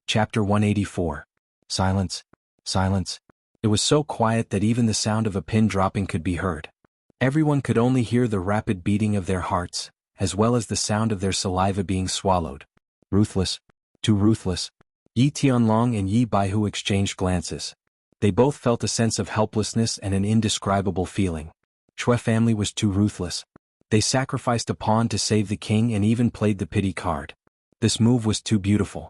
Chapter 184. Silence. Silence. It was so quiet that even the sound of a pin dropping could be heard. Everyone could only hear the rapid beating of their hearts, as well as the sound of their saliva being swallowed. Ruthless. Too ruthless. Yi Tianlong and Yi Baihu exchanged glances. They both felt a sense of helplessness and an indescribable feeling. Shui family was too ruthless. They sacrificed a pawn to save the king and even played the pity card. This move was too beautiful.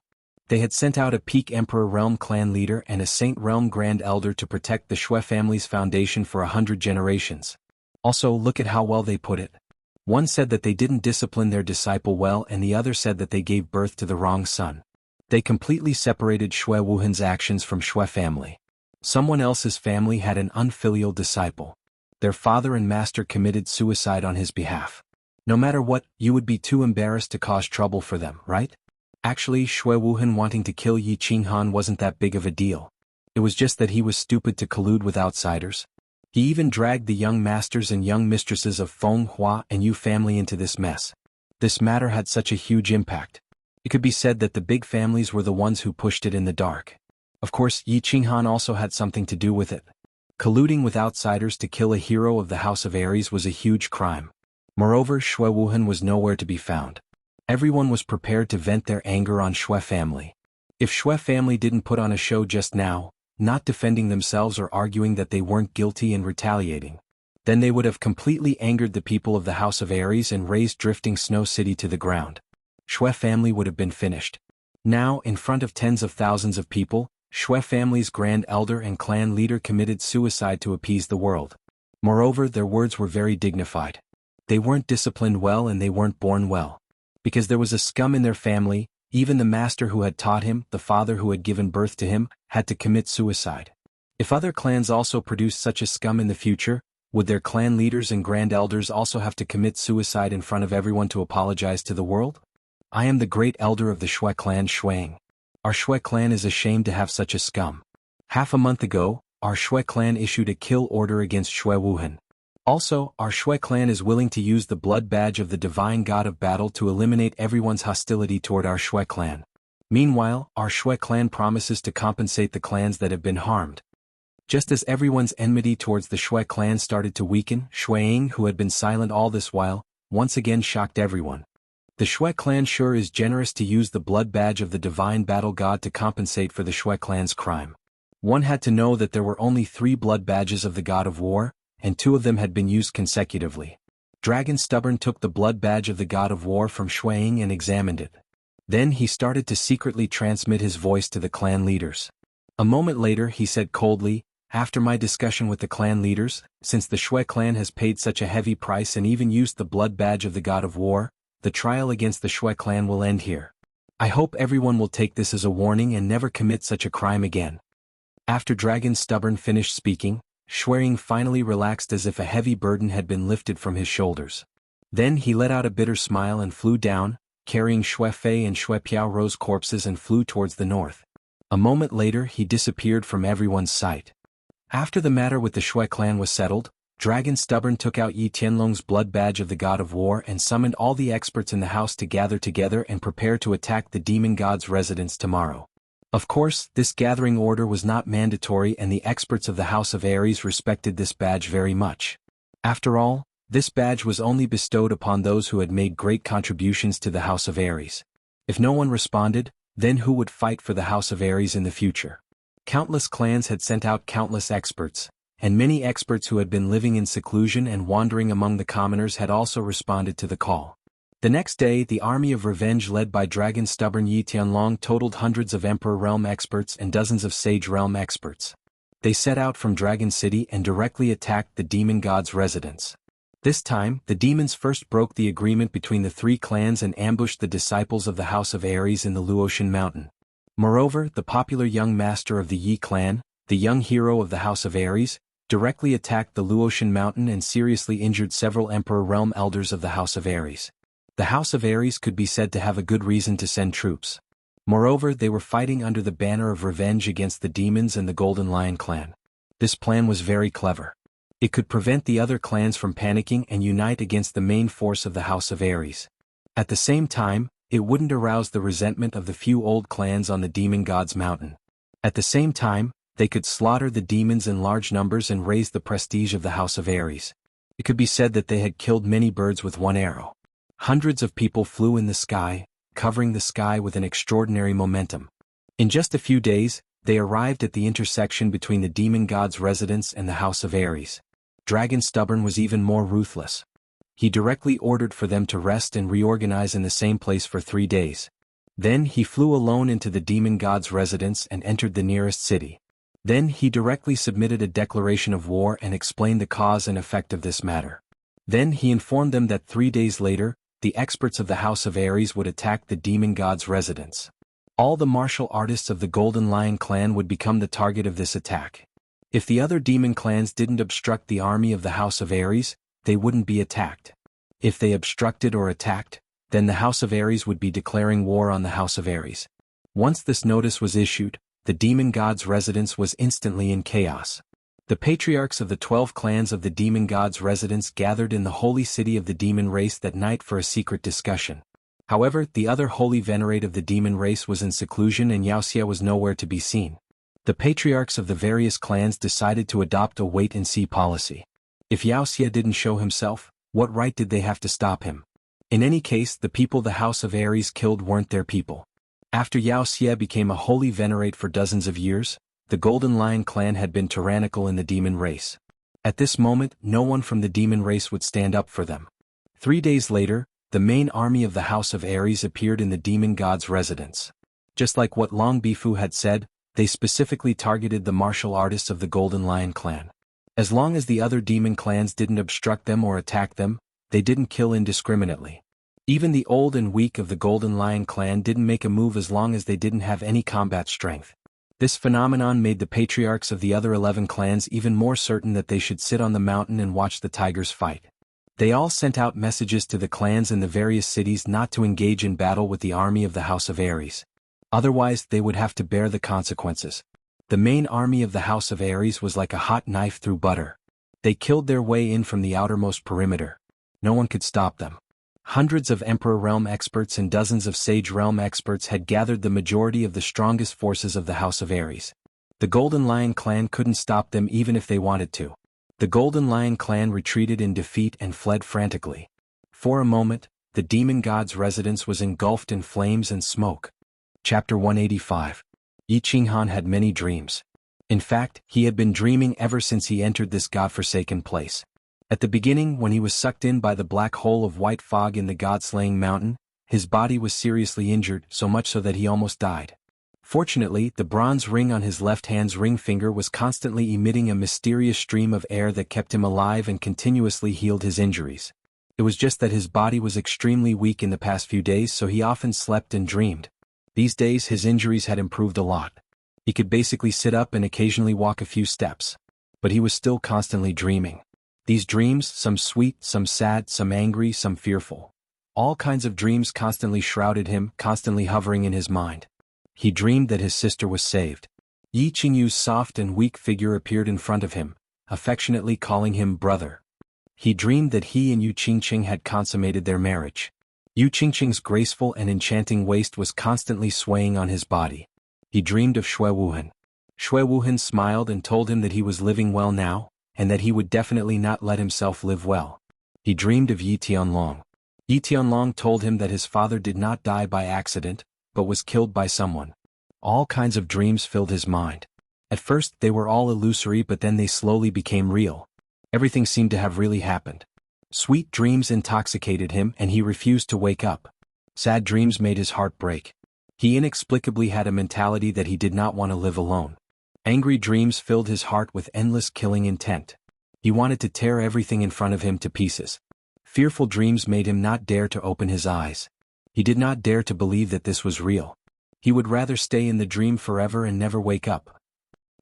They had sent out a peak Emperor Realm clan leader and a Saint Realm Grand Elder to protect the Shui family's foundation for 100 generations. Also, look at how well they put it. One said that they didn't discipline their disciple well, and the other said that they gave birth to the wrong son. They completely separated Shui Wuhan's actions from Shui family. Someone else's family had an unfilial disciple. Their father and master committed suicide on his behalf. No matter what, you would be too embarrassed to cause trouble for them, right? Actually, Shui Wuhan wanting to kill Yi Qinghan wasn't that big of a deal. It was just that he was stupid to collude with outsiders. He even dragged the young masters and young mistresses of Feng Hua and Yu family into this mess. This matter had such a huge impact. It could be said that the big families were the ones who pushed it in the dark. Of course, Yi Qinghan also had something to do with it. Colluding with outsiders to kill a hero of the House of Aries was a huge crime. Moreover, Shui Wuhan was nowhere to be found. Everyone was prepared to vent their anger on Shui family. If Shui family didn't put on a show just now, not defending themselves or arguing that they weren't guilty and retaliating, then they would have completely angered the people of the House of Aries and razed drifting Snow City to the ground. Shui family would have been finished. Now, in front of tens of thousands of people, Shui family's Grand Elder and clan leader committed suicide to appease the world. Moreover, their words were very dignified. They weren't disciplined well and they weren't born well. Because there was a scum in their family, even the master who had taught him, the father who had given birth to him, had to commit suicide. If other clans also produced such a scum in the future, would their clan leaders and grand elders also have to commit suicide in front of everyone to apologize to the world? I am the great elder of the Shui clan Shuang. Our Shui clan is ashamed to have such a scum. Half a month ago, our Shui clan issued a kill order against Shui Wuhan. Also, our Shui clan is willing to use the blood badge of the divine god of battle to eliminate everyone's hostility toward our Shui clan. Meanwhile, our Shui clan promises to compensate the clans that have been harmed. Just as everyone's enmity towards the Shui clan started to weaken, Shuang, who had been silent all this while, once again shocked everyone. The Shui clan sure is generous to use the blood badge of the divine battle god to compensate for the Shui clan's crime. One had to know that there were only 3 blood badges of the god of war, and 2 of them had been used consecutively. Dragon Stubborn took the blood badge of the god of war from Shuang and examined it. Then he started to secretly transmit his voice to the clan leaders. A moment later he said coldly, "After my discussion with the clan leaders, since the Shui clan has paid such a heavy price and even used the blood badge of the god of war, the trial against the Shui clan will end here. I hope everyone will take this as a warning and never commit such a crime again." After Dragon Stubborn finished speaking, Shuang finally relaxed as if a heavy burden had been lifted from his shoulders. Then he let out a bitter smile and flew down, carrying Shui Fei and Shui Piao's corpses and flew towards the north. A moment later he disappeared from everyone's sight. After the matter with the Shui clan was settled, Dragon Stubborn took out Yi Tianlong's blood badge of the god of war and summoned all the experts in the house to gather together and prepare to attack the demon god's residence tomorrow. Of course, this gathering order was not mandatory and the experts of the House of Aries respected this badge very much. After all, this badge was only bestowed upon those who had made great contributions to the House of Aries. If no one responded, then who would fight for the House of Aries in the future? Countless clans had sent out countless experts, and many experts who had been living in seclusion and wandering among the commoners had also responded to the call. The next day, the army of revenge led by Dragon Stubborn Yi Tianlong totaled hundreds of Emperor Realm experts and dozens of Sage Realm experts. They set out from Dragon City and directly attacked the demon god's residence. This time, the demons first broke the agreement between the 3 clans and ambushed the disciples of the House of Aries in the Luotian Mountain. Moreover, the popular young master of the Yi clan, the young hero of the House of Aries, directly attacked the Luotian Mountain and seriously injured several Emperor Realm elders of the House of Aries. The House of Aries could be said to have a good reason to send troops. Moreover, they were fighting under the banner of revenge against the demons and the Golden Lion clan. This plan was very clever. It could prevent the other clans from panicking and unite against the main force of the House of Aries. At the same time, it wouldn't arouse the resentment of the few old clans on the demon god's mountain. At the same time, they could slaughter the demons in large numbers and raise the prestige of the House of Ares. It could be said that they had killed many birds with one arrow. Hundreds of people flew in the sky, covering the sky with an extraordinary momentum. In just a few days, they arrived at the intersection between the demon god's residence and the House of Ares. Dragon Stubborn was even more ruthless. He directly ordered for them to rest and reorganize in the same place for 3 days. Then he flew alone into the demon god's residence and entered the nearest city. Then he directly submitted a declaration of war and explained the cause and effect of this matter. Then he informed them that 3 days later, the experts of the House of Ares would attack the demon god's residence. All the martial artists of the Golden Lion clan would become the target of this attack. If the other demon clans didn't obstruct the army of the House of Ares, they wouldn't be attacked. If they obstructed or attacked, then the House of Ares would be declaring war on the House of Ares. Once this notice was issued, the demon god's residence was instantly in chaos. The patriarchs of the 12 clans of the demon god's residence gathered in the holy city of the demon race that night for a secret discussion. However, the other holy venerate of the demon race was in seclusion and Wuxia was nowhere to be seen. The patriarchs of the various clans decided to adopt a wait-and-see policy. If Wuxia didn't show himself, what right did they have to stop him? In any case, the people the House of Ares killed weren't their people. After Wuxia became a holy venerate for dozens of years, the Golden Lion clan had been tyrannical in the demon race. At this moment, no one from the demon race would stand up for them. 3 days later, the main army of the House of Ares appeared in the demon god's residence. Just like what Long Bifu had said, they specifically targeted the martial artists of the Golden Lion clan. As long as the other demon clans didn't obstruct them or attack them, they didn't kill indiscriminately. Even the old and weak of the Golden Lion clan didn't make a move as long as they didn't have any combat strength. This phenomenon made the patriarchs of the other 11 clans even more certain that they should sit on the mountain and watch the tigers fight. They all sent out messages to the clans in the various cities not to engage in battle with the army of the House of Ares. Otherwise, they would have to bear the consequences. The main army of the House of Ares was like a hot knife through butter. They killed their way in from the outermost perimeter. No one could stop them. Hundreds of Emperor Realm experts and dozens of Sage Realm experts had gathered the majority of the strongest forces of the House of Ares. The Golden Lion clan couldn't stop them even if they wanted to. The Golden Lion clan retreated in defeat and fled frantically. For a moment, the demon god's residence was engulfed in flames and smoke. Chapter 185. Yi Qinghan had many dreams. In fact, he had been dreaming ever since he entered this godforsaken place. At the beginning, when he was sucked in by the black hole of white fog in the god-slaying mountain, his body was seriously injured, so much so that he almost died. Fortunately, the bronze ring on his left hand's ring finger was constantly emitting a mysterious stream of air that kept him alive and continuously healed his injuries. It was just that his body was extremely weak in the past few days, so he often slept and dreamed. These days his injuries had improved a lot. He could basically sit up and occasionally walk a few steps. But he was still constantly dreaming. These dreams, some sweet, some sad, some angry, some fearful. All kinds of dreams constantly shrouded him, constantly hovering in his mind. He dreamed that his sister was saved. Yi Qingyu's soft and weak figure appeared in front of him, affectionately calling him brother. He dreamed that he and Yu Qingqing had consummated their marriage. Yu Qingqing's graceful and enchanting waist was constantly swaying on his body. He dreamed of Shui Wuhan. Shui Wuhan smiled and told him that he was living well now, and that he would definitely not let himself live well. He dreamed of Yi Tianlong. Yi Tianlong told him that his father did not die by accident, but was killed by someone. All kinds of dreams filled his mind. At first they were all illusory, but then they slowly became real. Everything seemed to have really happened. Sweet dreams intoxicated him and he refused to wake up. Sad dreams made his heart break. He inexplicably had a mentality that he did not want to live alone. Angry dreams filled his heart with endless killing intent. He wanted to tear everything in front of him to pieces. Fearful dreams made him not dare to open his eyes. He did not dare to believe that this was real. He would rather stay in the dream forever and never wake up.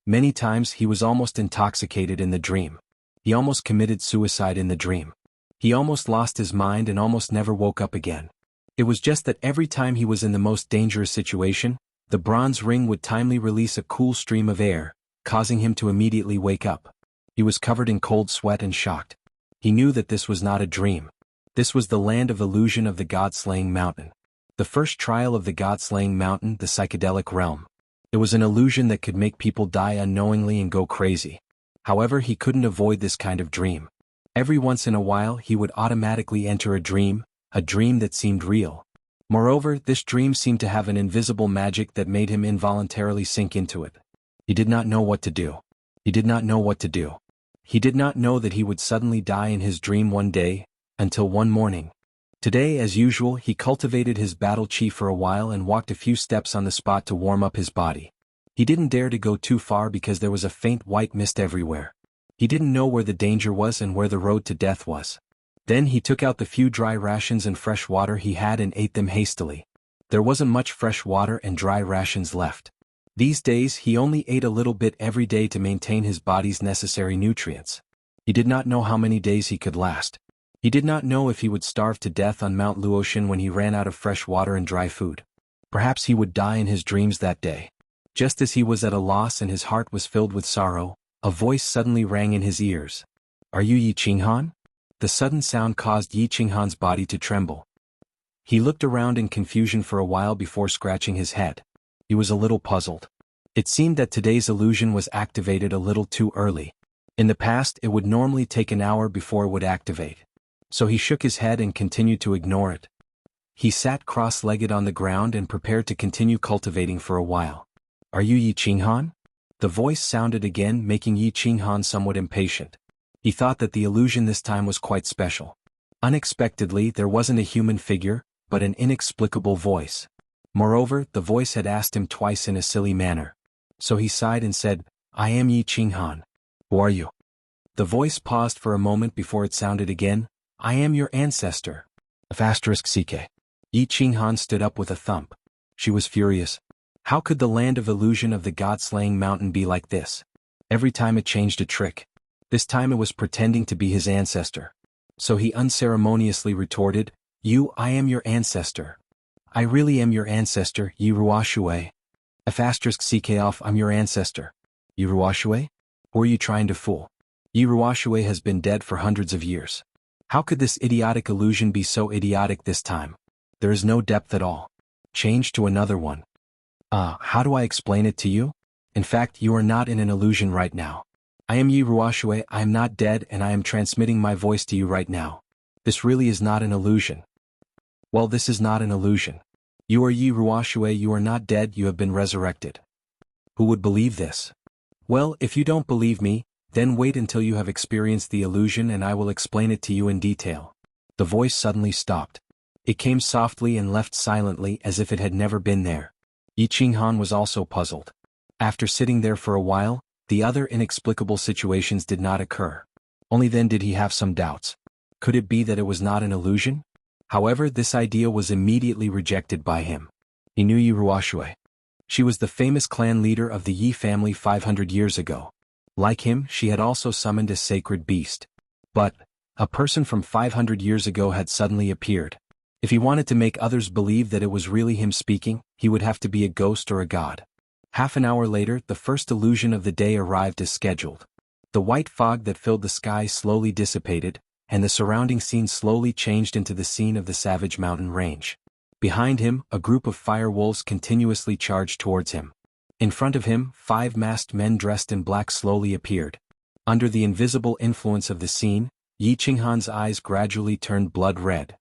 Many times he was almost intoxicated in the dream. He almost committed suicide in the dream. He almost lost his mind and almost never woke up again. It was just that every time he was in the most dangerous situation, the bronze ring would timely release a cool stream of air, causing him to immediately wake up. He was covered in cold sweat and shocked. He knew that this was not a dream. This was the land of illusion of the god-slaying mountain. The first trial of the god-slaying mountain, the psychedelic realm. It was an illusion that could make people die unknowingly and go crazy. However, he couldn't avoid this kind of dream. Every once in a while he would automatically enter a dream that seemed real. Moreover, this dream seemed to have an invisible magic that made him involuntarily sink into it. He did not know what to do. He did not know what to do. He did not know that he would suddenly die in his dream one day, until one morning. Today, as usual, he cultivated his battle chi for a while and walked a few steps on the spot to warm up his body. He didn't dare to go too far because there was a faint white mist everywhere. He didn't know where the danger was and where the road to death was. Then he took out the few dry rations and fresh water he had and ate them hastily. There wasn't much fresh water and dry rations left. These days he only ate a little bit every day to maintain his body's necessary nutrients. He did not know how many days he could last. He did not know if he would starve to death on Mount Luotian when he ran out of fresh water and dry food. Perhaps he would die in his dreams that day. Just as he was at a loss and his heart was filled with sorrow, a voice suddenly rang in his ears. "Are you Yi Qinghan?" The sudden sound caused Yi Qinghan's body to tremble. He looked around in confusion for a while before scratching his head. He was a little puzzled. It seemed that today's illusion was activated a little too early. In the past, it would normally take an hour before it would activate. So he shook his head and continued to ignore it. He sat cross-legged on the ground and prepared to continue cultivating for a while. "Are you Yi Qinghan?" The voice sounded again, making Yi Qinghan somewhat impatient. He thought that the illusion this time was quite special. Unexpectedly, there wasn't a human figure, but an inexplicable voice. Moreover, the voice had asked him twice in a silly manner. So he sighed and said, "I am Yi Qinghan. Who are you?" The voice paused for a moment before it sounded again, "I am your ancestor." *CK. Yi Qinghan stood up with a thump. She was furious. How could the land of illusion of the god-slaying mountain be like this? Every time it changed a trick. This time it was pretending to be his ancestor. So he unceremoniously retorted, I am your ancestor. I really am your ancestor, Yi Ruoshui. *CK I'm your ancestor. Yi Ruoshui? Who are you trying to fool? Yi Ruoshui has been dead for hundreds of years. How could this idiotic illusion be so idiotic this time? There is no depth at all. Change to another one. How do I explain it to you? In fact, you are not in an illusion right now. I am Yi Ruoshui, I am not dead, and I am transmitting my voice to you right now. This really is not an illusion. Well, this is not an illusion. You are Yi Ruoshui, you are not dead, you have been resurrected. Who would believe this? Well, if you don't believe me, then wait until you have experienced the illusion and I will explain it to you in detail. The voice suddenly stopped. It came softly and left silently as if it had never been there. Yi Qinghan was also puzzled. After sitting there for a while, the other inexplicable situations did not occur. Only then did he have some doubts. Could it be that it was not an illusion? However, this idea was immediately rejected by him. He knew Yi Ruoshui. She was the famous clan leader of the Yi family 500 years ago. Like him, she had also summoned a sacred beast. But a person from 500 years ago had suddenly appeared. If he wanted to make others believe that it was really him speaking, he would have to be a ghost or a god. Half an hour later, the first illusion of the day arrived as scheduled. The white fog that filled the sky slowly dissipated, and the surrounding scene slowly changed into the scene of the savage mountain range. Behind him, a group of fire wolves continuously charged towards him. In front of him, 5 masked men dressed in black slowly appeared. Under the invisible influence of the scene, Yi Qinghan's eyes gradually turned blood red.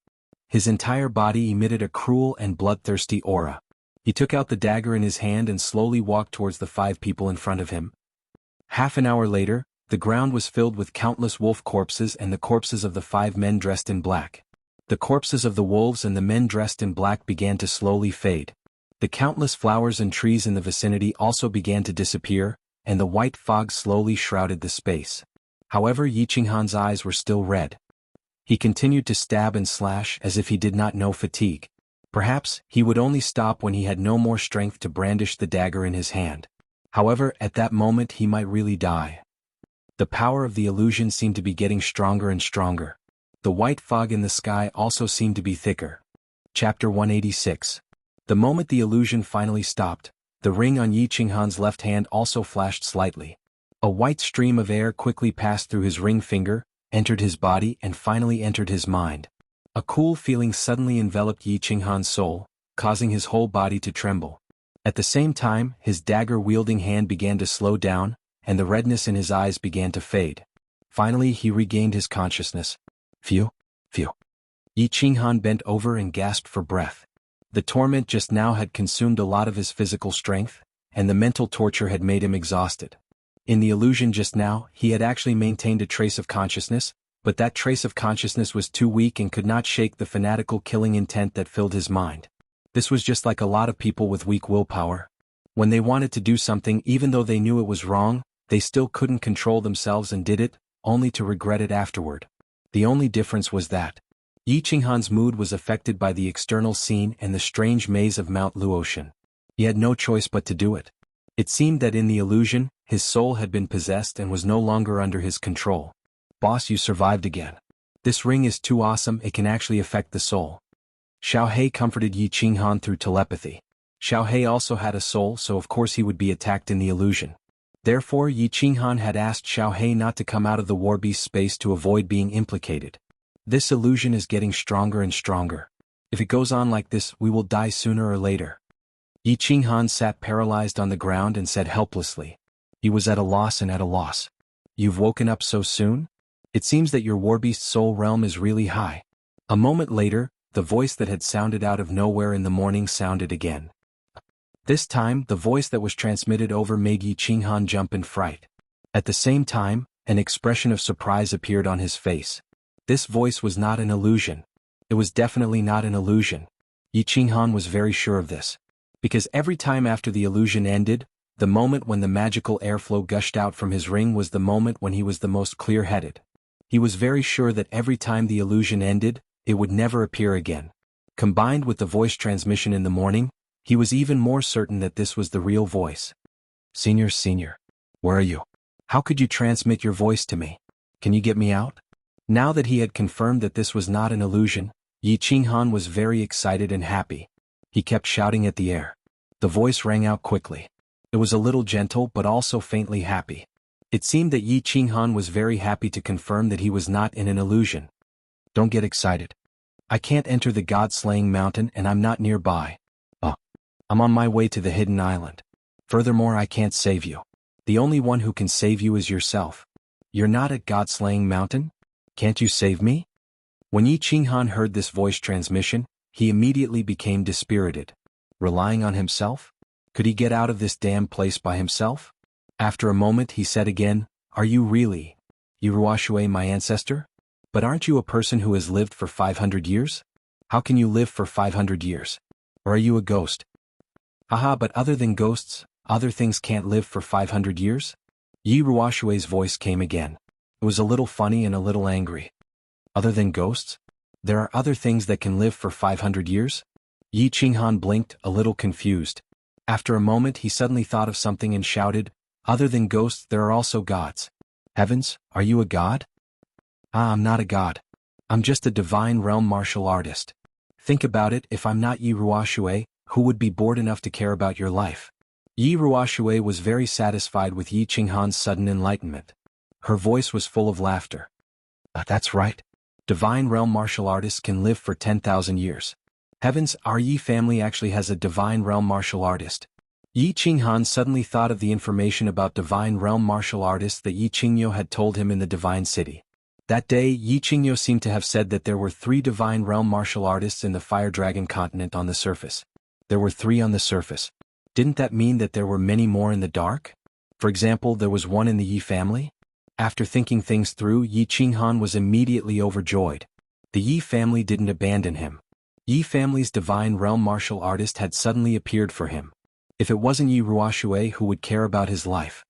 His entire body emitted a cruel and bloodthirsty aura. He took out the dagger in his hand and slowly walked towards the 5 people in front of him. Half an hour later, the ground was filled with countless wolf corpses and the corpses of the 5 men dressed in black. The corpses of the wolves and the men dressed in black began to slowly fade. The countless flowers and trees in the vicinity also began to disappear, and the white fog slowly shrouded the space. However, Yi Qinghan's eyes were still red. He continued to stab and slash as if he did not know fatigue. Perhaps he would only stop when he had no more strength to brandish the dagger in his hand. However, at that moment he might really die. The power of the illusion seemed to be getting stronger and stronger. The white fog in the sky also seemed to be thicker. Chapter 186. The moment the illusion finally stopped, the ring on Yi Qinghan's left hand also flashed slightly. A white stream of air quickly passed through his ring finger, entered his body and finally entered his mind. A cool feeling suddenly enveloped Yi Qinghan's soul, causing his whole body to tremble. At the same time, his dagger-wielding hand began to slow down, and the redness in his eyes began to fade. Finally, he regained his consciousness. Phew, phew. Yi Qinghan bent over and gasped for breath. The torment just now had consumed a lot of his physical strength, and the mental torture had made him exhausted. In the illusion just now, he had actually maintained a trace of consciousness, but that trace of consciousness was too weak and could not shake the fanatical killing intent that filled his mind. This was just like a lot of people with weak willpower. When they wanted to do something even though they knew it was wrong, they still couldn't control themselves and did it, only to regret it afterward. The only difference was that Yi Qinghan's mood was affected by the external scene and the strange maze of Mount Luotian. He had no choice but to do it. It seemed that in the illusion, his soul had been possessed and was no longer under his control. Boss, you survived again. This ring is too awesome, it can actually affect the soul. Xiao He comforted Yi Qinghan through telepathy. Xiao He also had a soul, so of course he would be attacked in the illusion. Therefore, Yi Qinghan had asked Xiao He not to come out of the warbeast space to avoid being implicated. This illusion is getting stronger and stronger. If it goes on like this, we will die sooner or later. Yi Qinghan sat paralyzed on the ground and said helplessly. He was at a loss and at a loss. You've woken up so soon? It seems that your warbeast soul realm is really high. A moment later, the voice that had sounded out of nowhere in the morning sounded again. This time, the voice that was transmitted over made Yi Qinghan jump in fright. At the same time, an expression of surprise appeared on his face. This voice was not an illusion. It was definitely not an illusion. Yi Qinghan was very sure of this. Because every time after the illusion ended, the moment when the magical airflow gushed out from his ring was the moment when he was the most clear-headed. He was very sure that every time the illusion ended, it would never appear again. Combined with the voice transmission in the morning, he was even more certain that this was the real voice. Senior, where are you? How could you transmit your voice to me? Can you get me out? Now that he had confirmed that this was not an illusion, Yi Qinghan was very excited and happy. He kept shouting at the air. The voice rang out quickly. It was a little gentle but also faintly happy. It seemed that Yi Qinghan was very happy to confirm that he was not in an illusion. Don't get excited. I can't enter the god-slaying mountain and I'm not nearby. I'm on my way to the hidden island. Furthermore, I can't save you. The only one who can save you is yourself. You're not at god-slaying mountain? Can't you save me? When Yi Qinghan heard this voice transmission, he immediately became dispirited. Relying on himself? Could he get out of this damn place by himself? After a moment he said again, Are you really Yiruashue, my ancestor? But aren't you a person who has lived for 500 years? How can you live for 500 years? Or are you a ghost? Haha, but other than ghosts, other things can't live for 500 years? Yiruashue's voice came again. It was a little funny and a little angry. Other than ghosts? There are other things that can live for 500 years? Yi Qinghan blinked, a little confused. After a moment he suddenly thought of something and shouted, Other than ghosts there are also gods. Heavens, are you a god? I'm not a god. I'm just a divine realm martial artist. Think about it, if I'm not Yiruashue, who would be bored enough to care about your life? Yiruashue was very satisfied with Yi Qinghan's sudden enlightenment. Her voice was full of laughter. That's right. Divine realm martial artists can live for 10,000 years. Heavens, our Yi family actually has a divine realm martial artist. Yi Qinghan suddenly thought of the information about divine realm martial artists that Yi Qingyo had told him in the Divine City. That day, Yi Qingyo seemed to have said that there were 3 divine realm martial artists in the Fire Dragon continent on the surface. There were 3 on the surface. Didn't that mean that there were many more in the dark? For example, there was one in the Yi family? After thinking things through, Yi Qinghan was immediately overjoyed. The Yi family didn't abandon him. Yi family's divine realm martial artist had suddenly appeared for him. If it wasn't Yiruashue, who would care about his life?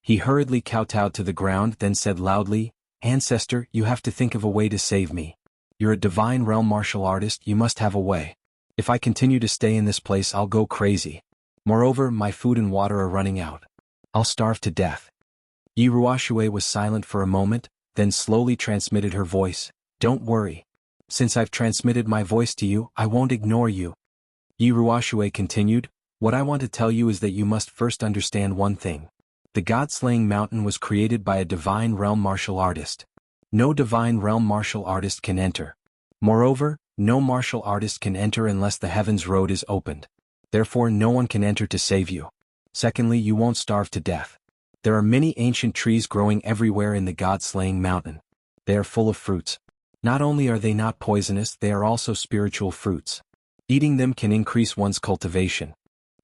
He hurriedly kowtowed to the ground, then said loudly, Ancestor, you have to think of a way to save me. You're a divine realm martial artist, you must have a way. If I continue to stay in this place I'll go crazy. Moreover, my food and water are running out. I'll starve to death. Yiruashue was silent for a moment, then slowly transmitted her voice. Don't worry. Since I've transmitted my voice to you, I won't ignore you. Yiruashue continued, What I want to tell you is that you must first understand one thing. The God-slaying mountain was created by a divine realm martial artist. No divine realm martial artist can enter. Moreover, No martial artist can enter unless the heaven's road is opened. Therefore no one can enter to save you. Secondly, you won't starve to death. There are many ancient trees growing everywhere in the god-slaying mountain. They are full of fruits. Not only are they not poisonous, they are also spiritual fruits. Eating them can increase one's cultivation.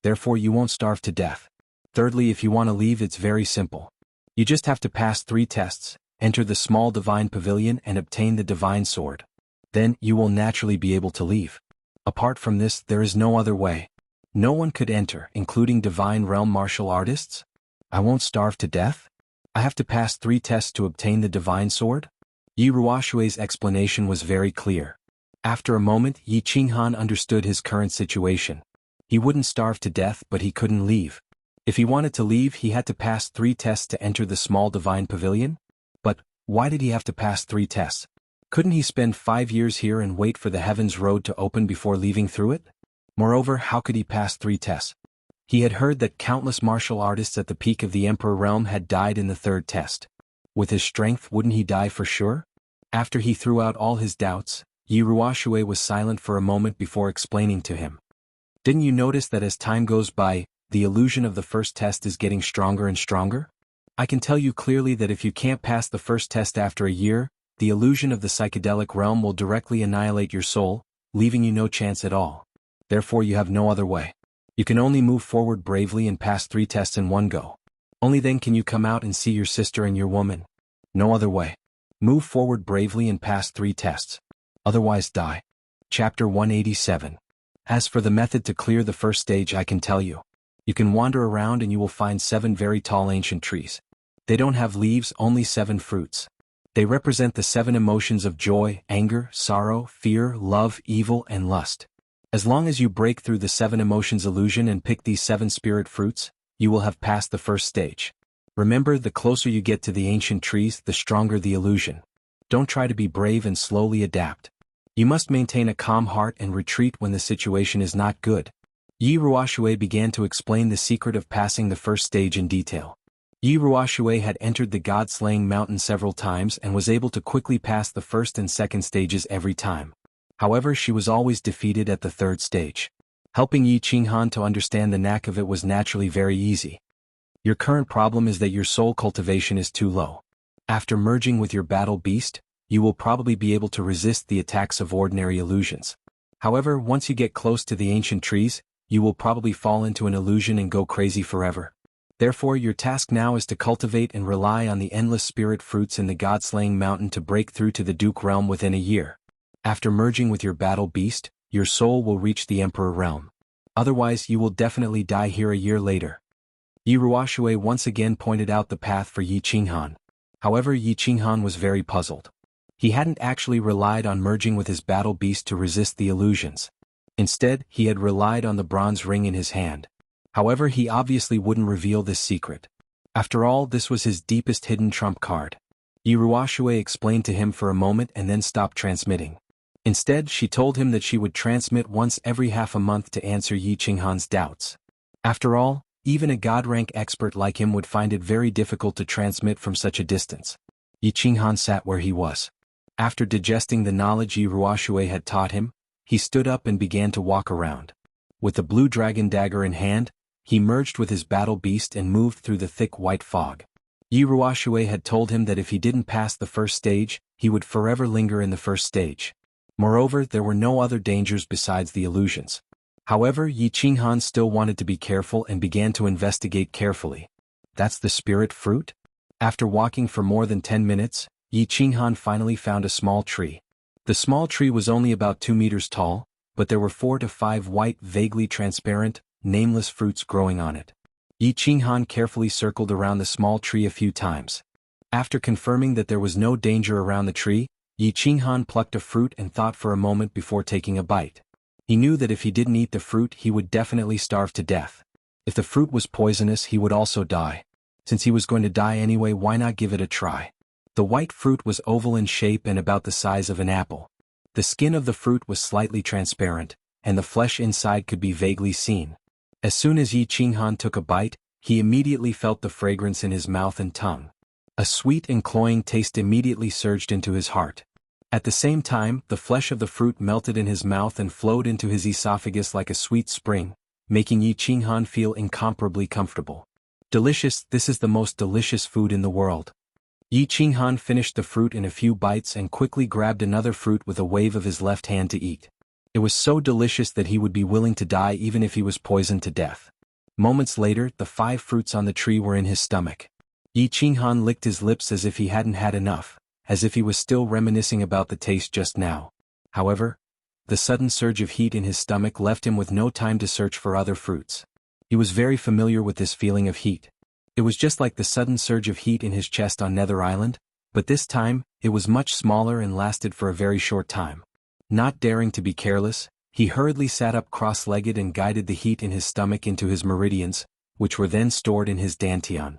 Therefore you won't starve to death. Thirdly, if you want to leave, it's very simple. You just have to pass 3 tests, enter the small divine pavilion and obtain the divine sword. Then, you will naturally be able to leave. Apart from this, there is no other way. No one could enter, including divine realm martial artists? I won't starve to death? I have to pass 3 tests to obtain the divine sword? Yi Ruoshui's explanation was very clear. After a moment, Yi Qinghan understood his current situation. He wouldn't starve to death, but he couldn't leave. If he wanted to leave, he had to pass 3 tests to enter the small divine pavilion? But, why did he have to pass 3 tests? Couldn't he spend 5 years here and wait for the heaven's road to open before leaving through it? Moreover, how could he pass 3 tests? He had heard that countless martial artists at the peak of the Emperor realm had died in the 3rd test. With his strength, wouldn't he die for sure? After he threw out all his doubts, Yi Ruoshui was silent for a moment before explaining to him. Didn't you notice that as time goes by, the illusion of the 1st test is getting stronger and stronger? I can tell you clearly that if you can't pass the 1st test after a year, the illusion of the psychedelic realm will directly annihilate your soul, leaving you no chance at all. Therefore you have no other way. You can only move forward bravely and pass 3 tests in one go. Only then can you come out and see your sister and your woman. No other way. Move forward bravely and pass 3 tests. Otherwise die. Chapter 187. As for the method to clear the 1st stage, I can tell you. You can wander around and you will find 7 very tall ancient trees. They don't have leaves, only 7 fruits. They represent the 7 emotions of joy, anger, sorrow, fear, love, evil, and lust. As long as you break through the 7 emotions illusion and pick these 7 spirit fruits, you will have passed the 1st stage. Remember, the closer you get to the ancient trees, the stronger the illusion. Don't try to be brave and slowly adapt. You must maintain a calm heart and retreat when the situation is not good. Yi Ruoshui began to explain the secret of passing the 1st stage in detail. Yi Ruoshui had entered the god-slaying mountain several times and was able to quickly pass the 1st and 2nd stages every time. However, she was always defeated at the 3rd stage. Helping Yi Qinghan to understand the knack of it was naturally very easy. Your current problem is that your soul cultivation is too low. After merging with your battle beast, you will probably be able to resist the attacks of ordinary illusions. However, once you get close to the ancient trees, you will probably fall into an illusion and go crazy forever. Therefore, your task now is to cultivate and rely on the endless spirit fruits in the god-slaying mountain to break through to the Duke realm within a year. After merging with your battle beast, your soul will reach the Emperor realm. Otherwise, you will definitely die here a year later. Yi Ruoshui once again pointed out the path for Yi Qinghan. However, Yi Qinghan was very puzzled. He hadn't actually relied on merging with his battle beast to resist the illusions. Instead, he had relied on the bronze ring in his hand. However, he obviously wouldn't reveal this secret. After all, this was his deepest hidden trump card. Yi Ruoshui explained to him for a moment and then stopped transmitting. Instead, she told him that she would transmit once every half a month to answer Yi Qinghan's doubts. After all, even a god-rank expert like him would find it very difficult to transmit from such a distance. Yi Qinghan sat where he was. After digesting the knowledge Yi Ruoshui had taught him, he stood up and began to walk around. With the blue dragon dagger in hand, he merged with his battle beast and moved through the thick white fog. Yi Ruoshui had told him that if he didn't pass the 1st stage, he would forever linger in the 1st stage. Moreover, there were no other dangers besides the illusions. However, Yi Qinghan still wanted to be careful and began to investigate carefully. That's the spirit fruit? After walking for more than 10 minutes, Yi Qinghan finally found a small tree. The small tree was only about 2 meters tall, but there were 4 to 5 white, vaguely transparent, nameless fruits growing on it. Yi Qinghan carefully circled around the small tree a few times. After confirming that there was no danger around the tree, Yi Qinghan plucked a fruit and thought for a moment before taking a bite. He knew that if he didn't eat the fruit, he would definitely starve to death. If the fruit was poisonous, he would also die. Since he was going to die anyway, why not give it a try? The white fruit was oval in shape and about the size of an apple. The skin of the fruit was slightly transparent, and the flesh inside could be vaguely seen. As soon as Yi Qinghan took a bite, he immediately felt the fragrance in his mouth and tongue. A sweet and cloying taste immediately surged into his heart. At the same time, the flesh of the fruit melted in his mouth and flowed into his esophagus like a sweet spring, making Yi Qinghan feel incomparably comfortable. Delicious, this is the most delicious food in the world. Yi Qinghan finished the fruit in a few bites and quickly grabbed another fruit with a wave of his left hand to eat. It was so delicious that he would be willing to die even if he was poisoned to death. Moments later, the 5 fruits on the tree were in his stomach. Yi Qinghan licked his lips as if he hadn't had enough, as if he was still reminiscing about the taste just now. However, the sudden surge of heat in his stomach left him with no time to search for other fruits. He was very familiar with this feeling of heat. It was just like the sudden surge of heat in his chest on Nether Island, but this time, it was much smaller and lasted for a very short time. Not daring to be careless, he hurriedly sat up cross-legged and guided the heat in his stomach into his meridians, which were then stored in his dantian.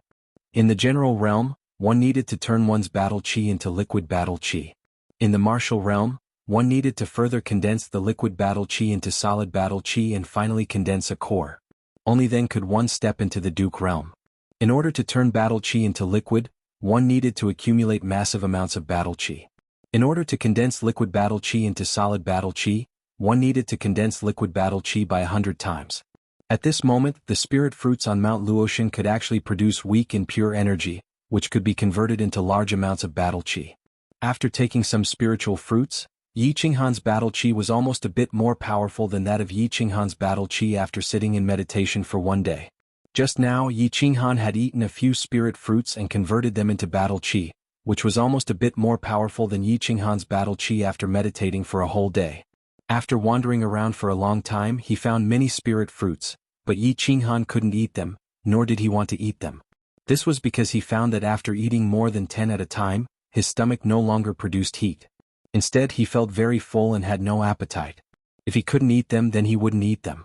In the general realm, one needed to turn one's battle chi into liquid battle chi. In the martial realm, one needed to further condense the liquid battle chi into solid battle chi and finally condense a core. Only then could one step into the Duke realm. In order to turn battle chi into liquid, one needed to accumulate massive amounts of battle chi. In order to condense liquid battle chi into solid battle chi, one needed to condense liquid battle chi by 100 times. At this moment, the spirit fruits on Mount Luotian could actually produce weak and pure energy, which could be converted into large amounts of battle chi. After taking some spiritual fruits, Yi Qinghan's battle chi was almost a bit more powerful than that of Yi Qinghan's battle chi after sitting in meditation for one day. Just now, Yi Qinghan had eaten a few spirit fruits and converted them into battle chi, which was almost a bit more powerful than Yi Qinghan's battle chi after meditating for a whole day. After wandering around for a long time, he found many spirit fruits, but Yi Qinghan couldn't eat them, nor did he want to eat them. This was because he found that after eating more than 10 at a time, his stomach no longer produced heat. Instead, he felt very full and had no appetite. If he couldn't eat them, then he wouldn't eat them.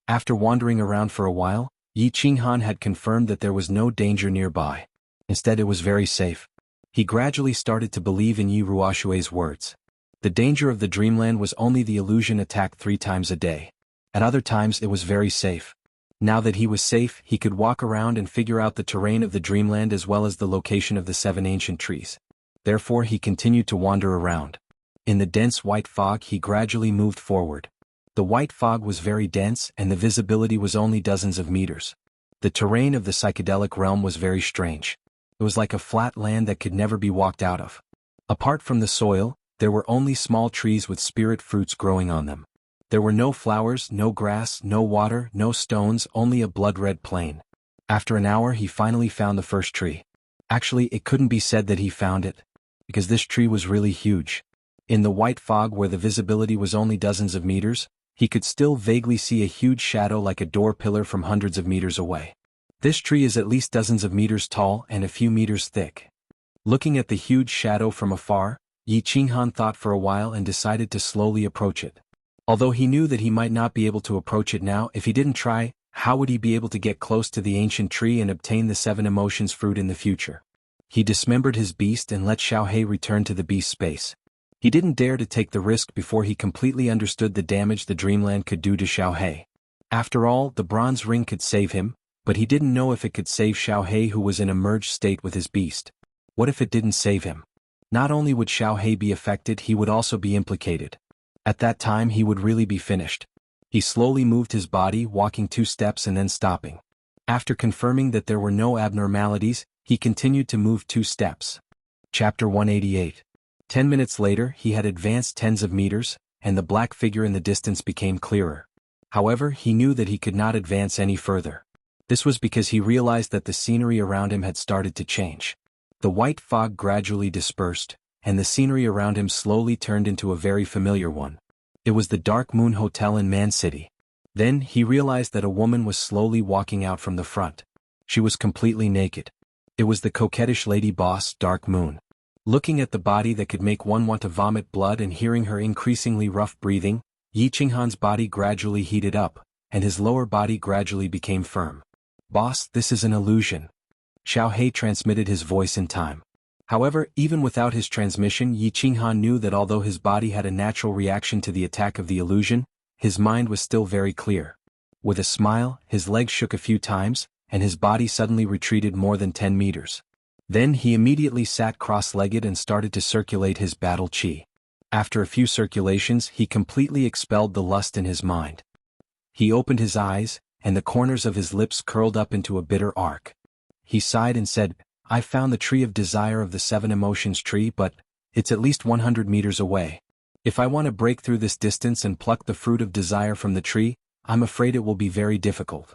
After wandering around for a while, Yi Qinghan had confirmed that there was no danger nearby. Instead, it was very safe. He gradually started to believe in Yi Ruoshui's words. The danger of the dreamland was only the illusion attacked 3 times a day. At other times, it was very safe. Now that he was safe, he could walk around and figure out the terrain of the dreamland as well as the location of the 7 ancient trees. Therefore, he continued to wander around. In the dense white fog, he gradually moved forward. The white fog was very dense and the visibility was only dozens of meters. The terrain of the psychedelic realm was very strange. It was like a flat land that could never be walked out of. Apart from the soil, there were only small trees with spirit fruits growing on them. There were no flowers, no grass, no water, no stones, only a blood-red plain. After an hour, he finally found the first tree. Actually, it couldn't be said that he found it, because this tree was really huge. In the white fog where the visibility was only dozens of meters, he could still vaguely see a huge shadow like a door pillar from hundreds of meters away. This tree is at least dozens of meters tall and a few meters thick. Looking at the huge shadow from afar, Yi Qinghan thought for a while and decided to slowly approach it. Although he knew that he might not be able to approach it now if he didn't try, how would he be able to get close to the ancient tree and obtain the 7 emotions fruit in the future? He dismembered his beast and let Xiaohei return to the beast space. He didn't dare to take the risk before he completely understood the damage the dreamland could do to Xiaohei. After all, the bronze ring could save him, but he didn't know if it could save Xiaohei who was in a merged state with his beast. What if it didn't save him? Not only would Xiaohei be affected, he would also be implicated. At that time he would really be finished. He slowly moved his body, walking 2 steps and then stopping. After confirming that there were no abnormalities, he continued to move 2 steps. Chapter 188. 10 minutes later, he had advanced tens of meters, and the black figure in the distance became clearer. However, he knew that he could not advance any further. This was because he realized that the scenery around him had started to change. The white fog gradually dispersed, and the scenery around him slowly turned into a very familiar one. It was the Dark Moon Hotel in Man City. Then, he realized that a woman was slowly walking out from the front. She was completely naked. It was the coquettish lady boss, Dark Moon. Looking at the body that could make one want to vomit blood and hearing her increasingly rough breathing, Yi Qinghan's body gradually heated up, and his lower body gradually became firm. "Boss, this is an illusion." Xiaohei transmitted his voice in time. However, even without his transmission, Yi Qinghan knew that although his body had a natural reaction to the attack of the illusion, his mind was still very clear. With a smile, his legs shook a few times, and his body suddenly retreated more than 10 meters. Then he immediately sat cross-legged and started to circulate his battle chi. After a few circulations, he completely expelled the lust in his mind. He opened his eyes, and the corners of his lips curled up into a bitter arc. He sighed and said, "I found the tree of desire of the 7 emotions tree, but it's at least 100 meters away. If I want to break through this distance and pluck the fruit of desire from the tree, I'm afraid it will be very difficult."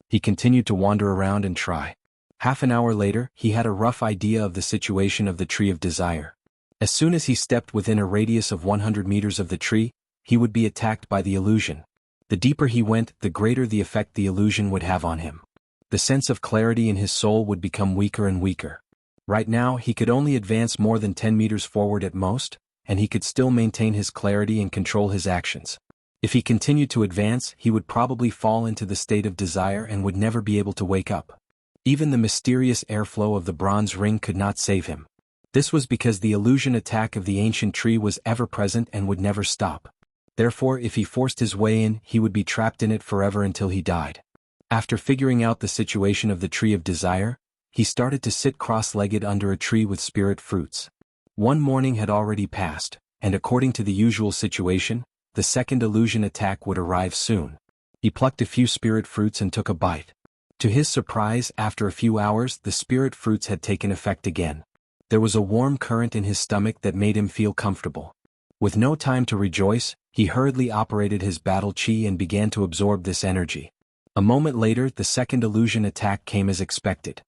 He continued to wander around and try. Half an hour later, he had a rough idea of the situation of the tree of desire. As soon as he stepped within a radius of 100 meters of the tree, he would be attacked by the illusion. The deeper he went, the greater the effect the illusion would have on him. The sense of clarity in his soul would become weaker and weaker. Right now, he could only advance more than 10 meters forward at most, and he could still maintain his clarity and control his actions. If he continued to advance, he would probably fall into the state of desire and would never be able to wake up. Even the mysterious airflow of the bronze ring could not save him. This was because the illusion attack of the ancient tree was ever present and would never stop. Therefore, if he forced his way in, he would be trapped in it forever until he died. After figuring out the situation of the tree of desire, he started to sit cross-legged under a tree with spirit fruits. One morning had already passed, and according to the usual situation, the second illusion attack would arrive soon. He plucked a few spirit fruits and took a bite. To his surprise, after a few hours, the spirit fruits had taken effect again. There was a warm current in his stomach that made him feel comfortable. With no time to rejoice, he hurriedly operated his battle chi and began to absorb this energy. A moment later, the second illusion attack came as expected.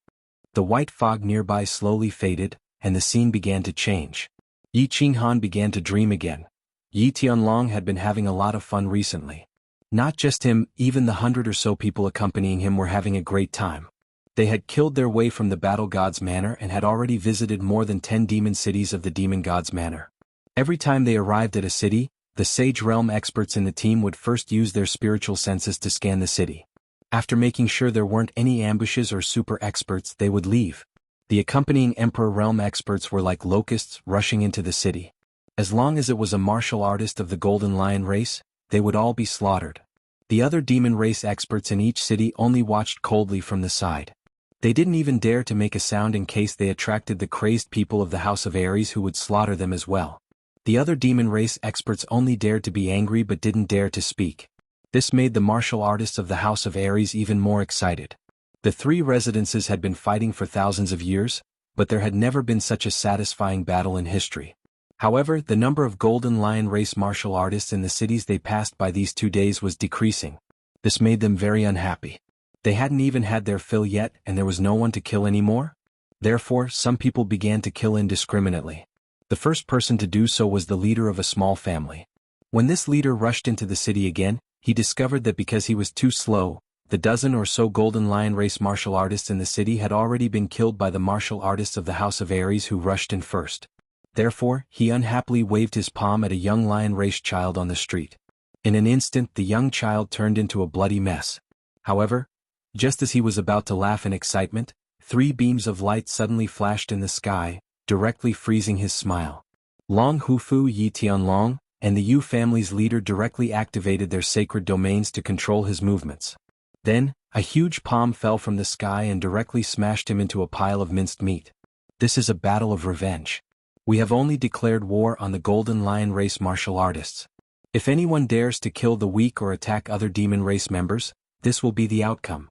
The white fog nearby slowly faded, and the scene began to change. Yi Qinghan began to dream again. Yi Tianlong had been having a lot of fun recently. Not just him, even the 100 or so people accompanying him were having a great time. They had killed their way from the Battle God's Manor and had already visited more than 10 demon cities of the Demon God's Manor. Every time they arrived at a city, the Sage Realm experts in the team would first use their spiritual senses to scan the city. After making sure there weren't any ambushes or super experts, they would leave. The accompanying Emperor Realm experts were like locusts rushing into the city. As long as it was a martial artist of the Golden Lion race, they would all be slaughtered. The other demon race experts in each city only watched coldly from the side. They didn't even dare to make a sound in case they attracted the crazed people of the House of Ares who would slaughter them as well. The other demon race experts only dared to be angry but didn't dare to speak. This made the martial artists of the House of Ares even more excited. The 3 residences had been fighting for thousands of years, but there had never been such a satisfying battle in history. However, the number of Golden Lion race martial artists in the cities they passed by these 2 days was decreasing. This made them very unhappy. They hadn't even had their fill yet and there was no one to kill anymore. Therefore, some people began to kill indiscriminately. The first person to do so was the leader of a small family. When this leader rushed into the city again, he discovered that because he was too slow, the dozen or so Golden Lion race martial artists in the city had already been killed by the martial artists of the House of Ares who rushed in first. Therefore, he unhappily waved his palm at a young lion race child on the street. In an instant, the young child turned into a bloody mess. However, just as he was about to laugh in excitement, 3 beams of light suddenly flashed in the sky, directly freezing his smile. Long Hufu Yi Tianlong and the Yu family's leader directly activated their sacred domains to control his movements. Then, a huge palm fell from the sky and directly smashed him into a pile of minced meat. This is a battle of revenge. We have only declared war on the Golden Lion race martial artists. If anyone dares to kill the weak or attack other demon race members, this will be the outcome.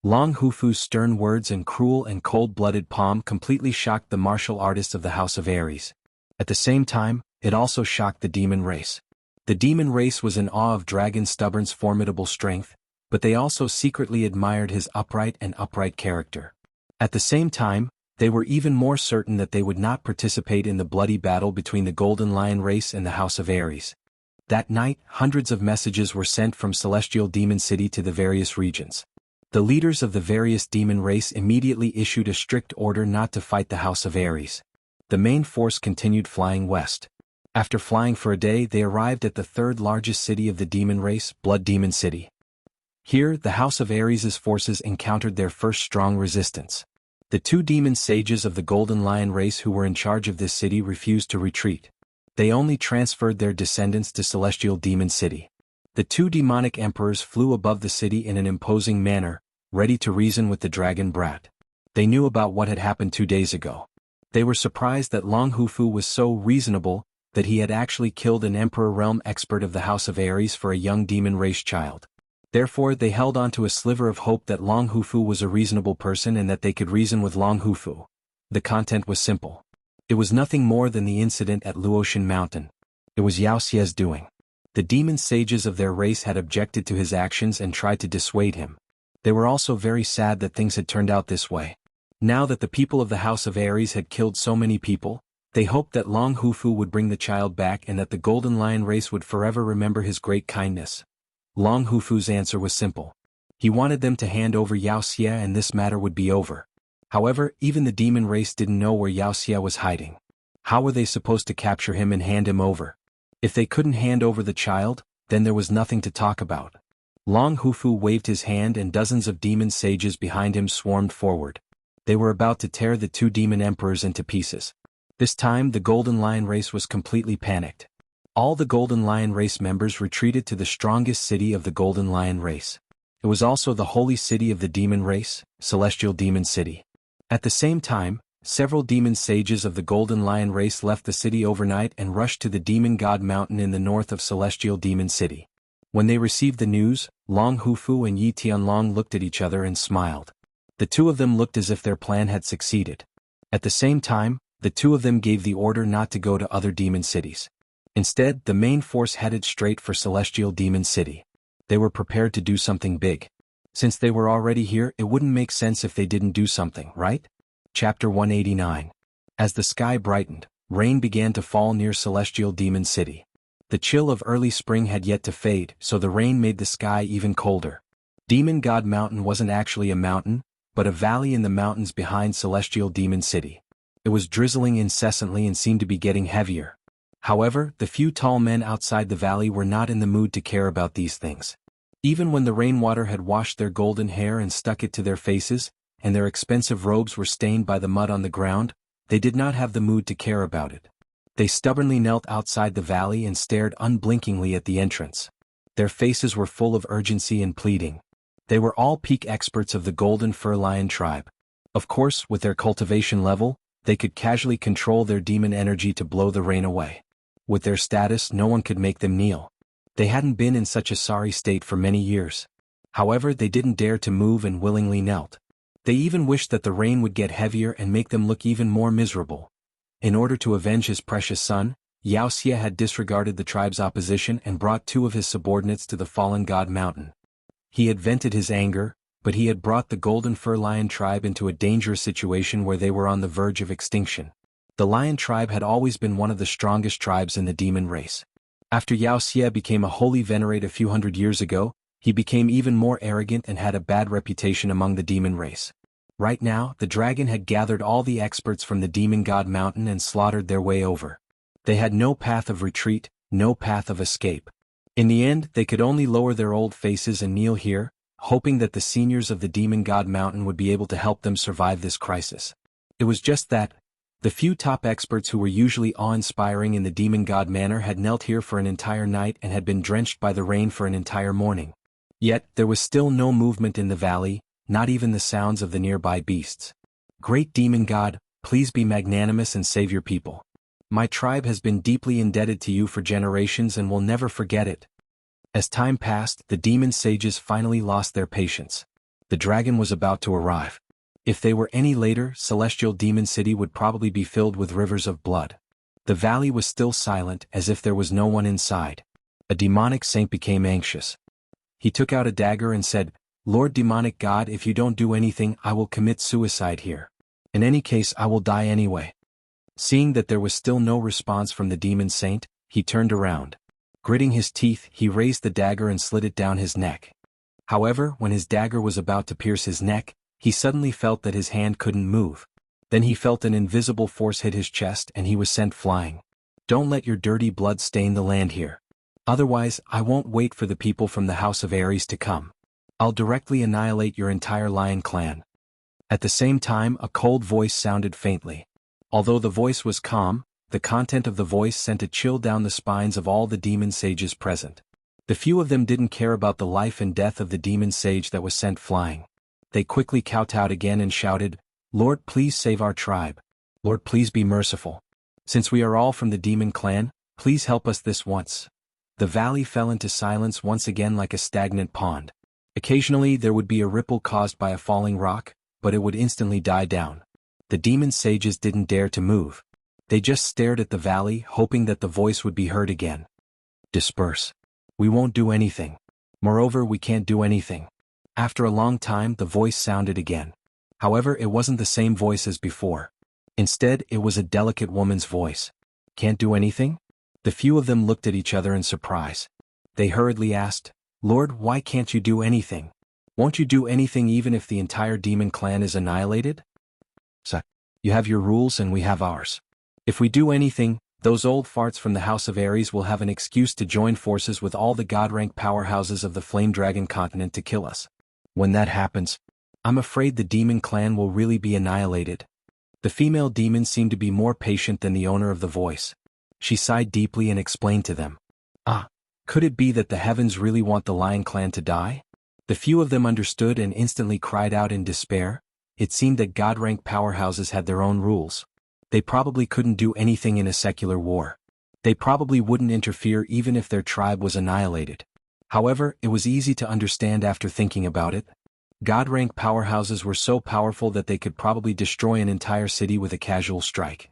Long Hufu's stern words and cruel and cold-blooded palm completely shocked the martial artists of the House of Ares. At the same time, it also shocked the demon race. The demon race was in awe of Dragon Stubborn's formidable strength, but they also secretly admired his upright character. At the same time, they were even more certain that they would not participate in the bloody battle between the Golden Lion race and the House of Ares. That night, hundreds of messages were sent from Celestial Demon City to the various regions. The leaders of the various demon race immediately issued a strict order not to fight the House of Ares. The main force continued flying west. After flying for a day, they arrived at the 3rd largest city of the demon race, Blood Demon City. Here, the House of Ares' forces encountered their first strong resistance. The 2 demon sages of the Golden Lion race who were in charge of this city refused to retreat. They only transferred their descendants to Celestial Demon City. The 2 demonic emperors flew above the city in an imposing manner, ready to reason with the dragon brat. They knew about what had happened 2 days ago. They were surprised that Long Hufu was so reasonable, that he had actually killed an Emperor Realm expert of the House of Ares for a young demon race child. Therefore they held on to a sliver of hope that Long Hufu was a reasonable person and that they could reason with Long Hufu. The content was simple. It was nothing more than the incident at Luotian Mountain. It was Yao Xie's doing. The demon sages of their race had objected to his actions and tried to dissuade him. They were also very sad that things had turned out this way. Now that the people of the House of Ares had killed so many people, they hoped that Long Hufu would bring the child back and that the Golden Lion race would forever remember his great kindness. Long Hufu's answer was simple. He wanted them to hand over Yao Xie and this matter would be over. However, even the demon race didn't know where Yao Xie was hiding. How were they supposed to capture him and hand him over? If they couldn't hand over the child, then there was nothing to talk about. Long Hufu waved his hand and dozens of demon sages behind him swarmed forward. They were about to tear the two demon emperors into pieces. This time the Golden Lion race was completely panicked. All the Golden Lion race members retreated to the strongest city of the Golden Lion race. It was also the holy city of the demon race, Celestial Demon City. At the same time, several demon sages of the Golden Lion race left the city overnight and rushed to the Demon God Mountain in the north of Celestial Demon City. When they received the news, Long Hufu and Yi Tianlong looked at each other and smiled. The two of them looked as if their plan had succeeded. At the same time, the two of them gave the order not to go to other demon cities. Instead, the main force headed straight for Celestial Demon City. They were prepared to do something big. Since they were already here, it wouldn't make sense if they didn't do something, right? Chapter 189. As the sky brightened, rain began to fall near Celestial Demon City. The chill of early spring had yet to fade, so the rain made the sky even colder. Demon God Mountain wasn't actually a mountain, but a valley in the mountains behind Celestial Demon City. It was drizzling incessantly and seemed to be getting heavier. However, the few tall men outside the valley were not in the mood to care about these things. Even when the rainwater had washed their golden hair and stuck it to their faces, and their expensive robes were stained by the mud on the ground, they did not have the mood to care about it. They stubbornly knelt outside the valley and stared unblinkingly at the entrance. Their faces were full of urgency and pleading. They were all peak experts of the Golden Fur Lion tribe. Of course, with their cultivation level, they could casually control their demon energy to blow the rain away. With their status, no one could make them kneel. They hadn't been in such a sorry state for many years. However, they didn't dare to move and willingly knelt. They even wished that the rain would get heavier and make them look even more miserable. In order to avenge his precious son, Yao Xie had disregarded the tribe's opposition and brought two of his subordinates to the fallen god mountain. He had vented his anger, but he had brought the Golden Fur Lion tribe into a dangerous situation where they were on the verge of extinction. The Lion tribe had always been one of the strongest tribes in the demon race. After Yao Xie became a holy venerate a few hundred years ago, he became even more arrogant and had a bad reputation among the demon race. Right now, the dragon had gathered all the experts from the Demon God Mountain and slaughtered their way over. They had no path of retreat, no path of escape. In the end, they could only lower their old faces and kneel here, hoping that the seniors of the Demon God Mountain would be able to help them survive this crisis. It was just that. The few top experts who were usually awe-inspiring in the Demon God Manor had knelt here for an entire night and had been drenched by the rain for an entire morning. Yet, there was still no movement in the valley, not even the sounds of the nearby beasts. Great Demon God, please be magnanimous and save your people. My tribe has been deeply indebted to you for generations and will never forget it. As time passed, the demon sages finally lost their patience. The dragon was about to arrive. If they were any later, Celestial Demon City would probably be filled with rivers of blood. The valley was still silent, as if there was no one inside. A demonic saint became anxious. He took out a dagger and said, "Lord Demonic God, if you don't do anything, I will commit suicide here. In any case, I will die anyway." Seeing that there was still no response from the demon saint, he turned around. Gritting his teeth, he raised the dagger and slid it down his neck. However, when his dagger was about to pierce his neck, he suddenly felt that his hand couldn't move. Then he felt an invisible force hit his chest and he was sent flying. "Don't let your dirty blood stain the land here. Otherwise, I won't wait for the people from the House of Ares to come. I'll directly annihilate your entire lion clan." At the same time, a cold voice sounded faintly. Although the voice was calm, the content of the voice sent a chill down the spines of all the demon sages present. The few of them didn't care about the life and death of the demon sage that was sent flying. They quickly kowtowed again and shouted, "Lord, please save our tribe. Lord, please be merciful. Since we are all from the demon clan, Please help us this once. The valley fell into silence once again like a stagnant pond. Occasionally there would be a ripple caused by a falling rock, but it would instantly die down. The demon sages didn't dare to move. They just stared at the valley, hoping that the voice would be heard again. Disperse. We won't do anything. Moreover, we can't do anything. After a long time, the voice sounded again. However, it wasn't the same voice as before. Instead, it was a delicate woman's voice. Can't do anything? The few of them looked at each other in surprise. They hurriedly asked, Lord, why can't you do anything? Won't you do anything even if the entire demon clan is annihilated? So, you have your rules and we have ours. If we do anything, those old farts from the House of Ares will have an excuse to join forces with all the god-rank powerhouses of the Flame Dragon continent to kill us. When that happens, I'm afraid the demon clan will really be annihilated. The female demon seemed to be more patient than the owner of the voice. She sighed deeply and explained to them. Could it be that the heavens really want the Lion clan to die? The few of them understood and instantly cried out in despair. It seemed that god-rank powerhouses had their own rules. They probably couldn't do anything in a secular war. They probably wouldn't interfere even if their tribe was annihilated. However, it was easy to understand after thinking about it. God-rank powerhouses were so powerful that they could probably destroy an entire city with a casual strike.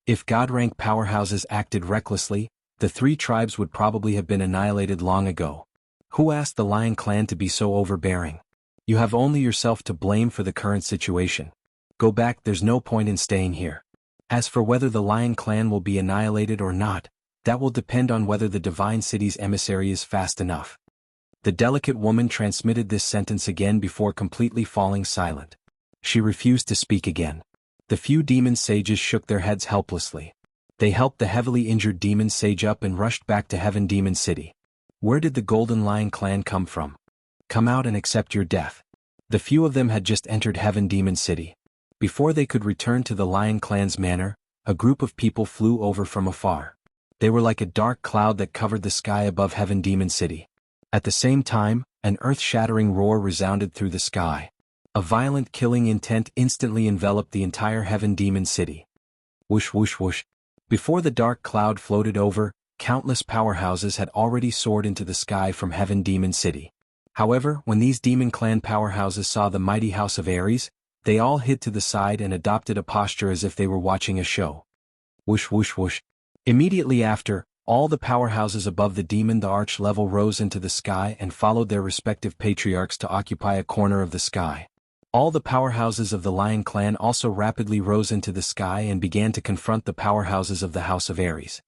If God-rank powerhouses acted recklessly, the three tribes would probably have been annihilated long ago. Who asked the Lion clan to be so overbearing? You have only yourself to blame for the current situation. Go back, there's no point in staying here. As for whether the Lion clan will be annihilated or not, that will depend on whether the Divine City's emissary is fast enough. The delicate woman transmitted this sentence again before completely falling silent. She refused to speak again. The few demon sages shook their heads helplessly. They helped the heavily injured demon sage up and rushed back to Heaven Demon City. Where did the Golden Lion clan come from? Come out and accept your death. The few of them had just entered Heaven Demon City. Before they could return to the Lion clan's manor, a group of people flew over from afar. They were like a dark cloud that covered the sky above Heaven Demon City. At the same time, an earth-shattering roar resounded through the sky. A violent killing intent instantly enveloped the entire Heaven Demon City. Whoosh whoosh whoosh. Before the dark cloud floated over, countless powerhouses had already soared into the sky from Heaven Demon City. However, when these demon clan powerhouses saw the mighty House of Ares, they all hid to the side and adopted a posture as if they were watching a show. Whoosh whoosh whoosh. Immediately after, all the powerhouses above the demon the arch level rose into the sky and followed their respective patriarchs to occupy a corner of the sky. All the powerhouses of the Lion clan also rapidly rose into the sky and began to confront the powerhouses of the House of Ares.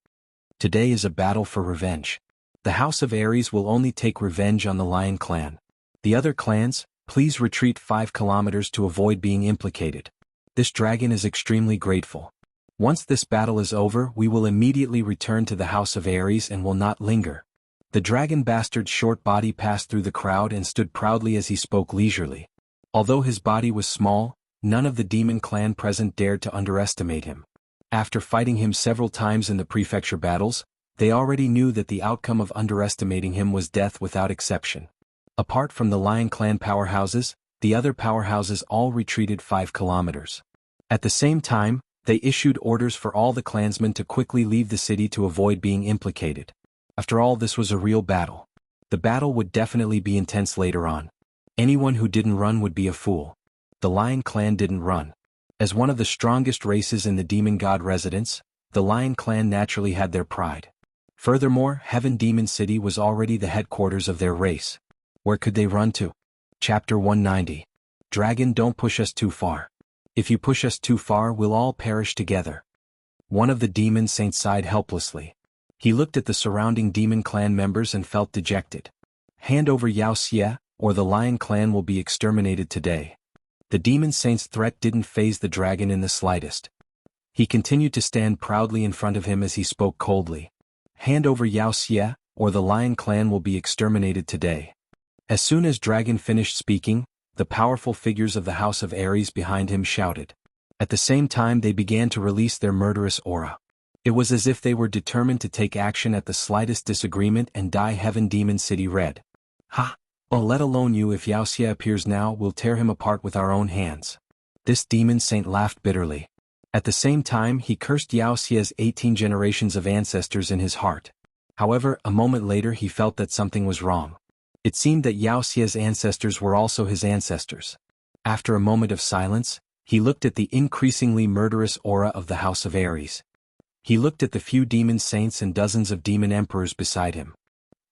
Today is a battle for revenge. The House of Ares will only take revenge on the Lion clan. The other clans, please retreat 5 kilometers to avoid being implicated. This dragon is extremely grateful. Once this battle is over, we will immediately return to the House of Ares and will not linger. The dragon bastard's short body passed through the crowd and stood proudly as he spoke leisurely. Although his body was small, none of the demon clan present dared to underestimate him. After fighting him several times in the prefecture battles, they already knew that the outcome of underestimating him was death without exception. Apart from the Lion clan powerhouses, the other powerhouses all retreated 5 kilometers. At the same time, they issued orders for all the clansmen to quickly leave the city to avoid being implicated. After all, this was a real battle. The battle would definitely be intense later on. Anyone who didn't run would be a fool. The Lion clan didn't run. As one of the strongest races in the demon god residence, the Lion clan naturally had their pride. Furthermore, Heaven Demon City was already the headquarters of their race. Where could they run to? Chapter 190. Dragon, don't push us too far. If you push us too far, we'll all perish together. One of the demon saints sighed helplessly. He looked at the surrounding demon clan members and felt dejected. Hand over Yao Xie, or the Lion clan will be exterminated today. The demon saint's threat didn't faze the dragon in the slightest. He continued to stand proudly in front of him as he spoke coldly. Hand over Yao Xie, or the Lion clan will be exterminated today. As soon as Dragon finished speaking, the powerful figures of the House of Ares behind him shouted. At the same time they began to release their murderous aura. It was as if they were determined to take action at the slightest disagreement and dye Heaven Demon City red. Ha! Well, let alone you, if Yao Xie appears now, we'll tear him apart with our own hands. This demon saint laughed bitterly. At the same time, he cursed Yao Xia's 18 generations of ancestors in his heart. However, a moment later he felt that something was wrong. It seemed that Yao Xia's ancestors were also his ancestors. After a moment of silence, he looked at the increasingly murderous aura of the House of Ares. He looked at the few demon saints and dozens of demon emperors beside him.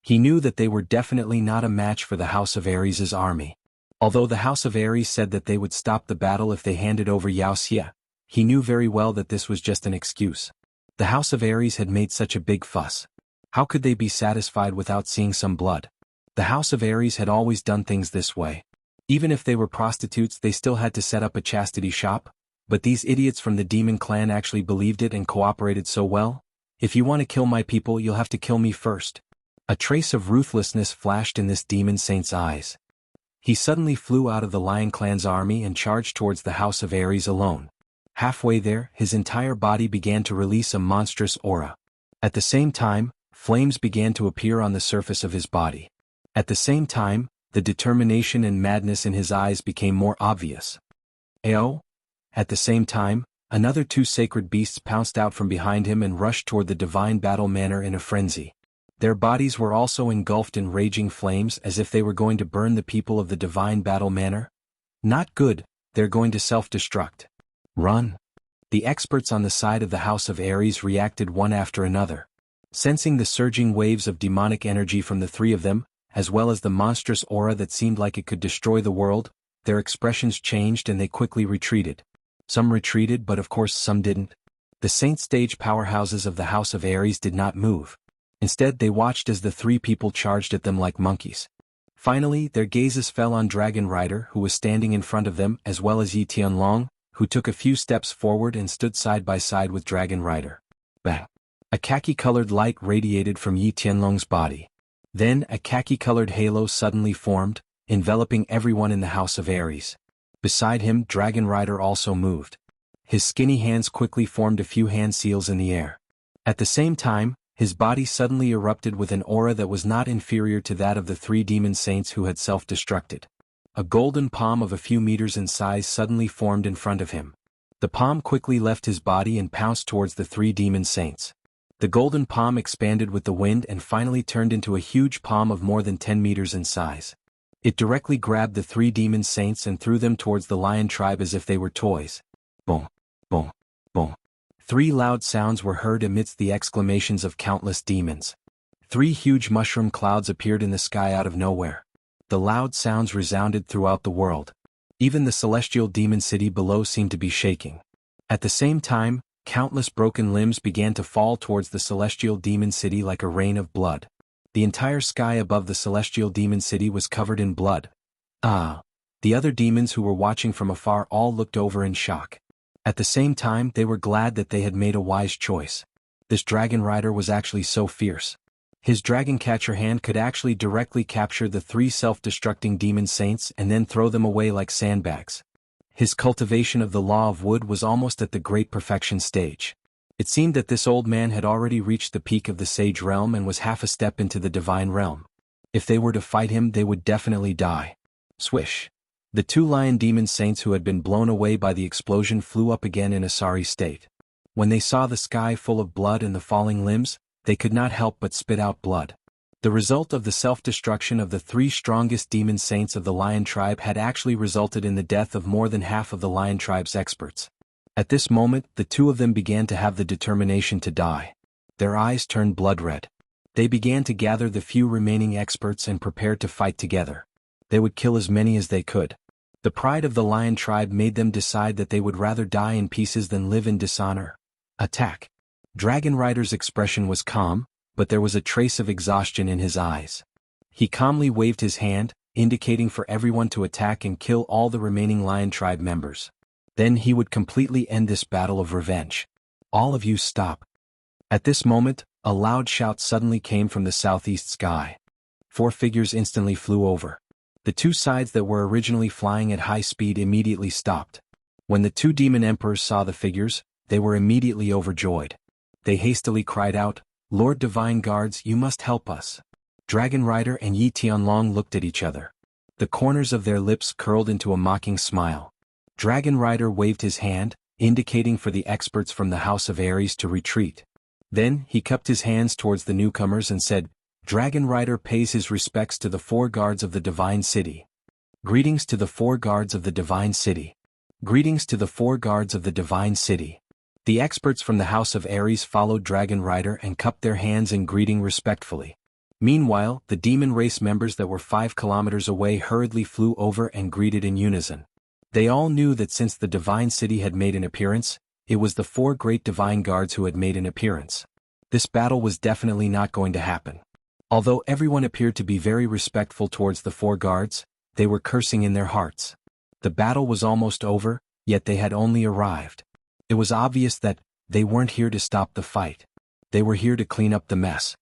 He knew that they were definitely not a match for the House of Ares' army. Although the House of Ares said that they would stop the battle if they handed over Yao Xia, he knew very well that this was just an excuse. The House of Ares had made such a big fuss. How could they be satisfied without seeing some blood? The House of Ares had always done things this way. Even if they were prostitutes, they still had to set up a chastity shop. But these idiots from the demon clan actually believed it and cooperated so well. If you want to kill my people, you'll have to kill me first. A trace of ruthlessness flashed in this demon saint's eyes. He suddenly flew out of the Lion clan's army and charged towards the House of Ares alone. Halfway there, his entire body began to release a monstrous aura. At the same time, flames began to appear on the surface of his body. At the same time, the determination and madness in his eyes became more obvious. Ao? At the same time, another 2 sacred beasts pounced out from behind him and rushed toward the divine battle manor in a frenzy. Their bodies were also engulfed in raging flames as if they were going to burn the people of the divine battle manor. Not good, they're going to self-destruct. Run! The experts on the side of the House of Ares reacted one after another. Sensing the surging waves of demonic energy from the 3 of them, as well as the monstrous aura that seemed like it could destroy the world, their expressions changed and they quickly retreated. Some retreated, but of course some didn't. The saint stage powerhouses of the House of Ares did not move. Instead, they watched as the 3 people charged at them like monkeys. Finally, their gazes fell on Dragon Rider, who was standing in front of them, as well as Yi Tianlong, who took a few steps forward and stood side by side with Dragon Rider. Bang! A khaki-colored light radiated from Yi Tianlong's body. Then, a khaki-colored halo suddenly formed, enveloping everyone in the House of Ares. Beside him, Dragon Rider also moved. His skinny hands quickly formed a few hand seals in the air. At the same time, his body suddenly erupted with an aura that was not inferior to that of the 3 demon saints who had self-destructed. A golden palm of a few meters in size suddenly formed in front of him. The palm quickly left his body and pounced towards the 3 demon saints. The golden palm expanded with the wind and finally turned into a huge palm of more than 10 meters in size. It directly grabbed the 3 demon saints and threw them towards the lion tribe as if they were toys. Boom! Boom! Boom! 3 loud sounds were heard amidst the exclamations of countless demons. 3 huge mushroom clouds appeared in the sky out of nowhere. The loud sounds resounded throughout the world. Even the celestial demon city below seemed to be shaking. At the same time, countless broken limbs began to fall towards the celestial demon city like a rain of blood. The entire sky above the celestial demon city was covered in blood. The other demons who were watching from afar all looked over in shock. At the same time, they were glad that they had made a wise choice. This dragon rider was actually so fierce. His dragon catcher hand could actually directly capture the 3 self-destructing demon saints and then throw them away like sandbags. His cultivation of the law of wood was almost at the great perfection stage. It seemed that this old man had already reached the peak of the sage realm and was half a step into the divine realm. If they were to fight him, they would definitely die. Swish! The 2 lion demon saints who had been blown away by the explosion flew up again in a sorry state. When they saw the sky full of blood and the falling limbs, they could not help but spit out blood. The result of the self-destruction of the 3 strongest demon saints of the lion tribe had actually resulted in the death of more than half of the lion tribe's experts. At this moment, the 2 of them began to have the determination to die. Their eyes turned blood red. They began to gather the few remaining experts and prepared to fight together. They would kill as many as they could. The pride of the lion tribe made them decide that they would rather die in pieces than live in dishonor. Attack! Dragon Rider's expression was calm, but there was a trace of exhaustion in his eyes. He calmly waved his hand, indicating for everyone to attack and kill all the remaining lion tribe members. Then he would completely end this battle of revenge. All of you stop. At this moment, a loud shout suddenly came from the southeast sky. 4 figures instantly flew over. The 2 sides that were originally flying at high speed immediately stopped. When the 2 demon emperors saw the figures, they were immediately overjoyed. They hastily cried out, "Lord Divine Guards, you must help us." Dragon Rider and Yi Tianlong looked at each other. The corners of their lips curled into a mocking smile. Dragon Rider waved his hand, indicating for the experts from the House of Ares to retreat. Then, he cupped his hands towards the newcomers and said, "Dragon Rider pays his respects to the 4 guards of the Divine City. Greetings to the 4 guards of the Divine City. Greetings to the 4 guards of the Divine City." The experts from the House of Ares followed Dragon Rider and cupped their hands in greeting respectfully. Meanwhile, the demon race members that were 5 kilometers away hurriedly flew over and greeted in unison. They all knew that since the Divine City had made an appearance, it was the 4 great divine guards who had made an appearance. This battle was definitely not going to happen. Although everyone appeared to be very respectful towards the 4 guards, they were cursing in their hearts. The battle was almost over, yet they had only arrived. It was obvious that they weren't here to stop the fight. They were here to clean up the mess.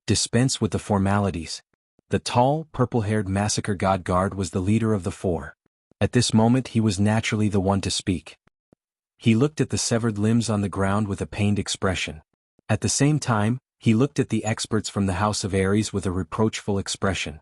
Dispense with the formalities. The tall, purple-haired massacre god guard was the leader of the 4. At this moment he was naturally the one to speak. He looked at the severed limbs on the ground with a pained expression. At the same time, he looked at the experts from the House of Ares with a reproachful expression.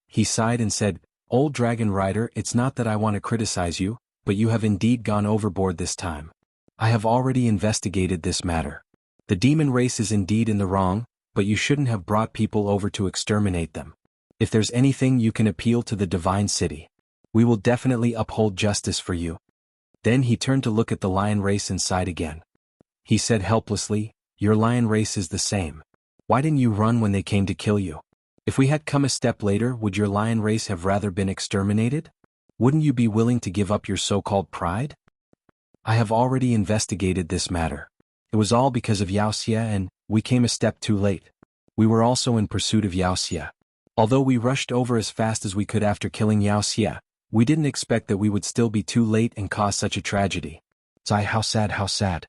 He sighed and said, "Old Dragon Rider, it's not that I want to criticize you, but you have indeed gone overboard this time. I have already investigated this matter. The demon race is indeed in the wrong, but you shouldn't have brought people over to exterminate them. If there's anything you can appeal to the Divine City. We will definitely uphold justice for you." Then he turned to look at the lion race and sighed again. He said helplessly, "Your lion race is the same. Why didn't you run when they came to kill you? If we had come a step later, would your lion race have rather been exterminated? Wouldn't you be willing to give up your so-called pride?" "I have already investigated this matter. It was all because of Wuxia and we came a step too late. We were also in pursuit of Wuxia. Although we rushed over as fast as we could after killing Wuxia, we didn't expect that we would still be too late and cause such a tragedy. Sigh, how sad, how sad."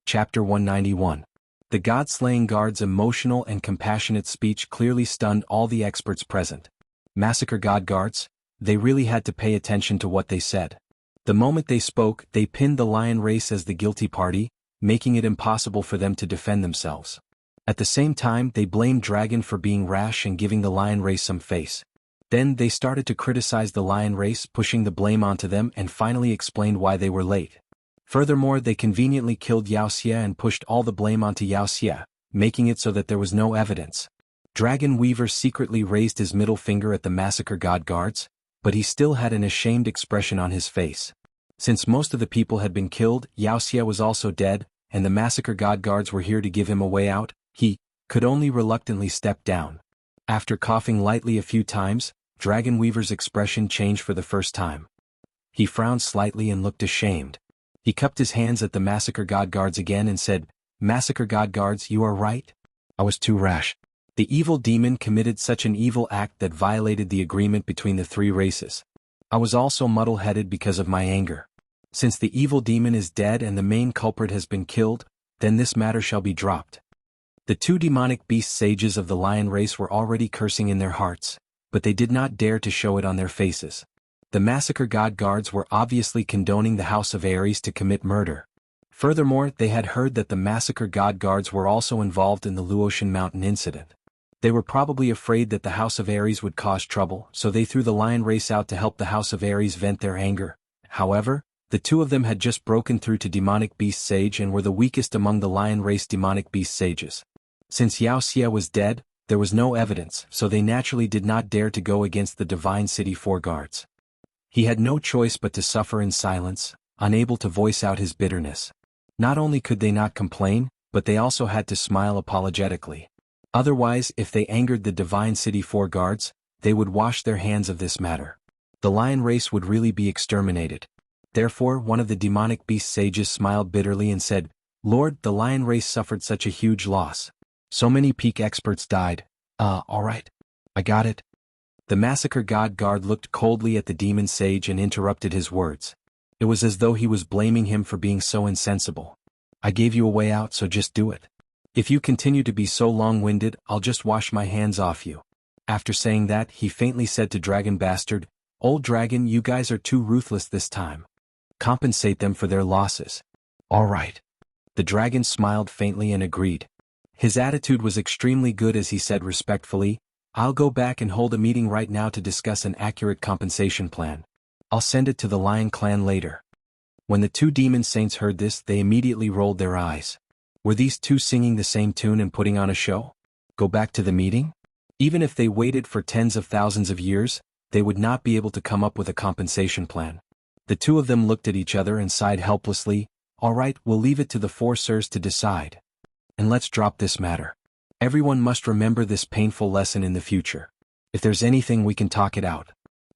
Chapter 191. The god-slaying guard's emotional and compassionate speech clearly stunned all the experts present. Massacre god guards? They really had to pay attention to what they said. The moment they spoke, they pinned the lion race as the guilty party, making it impossible for them to defend themselves. At the same time, they blamed Dragon for being rash and giving the lion race some face. Then they started to criticize the lion race, pushing the blame onto them, and finally explained why they were late. Furthermore, they conveniently killed Wuxia and pushed all the blame onto Wuxia, making it so that there was no evidence. Dragon Weaver secretly raised his middle finger at the massacre god guards, but he still had an ashamed expression on his face. Since most of the people had been killed, Wuxia was also dead, and the massacre god guards were here to give him a way out. He could only reluctantly step down. After coughing lightly a few times, Dragon Weaver's expression changed for the first time. He frowned slightly and looked ashamed. He cupped his hands at the massacre god guards again and said, "Massacre god guards, you are right. I was too rash. The evil demon committed such an evil act that violated the agreement between the 3 races. I was also muddle-headed because of my anger. Since the evil demon is dead and the main culprit has been killed, then this matter shall be dropped." The 2 demonic beast sages of the lion race were already cursing in their hearts, but they did not dare to show it on their faces. The massacre god guards were obviously condoning the House of Ares to commit murder. Furthermore, they had heard that the massacre god guards were also involved in the Luotian Mountain incident. They were probably afraid that the House of Ares would cause trouble, so they threw the lion race out to help the House of Ares vent their anger. However, the 2 of them had just broken through to demonic beast sage and were the weakest among the lion race demonic beast sages. Since Wuxia was dead, there was no evidence, so they naturally did not dare to go against the Divine City 4 guards. He had no choice but to suffer in silence, unable to voice out his bitterness. Not only could they not complain, but they also had to smile apologetically. Otherwise, if they angered the Divine City 4 guards, they would wash their hands of this matter. The lion race would really be exterminated. Therefore, one of the demonic beast sages smiled bitterly and said, "Lord, the lion race suffered such a huge loss. So many peak experts died. Alright. I got it." The massacre god guard looked coldly at the demon sage and interrupted his words. It was as though he was blaming him for being so insensible. "I gave you a way out, so just do it. If you continue to be so long-winded, I'll just wash my hands off you." After saying that, he faintly said to Dragon Bastard, "Old Dragon, you guys are too ruthless this time. Compensate them for their losses." "Alright." The dragon smiled faintly and agreed. His attitude was extremely good as he said respectfully, "I'll go back and hold a meeting right now to discuss an accurate compensation plan. I'll send it to the Lion Clan later." When the two demon saints heard this, they immediately rolled their eyes. Were these two singing the same tune and putting on a show? Go back to the meeting? Even if they waited for tens of thousands of years, they would not be able to come up with a compensation plan. The two of them looked at each other and sighed helplessly. All right, we'll leave it to the four sirs to decide. And let's drop this matter. Everyone must remember this painful lesson in the future. If there's anything, we can talk it out.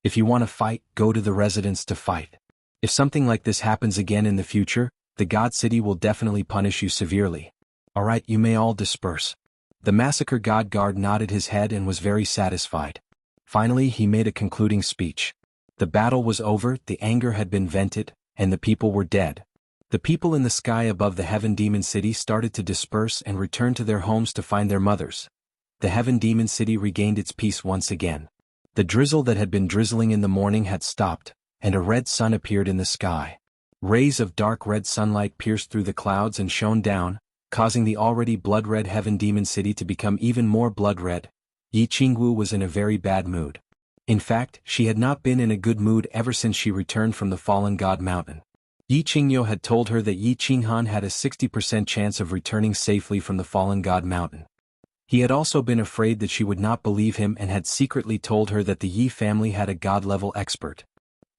If you want to fight, go to the residence to fight. If something like this happens again in the future, the God City will definitely punish you severely. All right, you may all disperse. The Massacre God Guard nodded his head and was very satisfied. Finally, he made a concluding speech. The battle was over, the anger had been vented, and the people were dead. The people in the sky above the Heaven Demon City started to disperse and return to their homes to find their mothers. The Heaven Demon City regained its peace once again. The drizzle that had been drizzling in the morning had stopped, and a red sun appeared in the sky. Rays of dark red sunlight pierced through the clouds and shone down, causing the already blood-red Heaven Demon City to become even more blood-red. Jianghu was in a very bad mood. In fact, she had not been in a good mood ever since she returned from the Fallen God Mountain. Qingyo had told her that Yi Qinghan had a 60% chance of returning safely from the Fallen God Mountain. He had also been afraid that she would not believe him and had secretly told her that the Yi family had a god-level expert.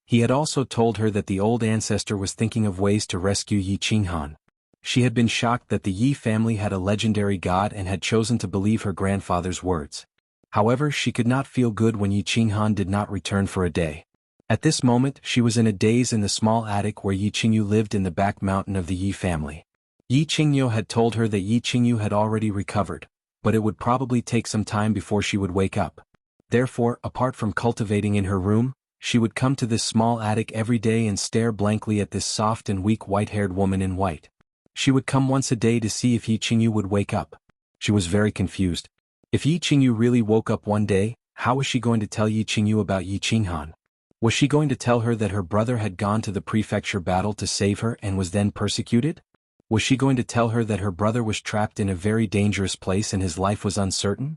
He had also told her that the old ancestor was thinking of ways to rescue Yi Qinghan. She had been shocked that the Yi family had a legendary god and had chosen to believe her grandfather's words. However, she could not feel good when Yi Qinghan did not return for a day. At this moment, she was in a daze in the small attic where Yi Qingyu lived in the back mountain of the Yi family. Yi Qingyu had told her that Yi Qingyu had already recovered, but it would probably take some time before she would wake up. Therefore, apart from cultivating in her room, she would come to this small attic every day and stare blankly at this soft and weak white-haired woman in white. She would come once a day to see if Yi Qingyu would wake up. She was very confused. If Yi Qingyu really woke up one day, how was she going to tell Yi Qingyu about Yi Qinghan? Was she going to tell her that her brother had gone to the prefecture battle to save her and was then persecuted? Was she going to tell her that her brother was trapped in a very dangerous place and his life was uncertain?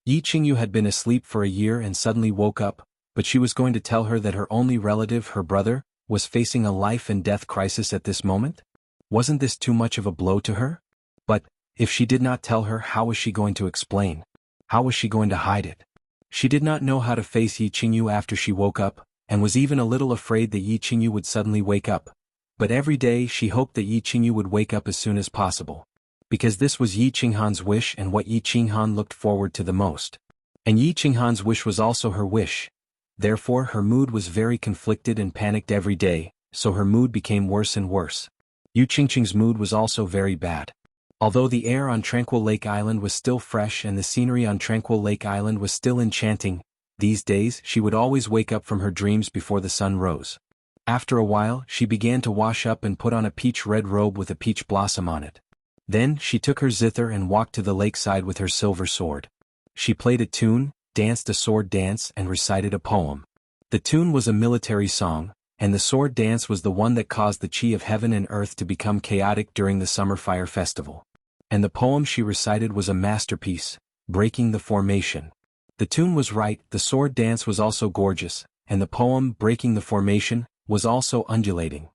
Yi Qingyu had been asleep for a year and suddenly woke up, but she was going to tell her that her only relative, her brother, was facing a life and death crisis at this moment? Wasn't this too much of a blow to her? But, if she did not tell her, how was she going to explain? How was she going to hide it? She did not know how to face Yi Qingyu after she woke up, and was even a little afraid that Yi Qingyu would suddenly wake up. But every day she hoped that Yi Qingyu would wake up as soon as possible. Because this was Yi Qinghan's wish and what Yi Qinghan looked forward to the most. And Yi Qinghan's wish was also her wish. Therefore her mood was very conflicted and panicked every day, so her mood became worse and worse. Yu Qingqing's mood was also very bad. Although the air on Tranquil Lake Island was still fresh and the scenery on Tranquil Lake Island was still enchanting, these days she would always wake up from her dreams before the sun rose. After a while, she began to wash up and put on a peach-red robe with a peach blossom on it. Then, she took her zither and walked to the lakeside with her silver sword. She played a tune, danced a sword dance and recited a poem. The tune was a military song, and the sword dance was the one that caused the chi of heaven and earth to become chaotic during the summer fire festival. And the poem she recited was a masterpiece, Breaking the Formation. The tune was right, the sword dance was also gorgeous, and the poem, Breaking the Formation, was also undulating.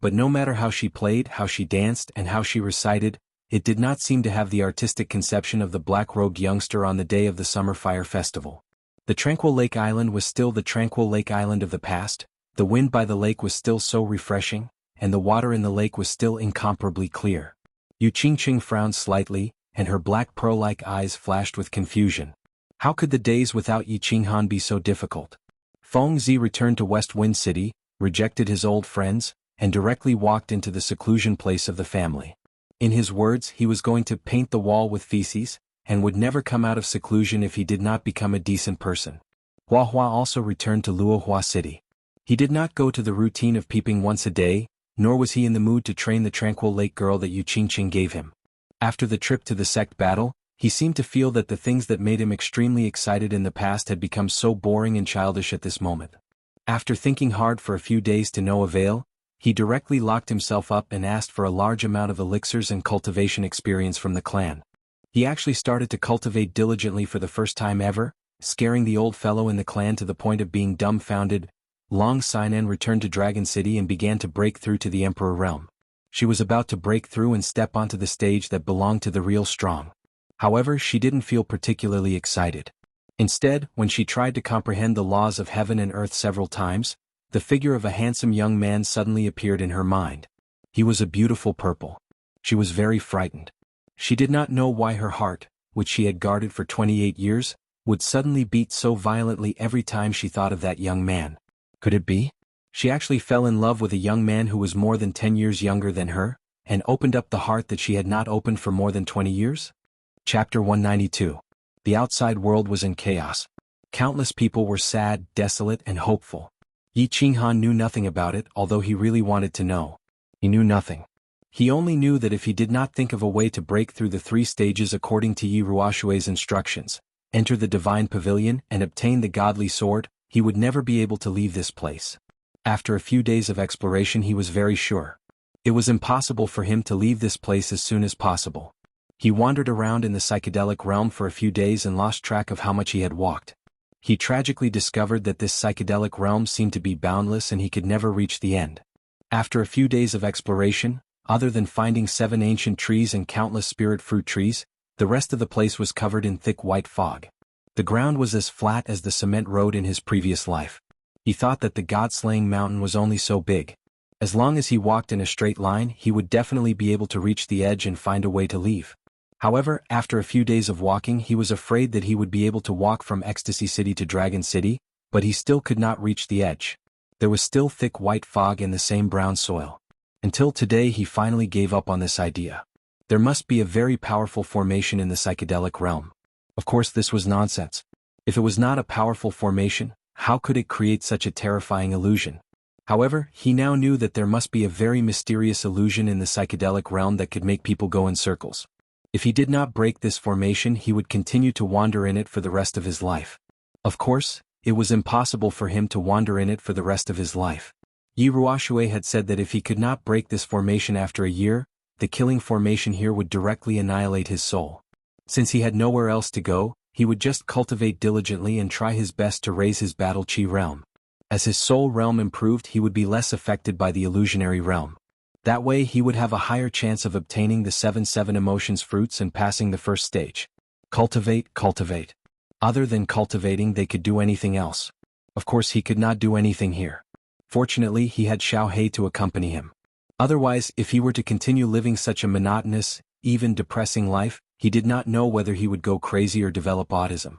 But no matter how she played, how she danced, and how she recited, it did not seem to have the artistic conception of the black-robed youngster on the day of the summer fire festival. The Tranquil Lake Island was still the Tranquil Lake Island of the past, the wind by the lake was still so refreshing, and the water in the lake was still incomparably clear. Yu Qingqing frowned slightly, and her black pearl-like eyes flashed with confusion. How could the days without Yi Qinghan be so difficult? Feng Zi returned to West Wind City, rejected his old friends, and directly walked into the seclusion place of the family. In his words, he was going to paint the wall with feces, and would never come out of seclusion if he did not become a decent person. Hua Hua also returned to Luohua City. He did not go to the routine of peeping once a day, nor was he in the mood to train the Tranquil Lake girl that Yu Qingqing gave him. After the trip to the sect battle, he seemed to feel that the things that made him extremely excited in the past had become so boring and childish at this moment. After thinking hard for a few days to no avail, he directly locked himself up and asked for a large amount of elixirs and cultivation experience from the clan. He actually started to cultivate diligently for the first time ever, scaring the old fellow in the clan to the point of being dumbfounded. Long Sinan returned to Dragon City and began to break through to the Emperor realm. She was about to break through and step onto the stage that belonged to the real strong. However, she didn't feel particularly excited. Instead, when she tried to comprehend the laws of heaven and earth several times, the figure of a handsome young man suddenly appeared in her mind. He was a beautiful purple. She was very frightened. She did not know why her heart, which she had guarded for 28 years, would suddenly beat so violently every time she thought of that young man. Could it be? She actually fell in love with a young man who was more than 10 years younger than her, and opened up the heart that she had not opened for more than 20 years? Chapter 192. The outside world was in chaos. Countless people were sad, desolate, and hopeful. Yi Qinghan knew nothing about it, although he really wanted to know. He knew nothing. He only knew that if he did not think of a way to break through the 3 stages according to Yi Ruoshui's instructions, enter the divine pavilion and obtain the godly sword, he would never be able to leave this place. After a few days of exploration, he was very sure. It was impossible for him to leave this place as soon as possible. He wandered around in the psychedelic realm for a few days and lost track of how much he had walked. He tragically discovered that this psychedelic realm seemed to be boundless and he could never reach the end. After a few days of exploration, other than finding 7 ancient trees and countless spirit fruit trees, the rest of the place was covered in thick white fog. The ground was as flat as the cement road in his previous life. He thought that the god-slaying mountain was only so big. As long as he walked in a straight line, he would definitely be able to reach the edge and find a way to leave. However, after a few days of walking, he was afraid that he would be able to walk from Ecstasy City to Dragon City, but he still could not reach the edge. There was still thick white fog and the same brown soil. Until today he finally gave up on this idea. There must be a very powerful formation in the psychedelic realm. Of course, this was nonsense. If it was not a powerful formation, how could it create such a terrifying illusion? However, he now knew that there must be a very mysterious illusion in the psychedelic realm that could make people go in circles. If he did not break this formation, he would continue to wander in it for the rest of his life. Of course, it was impossible for him to wander in it for the rest of his life. Yi Ruoshui had said that if he could not break this formation after a year, the killing formation here would directly annihilate his soul. Since he had nowhere else to go, he would just cultivate diligently and try his best to raise his battle chi realm. As his soul realm improved, he would be less affected by the illusionary realm. That way he would have a higher chance of obtaining the 7 emotions fruits and passing the first stage. Cultivate, cultivate. Other than cultivating, they could do anything else. Of course, he could not do anything here. Fortunately, he had Xiao Hei to accompany him. Otherwise, if he were to continue living such a monotonous, even depressing life, he did not know whether he would go crazy or develop autism.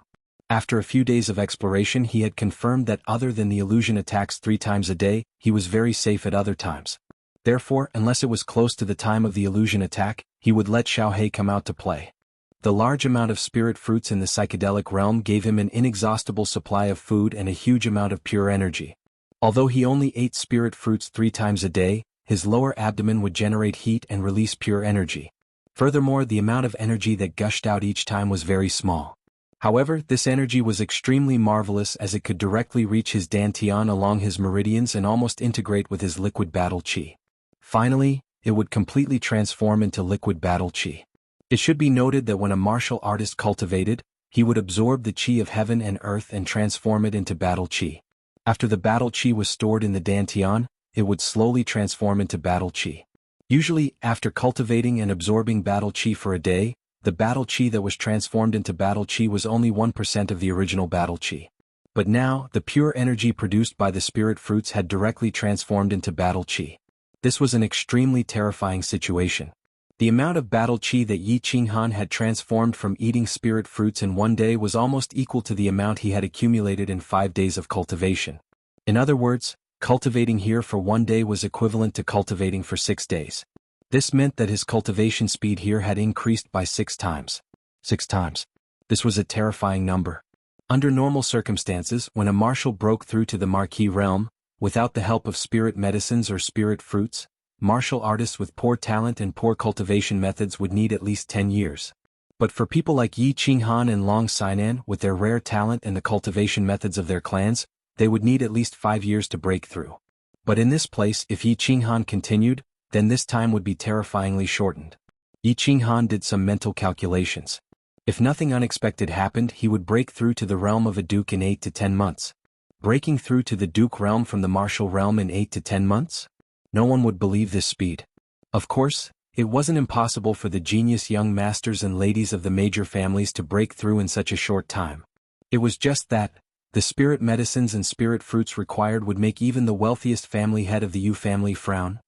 After a few days of exploration, he had confirmed that other than the illusion attacks 3 times a day, he was very safe at other times. Therefore, unless it was close to the time of the illusion attack, he would let Xiao Hei come out to play. The large amount of spirit fruits in the psychedelic realm gave him an inexhaustible supply of food and a huge amount of pure energy. Although he only ate spirit fruits 3 times a day, his lower abdomen would generate heat and release pure energy. Furthermore, the amount of energy that gushed out each time was very small. However, this energy was extremely marvelous as it could directly reach his dantian along his meridians and almost integrate with his liquid battle chi. Finally, it would completely transform into liquid battle chi. It should be noted that when a martial artist cultivated, he would absorb the chi of heaven and earth and transform it into battle chi. After the battle chi was stored in the dantian, it would slowly transform into battle chi. Usually, after cultivating and absorbing battle chi for a day, the battle chi that was transformed into battle chi was only 1% of the original battle chi. But now, the pure energy produced by the spirit fruits had directly transformed into battle chi. This was an extremely terrifying situation. The amount of battle chi that Yi Qinghan had transformed from eating spirit fruits in 1 day was almost equal to the amount he had accumulated in 5 days of cultivation. In other words, cultivating here for 1 day was equivalent to cultivating for 6 days. This meant that his cultivation speed here had increased by 6 times. 6 times. This was a terrifying number. Under normal circumstances, when a martial broke through to the Marquis realm, without the help of spirit medicines or spirit fruits, martial artists with poor talent and poor cultivation methods would need at least 10 years. But for people like Yi Qinghan and Long Sinan, with their rare talent and the cultivation methods of their clans, they would need at least 5 years to break through. But in this place, if Yi Qinghan continued, then this time would be terrifyingly shortened. Yi Qinghan did some mental calculations. If nothing unexpected happened, he would break through to the realm of a duke in 8 to 10 months. breaking through to the Duke realm from the Martial realm in 8 to 10 months? No one would believe this speed. Of course, it wasn't impossible for the genius young masters and ladies of the major families to break through in such a short time. It was just that, the spirit medicines and spirit fruits required would make even the wealthiest family head of the Yu family frown.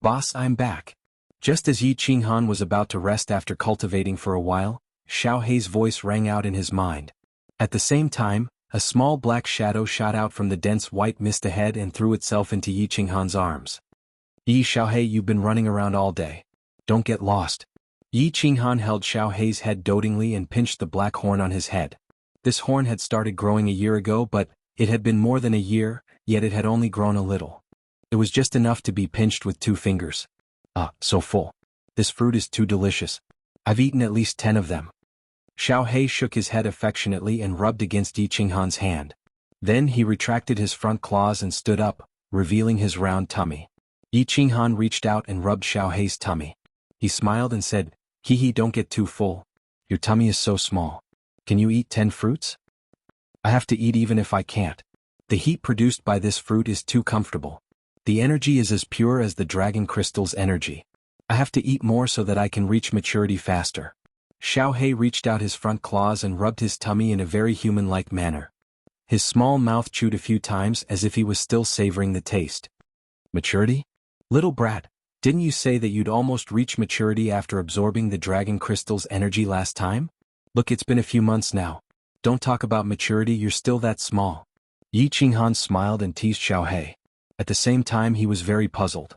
Boss, I'm back. Just as Yi Qinghan was about to rest after cultivating for a while, Xiao Hei's voice rang out in his mind. At the same time, a small black shadow shot out from the dense white mist ahead and threw itself into Yi Qinghan's arms. Yi Xiao Hei, you've been running around all day. Don't get lost. Yi Qinghan held Xiao Hei's head dotingly and pinched the black horn on his head. This horn had started growing a year ago, but it had been more than a year, yet it had only grown a little. It was just enough to be pinched with 2 fingers. So full. This fruit is too delicious. I've eaten at least 10 of them. Xiao Hei shook his head affectionately and rubbed against Yi Qinghan's hand. Then he retracted his front claws and stood up, revealing his round tummy. Yi Qinghan reached out and rubbed Xiao Hei's tummy. He smiled and said, "Hee, don't get too full. Your tummy is so small. Can you eat 10 fruits?" "I have to eat even if I can't. The heat produced by this fruit is too comfortable. The energy is as pure as the dragon crystal's energy. I have to eat more so that I can reach maturity faster." Xiao Hei reached out his front claws and rubbed his tummy in a very human-like manner. His small mouth chewed a few times as if he was still savoring the taste. "Maturity? Little brat, didn't you say that you'd almost reach maturity after absorbing the dragon crystal's energy last time? Look, it's been a few months now. Don't talk about maturity, you're still that small." Yi Qinghan smiled and teased Xiao Hei. At the same time he was very puzzled.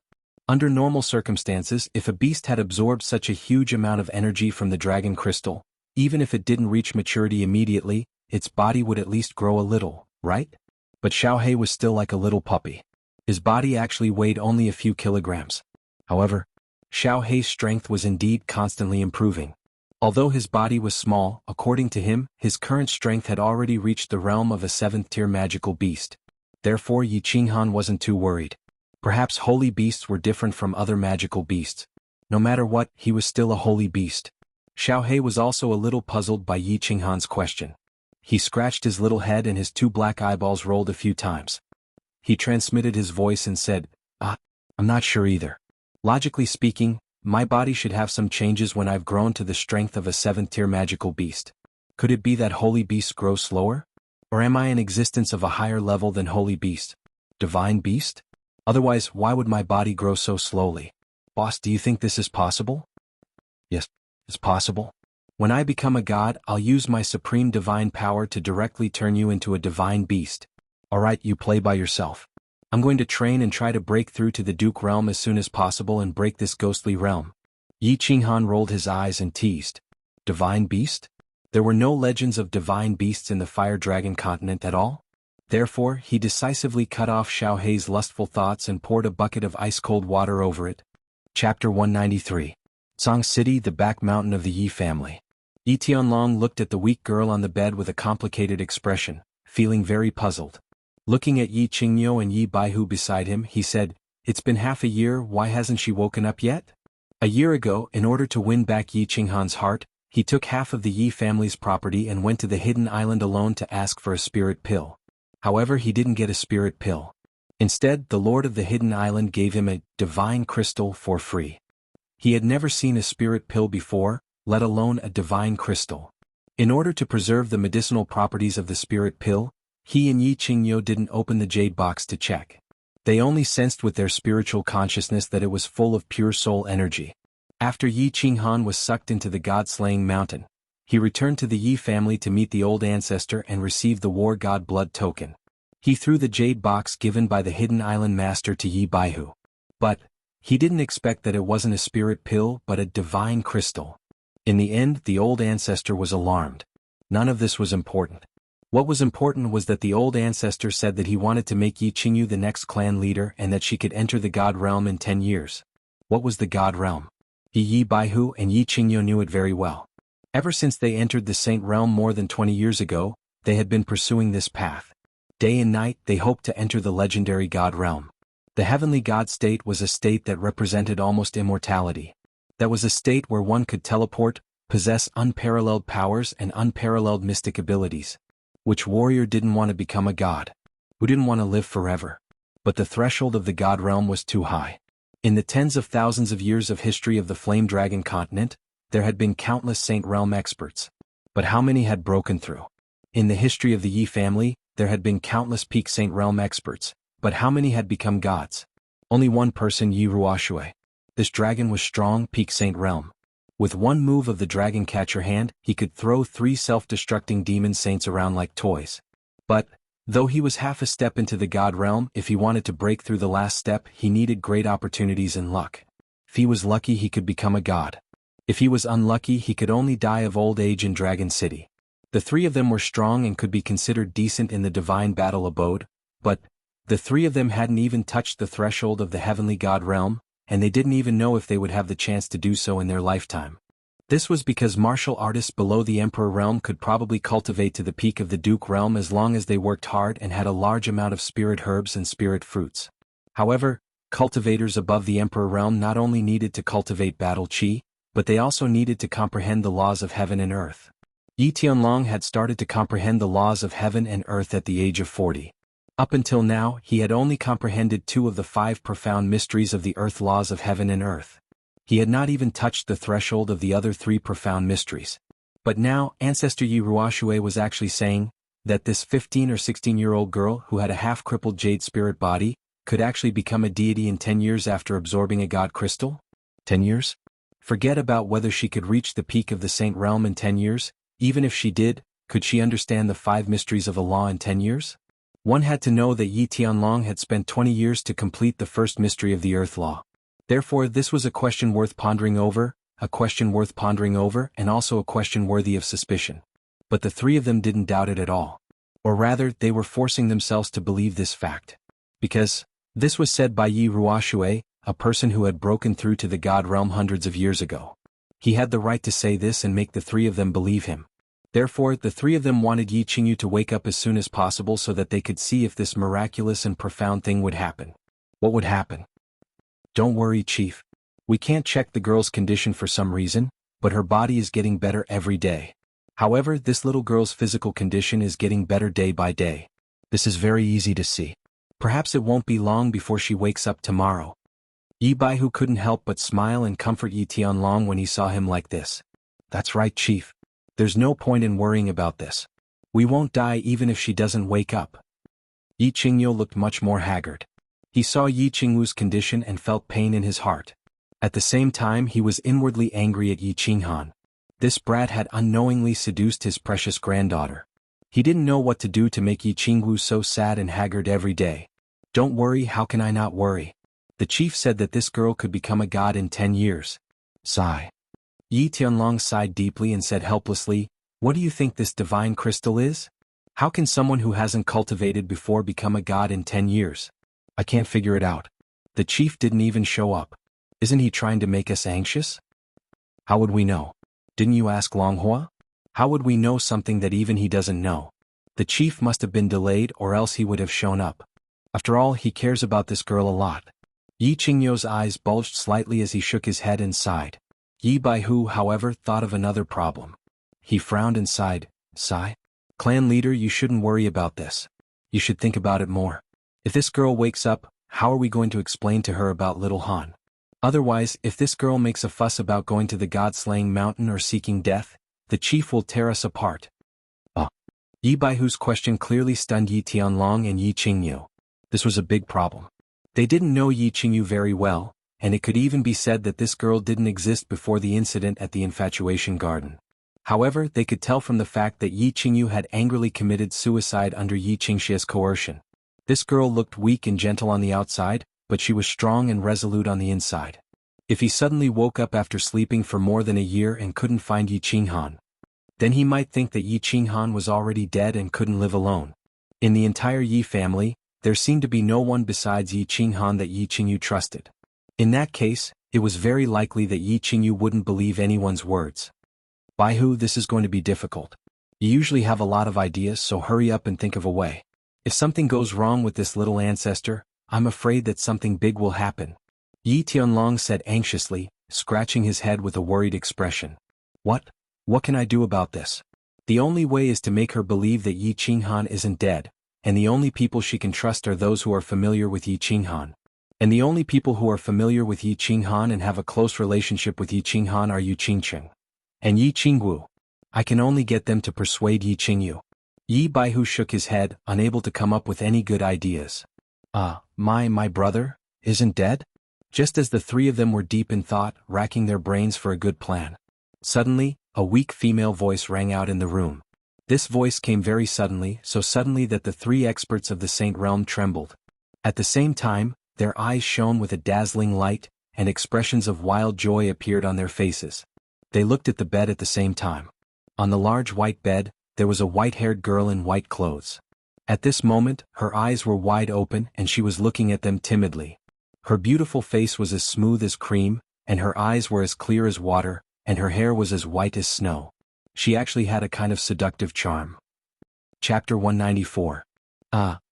Under normal circumstances, if a beast had absorbed such a huge amount of energy from the dragon crystal, even if it didn't reach maturity immediately, its body would at least grow a little, right? But Xiao Hei was still like a little puppy. His body actually weighed only a few kilograms. However, Xiao Hei's strength was indeed constantly improving. Although his body was small, according to him, his current strength had already reached the realm of a 7th-tier magical beast. Therefore Yi Qinghan wasn't too worried. Perhaps holy beasts were different from other magical beasts. No matter what, he was still a holy beast. Xiao Hei was also a little puzzled by Yi Qinghan's question. He scratched his little head and his 2 black eyeballs rolled a few times. He transmitted his voice and said, I'm not sure either. Logically speaking, my body should have some changes when I've grown to the strength of a 7th-tier magical beast. Could it be that holy beasts grow slower? Or am I in existence of a higher level than holy beast? Divine beast? Otherwise, why would my body grow so slowly? Boss, do you think this is possible? Yes, it's possible. When I become a god, I'll use my supreme divine power to directly turn you into a divine beast. Alright, you play by yourself. I'm going to train and try to break through to the Duke realm as soon as possible and break this ghostly realm. Yi Qinghan rolled his eyes and teased. Divine beast? There were no legends of divine beasts in the Fire Dragon continent at all? Therefore, he decisively cut off Xiao Hei's lustful thoughts and poured a bucket of ice-cold water over it. Chapter 193. Song City, the back mountain of the Yi family. Yi Tianlong looked at the weak girl on the bed with a complicated expression, feeling very puzzled. Looking at Yi Qingyo and Yi Baihu beside him, he said, "It's been half a year, why hasn't she woken up yet?" A year ago, in order to win back Yi Qinghan's heart, he took half of the Yi family's property and went to the hidden island alone to ask for a spirit pill. However, he didn't get a spirit pill. Instead, the lord of the hidden island gave him a divine crystal for free. He had never seen a spirit pill before, let alone a divine crystal. In order to preserve the medicinal properties of the spirit pill, he and Yi Qingyo didn't open the jade box to check. They only sensed with their spiritual consciousness that it was full of pure soul energy. After Yi Qinghan was sucked into the god-slaying mountain, he returned to the Yi family to meet the old ancestor and receive the war god blood token. He threw the jade box given by the hidden island master to Yi Baihu. But he didn't expect that it wasn't a spirit pill but a divine crystal. In the end, the old ancestor was alarmed. None of this was important. What was important was that the old ancestor said that he wanted to make Yi Qingyu the next clan leader and that she could enter the god realm in 10 years. What was the god realm? Yi Baihu and Yi Qingyu knew it very well. Ever since they entered the Saint realm more than 20 years ago, they had been pursuing this path. Day and night they hoped to enter the legendary god realm. The heavenly god state was a state that represented almost immortality. That was a state where one could teleport, possess unparalleled powers and unparalleled mystic abilities. Which warrior didn't want to become a god? who didn't want to live forever. But the threshold of the god realm was too high. In the tens of thousands of years of history of the Flame Dragon continent, there had been countless Saint Realm experts. But how many had broken through? In the history of the Yi family, there had been countless peak Saint Realm experts, but how many had become gods? Only one person, Yi Ruoxue. This dragon was strong, peak Saint Realm. With one move of the dragon catcher hand, he could throw 3 self-destructing demon saints around like toys. But, though he was half a step into the god realm, if he wanted to break through the last step, he needed great opportunities and luck. If he was lucky, he could become a god. If he was unlucky, he could only die of old age in Dragon City. The 3 of them were strong and could be considered decent in the divine battle abode, but the 3 of them hadn't even touched the threshold of the heavenly god realm, and they didn't even know if they would have the chance to do so in their lifetime. This was because martial artists below the Emperor realm could probably cultivate to the peak of the Duke realm as long as they worked hard and had a large amount of spirit herbs and spirit fruits. However, cultivators above the Emperor realm not only needed to cultivate battle chi, but they also needed to comprehend the laws of heaven and earth. Yi Tianlong had started to comprehend the laws of heaven and earth at the age of 40. Up until now, he had only comprehended 2 of the 5 profound mysteries of the earth laws of heaven and earth. He had not even touched the threshold of the other 3 profound mysteries. But now, Ancestor Yi Ruoxue was actually saying that this 15 or 16-year-old girl who had a half-crippled jade spirit body could actually become a deity in 10 years after absorbing a god crystal? 10 years? Forget about whether she could reach the peak of the Saint Realm in 10 years, even if she did, could she understand the 5 mysteries of the law in 10 years? One had to know that Yi Tianlong had spent 20 years to complete the first mystery of the earth law. Therefore, this was a question worth pondering over, and also a question worthy of suspicion. But the 3 of them didn't doubt it at all. Or rather, they were forcing themselves to believe this fact. Because this was said by Yi Ruoxue, a person who had broken through to the god realm hundreds of years ago. He had the right to say this and make the 3 of them believe him. Therefore, the 3 of them wanted Yi Qingyu to wake up as soon as possible so that they could see if this miraculous and profound thing would happen. What would happen? Don't worry, Chief. We can't check the girl's condition for some reason, but her body is getting better every day. However, this little girl's physical condition is getting better day by day. This is very easy to see. Perhaps it won't be long before she wakes up tomorrow. Yi Baihu couldn't help but smile and comfort Yi Tianlong when he saw him like this. That's right, Chief. There's no point in worrying about this. We won't die even if she doesn't wake up. Yi Qingyu looked much more haggard. He saw Yi Qingwu's condition and felt pain in his heart. At the same time, he was inwardly angry at Yi Qinghan. This brat had unknowingly seduced his precious granddaughter. He didn't know what to do to make Yi Qingwu so sad and haggard every day. Don't worry, how can I not worry? The chief said that this girl could become a god in 10 years. Sigh. Yi Tianlong sighed deeply and said helplessly, what do you think this divine crystal is? How can someone who hasn't cultivated before become a god in 10 years? I can't figure it out. The chief didn't even show up. Isn't he trying to make us anxious? How would we know? Didn't you ask Longhua? How would we know something that even he doesn't know? The chief must have been delayed or else he would have shown up. After all, he cares about this girl a lot. Yi Qingyu's eyes bulged slightly as he shook his head and sighed. Yi Baihu, however, thought of another problem. He frowned and sighed. Sigh? Clan leader, you shouldn't worry about this. You should think about it more. If this girl wakes up, how are we going to explain to her about little Han? Otherwise, if this girl makes a fuss about going to the god-slaying mountain or seeking death, the chief will tear us apart. Yi Baihu's question clearly stunned Yi Tianlong and Yi Qingyu. This was a big problem. They didn't know Yi Qingyu very well, and it could even be said that this girl didn't exist before the incident at the Infatuation Garden. However, they could tell from the fact that Yi Qingyu had angrily committed suicide under Yi Qingxia's coercion. This girl looked weak and gentle on the outside, but she was strong and resolute on the inside. If he suddenly woke up after sleeping for more than a year and couldn't find Yi Qinghan, then he might think that Yi Qinghan was already dead and couldn't live alone. In the entire Yi family, there seemed to be no one besides Yi Qinghan that Yi Qingyu trusted. In that case, it was very likely that Yi Qingyu wouldn't believe anyone's words. Baihu, this is going to be difficult. You usually have a lot of ideas, so hurry up and think of a way. If something goes wrong with this little ancestor, I'm afraid that something big will happen. Yi Tianlong said anxiously, scratching his head with a worried expression. What can I do about this? The only way is to make her believe that Yi Qinghan isn't dead, and the only people she can trust are those who are familiar with Yi Qinghan. And the only people who are familiar with Yi Qinghan and have a close relationship with Yi Qinghan are Yu Qingcheng and Yi Qingwu. I can only get them to persuade Yi Qingyu. Yi Baihu shook his head, unable to come up with any good ideas. My brother isn't dead? Just as the three of them were deep in thought, racking their brains for a good plan. Suddenly, a weak female voice rang out in the room. This voice came very suddenly, so suddenly that the three experts of the Saint Realm trembled. At the same time, their eyes shone with a dazzling light, and expressions of wild joy appeared on their faces. They looked at the bed at the same time. On the large white bed, there was a white-haired girl in white clothes. At this moment, her eyes were wide open and she was looking at them timidly. Her beautiful face was as smooth as cream, and her eyes were as clear as water, and her hair was as white as snow. She actually had a kind of seductive charm. Chapter 194.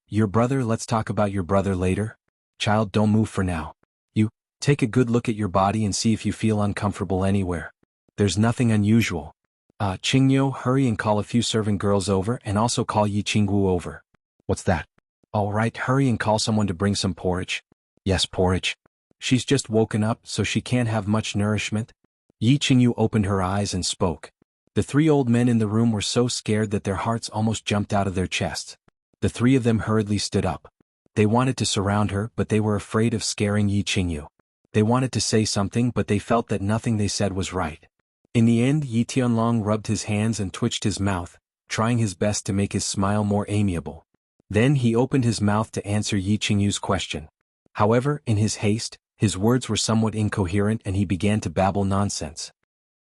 Your brother, let's talk about your brother later. Child, don't move for now. You, take a good look at your body and see if you feel uncomfortable anywhere. There's nothing unusual. Qingyo, hurry and call a few servant girls over and also call Yi Qingwu over. What's that? All right, hurry and call someone to bring some porridge. Yes, porridge. She's just woken up, so she can't have much nourishment. Yi Qingyu opened her eyes and spoke. The three old men in the room were so scared that their hearts almost jumped out of their chests. The three of them hurriedly stood up. They wanted to surround her, but they were afraid of scaring Yi Qingyu. They wanted to say something, but they felt that nothing they said was right. In the end, Yi Tianlong rubbed his hands and twitched his mouth, trying his best to make his smile more amiable. Then he opened his mouth to answer Yi Qingyu's question. However, in his haste, his words were somewhat incoherent and he began to babble nonsense.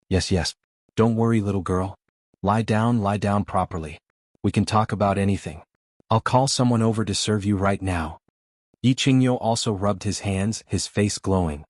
Yes. Don't worry, little girl. Lie down properly. We can talk about anything. I'll call someone over to serve you right now. Yi Qingyu also rubbed his hands, his face glowing.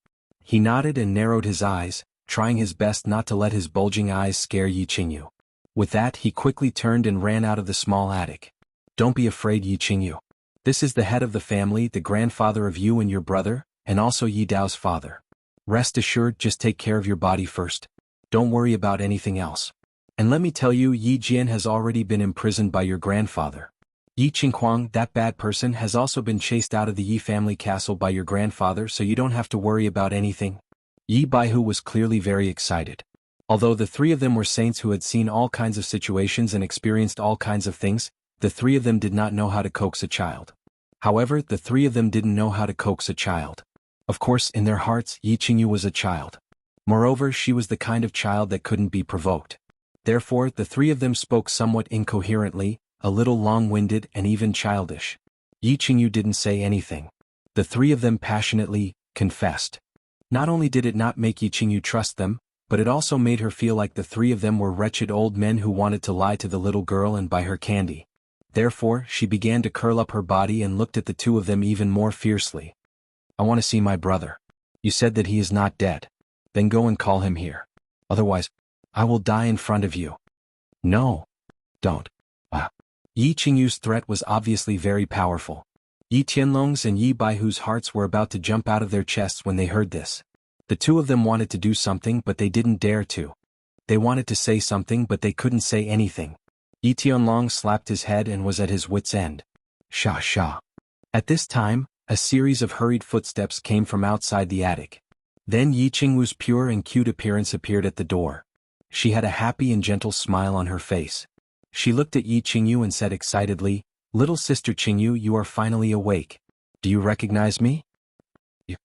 He nodded and narrowed his eyes, trying his best not to let his bulging eyes scare Yi Qingyu. With that, he quickly turned and ran out of the small attic. Don't be afraid, Yi Qingyu. This is the head of the family, the grandfather of you and your brother, and also Yi Dao's father. Rest assured, just take care of your body first. Don't worry about anything else. And let me tell you, Yi Jian has already been imprisoned by your grandfather. Yi Qinghuang, that bad person, has also been chased out of the Yi family castle by your grandfather, so you don't have to worry about anything. Yi Baihu was clearly very excited. Although the three of them were saints who had seen all kinds of situations and experienced all kinds of things, the three of them did not know how to coax a child. However, the three of them didn't know how to coax a child. Of course, in their hearts, Yi Qingyu was a child. Moreover, she was the kind of child that couldn't be provoked. Therefore, the three of them spoke somewhat incoherently, a little long-winded and even childish. Yi Qingyu didn't say anything. The three of them passionately confessed. Not only did it not make Yi Qingyu trust them, but it also made her feel like the three of them were wretched old men who wanted to lie to the little girl and buy her candy. Therefore, she began to curl up her body and looked at the two of them even more fiercely. I want to see my brother. You said that he is not dead. Then go and call him here. Otherwise, I will die in front of you. No. Don't. Yi Qingyu's threat was obviously very powerful. Yi Tianlong's and Yi Baihu's hearts were about to jump out of their chests when they heard this. The two of them wanted to do something but they didn't dare to. They wanted to say something but they couldn't say anything. Yi Tianlong slapped his head and was at his wit's end. Sha. At this time, a series of hurried footsteps came from outside the attic. Then Yi Qingwu's pure and cute appearance appeared at the door. She had a happy and gentle smile on her face. She looked at Yi Qingyu and said excitedly, "Little sister Qingyu, you are finally awake. Do you recognize me?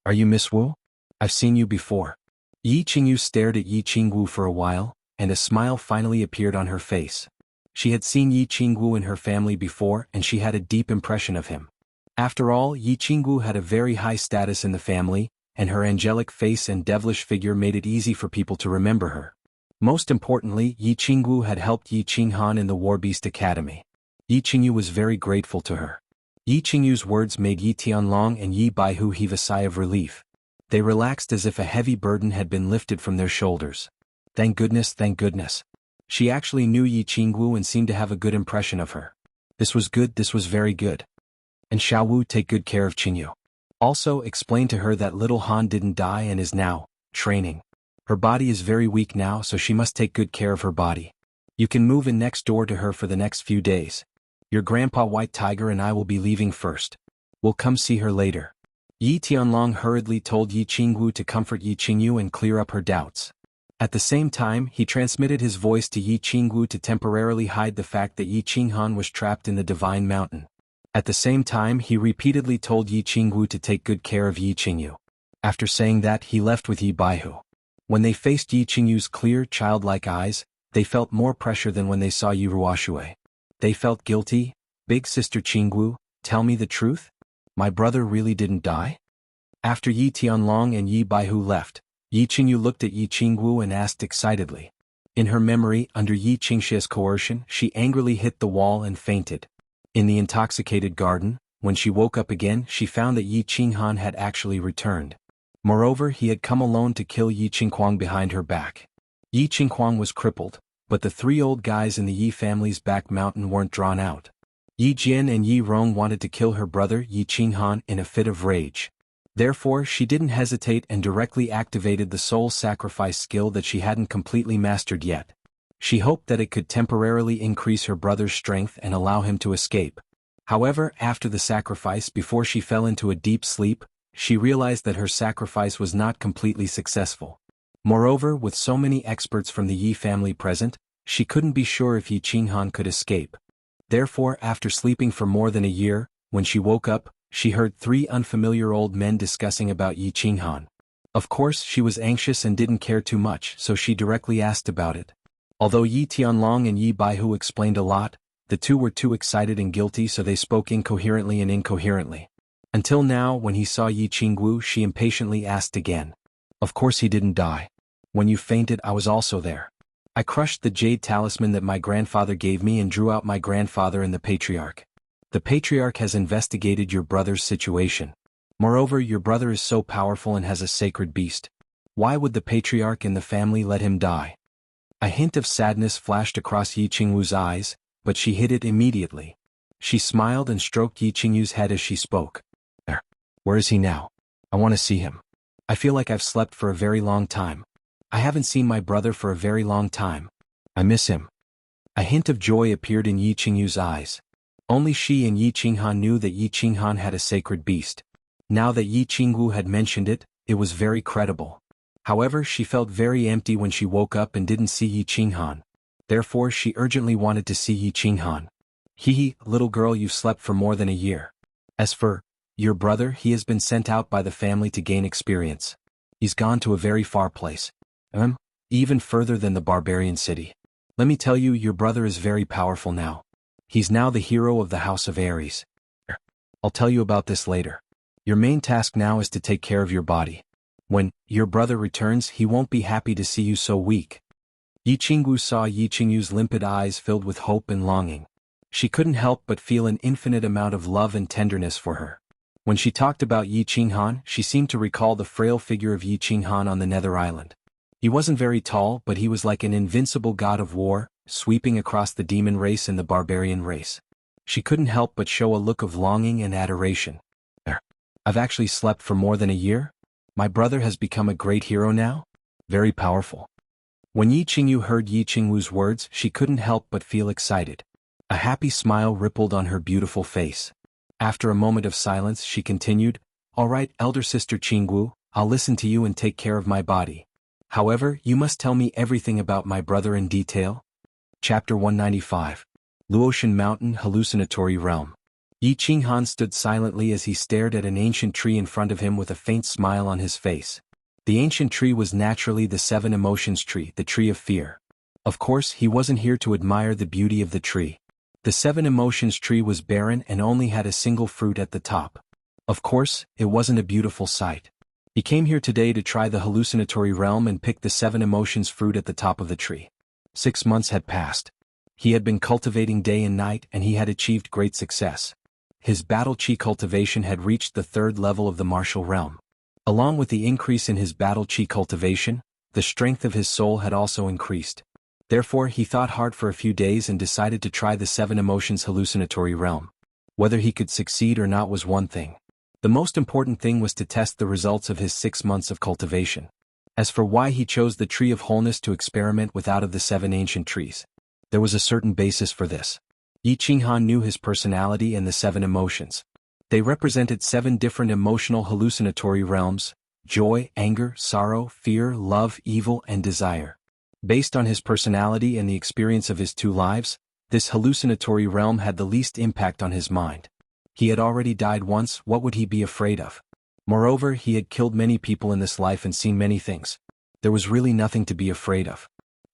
Are you Miss Wu? I've seen you before." Yi Qingyu stared at Yi Qingwu for a while, and a smile finally appeared on her face. She had seen Yi Qingwu and her family before and she had a deep impression of him. After all, Yi Qingwu had a very high status in the family, and her angelic face and devilish figure made it easy for people to remember her. Most importantly, Yi Qingwu had helped Yi Qinghan in the War Beast Academy. Yi Qingyu was very grateful to her. Yi Qingyu's words made Yi Tianlong and Yi Baihu heave a sigh of relief. They relaxed as if a heavy burden had been lifted from their shoulders. Thank goodness. She actually knew Yi Qingwu and seemed to have a good impression of her. This was good, this was very good. And Xiaowu, take good care of Qingyu. Also, explain to her that little Han didn't die and is now training. Her body is very weak now, so she must take good care of her body. You can move in next door to her for the next few days. Your grandpa White Tiger and I will be leaving first. We'll come see her later. Yi Tianlong hurriedly told Yi Qingwu to comfort Yi Qingyu and clear up her doubts. At the same time, he transmitted his voice to Yi Qingwu to temporarily hide the fact that Yi Qinghan was trapped in the Divine Mountain. At the same time, he repeatedly told Yi Qingwu to take good care of Yi Qingyu. After saying that, he left with Yi Baihu. When they faced Yi Qingyu's clear, childlike eyes, they felt more pressure than when they saw Yi Ruoshui. They felt guilty. Big sister Qingwu, tell me the truth? My brother really didn't die? After Yi Tianlong and Yi Baihu left, Yi Qingyu looked at Yi Qingwu and asked excitedly. In her memory, under Yi Qingshi's coercion, she angrily hit the wall and fainted. In the intoxicated garden, when she woke up again, she found that Yi Qinghan had actually returned. Moreover, he had come alone to kill Yi Qingquang behind her back. Yi Qingquang was crippled, but the three old guys in the Yi family's back mountain weren't drawn out. Yi Jian and Yi Rong wanted to kill her brother Yi Qinghan in a fit of rage. Therefore, she didn't hesitate and directly activated the soul sacrifice skill that she hadn't completely mastered yet. She hoped that it could temporarily increase her brother's strength and allow him to escape. However, after the sacrifice, before she fell into a deep sleep, she realized that her sacrifice was not completely successful. Moreover, with so many experts from the Yi family present, she couldn't be sure if Yi Qinghan could escape. Therefore, after sleeping for more than a year, when she woke up, she heard three unfamiliar old men discussing about Yi Qinghan. Of course, she was anxious and didn't care too much, so she directly asked about it. Although Yi Tianlong and Yi Baihu explained a lot, the two were too excited and guilty, so they spoke incoherently and incoherently. Until now, when he saw Yi Qingwu, she impatiently asked again. Of course he didn't die. When you fainted, I was also there. I crushed the jade talisman that my grandfather gave me and drew out my grandfather and the patriarch. The patriarch has investigated your brother's situation. Moreover, your brother is so powerful and has a sacred beast. Why would the patriarch and the family let him die? A hint of sadness flashed across Yi Qingwu's eyes, but she hid it immediately. She smiled and stroked Yi Qingyu's head as she spoke. Where is he now? I want to see him. I feel like I've slept for a very long time. I haven't seen my brother for a very long time. I miss him. A hint of joy appeared in Yi Qingyu's eyes. Only she and Yi Qinghan knew that Yi Qinghan had a sacred beast. Now that Yi Qingwu had mentioned it, it was very credible. However, she felt very empty when she woke up and didn't see Yi Qinghan. Therefore, she urgently wanted to see Yi Qinghan. Little girl, you've slept for more than a year. As for your brother, he has been sent out by the family to gain experience. He's gone to a very far place. Even further than the barbarian city. Let me tell you, your brother is very powerful now. He's now the hero of the House of Ares. I'll tell you about this later. Your main task now is to take care of your body. When your brother returns, he won't be happy to see you so weak. Yi Qingwu saw Yi Qingyu's limpid eyes filled with hope and longing. She couldn't help but feel an infinite amount of love and tenderness for her. When she talked about Yi Qinghan, she seemed to recall the frail figure of Yi Qinghan on the Nether Island. He wasn't very tall, but he was like an invincible god of war, sweeping across the demon race and the barbarian race. She couldn't help but show a look of longing and adoration. I've actually slept for more than a year? My brother has become a great hero now? Very powerful. When Yi Qingyu heard Yi Qingwu's words, she couldn't help but feel excited. A happy smile rippled on her beautiful face. After a moment of silence, she continued, All right, elder sister Qingwu, I'll listen to you and take care of my body. However, you must tell me everything about my brother in detail. Chapter 195. Luotian Mountain Hallucinatory Realm. Yi Qinghan stood silently as he stared at an ancient tree in front of him with a faint smile on his face. The ancient tree was naturally the Seven Emotions tree, the tree of fear. Of course, he wasn't here to admire the beauty of the tree. The Seven Emotions tree was barren and only had a single fruit at the top. Of course, it wasn't a beautiful sight. He came here today to try the hallucinatory realm and pick the Seven Emotions fruit at the top of the tree. 6 months had passed. He had been cultivating day and night and he had achieved great success. His battle chi cultivation had reached the 3rd level of the martial realm. Along with the increase in his battle chi cultivation, the strength of his soul had also increased. Therefore, he thought hard for a few days and decided to try the Seven Emotions hallucinatory realm. Whether he could succeed or not was one thing. The most important thing was to test the results of his 6 months of cultivation. As for why he chose the Tree of Wholeness to experiment with out of the 7 ancient trees, there was a certain basis for this. Yi Qinghan knew his personality and the 7 emotions. They represented 7 different emotional hallucinatory realms: joy, anger, sorrow, fear, love, evil, and desire. Based on his personality and the experience of his 2 lives, this hallucinatory realm had the least impact on his mind. He had already died once, what would he be afraid of? Moreover, he had killed many people in this life and seen many things. There was really nothing to be afraid of.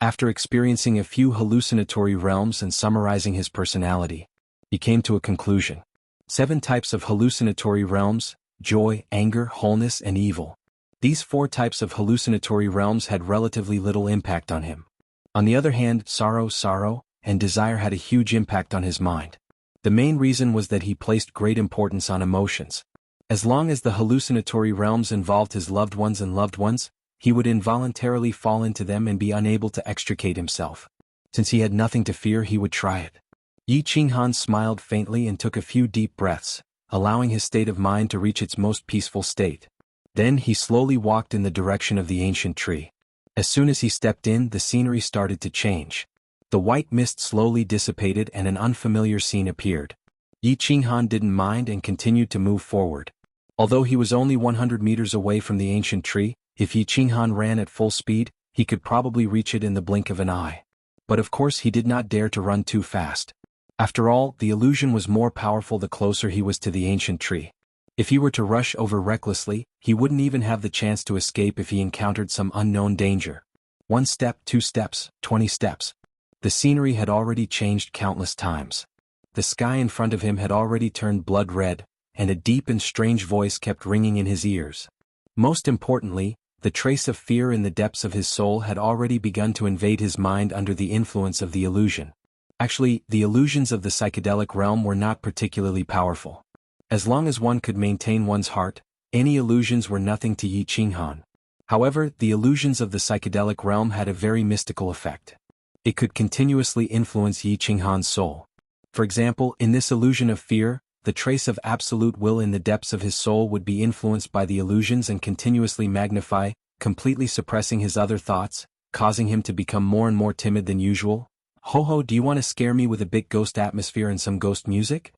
After experiencing a few hallucinatory realms and summarizing his personality, he came to a conclusion. 7 types of hallucinatory realms: joy, anger, wholeness, and evil. These 4 types of hallucinatory realms had relatively little impact on him. On the other hand, sorrow, and desire had a huge impact on his mind. The main reason was that he placed great importance on emotions. As long as the hallucinatory realms involved his loved ones, he would involuntarily fall into them and be unable to extricate himself. Since he had nothing to fear, he would try it. Yi Qinghan smiled faintly and took a few deep breaths, allowing his state of mind to reach its most peaceful state. Then he slowly walked in the direction of the ancient tree. As soon as he stepped in, the scenery started to change. The white mist slowly dissipated and an unfamiliar scene appeared. Yi Qinghan didn't mind and continued to move forward. Although he was only 100 meters away from the ancient tree, if Yi Qinghan ran at full speed, he could probably reach it in the blink of an eye. But of course he did not dare to run too fast. After all, the illusion was more powerful the closer he was to the ancient tree. If he were to rush over recklessly, he wouldn't even have the chance to escape if he encountered some unknown danger. 1 step, 2 steps, 20 steps. The scenery had already changed countless times. The sky in front of him had already turned blood red, and a deep and strange voice kept ringing in his ears. Most importantly, the trace of fear in the depths of his soul had already begun to invade his mind under the influence of the illusion. Actually, the illusions of the psychedelic realm were not particularly powerful. As long as one could maintain one's heart, any illusions were nothing to Yi Qinghan. However, the illusions of the psychedelic realm had a very mystical effect. It could continuously influence Yi Qinghan's soul. For example, in this illusion of fear, the trace of absolute will in the depths of his soul would be influenced by the illusions and continuously magnify, completely suppressing his other thoughts, causing him to become more and more timid than usual. Ho, do you want to scare me with a big ghost atmosphere and some ghost music?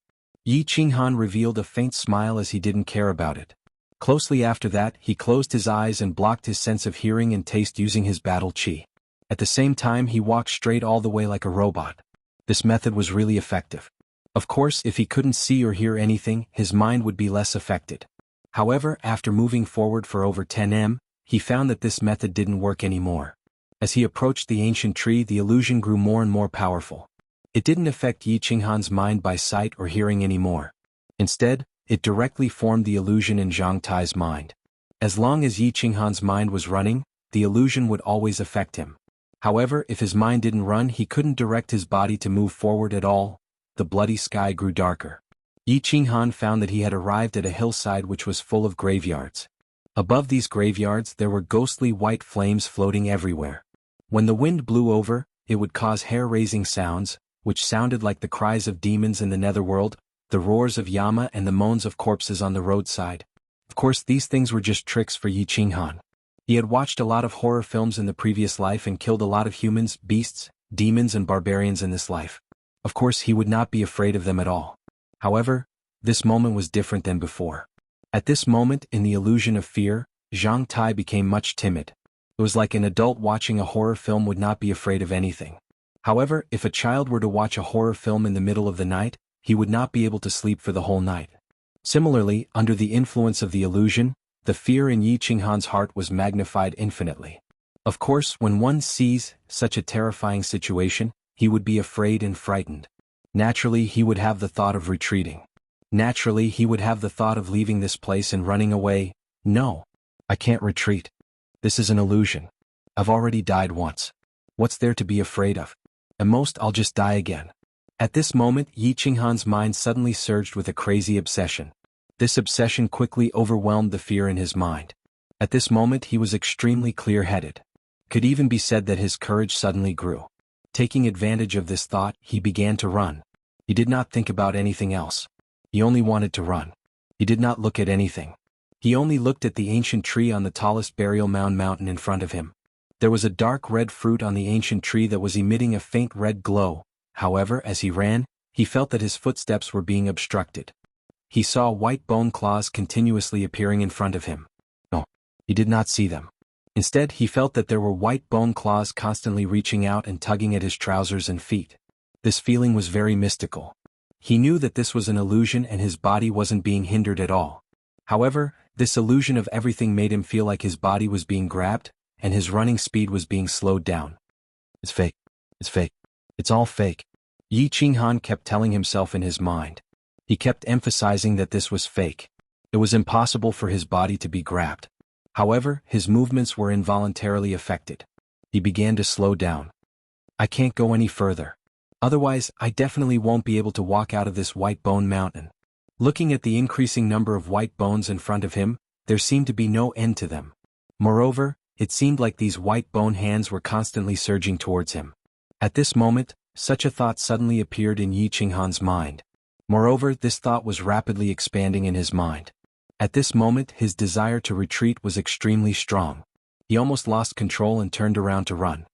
Yi Qinghan revealed a faint smile as he didn't care about it. Closely after that, he closed his eyes and blocked his sense of hearing and taste using his battle chi. At the same time, he walked straight all the way like a robot. This method was really effective. Of course, if he couldn't see or hear anything, his mind would be less affected. However, after moving forward for over 10 m, he found that this method didn't work anymore. As he approached the ancient tree, the illusion grew more and more powerful. It didn't affect Yi Qinghan's mind by sight or hearing anymore. Instead, it directly formed the illusion in Zhang Tai's mind. As long as Yi Qinghan's mind was running, the illusion would always affect him. However, if his mind didn't run, he couldn't direct his body to move forward at all. The bloody sky grew darker. Yi Qinghan found that he had arrived at a hillside which was full of graveyards. Above these graveyards there were ghostly white flames floating everywhere. When the wind blew over, it would cause hair-raising sounds, which sounded like the cries of demons in the netherworld, the roars of Yama and the moans of corpses on the roadside. Of course, these things were just tricks for Yi Qinghan. He had watched a lot of horror films in the previous life and killed a lot of humans, beasts, demons and barbarians in this life. Of course, he would not be afraid of them at all. However, this moment was different than before. At this moment, in the illusion of fear, Zhang Tai became much timid. It was like an adult watching a horror film would not be afraid of anything. However, if a child were to watch a horror film in the middle of the night, he would not be able to sleep for the whole night. Similarly, under the influence of the illusion, the fear in Yi Qinghan's heart was magnified infinitely. Of course, when one sees such a terrifying situation, he would be afraid and frightened. Naturally, he would have the thought of retreating. Naturally, he would have the thought of leaving this place and running away. No, I can't retreat. This is an illusion. I've already died once. What's there to be afraid of? At most, I'll just die again. At this moment, Yi Qinghan's mind suddenly surged with a crazy obsession. This obsession quickly overwhelmed the fear in his mind. At this moment, he was extremely clear-headed. Could even be said that his courage suddenly grew. Taking advantage of this thought, he began to run. He did not think about anything else. He only wanted to run. He did not look at anything. He only looked at the ancient tree on the tallest burial mountain in front of him. There was a dark red fruit on the ancient tree that was emitting a faint red glow. However, as he ran, he felt that his footsteps were being obstructed. He saw white bone claws continuously appearing in front of him. No, he did not see them. Instead, he felt that there were white bone claws constantly reaching out and tugging at his trousers and feet. This feeling was very mystical. He knew that this was an illusion and his body wasn't being hindered at all. However, this illusion of everything made him feel like his body was being grabbed, and his running speed was being slowed down. It's fake. It's fake. It's all fake. Yi Qinghan kept telling himself in his mind. He kept emphasizing that this was fake. It was impossible for his body to be grabbed. However, his movements were involuntarily affected. He began to slow down. I can't go any further. Otherwise, I definitely won't be able to walk out of this white bone mountain. Looking at the increasing number of white bones in front of him, there seemed to be no end to them. Moreover, it seemed like these white bone hands were constantly surging towards him. At this moment, such a thought suddenly appeared in Yi Qinghan's mind. Moreover, this thought was rapidly expanding in his mind. At this moment, his desire to retreat was extremely strong. He almost lost control and turned around to run.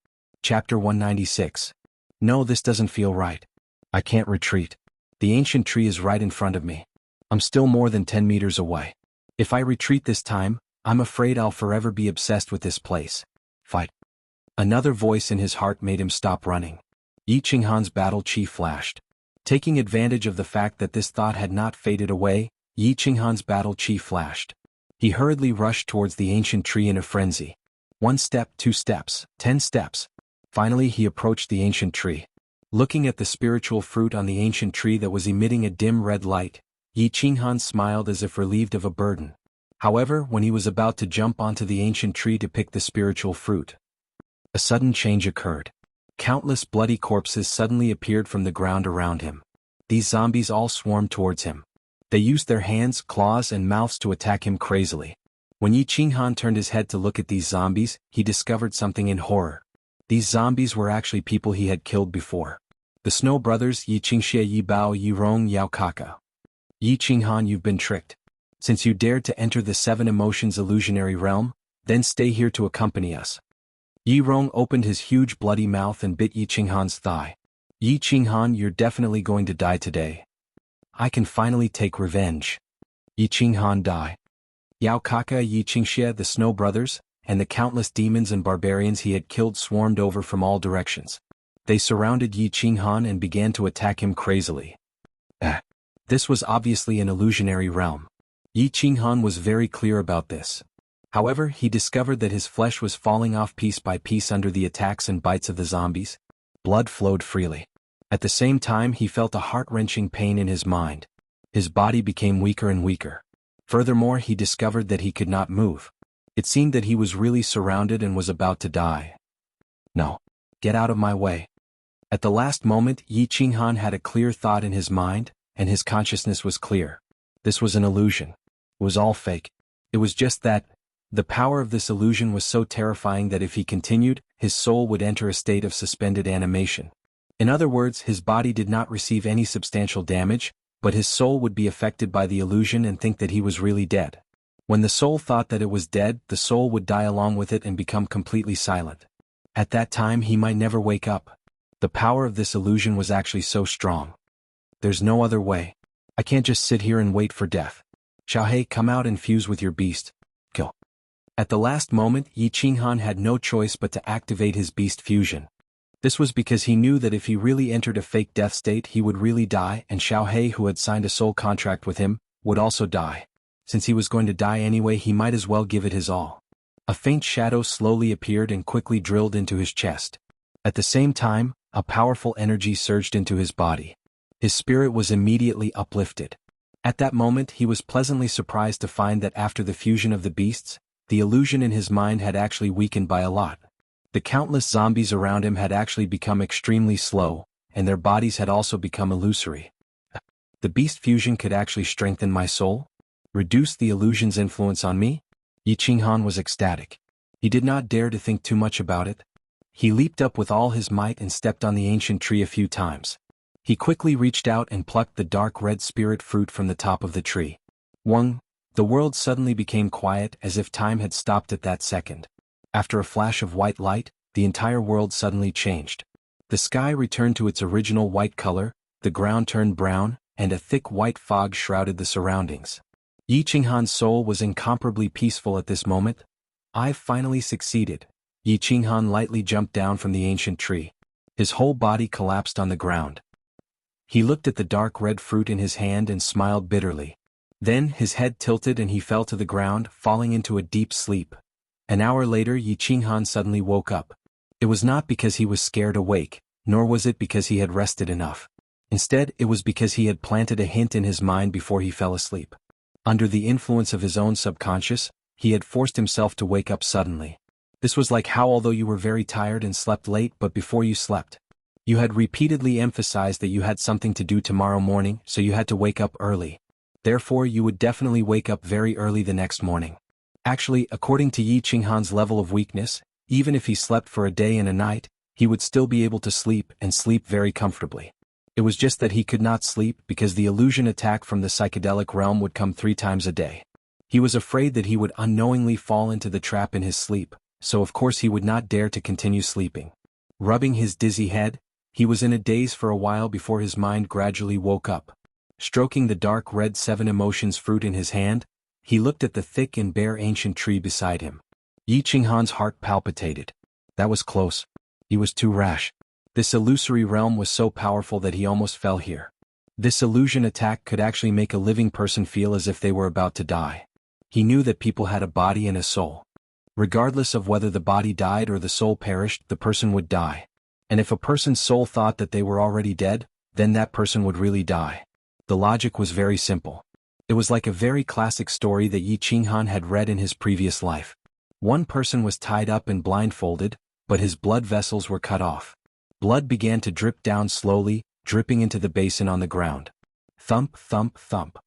Chapter 196. No, this doesn't feel right. I can't retreat. The ancient tree is right in front of me. I'm still more than 10 meters away. If I retreat this time, I'm afraid I'll forever be obsessed with this place. Fight. Another voice in his heart made him stop running. Yi Qinghan's battle chi flashed. Taking advantage of the fact that this thought had not faded away, Yi Qinghan's battle chi flashed. He hurriedly rushed towards the ancient tree in a frenzy. 1 step, 2 steps, 10 steps. Finally he approached the ancient tree. Looking at the spiritual fruit on the ancient tree that was emitting a dim red light, Yi Qinghan smiled as if relieved of a burden. However, when he was about to jump onto the ancient tree to pick the spiritual fruit, a sudden change occurred. Countless bloody corpses suddenly appeared from the ground around him. These zombies all swarmed towards him. They used their hands, claws, and mouths to attack him crazily. When Yi Qinghan turned his head to look at these zombies, he discovered something in horror. These zombies were actually people he had killed before. The Snow Brothers, Yi Qingxie, Yi Bao, Yi Rong, Yao Kaka. Yi Qinghan, you've been tricked. Since you dared to enter the 7 emotions illusionary realm, then stay here to accompany us. Yi Rong opened his huge bloody mouth and bit Yi Qinghan's thigh. Yi Qinghan, you're definitely going to die today. I can finally take revenge. Yi Qinghan die. Yao Kaka, Yi Qingxie, the Snow Brothers, and the countless demons and barbarians he had killed swarmed over from all directions. They surrounded Yi Qinghan and began to attack him crazily. This was obviously an illusionary realm. Yi Qinghan was very clear about this. However, he discovered that his flesh was falling off piece by piece under the attacks and bites of the zombies. Blood flowed freely. At the same time, he felt a heart-wrenching pain in his mind. His body became weaker and weaker. Furthermore, he discovered that he could not move. It seemed that he was really surrounded and was about to die. No. Get out of my way. At the last moment, Yi Qinghan had a clear thought in his mind, and his consciousness was clear. This was an illusion. It was all fake. It was just that. The power of this illusion was so terrifying that if he continued, his soul would enter a state of suspended animation. In other words, his body did not receive any substantial damage, but his soul would be affected by the illusion and think that he was really dead. When the soul thought that it was dead, the soul would die along with it and become completely silent. At that time he might never wake up. The power of this illusion was actually so strong. There's no other way. I can't just sit here and wait for death. Xiaohei, come out and fuse with your beast. Kill. At the last moment, Yi Qinghan had no choice but to activate his beast fusion. This was because he knew that if he really entered a fake death state he would really die, and Xiaohei, who had signed a soul contract with him, would also die. Since he was going to die anyway, he might as well give it his all. A faint shadow slowly appeared and quickly drilled into his chest. At the same time, a powerful energy surged into his body. His spirit was immediately uplifted. At that moment he was pleasantly surprised to find that after the fusion of the beasts, the illusion in his mind had actually weakened by a lot. The countless zombies around him had actually become extremely slow, and their bodies had also become illusory. The beast fusion could actually strengthen my soul? Reduce the illusion's influence on me? Yi Qinghan was ecstatic. He did not dare to think too much about it. He leaped up with all his might and stepped on the ancient tree a few times. He quickly reached out and plucked the dark red spirit fruit from the top of the tree. Wang! The world suddenly became quiet as if time had stopped at that second. After a flash of white light, the entire world suddenly changed. The sky returned to its original white color, the ground turned brown, and a thick white fog shrouded the surroundings. Yi Qinghan's soul was incomparably peaceful at this moment. "I've finally succeeded." Yi Qinghan lightly jumped down from the ancient tree. His whole body collapsed on the ground. He looked at the dark red fruit in his hand and smiled bitterly. Then his head tilted and he fell to the ground, falling into a deep sleep. An hour later Yi Qinghan suddenly woke up. It was not because he was scared awake, nor was it because he had rested enough. Instead, it was because he had planted a hint in his mind before he fell asleep. Under the influence of his own subconscious, he had forced himself to wake up suddenly. This was like how, although you were very tired and slept late, but before you slept, you had repeatedly emphasized that you had something to do tomorrow morning, so you had to wake up early. Therefore, you would definitely wake up very early the next morning. Actually, according to Yi Qinghan's level of weakness, even if he slept for a day and a night, he would still be able to sleep and sleep very comfortably. It was just that he could not sleep because the illusion attack from the psychedelic realm would come 3 times a day. He was afraid that he would unknowingly fall into the trap in his sleep, so of course he would not dare to continue sleeping. Rubbing his dizzy head, he was in a daze for a while before his mind gradually woke up. Stroking the dark red 7 emotions fruit in his hand, he looked at the thick and bare ancient tree beside him. Yi Qinghan's heart palpitated. That was close. He was too rash. This illusory realm was so powerful that he almost fell here. This illusion attack could actually make a living person feel as if they were about to die. He knew that people had a body and a soul. Regardless of whether the body died or the soul perished, the person would die. And if a person's soul thought that they were already dead, then that person would really die. The logic was very simple. It was like a very classic story that Yi Qinghan had read in his previous life. One person was tied up and blindfolded, but his blood vessels were cut off. Blood began to drip down slowly, dripping into the basin on the ground. Thump, thump, thump.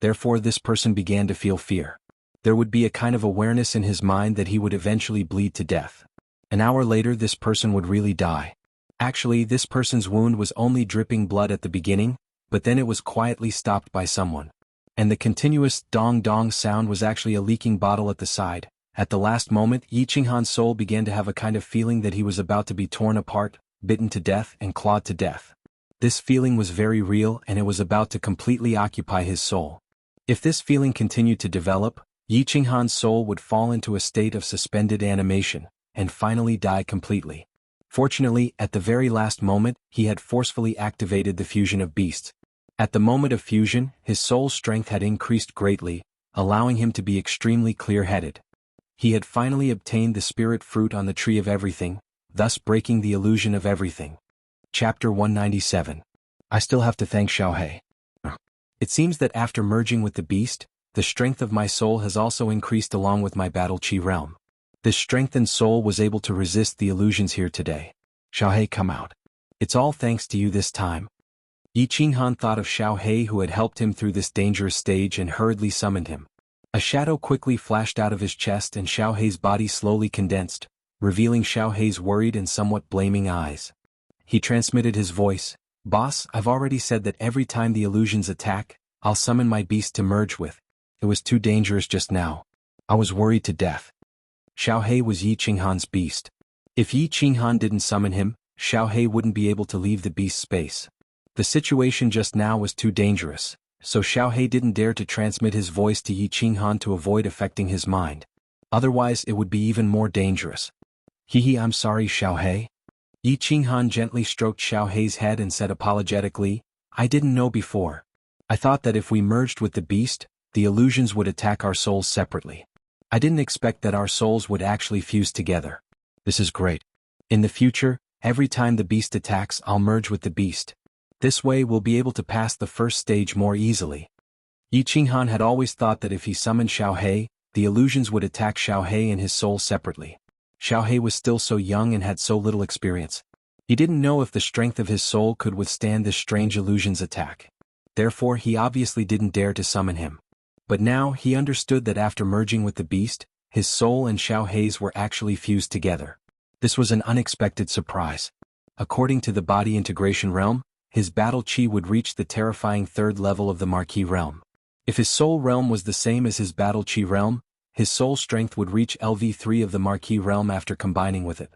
Therefore this person began to feel fear. There would be a kind of awareness in his mind that he would eventually bleed to death. An hour later this person would really die. Actually, this person's wound was only dripping blood at the beginning, but then it was quietly stopped by someone. And the continuous dong-dong sound was actually a leaking bottle at the side. At the last moment, Yi Qinghan's soul began to have a kind of feeling that he was about to be torn apart, bitten to death and clawed to death. This feeling was very real and it was about to completely occupy his soul. If this feeling continued to develop, Yi Qinghan's soul would fall into a state of suspended animation, and finally die completely. Fortunately, at the very last moment, he had forcefully activated the fusion of beasts. At the moment of fusion, his soul's strength had increased greatly, allowing him to be extremely clear-headed. He had finally obtained the spirit fruit on the tree of everything, thus breaking the illusion of everything. Chapter 197. I still have to thank Xiaohe. It seems that after merging with the beast, the strength of my soul has also increased along with my battle chi realm. This strengthened soul was able to resist the illusions here today. Xiaohe, come out. It's all thanks to you this time. Yi Qinghan thought of Xiaohe who had helped him through this dangerous stage and hurriedly summoned him. A shadow quickly flashed out of his chest and Xiaohe's body slowly condensed, revealing Xiaohe's worried and somewhat blaming eyes. He transmitted his voice. Boss, I've already said that every time the illusions attack, I'll summon my beast to merge with. It was too dangerous just now. I was worried to death. Xiaohe was Yi Qinghan's beast. If Yi Qinghan didn't summon him, Xiaohe wouldn't be able to leave the beast's space. The situation just now was too dangerous, so Xiaohe didn't dare to transmit his voice to Yi Qinghan to avoid affecting his mind. Otherwise it would be even more dangerous. I'm sorry, Xiaohe. Yi Qinghan gently stroked Xiaohe's head and said apologetically, I didn't know before. I thought that if we merged with the beast, the illusions would attack our souls separately. I didn't expect that our souls would actually fuse together. This is great. In the future, every time the beast attacks, I'll merge with the beast. This way we'll be able to pass the first stage more easily. Yi Qinghan had always thought that if he summoned Xiaohe, the illusions would attack Xiaohe and his soul separately. Xiaohe was still so young and had so little experience. He didn't know if the strength of his soul could withstand this strange illusion's attack. Therefore he obviously didn't dare to summon him. But now he understood that after merging with the beast, his soul and Xiaohe's were actually fused together. This was an unexpected surprise. According to the body integration realm, his battle chi would reach the terrifying 3rd level of the Marquis realm. If his soul realm was the same as his battle chi realm, his soul strength would reach LV3 of the Marquis realm after combining with it.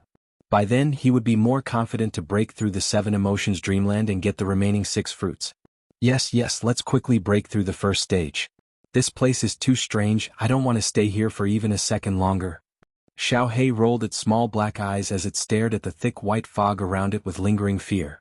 By then he would be more confident to break through the 7 emotions dreamland and get the remaining 6 fruits. Yes, let's quickly break through the first stage. This place is too strange, I don't want to stay here for even a second longer. Xiao Hei rolled its small black eyes as it stared at the thick white fog around it with lingering fear.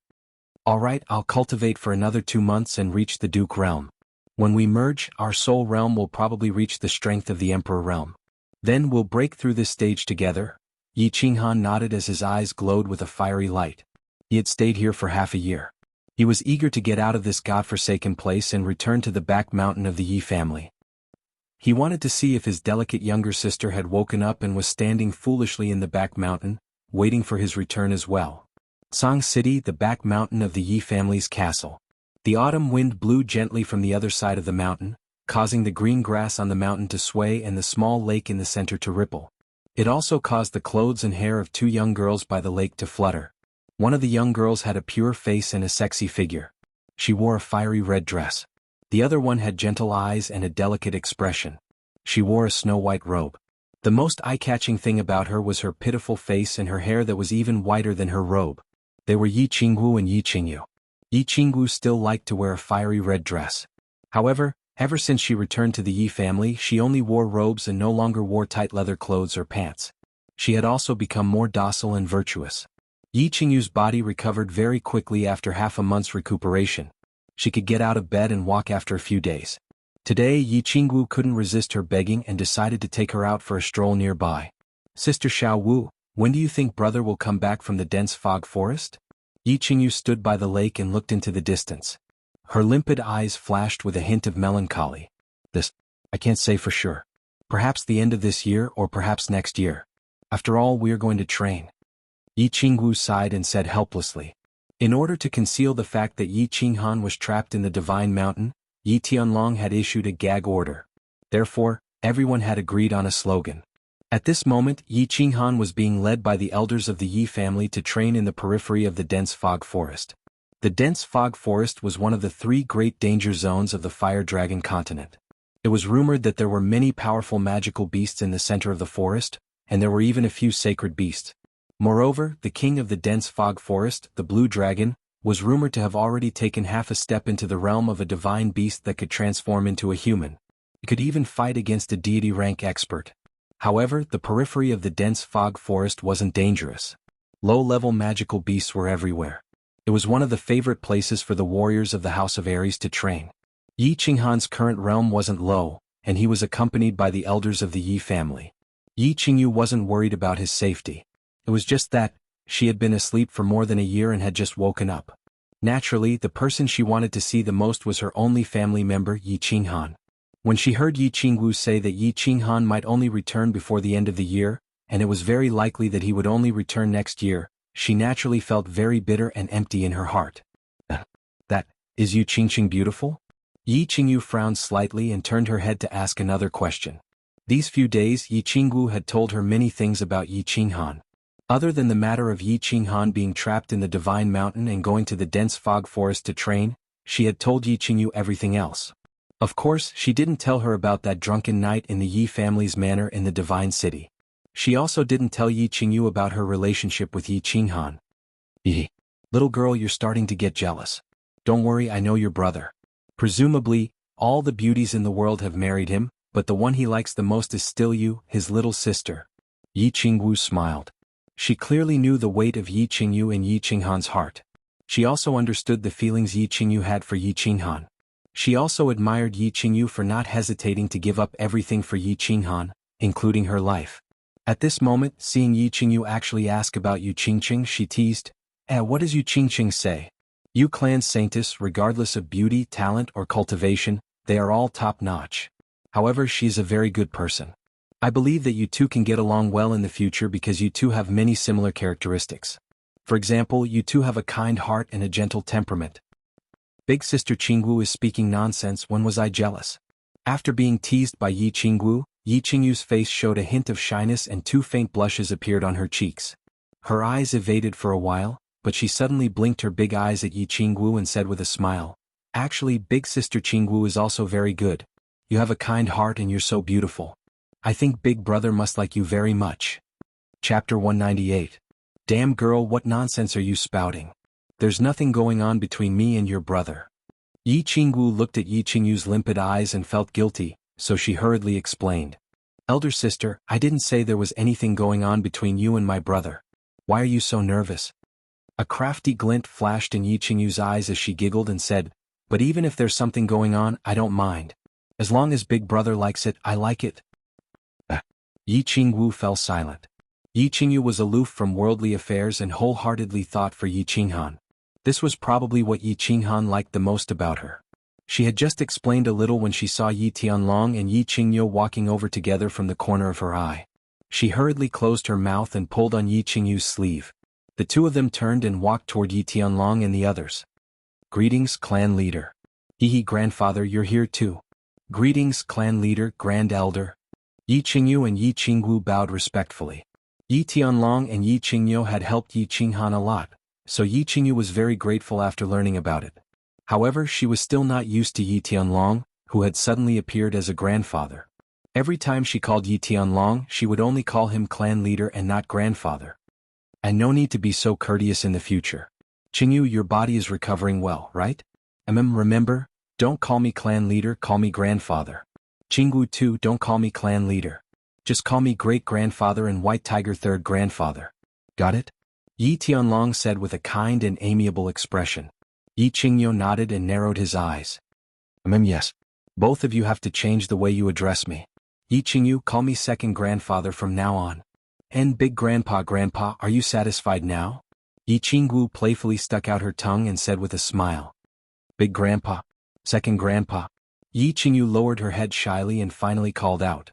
Alright, I'll cultivate for another 2 months and reach the Duke realm. When we merge, our soul realm will probably reach the strength of the Emperor realm. Then we'll break through this stage together. Yi Qinghan nodded as his eyes glowed with a fiery light. He had stayed here for half a year. He was eager to get out of this godforsaken place and return to the back mountain of the Yi family. He wanted to see if his delicate younger sister had woken up and was standing foolishly in the back mountain, waiting for his return as well. Song City, the back mountain of the Yi family's castle. The autumn wind blew gently from the other side of the mountain, causing the green grass on the mountain to sway and the small lake in the center to ripple. It also caused the clothes and hair of 2 young girls by the lake to flutter. One of the young girls had a pure face and a sexy figure. She wore a fiery red dress. The other one had gentle eyes and a delicate expression. She wore a snow-white robe. The most eye-catching thing about her was her pitiful face and her hair that was even whiter than her robe. They were Yi Qingwu and Yi Qingyu. Yi Qingwu still liked to wear a fiery red dress. However, ever since she returned to the Yi family, she only wore robes and no longer wore tight leather clothes or pants. She had also become more docile and virtuous. Yi Qingyu's body recovered very quickly after half a month's recuperation. She could get out of bed and walk after a few days. Today Yi Qingwu couldn't resist her begging and decided to take her out for a stroll nearby. Sister Xiao Wu, when do you think brother will come back from the dense fog forest? Yi Qingyu stood by the lake and looked into the distance. Her limpid eyes flashed with a hint of melancholy. I can't say for sure. Perhaps the end of this year or perhaps next year. After all, we are going to train. Yi Qingwu sighed and said helplessly. In order to conceal the fact that Yi Qinghan was trapped in the Divine Mountain, Yi Tianlong had issued a gag order. Therefore, everyone had agreed on a slogan. At this moment, Yi Qinghan was being led by the elders of the Yi family to train in the periphery of the dense fog forest. The dense fog forest was one of the 3 great danger zones of the Fire Dragon continent. It was rumored that there were many powerful magical beasts in the center of the forest, and there were even a few sacred beasts. Moreover, the king of the dense fog forest, the Blue Dragon, was rumored to have already taken half a step into the realm of a divine beast that could transform into a human. It could even fight against a deity rank expert. However, the periphery of the dense fog forest wasn't dangerous. Low-level magical beasts were everywhere. It was one of the favorite places for the warriors of the House of Aries to train. Yi Qinghan's current realm wasn't low, and he was accompanied by the elders of the Yi family. Yi Qingyu wasn't worried about his safety. It was just that, she had been asleep for more than a year and had just woken up. Naturally, the person she wanted to see the most was her only family member, Yi Qinghan. When she heard Yi Qingwu say that Yi Qinghan might only return before the end of the year, and it was very likely that he would only return next year, she naturally felt very bitter and empty in her heart. Is Yi Qingqing beautiful? Yi Qingyu frowned slightly and turned her head to ask another question. These few days Yi Qingwu had told her many things about Yi Qinghan. Other than the matter of Yi Qinghan being trapped in the Divine Mountain and going to the dense fog forest to train, she had told Yi Qingyu everything else. Of course, she didn't tell her about that drunken night in the Yi family's manor in the Divine City. She also didn't tell Yi Qingyu about her relationship with Yi Qinghan. Little girl, you're starting to get jealous. Don't worry, I know your brother. Presumably, all the beauties in the world have married him, but the one he likes the most is still you, his little sister. Yi Qingwu smiled. She clearly knew the weight of Yi Qingyu in Yi Qinghan's heart. She also understood the feelings Yi Qingyu had for Yi Qinghan. She also admired Yi Qingyu for not hesitating to give up everything for Yi Qinghan, including her life. At this moment, seeing Yi Qingyu actually ask about Yi Qingqing, she teased, what does Yi Qingqing say? You clan saintess, regardless of beauty, talent, or cultivation, they are all top-notch. However, she's a very good person. I believe that you two can get along well in the future because you two have many similar characteristics. For example, you two have a kind heart and a gentle temperament. Big sister Qingwu is speaking nonsense. When was I jealous? After being teased by Yi Qingwu, Yi Qingyu's face showed a hint of shyness and 2 faint blushes appeared on her cheeks. Her eyes evaded for a while, but she suddenly blinked her big eyes at Yi Qingwu and said with a smile, actually, big sister Qingwu is also very good. You have a kind heart and you're so beautiful. I think big brother must like you very much. Chapter 198. Damn girl, what nonsense are you spouting? There's nothing going on between me and your brother. Yi Qingwu looked at Yi Qingyu's limpid eyes and felt guilty, so she hurriedly explained. Elder sister, I didn't say there was anything going on between you and my brother. Why are you so nervous? A crafty glint flashed in Yi Qingyu's eyes as she giggled and said, but even if there's something going on, I don't mind. As long as big brother likes it, I like it. Yi Qingwu fell silent. Yi Qingyu was aloof from worldly affairs and wholeheartedly thought for Yi Qinghan. This was probably what Yi Qinghan liked the most about her. She had just explained a little when she saw Yi Tianlong and Yi Qingyu walking over together from the corner of her eye. She hurriedly closed her mouth and pulled on Yi Qingyu's sleeve. The two of them turned and walked toward Yi Tianlong and the others. Greetings, clan leader. Hehe, grandfather, you're here too. Greetings, clan leader, grand elder. Yi Qingyu and Yi Qingwu bowed respectfully. Yi Tianlong and Yi Qingyu had helped Yi Qinghan a lot, so Yi Qingyu was very grateful after learning about it. However, she was still not used to Yi Tianlong, who had suddenly appeared as a grandfather. Every time she called Yi Tianlong, she would only call him clan leader and not grandfather. And no need to be so courteous in the future. Qingyu, your body is recovering well, right? Remember, don't call me clan leader, call me grandfather. Qingwu too, don't call me clan leader. Just call me great-grandfather and White Tiger third grandfather. Got it? Yi Tianlong said with a kind and amiable expression. Yi Qingyu nodded and narrowed his eyes. Yes. Both of you have to change the way you address me. Yi Qingyu, call me second grandfather from now on. And big grandpa, are you satisfied now? Yi Qingwu playfully stuck out her tongue and said with a smile. Big grandpa. Second grandpa. Yi Qingyu lowered her head shyly and finally called out.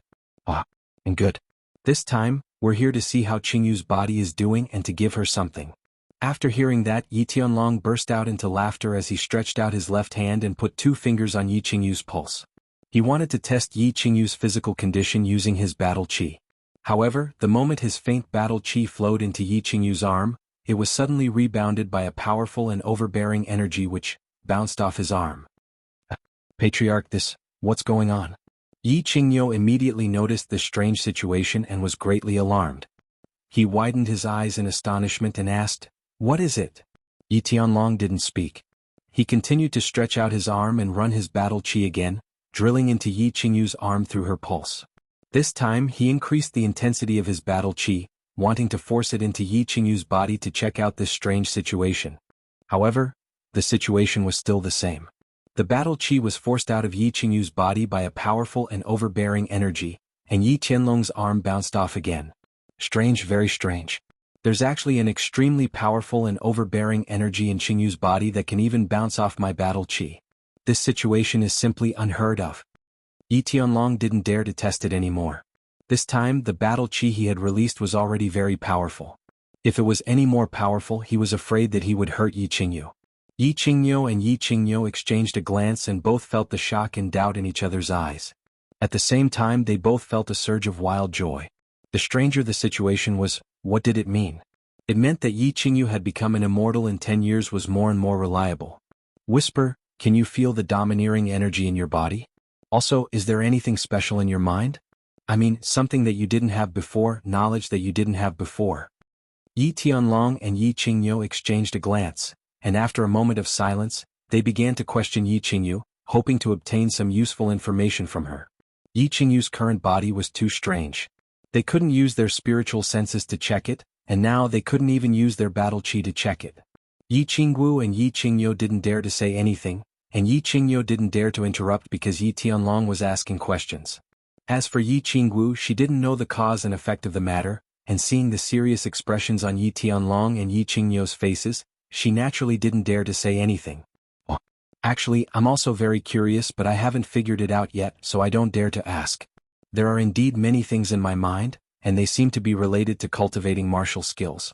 And good. This time, we're here to see how Qingyu's body is doing and to give her something. After hearing that, Yi Tianlong burst out into laughter as he stretched out his left hand and put 2 fingers on Yi Qingyu's pulse. He wanted to test Yi Qingyu's physical condition using his battle qi. However, the moment his faint battle qi flowed into Yi Qingyu's arm, it was suddenly rebounded by a powerful and overbearing energy which bounced off his arm. Patriarch, what's going on? Yi Qingyu immediately noticed this strange situation and was greatly alarmed. He widened his eyes in astonishment and asked, what is it? Yi Tianlong didn't speak. He continued to stretch out his arm and run his battle qi again, drilling into Yi Qingyu's arm through her pulse. This time he increased the intensity of his battle qi, wanting to force it into Yi Qingyu's body to check out this strange situation. However, the situation was still the same. The battle qi was forced out of Yi Qingyu's body by a powerful and overbearing energy, and Yi Tianlong's arm bounced off again. Strange, very strange. There's actually an extremely powerful and overbearing energy in Qingyu's body that can even bounce off my battle qi. This situation is simply unheard of. Yi Tianlong didn't dare to test it anymore. This time, the battle qi he had released was already very powerful. If it was any more powerful, he was afraid that he would hurt Yi Qingyu. Yi Qingyu and Yi Qingyu exchanged a glance and both felt the shock and doubt in each other's eyes. At the same time, they both felt a surge of wild joy. The stranger the situation was, what did it mean? It meant that Yi Qingyu had become an immortal in 10 years was more and more reliable. Whisper, can you feel the domineering energy in your body? Also, is there anything special in your mind? Something that you didn't have before, knowledge that you didn't have before. Yi Tianlong and Yi Qingyu exchanged a glance, and after a moment of silence, they began to question Yi Qingyu, hoping to obtain some useful information from her. Yi Qingyu's current body was too strange. They couldn't use their spiritual senses to check it, and now they couldn't even use their battle qi to check it. Yi Qingwu and Yi Qingyu didn't dare to say anything, and Yi Qingyu didn't dare to interrupt because Yi Tianlong was asking questions. As for Yi Qingwu, she didn't know the cause and effect of the matter, and seeing the serious expressions on Yi Tianlong and Yi Qingyu's faces, she naturally didn't dare to say anything. Actually, I'm also very curious, but I haven't figured it out yet, so I don't dare to ask. There are indeed many things in my mind, and they seem to be related to cultivating martial skills.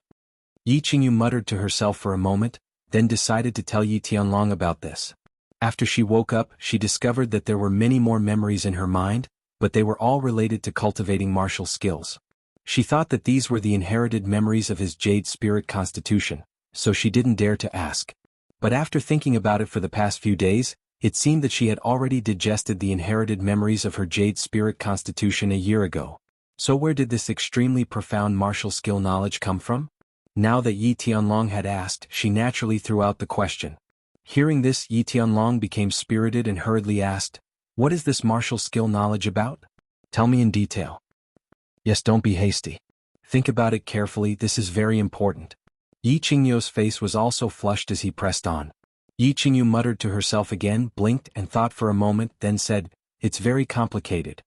Yi Qingyu muttered to herself for a moment, then decided to tell Yi Tianlong about this. After she woke up, she discovered that there were many more memories in her mind, but they were all related to cultivating martial skills. She thought that these were the inherited memories of his jade spirit constitution, so she didn't dare to ask. But after thinking about it for the past few days, it seemed that she had already digested the inherited memories of her jade spirit constitution a year ago. So where did this extremely profound martial skill knowledge come from? Now that Yi Tianlong had asked, she naturally threw out the question. Hearing this, Yi Tianlong became spirited and hurriedly asked, "What is this martial skill knowledge about? Tell me in detail." "Yes, don't be hasty. Think about it carefully, this is very important." Yi Qingyu's face was also flushed as he pressed on. Yi Qingyu muttered to herself again, blinked and thought for a moment, then said, "It's very complicated.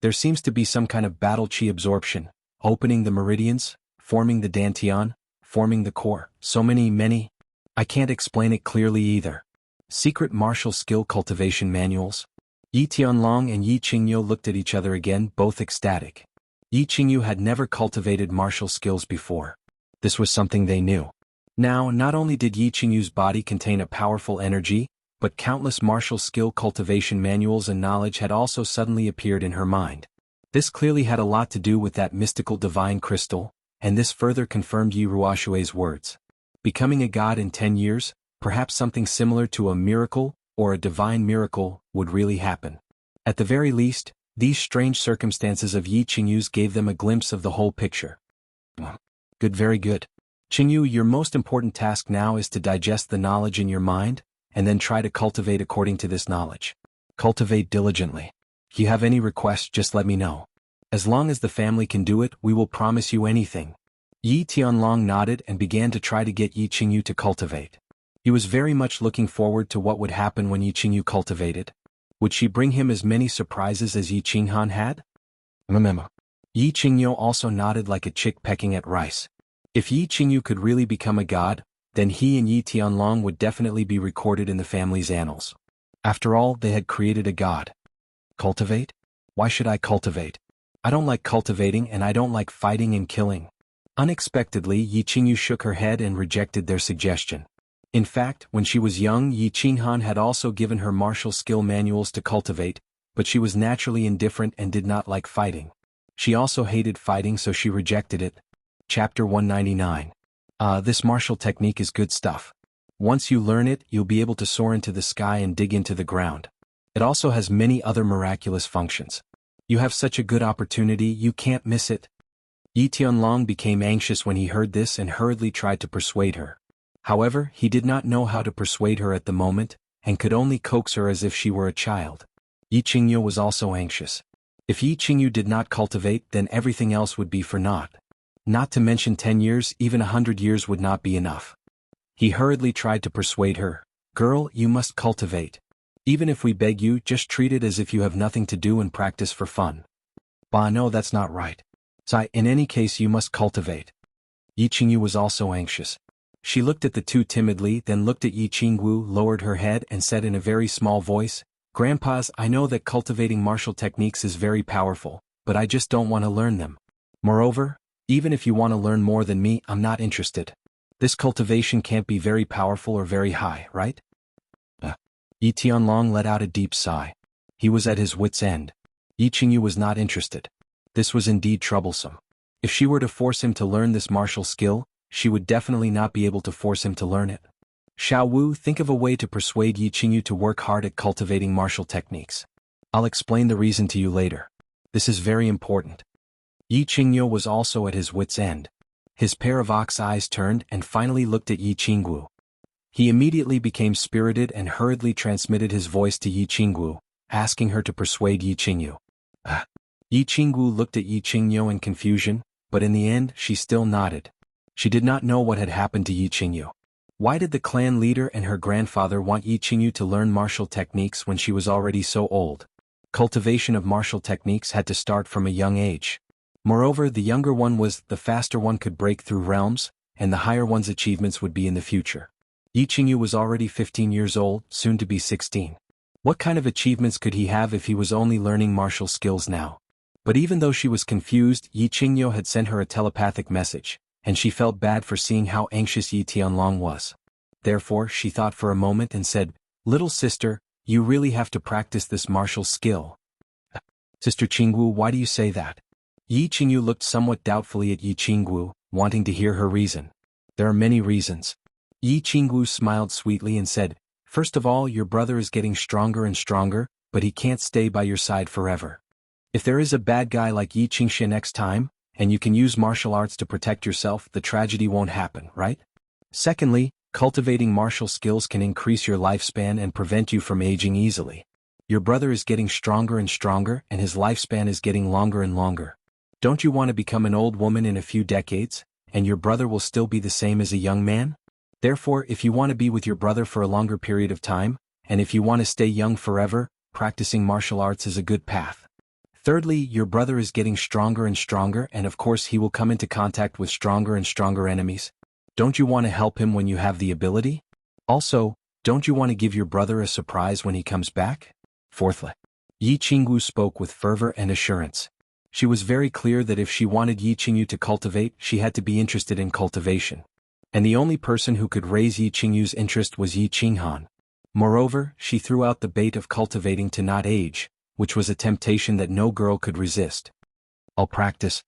There seems to be some kind of battle qi absorption, opening the meridians, forming the dantian, forming the core, so many. I can't explain it clearly either. Secret martial skill cultivation manuals?" Yi Tianlong and Yi Qingyu looked at each other again, both ecstatic. Yi Qingyu had never cultivated martial skills before. This was something they knew. Now, not only did Yi Qingyu's body contain a powerful energy, but countless martial skill cultivation manuals and knowledge had also suddenly appeared in her mind. This clearly had a lot to do with that mystical divine crystal, and this further confirmed Yi Ruoshui's words. Becoming a god in 10 years, perhaps something similar to a miracle, or a divine miracle, would really happen. At the very least, these strange circumstances of Yi Qingyu's gave them a glimpse of the whole picture. Good, very good. Qingyu, your most important task now is to digest the knowledge in your mind, and then try to cultivate according to this knowledge. Cultivate diligently. If you have any requests, just let me know. As long as the family can do it, we will promise you anything. Yi Tianlong nodded and began to try to get Yi Qingyu to cultivate. He was very much looking forward to what would happen when Yi Qingyu cultivated. Would she bring him as many surprises as Yi Qinghan had? Yi Qingyu also nodded like a chick pecking at rice. If Yi Qingyu could really become a god, then he and Yi Tianlong would definitely be recorded in the family's annals. After all, they had created a god. Cultivate? Why should I cultivate? I don't like cultivating and I don't like fighting and killing. Unexpectedly, Yi Qingyu shook her head and rejected their suggestion. In fact, when she was young, Yi Qinghan had also given her martial skill manuals to cultivate, but she was naturally indifferent and did not like fighting. She also hated fighting, so she rejected it. Chapter 199. This martial technique is good stuff. Once you learn it, you'll be able to soar into the sky and dig into the ground. It also has many other miraculous functions. You have such a good opportunity, you can't miss it. Yi Tianlong became anxious when he heard this and hurriedly tried to persuade her. However, he did not know how to persuade her at the moment, and could only coax her as if she were a child. Yi Qingyu was also anxious. If Yi Qingyu did not cultivate, then everything else would be for naught. Not to mention 10 years, even 100 years would not be enough. He hurriedly tried to persuade her. "Girl, you must cultivate. Even if we beg you, just treat it as if you have nothing to do and practice for fun." "Bah, no, that's not right. In any case you must cultivate." Yi Qingyu was also anxious. She looked at the two timidly, then looked at Yi Qingwu, lowered her head and said in a very small voice, "Grandpas, I know that cultivating martial techniques is very powerful, but I just don't want to learn them. Moreover, even if you want to learn more than me, I'm not interested. This cultivation can't be very powerful or very high, right?" Yi Tianlong let out a deep sigh. He was at his wit's end. Yi Qingyu was not interested. This was indeed troublesome. If she were to force him to learn this martial skill, she would definitely not be able to force him to learn it. "Xiao Wu, think of a way to persuade Yi Qingyu to work hard at cultivating martial techniques. I'll explain the reason to you later. This is very important." Yi Qingyu was also at his wit's end. His pair of ox eyes turned and finally looked at Yi Qingwu. He immediately became spirited and hurriedly transmitted his voice to Yi Qingwu, asking her to persuade Yi Qingyu. Yi Qingwu looked at Yi Qingyu in confusion, but in the end she still nodded. She did not know what had happened to Yi Qingyu. Why did the clan leader and her grandfather want Yi Qingyu to learn martial techniques when she was already so old? Cultivation of martial techniques had to start from a young age. Moreover, the younger one the faster one could break through realms, and the higher one's achievements would be in the future. Yi Qingyu was already 15 years old, soon to be 16. What kind of achievements could he have if he was only learning martial skills now? But even though she was confused, Yi Qingyu had sent her a telepathic message, and she felt bad for seeing how anxious Yi Tianlong was. Therefore, she thought for a moment and said, "Little sister, you really have to practice this martial skill." "Sister Qingwu, why do you say that?" Yi Qingyu looked somewhat doubtfully at Yi Qingwu, wanting to hear her reason. "There are many reasons." Yi Qingwu smiled sweetly and said, "First of all, your brother is getting stronger and stronger, but he can't stay by your side forever. If there is a bad guy like Yi Qingxia next time, and you can use martial arts to protect yourself, the tragedy won't happen, right? Secondly, cultivating martial skills can increase your lifespan and prevent you from aging easily. Your brother is getting stronger and stronger, and his lifespan is getting longer and longer. Don't you want to become an old woman in a few decades, and your brother will still be the same as a young man? Therefore, if you want to be with your brother for a longer period of time, and if you want to stay young forever, practicing martial arts is a good path. Thirdly, your brother is getting stronger and stronger, and of course he will come into contact with stronger and stronger enemies. Don't you want to help him when you have the ability? Also, don't you want to give your brother a surprise when he comes back? Fourthly, Yi Qinggu spoke with fervor and assurance. She was very clear that if she wanted Yi Qingyu to cultivate, she had to be interested in cultivation. And the only person who could raise Yi Qingyu's interest was Yi Qinghan. Moreover, she threw out the bait of cultivating to not age, which was a temptation that no girl could resist. I'll practice.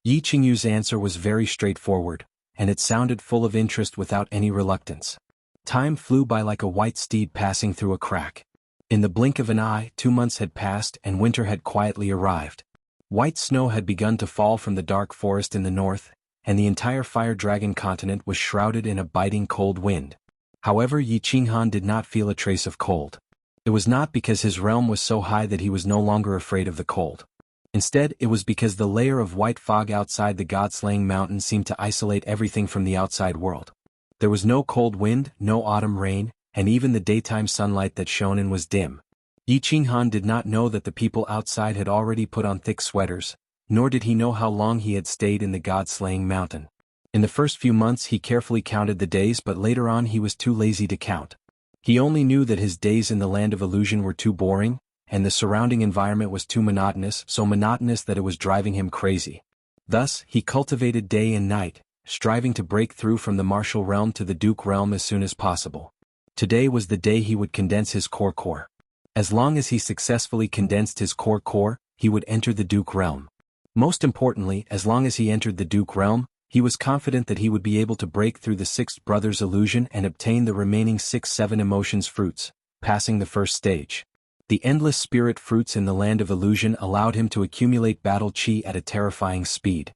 Yi Qingyu's answer was very straightforward, and it sounded full of interest without any reluctance. Time flew by like a white steed passing through a crack. In the blink of an eye, 2 months had passed and winter had quietly arrived. White snow had begun to fall from the dark forest in the north, and the entire fire dragon continent was shrouded in a biting cold wind. However, Yi Qinghan did not feel a trace of cold. It was not because his realm was so high that he was no longer afraid of the cold. Instead, it was because the layer of white fog outside the god-slaying mountain seemed to isolate everything from the outside world. There was no cold wind, no autumn rain, and even the daytime sunlight that shone in was dim. Yi Qinghan did not know that the people outside had already put on thick sweaters, nor did he know how long he had stayed in the god-slaying mountain. In the first few months he carefully counted the days, but later on he was too lazy to count. He only knew that his days in the land of illusion were too boring, and the surrounding environment was too monotonous, so monotonous that it was driving him crazy. Thus, he cultivated day and night, striving to break through from the martial realm to the duke realm as soon as possible. Today was the day he would condense his core. As long as he successfully condensed his core, he would enter the duke realm. Most importantly, as long as he entered the duke realm, he was confident that he would be able to break through the sixth brother's illusion and obtain the remaining 6-7 emotions fruits, passing the first stage. The endless spirit fruits in the land of illusion allowed him to accumulate battle chi at a terrifying speed.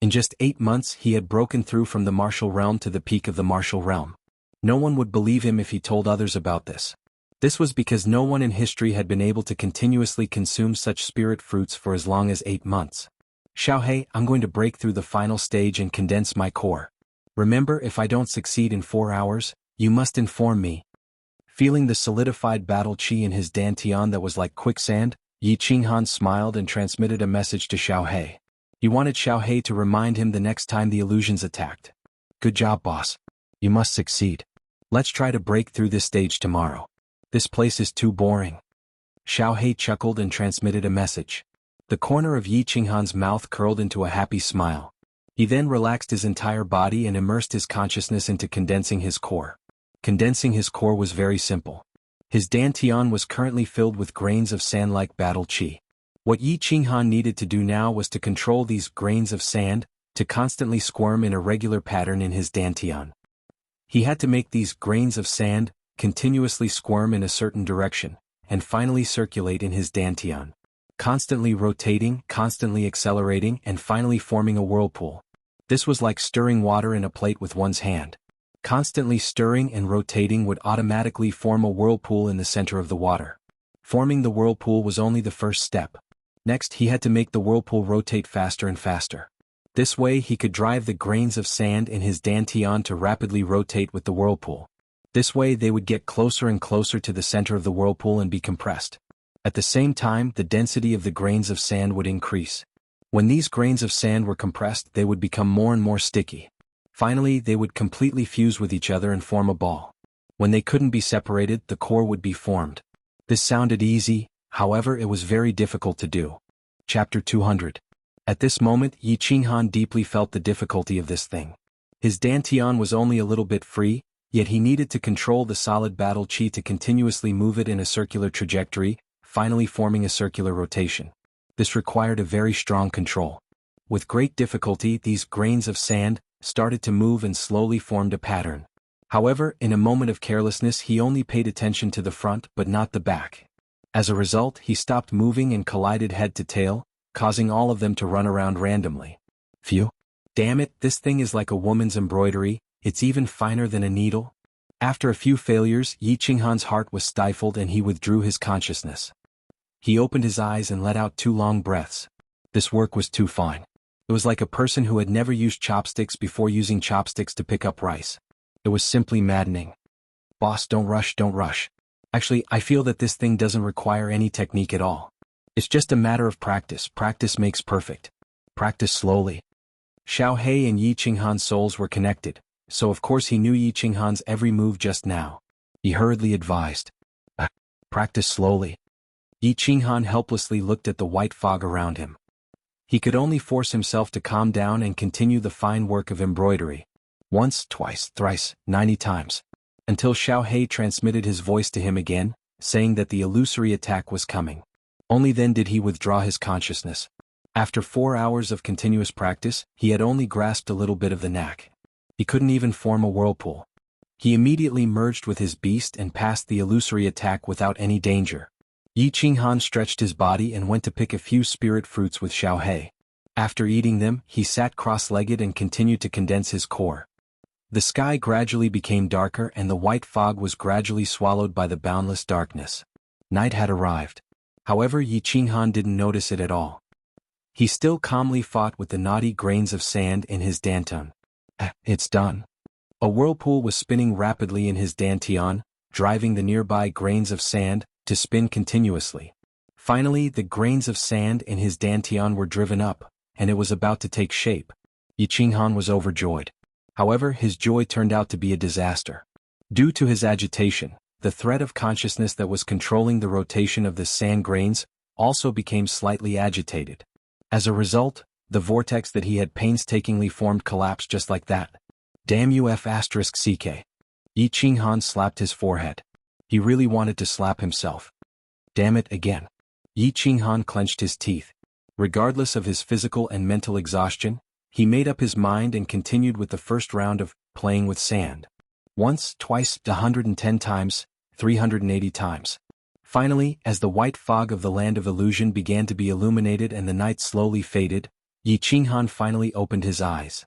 In just 8 months he had broken through from the martial realm to the peak of the martial realm. No one would believe him if he told others about this. This was because no one in history had been able to continuously consume such spirit fruits for as long as 8 months. Xiaohei, I'm going to break through the final stage and condense my core. Remember, if I don't succeed in 4 hours, you must inform me. Feeling the solidified battle chi in his dantian that was like quicksand, Yi Qinghan smiled and transmitted a message to Xiaohei. He wanted Xiaohei to remind him the next time the illusions attacked. Good job, boss. You must succeed. Let's try to break through this stage tomorrow. This place is too boring. Xiaohei chuckled and transmitted a message. The corner of Yi Qinghan's mouth curled into a happy smile. He then relaxed his entire body and immersed his consciousness into condensing his core. Condensing his core was very simple. His dantian was currently filled with grains of sand-like battle chi. What Yi Qinghan needed to do now was to control these grains of sand, to constantly squirm in a regular pattern in his dantian. He had to make these grains of sand continuously squirm in a certain direction, and finally circulate in his dantian. Constantly rotating, constantly accelerating, and finally forming a whirlpool. This was like stirring water in a plate with one's hand. Constantly stirring and rotating would automatically form a whirlpool in the center of the water. Forming the whirlpool was only the first step. Next, he had to make the whirlpool rotate faster and faster. This way he could drive the grains of sand in his dantian to rapidly rotate with the whirlpool. This way they would get closer and closer to the center of the whirlpool and be compressed. At the same time, the density of the grains of sand would increase. When these grains of sand were compressed, they would become more and more sticky. Finally, they would completely fuse with each other and form a ball. When they couldn't be separated, the core would be formed. This sounded easy, however it was very difficult to do. Chapter 200. At this moment, Yi Qinghan deeply felt the difficulty of this thing. His dantian was only a little bit free, yet he needed to control the solid battle chi to continuously move it in a circular trajectory, finally forming a circular rotation. This required a very strong control. With great difficulty, these grains of sand started to move and slowly formed a pattern. However, in a moment of carelessness he only paid attention to the front but not the back. As a result, he stopped moving and collided head to tail, causing all of them to run around randomly. Phew. Damn it, this thing is like a woman's embroidery, it's even finer than a needle. After a few failures, Yi Qinghan's heart was stifled and he withdrew his consciousness. He opened his eyes and let out 2 long breaths. This work was too fine. It was like a person who had never used chopsticks before using chopsticks to pick up rice. It was simply maddening. Boss, don't rush, don't rush. Actually, I feel that this thing doesn't require any technique at all. It's just a matter of practice. Practice makes perfect. Practice slowly. Xiao He and Yi Qinghan's souls were connected, so of course he knew Yi Qinghan's every move just now. He hurriedly advised. Practice slowly. Yi Qinghan helplessly looked at the white fog around him. He could only force himself to calm down and continue the fine work of embroidery. Once, twice, thrice, 90 times. Until Xiao He transmitted his voice to him again, saying that the illusory attack was coming. Only then did he withdraw his consciousness. After 4 hours of continuous practice, he had only grasped a little bit of the knack. He couldn't even form a whirlpool. He immediately merged with his beast and passed the illusory attack without any danger. Yi Qinghan stretched his body and went to pick a few spirit fruits with Xiao He. After eating them, he sat cross-legged and continued to condense his core. The sky gradually became darker and the white fog was gradually swallowed by the boundless darkness. Night had arrived. However, Yi Qinghan didn't notice it at all. He still calmly fought with the knotty grains of sand in his dantian. It's done. A whirlpool was spinning rapidly in his dantian, driving the nearby grains of sand to spin continuously. Finally, the grains of sand in his dantian were driven up, and it was about to take shape. Yi Qinghan was overjoyed. However, his joy turned out to be a disaster. Due to his agitation, the thread of consciousness that was controlling the rotation of the sand grains also became slightly agitated. As a result, the vortex that he had painstakingly formed collapsed just like that. Damn you F***ck. Yi Qinghan slapped his forehead. He really wanted to slap himself. Damn it again. Yi Qinghan clenched his teeth. Regardless of his physical and mental exhaustion, he made up his mind and continued with the first round of playing with sand. Once, twice, 110 times, 380 times. Finally, as the white fog of the land of illusion began to be illuminated and the night slowly faded, Yi Qinghan finally opened his eyes.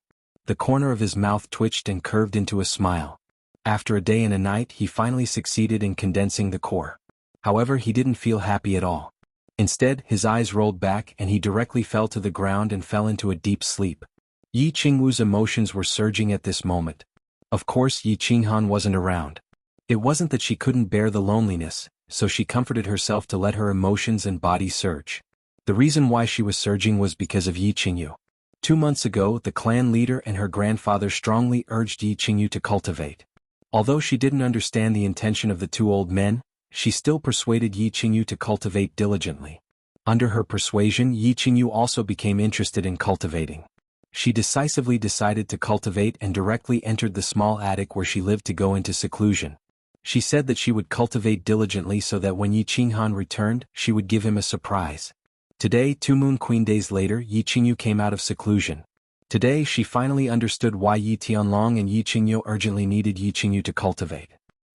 The corner of his mouth twitched and curved into a smile. After a day and a night, he finally succeeded in condensing the core. However, he didn't feel happy at all. Instead, his eyes rolled back and he directly fell to the ground and fell into a deep sleep. Yi Qingwu's emotions were surging at this moment. Of course, Yi Qinghan wasn't around. It wasn't that she couldn't bear the loneliness, so she comforted herself to let her emotions and body surge. The reason why she was surging was because of Yi Qingyu. 2 months ago, the clan leader and her grandfather strongly urged Yi Qingyu to cultivate. Although she didn't understand the intention of the 2 old men, she still persuaded Yi Qingyu to cultivate diligently. Under her persuasion, Yi Qingyu also became interested in cultivating. She decisively decided to cultivate and directly entered the small attic where she lived to go into seclusion. She said that she would cultivate diligently so that when Yi Qinghan returned, she would give him a surprise. Today, 2 Moon Queen days later, Yi Qingyu came out of seclusion. Today, she finally understood why Yi Tianlong and Yi Qingyu urgently needed Yi Qingyu to cultivate.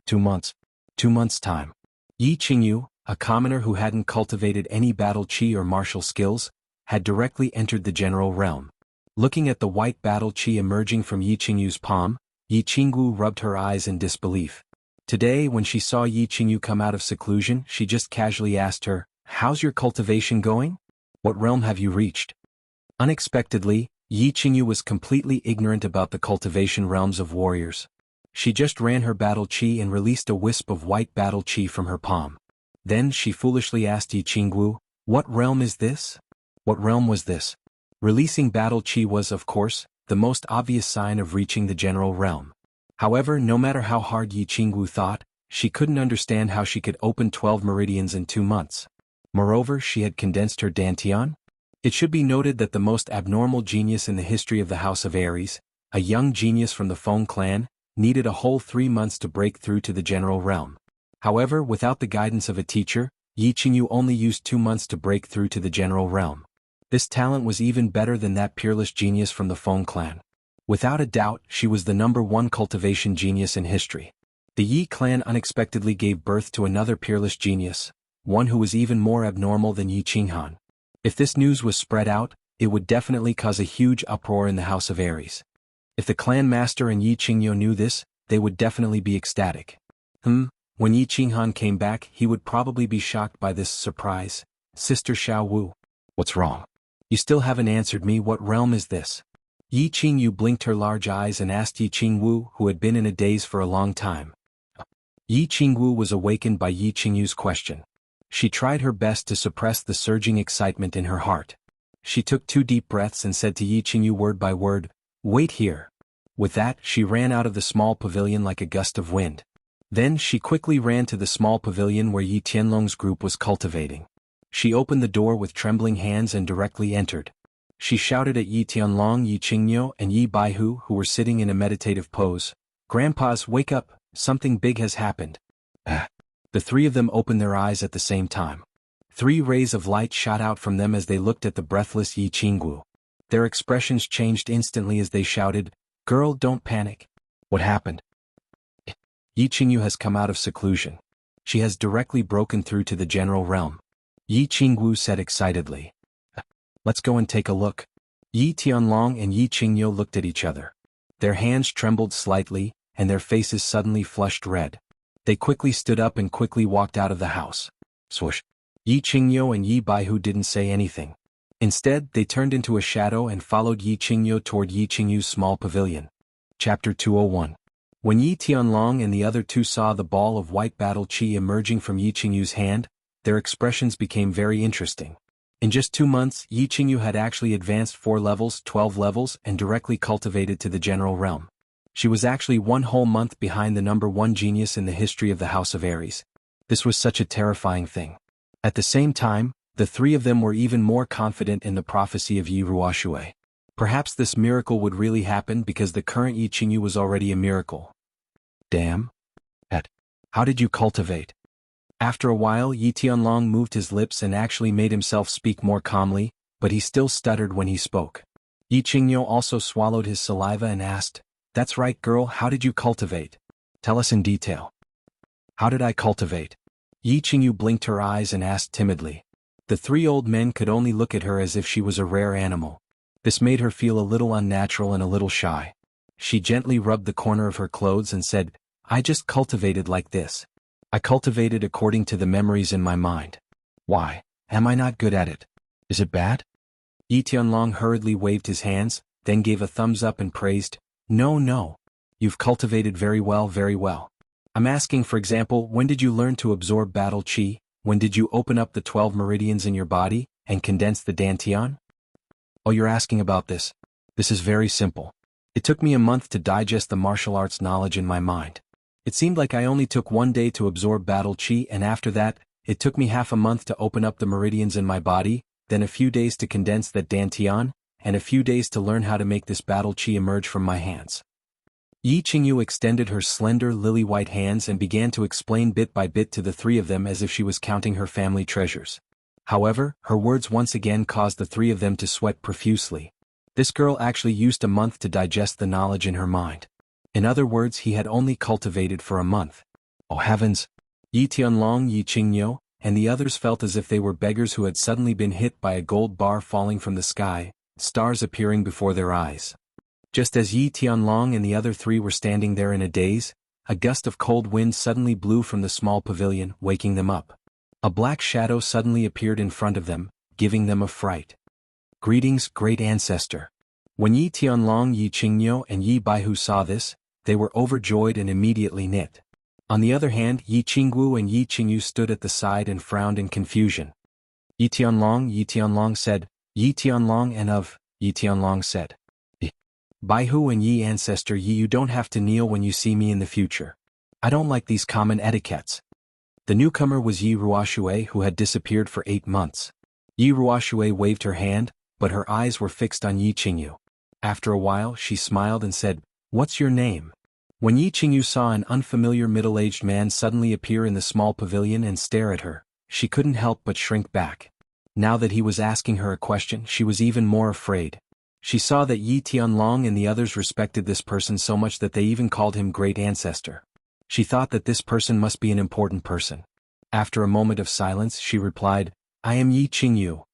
2 months. 2 months' time. Yi Qingyu, a commoner who hadn't cultivated any battle chi or martial skills, had directly entered the general realm. Looking at the white battle chi emerging from Yi Qingyu's palm, Yi Qingwu rubbed her eyes in disbelief. Today, when she saw Yi Qingyu come out of seclusion, she just casually asked her, "How's your cultivation going? What realm have you reached?" Unexpectedly, Yi Qingyu was completely ignorant about the cultivation realms of warriors. She just ran her battle chi and released a wisp of white battle chi from her palm. Then she foolishly asked Yi Qingwu, "What realm is this?" What realm was this? Releasing battle chi was, of course, the most obvious sign of reaching the general realm. However, no matter how hard Yi Qingwu thought, she couldn't understand how she could open 12 meridians in 2 months. Moreover, she had condensed her dantian. It should be noted that the most abnormal genius in the history of the House of Aries, a young genius from the Feng clan, needed a whole 3 months to break through to the general realm. However, without the guidance of a teacher, Yi Qingyu only used 2 months to break through to the general realm. This talent was even better than that peerless genius from the Feng clan. Without a doubt, she was the #1 cultivation genius in history. The Yi clan unexpectedly gave birth to another peerless genius, one who was even more abnormal than Yi Qinghan. If this news was spread out, it would definitely cause a huge uproar in the House of Aries. If the clan master and Yi Qingyo knew this, they would definitely be ecstatic. When Yi Qinghan came back, he would probably be shocked by this surprise. Sister Xiao Wu. What's wrong? You still haven't answered me. What realm is this? Yi Qingyu blinked her large eyes and asked Yi Qingwu, who had been in a daze for a long time. Yi Qingwu was awakened by Yi Qingyu's question. She tried her best to suppress the surging excitement in her heart. She took 2 deep breaths and said to Yi Qingyu word by word, "Wait here." With that, she ran out of the small pavilion like a gust of wind. Then she quickly ran to the small pavilion where Yi Tianlong's group was cultivating. She opened the door with trembling hands and directly entered. She shouted at Yi Tianlong, Yi Qingyo, and Yi Baihu, who were sitting in a meditative pose, "Grandpas, wake up, something big has happened." The 3 of them opened their eyes at the same time. 3 rays of light shot out from them as they looked at the breathless Yi Qingwu. Their expressions changed instantly as they shouted, "Girl, don't panic." What happened? Yi Qingyu has come out of seclusion. She has directly broken through to the general realm. Yi Qingwu said excitedly. Let's go and take a look. Yi Tianlong and Yi Qingyo looked at each other. Their hands trembled slightly, and their faces suddenly flushed red. They quickly stood up and quickly walked out of the house. Swoosh. Yi Qingyo and Yi Baihu didn't say anything. Instead, they turned into a shadow and followed Yi Qingyo toward Yi Qingyu's small pavilion. Chapter 201. When Yi Tianlong and the other 2 saw the ball of white battle qi emerging from Yi Qingyu's hand, their expressions became very interesting. In just 2 months, Yi Qingyu had actually advanced 4 levels, 12 levels, and directly cultivated to the general realm. She was actually 1 whole month behind the number 1 genius in the history of the House of Aries. This was such a terrifying thing. At the same time, the 3 of them were even more confident in the prophecy of Yi Ruoshui. Perhaps this miracle would really happen because the current Yi Qingyu was already a miracle. Damn. How did you cultivate? After a while, Yi Tianlong moved his lips and actually made himself speak more calmly, but he still stuttered when he spoke. Yi Qingyo also swallowed his saliva and asked, "That's right, girl, how did you cultivate? Tell us in detail." How did I cultivate? Yi Qingyu blinked her eyes and asked timidly. The 3 old men could only look at her as if she was a rare animal. This made her feel a little unnatural and a little shy. She gently rubbed the corner of her clothes and said, "I just cultivated like this. I cultivated according to the memories in my mind." "Why? Am I not good at it? Is it bad?" Yi Tianlong hurriedly waved his hands, then gave a thumbs up and praised, No. You've cultivated very well, very well. I'm asking, for example, when did you learn to absorb battle qi? When did you open up the 12 meridians in your body and condense the dantian? Oh, you're asking about this. This is very simple. It took me a month to digest the martial arts knowledge in my mind. It seemed like I only took 1 day to absorb battle qi, and after that, it took me half a month to open up the meridians in my body, then a few days to condense that dantian, and a few days to learn how to make this battle qi emerge from my hands. Yi Qingyu extended her slender lily-white hands and began to explain bit by bit to the 3 of them as if she was counting her family treasures. However, her words once again caused the 3 of them to sweat profusely. This girl actually used a month to digest the knowledge in her mind. In other words, he had only cultivated for a month. Oh heavens! Yi Tianlong, Yi Qingyo, and the others felt as if they were beggars who had suddenly been hit by a gold bar falling from the sky, stars appearing before their eyes. Just as Yi Tianlong and the other 3 were standing there in a daze, a gust of cold wind suddenly blew from the small pavilion, waking them up. A black shadow suddenly appeared in front of them, giving them a fright. "Greetings, great ancestor." When Yi Tianlong, Yi Qingyo, and Yi Baihu saw this, they were overjoyed and immediately knit. On the other hand, Yi Qingwu and Yi Qingyu stood at the side and frowned in confusion. Yi Tianlong said, "Yi Tianlong and of," Yi Tianlong said. "Baihu and Yi ancestor Yi, you don't have to kneel when you see me in the future. I don't like these common etiquettes." The newcomer was Yi Ruoshui, who had disappeared for 8 months. Yi Ruoshui waved her hand, but her eyes were fixed on Yi Qingyu. After a while, she smiled and said, "What's your name?" When Yi Qingyu saw an unfamiliar middle-aged man suddenly appear in the small pavilion and stare at her, she couldn't help but shrink back. Now that he was asking her a question, she was even more afraid. She saw that Yi Tianlong and the others respected this person so much that they even called him great ancestor. She thought that this person must be an important person. After a moment of silence, she replied, "I am Yi Qingyu."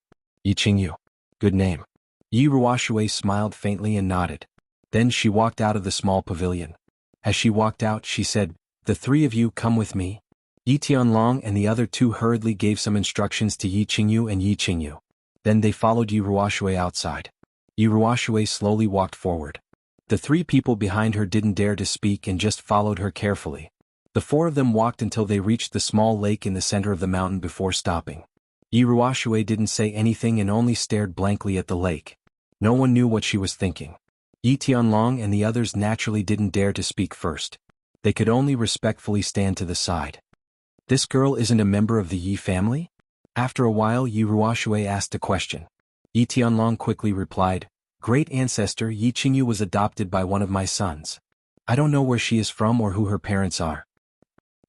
"Yi Qingyu. Good name. Yi Ruoshui smiled faintly and nodded. Then she walked out of the small pavilion. As she walked out, she said, "The three of you come with me." Yi Tianlong and the other two hurriedly gave some instructions to Yi Qingyu and Yi Qingyu. Then they followed Yi Ruoshui outside. Yi Ruoshui slowly walked forward. The three people behind her didn't dare to speak and just followed her carefully. The four of them walked until they reached the small lake in the center of the mountain before stopping. Yi Ruoshui didn't say anything and only stared blankly at the lake. No one knew what she was thinking. Yi Tianlong and the others naturally didn't dare to speak first. They could only respectfully stand to the side. "This girl isn't a member of the Yi family?" After a while, Yi Ruoshui asked a question. Yi Tianlong quickly replied, "Great ancestor Yi Qingyu was adopted by one of my sons. I don't know where she is from or who her parents are."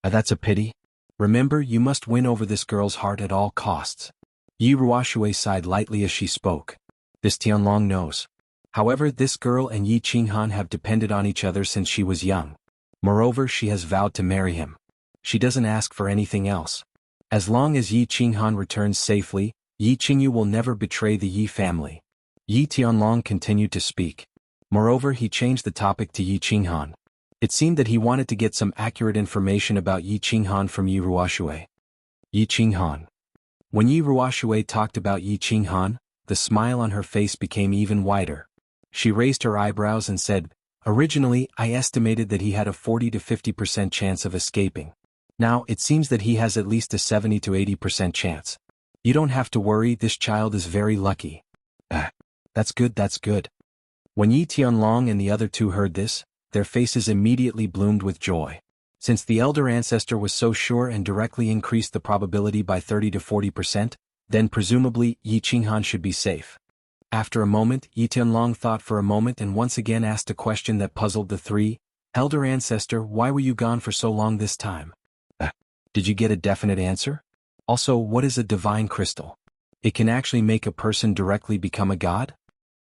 That's a pity. Remember, you must win over this girl's heart at all costs." Yi Ruoshui sighed lightly as she spoke. "This Tianlong knows. However, this girl and Yi Qinghan have depended on each other since she was young. Moreover, she has vowed to marry him. She doesn't ask for anything else. As long as Yi Qinghan returns safely, Yi Qingyu will never betray the Yi family." Yi Tianlong continued to speak. Moreover, he changed the topic to Yi Qinghan. It seemed that he wanted to get some accurate information about Yi Qinghan from Yi Ruoshui. Yi Qinghan. When Yi Ruoshui talked about Yi Qinghan, the smile on her face became even wider. She raised her eyebrows and said, "Originally, I estimated that he had a 40 to 50% chance of escaping. Now, it seems that he has at least a 70 to 80% chance. You don't have to worry, this child is very lucky." That's good, that's good." When Yi Tianlong and the other two heard this, their faces immediately bloomed with joy. Since the elder ancestor was so sure and directly increased the probability by 30 to 40%, then presumably Yi Qinghan should be safe. After a moment, Yi Tianlong thought for a moment and once again asked a question that puzzled the three. "Elder ancestor, why were you gone for so long this time?" Did you get a definite answer? Also, what is a divine crystal? It can actually make a person directly become a god?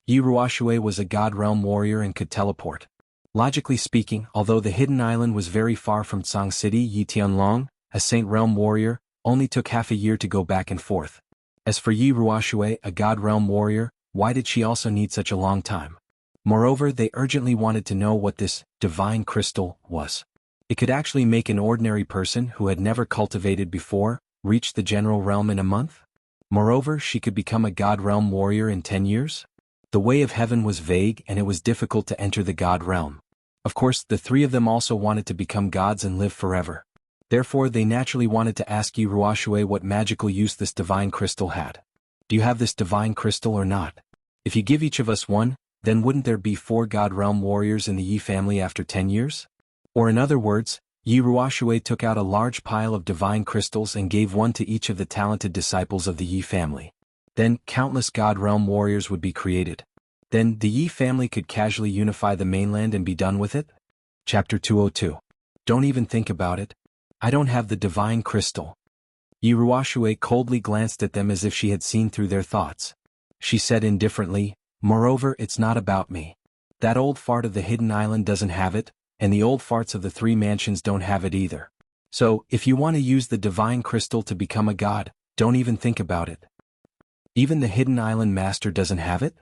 Yi Ruoshui was a god realm warrior and could teleport. Logically speaking, although the hidden island was very far from Tsang City, Yi Tianlong, a saint realm warrior, only took half a year to go back and forth. As for Yi Ruoshui, a god realm warrior, why did she also need such a long time? Moreover, they urgently wanted to know what this divine crystal was. It could actually make an ordinary person who had never cultivated before reach the general realm in a month. Moreover, she could become a god realm warrior in 10 years. The way of heaven was vague and it was difficult to enter the god realm. Of course, the three of them also wanted to become gods and live forever. Therefore, they naturally wanted to ask Yi Ruoshui what magical use this divine crystal had. "Do you have this divine crystal or not? If you give each of us one, then wouldn't there be 4 god realm warriors in the Yi family after 10 years? Or in other words, Yi Ruoshui took out a large pile of divine crystals and gave one to each of the talented disciples of the Yi family. Then, countless god realm warriors would be created. Then, the Yi family could casually unify the mainland and be done with it?" Chapter 202. Don't even think about it. I don't have the divine crystal. Yi Ruoshui coldly glanced at them as if she had seen through their thoughts. She said indifferently, "Moreover, it's not about me. That old fart of the hidden island doesn't have it, and the old farts of the 3 mansions don't have it either. So, if you want to use the divine crystal to become a god, don't even think about it." "Even the hidden island master doesn't have it?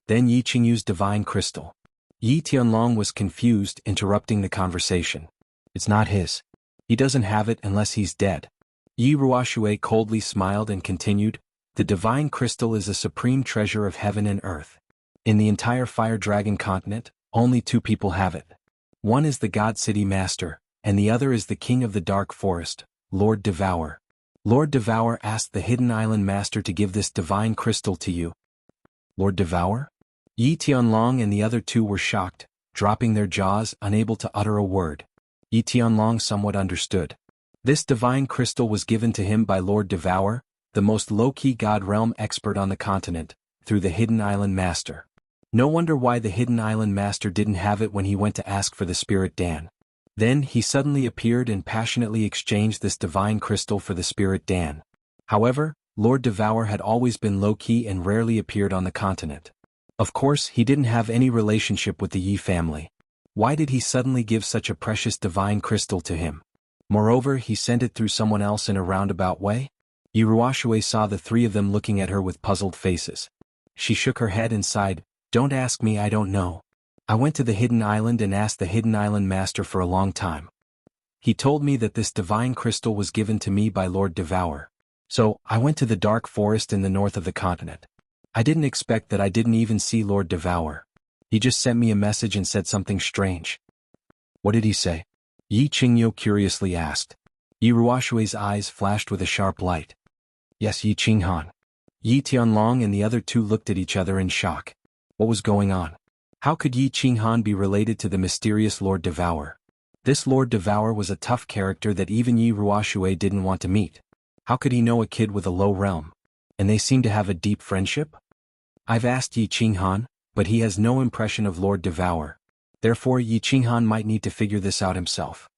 Then Yi Qingyu's divine crystal." Yi Tianlong was confused, interrupting the conversation. "It's not his. He doesn't have it unless he's dead." Yi Ruoshui coldly smiled and continued, "The divine crystal is a supreme treasure of heaven and earth. In the entire Fire Dragon continent, only 2 people have it. One is the God City Master, and the other is the King of the Dark Forest, Lord Devour. Lord Devour asked the Hidden Island Master to give this divine crystal to you." "Lord Devour?" Yi Tianlong and the other two were shocked, dropping their jaws, unable to utter a word. Yi Tianlong somewhat understood. This divine crystal was given to him by Lord Devour, the most low-key god realm expert on the continent, through the Hidden Island Master. No wonder why the Hidden Island Master didn't have it when he went to ask for the Spirit Dan. Then he suddenly appeared and passionately exchanged this divine crystal for the Spirit Dan. However, Lord Devour had always been low-key and rarely appeared on the continent. Of course, he didn't have any relationship with the Yi family. Why did he suddenly give such a precious divine crystal to him? Moreover, he sent it through someone else in a roundabout way? Yi Ruoshui saw the 3 of them looking at her with puzzled faces. She shook her head and sighed, "Don't ask me, I don't know. I went to the Hidden Island and asked the Hidden Island Master for a long time. He told me that this divine crystal was given to me by Lord Devour. So, I went to the dark forest in the north of the continent. I didn't expect that I didn't even see Lord Devour. He just sent me a message and said something strange." "What did he say?" Yi Qingyo curiously asked. Yi Ruoshui's eyes flashed with a sharp light. "Yes, Yi Qinghan." Yi Tianlong and the other two looked at each other in shock. What was going on? How could Yi Qinghan be related to the mysterious Lord Devour? This Lord Devour was a tough character that even Yi Ruoshui didn't want to meet. How could he know a kid with a low realm? And they seem to have a deep friendship? "I've asked Yi Qinghan, but he has no impression of Lord Devour. Therefore Yi Qinghan might need to figure this out himself."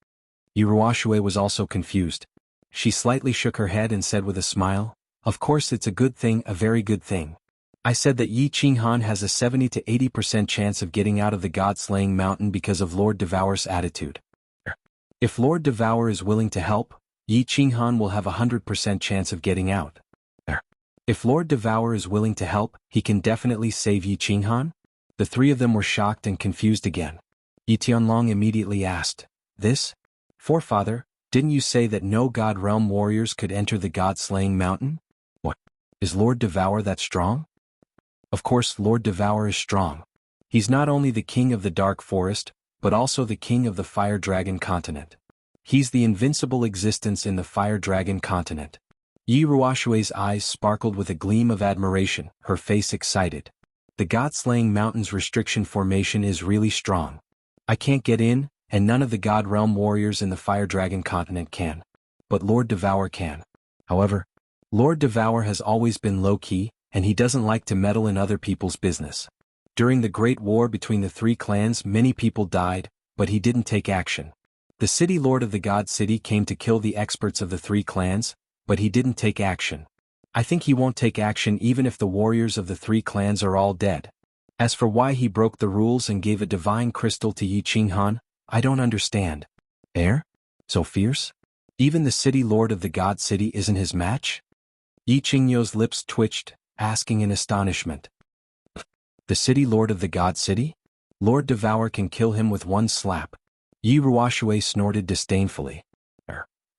Yi Ruoshui was also confused. She slightly shook her head and said with a smile, "Of course it's a good thing, a very good thing. I said that Yi Qinghan has a 70 to 80% chance of getting out of the God-slaying mountain because of Lord Devour's attitude. If Lord Devour is willing to help, Yi Qinghan will have a 100% chance of getting out. If Lord Devour is willing to help, he can definitely save Yi Qinghan?" The three of them were shocked and confused again. Yi Tianlong immediately asked, "This? Forefather, didn't you say that no God Realm warriors could enter the God-slaying mountain? What? Is Lord Devour that strong?" "Of course Lord Devour is strong. He's not only the king of the Dark Forest, but also the king of the Fire Dragon continent. He's the invincible existence in the Fire Dragon continent." Yi Ruoshui's eyes sparkled with a gleam of admiration, her face excited. "The God-slaying mountain's restriction formation is really strong. I can't get in, and none of the God Realm warriors in the Fire Dragon continent can. But Lord Devour can. However, Lord Devour has always been low-key, and he doesn't like to meddle in other people's business. During the Great War between the three clans many people died, but he didn't take action. The city lord of the God City came to kill the experts of the three clans, but he didn't take action. I think he won't take action even if the warriors of the three clans are all dead. As for why he broke the rules and gave a divine crystal to Yi Qinghan, I don't understand. So fierce? Even the city lord of the God City isn't his match?" Yi Qingyo's lips twitched, asking in astonishment. "The city lord of the God City? Lord Devour can kill him with one slap." Yi Ruoshui snorted disdainfully.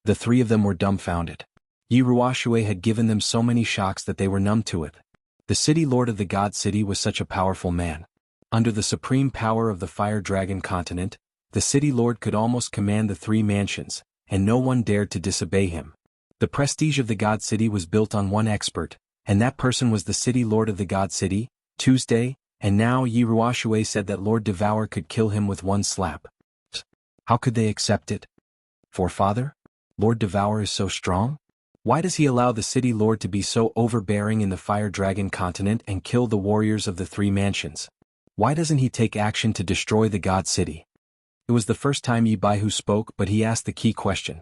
The three of them were dumbfounded. Yi Ruoshui had given them so many shocks that they were numb to it. The city lord of the God City was such a powerful man. Under the supreme power of the Fire Dragon continent, the city lord could almost command the three mansions, and no one dared to disobey him. The prestige of the God City was built on one expert, and that person was the city lord of the God City, Tuesday, and now Yi Ruoshui said that Lord Devour could kill him with one slap. How could they accept it? "Forefather? Lord Devour is so strong? Why does he allow the city lord to be so overbearing in the Fire Dragon continent and kill the warriors of the three mansions? Why doesn't he take action to destroy the God City?" It was the first time Yi Baihu spoke, but he asked the key question.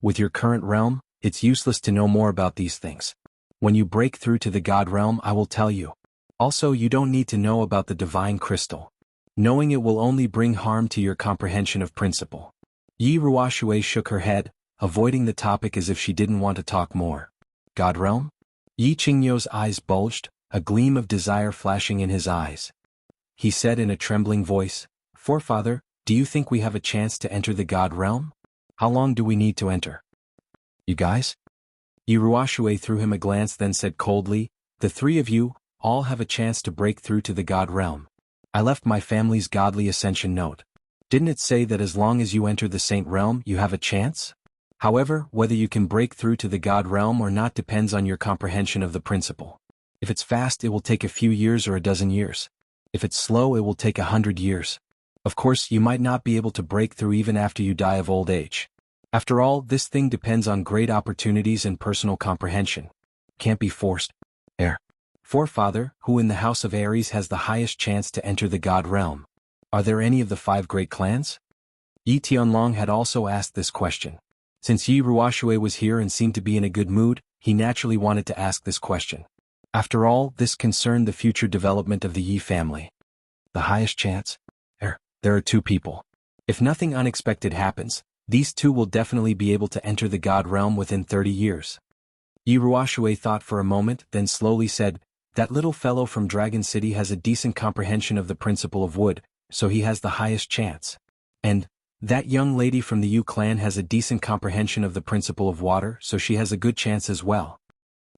"With your current realm, it's useless to know more about these things. When you break through to the God Realm I will tell you. Also you don't need to know about the divine crystal. Knowing it will only bring harm to your comprehension of principle." Yi Ruoshui shook her head, avoiding the topic as if she didn't want to talk more. "God Realm?" Yi Qingyo's eyes bulged, a gleam of desire flashing in his eyes. He said in a trembling voice, "Forefather, do you think we have a chance to enter the God Realm? How long do we need to enter?" "You guys?" Yi Ruoshui threw him a glance then said coldly, "The three of you, all have a chance to break through to the God Realm. I left my family's godly ascension note. Didn't it say that as long as you enter the Saint Realm you have a chance? However, whether you can break through to the God Realm or not depends on your comprehension of the principle. If it's fast it will take a few years or a dozen years. If it's slow it will take 100 years. Of course you might not be able to break through even after you die of old age. After all, this thing depends on great opportunities and personal comprehension. Can't be forced. Forefather, who in the House of Aries has the highest chance to enter the God Realm? Are there any of the 5 great clans?" Yi Tianlong had also asked this question. Since Yi Ruoshui was here and seemed to be in a good mood, he naturally wanted to ask this question. After all, this concerned the future development of the Yi family. The highest chance? There are 2 people. If nothing unexpected happens, these 2 will definitely be able to enter the God Realm within 30 years. Yi Ruoshui thought for a moment, then slowly said, That little fellow from Dragon City has a decent comprehension of the principle of wood, so he has the highest chance. And that young lady from the Yu clan has a decent comprehension of the principle of water, so she has a good chance as well.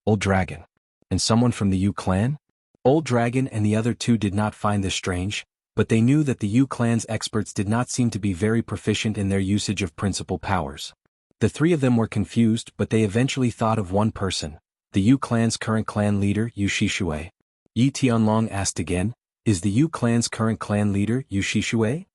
Old Dragon. And someone from the Yu clan? Old Dragon and the other two did not find this strange, but they knew that the Yu clan's experts did not seem to be very proficient in their usage of principal powers. The three of them were confused, but they eventually thought of one person, the Yu clan's current clan leader, Yu Shishui. Yi Tianlong asked again, "Is the Yu clan's current clan leader Yu Shishui?"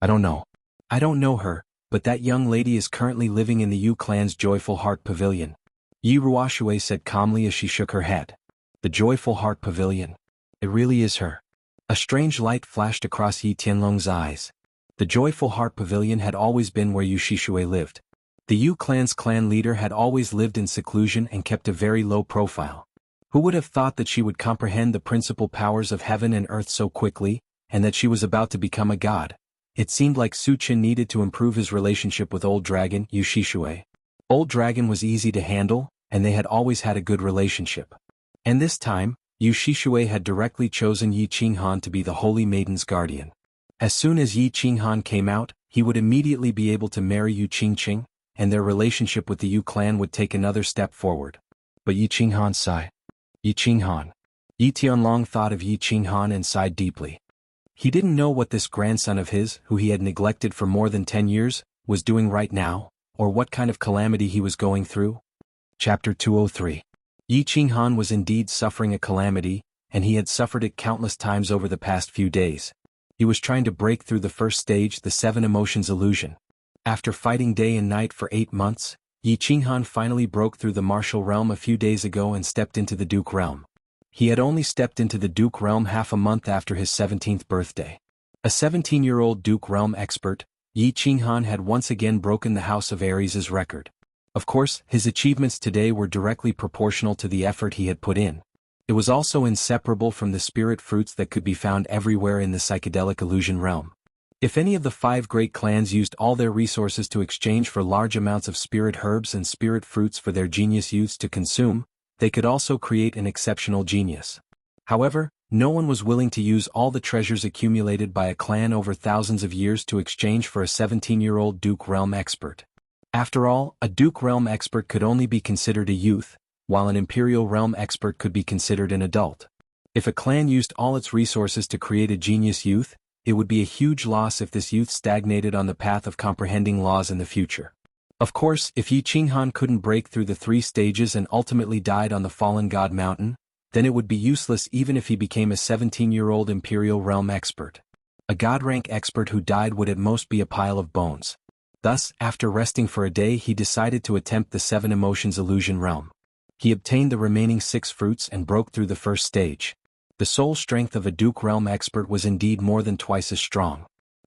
"I don't know. I don't know her, but that young lady is currently living in the Yu clan's Joyful Heart Pavilion," Yi Ruoshui said calmly as she shook her head. "The Joyful Heart Pavilion. It really is her." A strange light flashed across Yi Tianlong's eyes. The Joyful Heart Pavilion had always been where Yu Shishui lived. The Yu clan's clan leader had always lived in seclusion and kept a very low profile. Who would have thought that she would comprehend the principal powers of heaven and earth so quickly, and that she was about to become a god? It seemed like Su Qin needed to improve his relationship with Old Dragon, Yu Shishui. Old Dragon was easy to handle, and they had always had a good relationship. And this time, Yu Shishui had directly chosen Yi Qinghan to be the Holy Maiden's guardian. As soon as Yi Qinghan came out, he would immediately be able to marry Yu Qingqing, and their relationship with the Yu clan would take another step forward. But Yi Qinghan sighed. Yi Qinghan. Yi Tianlong thought of Yi Qinghan and sighed deeply. He didn't know what this grandson of his, who he had neglected for more than 10 years, was doing right now, or what kind of calamity he was going through. Chapter 203. Yi Qinghan was indeed suffering a calamity, and he had suffered it countless times over the past few days. He was trying to break through the first stage, the seven emotions illusion. After fighting day and night for 8 months, Yi Qinghan finally broke through the martial realm a few days ago and stepped into the Duke realm. He had only stepped into the Duke realm half a month after his 17th birthday. A 17-year-old Duke realm expert, Yi Qinghan had once again broken the House of Aries' record. Of course, his achievements today were directly proportional to the effort he had put in. It was also inseparable from the spirit fruits that could be found everywhere in the psychedelic illusion realm. If any of the 5 great clans used all their resources to exchange for large amounts of spirit herbs and spirit fruits for their genius youths to consume, they could also create an exceptional genius. However, no one was willing to use all the treasures accumulated by a clan over thousands of years to exchange for a 17-year-old Duke realm expert. After all, a Duke realm expert could only be considered a youth, while an Imperial realm expert could be considered an adult. If a clan used all its resources to create a genius youth, it would be a huge loss if this youth stagnated on the path of comprehending laws in the future. Of course, if Yi Qinghan couldn't break through the 3 stages and ultimately died on the Fallen God Mountain, then it would be useless even if he became a 17-year-old Imperial realm expert. A God rank expert who died would at most be a pile of bones. Thus, after resting for a day, he decided to attempt the 7 emotions illusion realm. He obtained the remaining 6 fruits and broke through the first stage. The soul strength of a Duke realm expert was indeed more than twice as strong.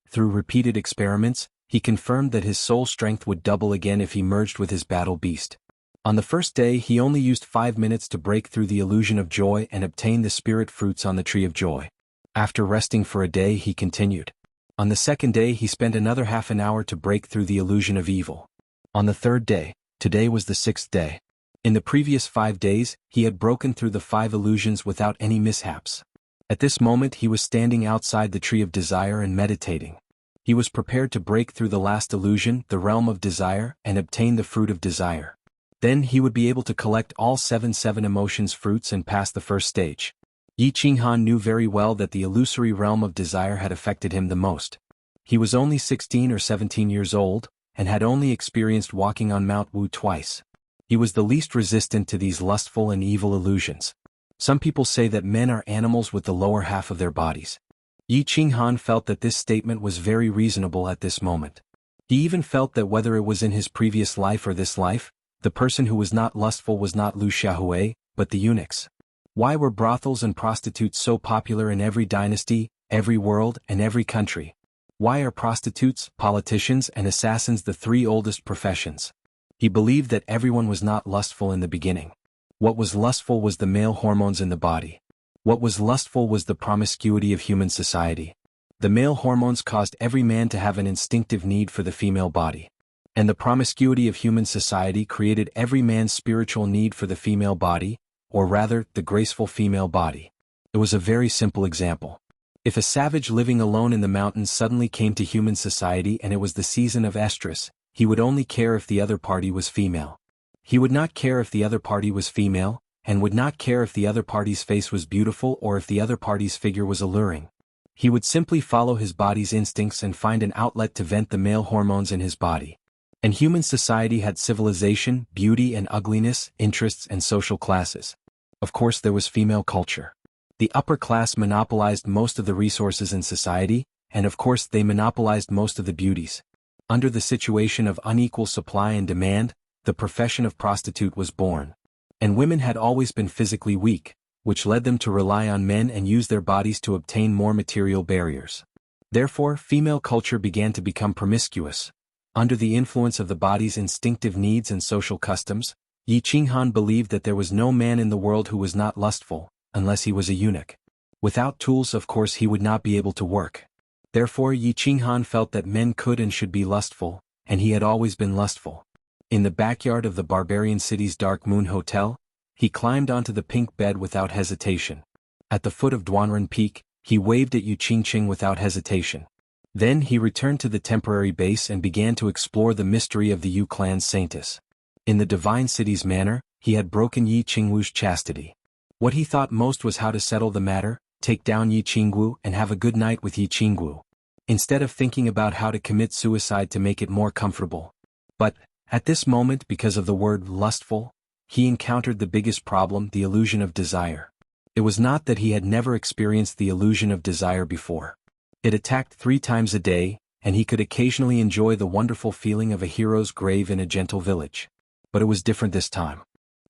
Through repeated experiments, he confirmed that his soul strength would double again if he merged with his battle beast. On the first day, he only used 5 minutes to break through the illusion of joy and obtain the spirit fruits on the tree of joy. After resting for a day, he continued. On the second day, he spent another half an hour to break through the illusion of evil. On the third day, today was the 6th day. In the previous 5 days, he had broken through the 5 illusions without any mishaps. At this moment he was standing outside the Tree of Desire and meditating. He was prepared to break through the last illusion, the realm of desire, and obtain the fruit of desire. Then he would be able to collect all 7 emotions fruits and pass the first stage. Yi Qinghan knew very well that the illusory realm of desire had affected him the most. He was only 16 or 17 years old, and had only experienced walking on Mount Wu twice. He was the least resistant to these lustful and evil illusions. Some people say that men are animals with the lower half of their bodies. Yi Qinghan felt that this statement was very reasonable at this moment. He even felt that whether it was in his previous life or this life, the person who was not lustful was not Lu Xiaohui, but the eunuchs. Why were brothels and prostitutes so popular in every dynasty, every world, and every country? Why are prostitutes, politicians, and assassins the 3 oldest professions? He believed that everyone was not lustful in the beginning. What was lustful was the male hormones in the body. What was lustful was the promiscuity of human society. The male hormones caused every man to have an instinctive need for the female body. And the promiscuity of human society created every man's spiritual need for the female body, or rather, the graceful female body. It was a very simple example. If a savage living alone in the mountains suddenly came to human society and it was the season of estrus, he would only care if the other party was female. He would not care if the other party was female, and would not care if the other party's face was beautiful or if the other party's figure was alluring. He would simply follow his body's instincts and find an outlet to vent the male hormones in his body. And human society had civilization, beauty and ugliness, interests and social classes. Of course there was female culture. The upper class monopolized most of the resources in society, and of course they monopolized most of the beauties. Under the situation of unequal supply and demand, the profession of prostitute was born. And women had always been physically weak, which led them to rely on men and use their bodies to obtain more material barriers. Therefore, female culture began to become promiscuous. Under the influence of the body's instinctive needs and social customs, Yi Qinghan believed that there was no man in the world who was not lustful, unless he was a eunuch. Without tools, of course, he would not be able to work. Therefore, Yi Qinghan felt that men could and should be lustful, and he had always been lustful. In the backyard of the barbarian city's Dark Moon Hotel, he climbed onto the pink bed without hesitation. At the foot of Duanren Peak, he waved at Yu Qingqing without hesitation. Then he returned to the temporary base and began to explore the mystery of the Yu clan's saintess. In the divine city's manner, he had broken Yi Qingwu's chastity. What he thought most was how to settle the matter, take down Yi Qingwu and have a good night with Yi Qingwu, instead of thinking about how to commit suicide to make it more comfortable. But, at this moment, because of the word lustful, he encountered the biggest problem, the illusion of desire. It was not that he had never experienced the illusion of desire before. It attacked 3 times a day, and he could occasionally enjoy the wonderful feeling of a hero's grave in a gentle village. But it was different this time.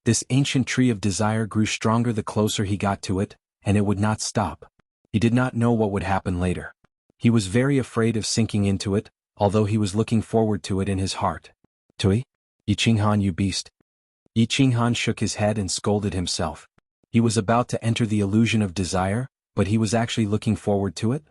This ancient tree of desire grew stronger the closer he got to it, and it would not stop. He did not know what would happen later. He was very afraid of sinking into it, although he was looking forward to it in his heart. Tui? Yi Qinghan, you beast. Yi Qinghan shook his head and scolded himself. He was about to enter the illusion of desire, but he was actually looking forward to it?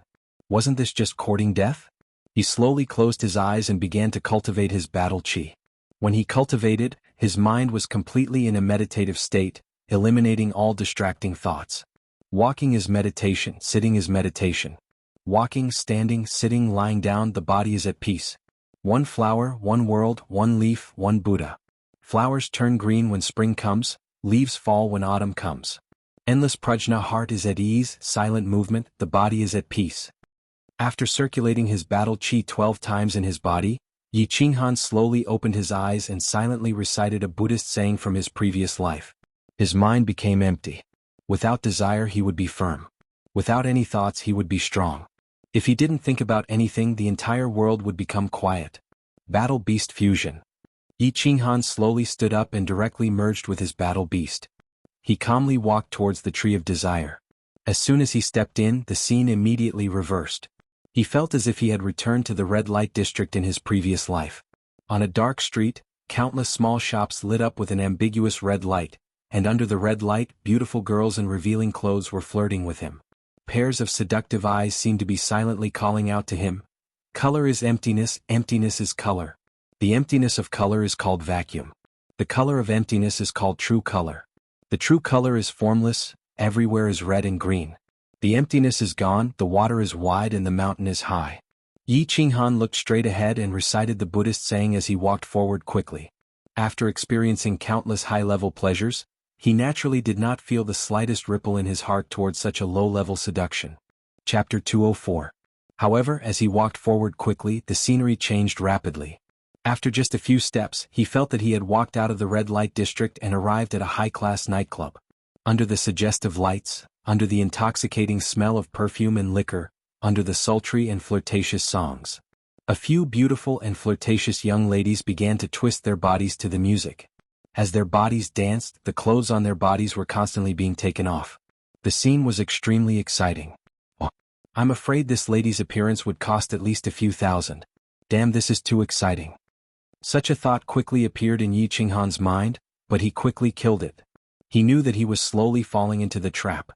Wasn't this just courting death? He slowly closed his eyes and began to cultivate his battle chi. When he cultivated, his mind was completely in a meditative state, eliminating all distracting thoughts. Walking is meditation, sitting is meditation. Walking, standing, sitting, lying down, the body is at peace. One flower, one world, one leaf, one Buddha. Flowers turn green when spring comes, leaves fall when autumn comes. Endless prajna, heart is at ease, silent movement, the body is at peace. After circulating his battle chi 12 times in his body, Yi Qinghan slowly opened his eyes and silently recited a Buddhist saying from his previous life. His mind became empty. Without desire he would be firm. Without any thoughts he would be strong. If he didn't think about anything, the entire world would become quiet. Battle Beast Fusion. Yi Qinghan slowly stood up and directly merged with his battle beast. He calmly walked towards the tree of desire. As soon as he stepped in, the scene immediately reversed. He felt as if he had returned to the red light district in his previous life. On a dark street, countless small shops lit up with an ambiguous red light, and under the red light, beautiful girls in revealing clothes were flirting with him. Pairs of seductive eyes seemed to be silently calling out to him. Color is emptiness, emptiness is color. The emptiness of color is called vacuum. The color of emptiness is called true color. The true color is formless, everywhere is red and green. The emptiness is gone, the water is wide and the mountain is high. Yi Qinghan looked straight ahead and recited the Buddhist saying as he walked forward quickly. After experiencing countless high-level pleasures, he naturally did not feel the slightest ripple in his heart towards such a low-level seduction. Chapter 204. However, as he walked forward quickly, the scenery changed rapidly. After just a few steps, he felt that he had walked out of the red light district and arrived at a high-class nightclub. Under the suggestive lights, under the intoxicating smell of perfume and liquor, under the sultry and flirtatious songs, a few beautiful and flirtatious young ladies began to twist their bodies to the music. As their bodies danced, the clothes on their bodies were constantly being taken off. The scene was extremely exciting. Oh, I'm afraid this lady's appearance would cost at least a few thousand. Damn, this is too exciting. Such a thought quickly appeared in Yi Qinghan's mind, but he quickly killed it. He knew that he was slowly falling into the trap.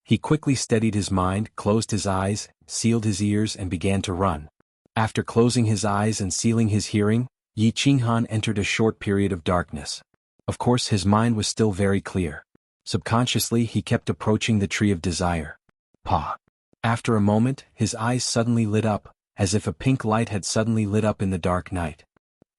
He quickly steadied his mind, closed his eyes, sealed his ears and began to run. After closing his eyes and sealing his hearing, Yi Qinghan entered a short period of darkness. Of course his mind was still very clear. Subconsciously he kept approaching the tree of desire. Pa. After a moment, his eyes suddenly lit up, as if a pink light had suddenly lit up in the dark night.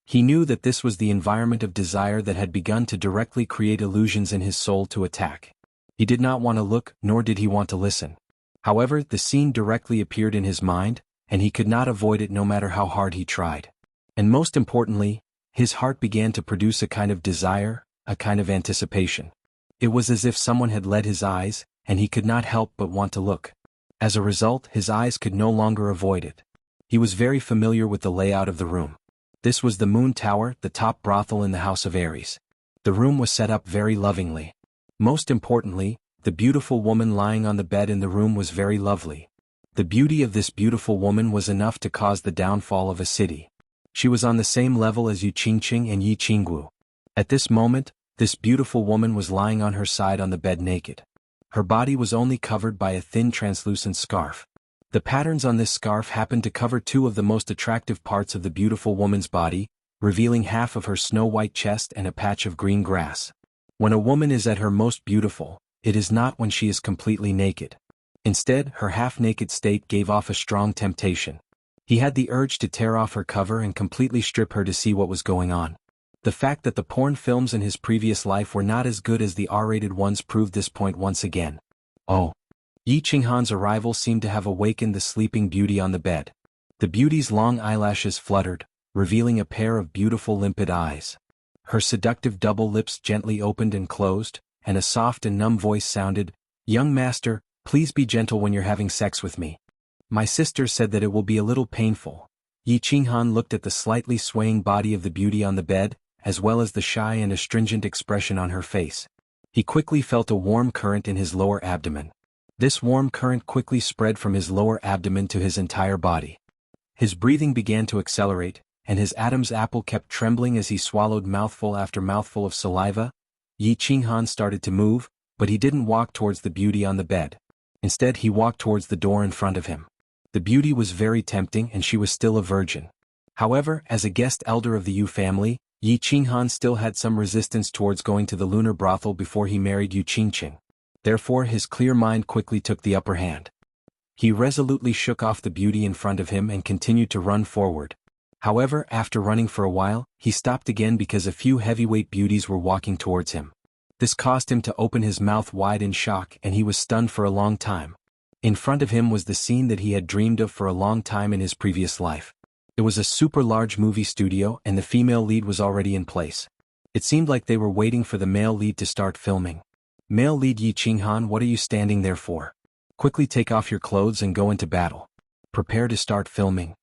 He knew that this was the environment of desire that had begun to directly create illusions in his soul to attack. He did not want to look, nor did he want to listen. However, the scene directly appeared in his mind, and he could not avoid it no matter how hard he tried. And most importantly, his heart began to produce a kind of desire, a kind of anticipation. It was as if someone had led his eyes, and he could not help but want to look. As a result, his eyes could no longer avoid it. He was very familiar with the layout of the room. This was the Moon Tower, the top brothel in the House of Ares. The room was set up very lovingly. Most importantly, the beautiful woman lying on the bed in the room was very lovely. The beauty of this beautiful woman was enough to cause the downfall of a city. She was on the same level as Yu Qingqing and Yi Qinggu. At this moment, this beautiful woman was lying on her side on the bed naked. Her body was only covered by a thin translucent scarf. The patterns on this scarf happened to cover two of the most attractive parts of the beautiful woman's body, revealing half of her snow-white chest and a patch of green grass. When a woman is at her most beautiful, it is not when she is completely naked. Instead, her half-naked state gave off a strong temptation. He had the urge to tear off her cover and completely strip her to see what was going on. The fact that the porn films in his previous life were not as good as the R-rated ones proved this point once again. Oh. Yi Qinghan's arrival seemed to have awakened the sleeping beauty on the bed. The beauty's long eyelashes fluttered, revealing a pair of beautiful limpid eyes. Her seductive double lips gently opened and closed, and a soft and numb voice sounded, "Young master, please be gentle when you're having sex with me. My sister said that it will be a little painful." Yi Qinghan looked at the slightly swaying body of the beauty on the bed, as well as the shy and astringent expression on her face. He quickly felt a warm current in his lower abdomen. This warm current quickly spread from his lower abdomen to his entire body. His breathing began to accelerate, and his Adam's apple kept trembling as he swallowed mouthful after mouthful of saliva. Yi Qinghan started to move, but he didn't walk towards the beauty on the bed. Instead, he walked towards the door in front of him. The beauty was very tempting and she was still a virgin. However, as a guest elder of the Yu family, Yi Qinghan still had some resistance towards going to the lunar brothel before he married Yu Qingqing. Therefore his clear mind quickly took the upper hand. He resolutely shook off the beauty in front of him and continued to run forward. However, after running for a while, he stopped again because a few heavyweight beauties were walking towards him. This caused him to open his mouth wide in shock and he was stunned for a long time. In front of him was the scene that he had dreamed of for a long time in his previous life. It was a super large movie studio and the female lead was already in place. It seemed like they were waiting for the male lead to start filming. Male lead Yi Qinghan, what are you standing there for? Quickly take off your clothes and go into battle. Prepare to start filming.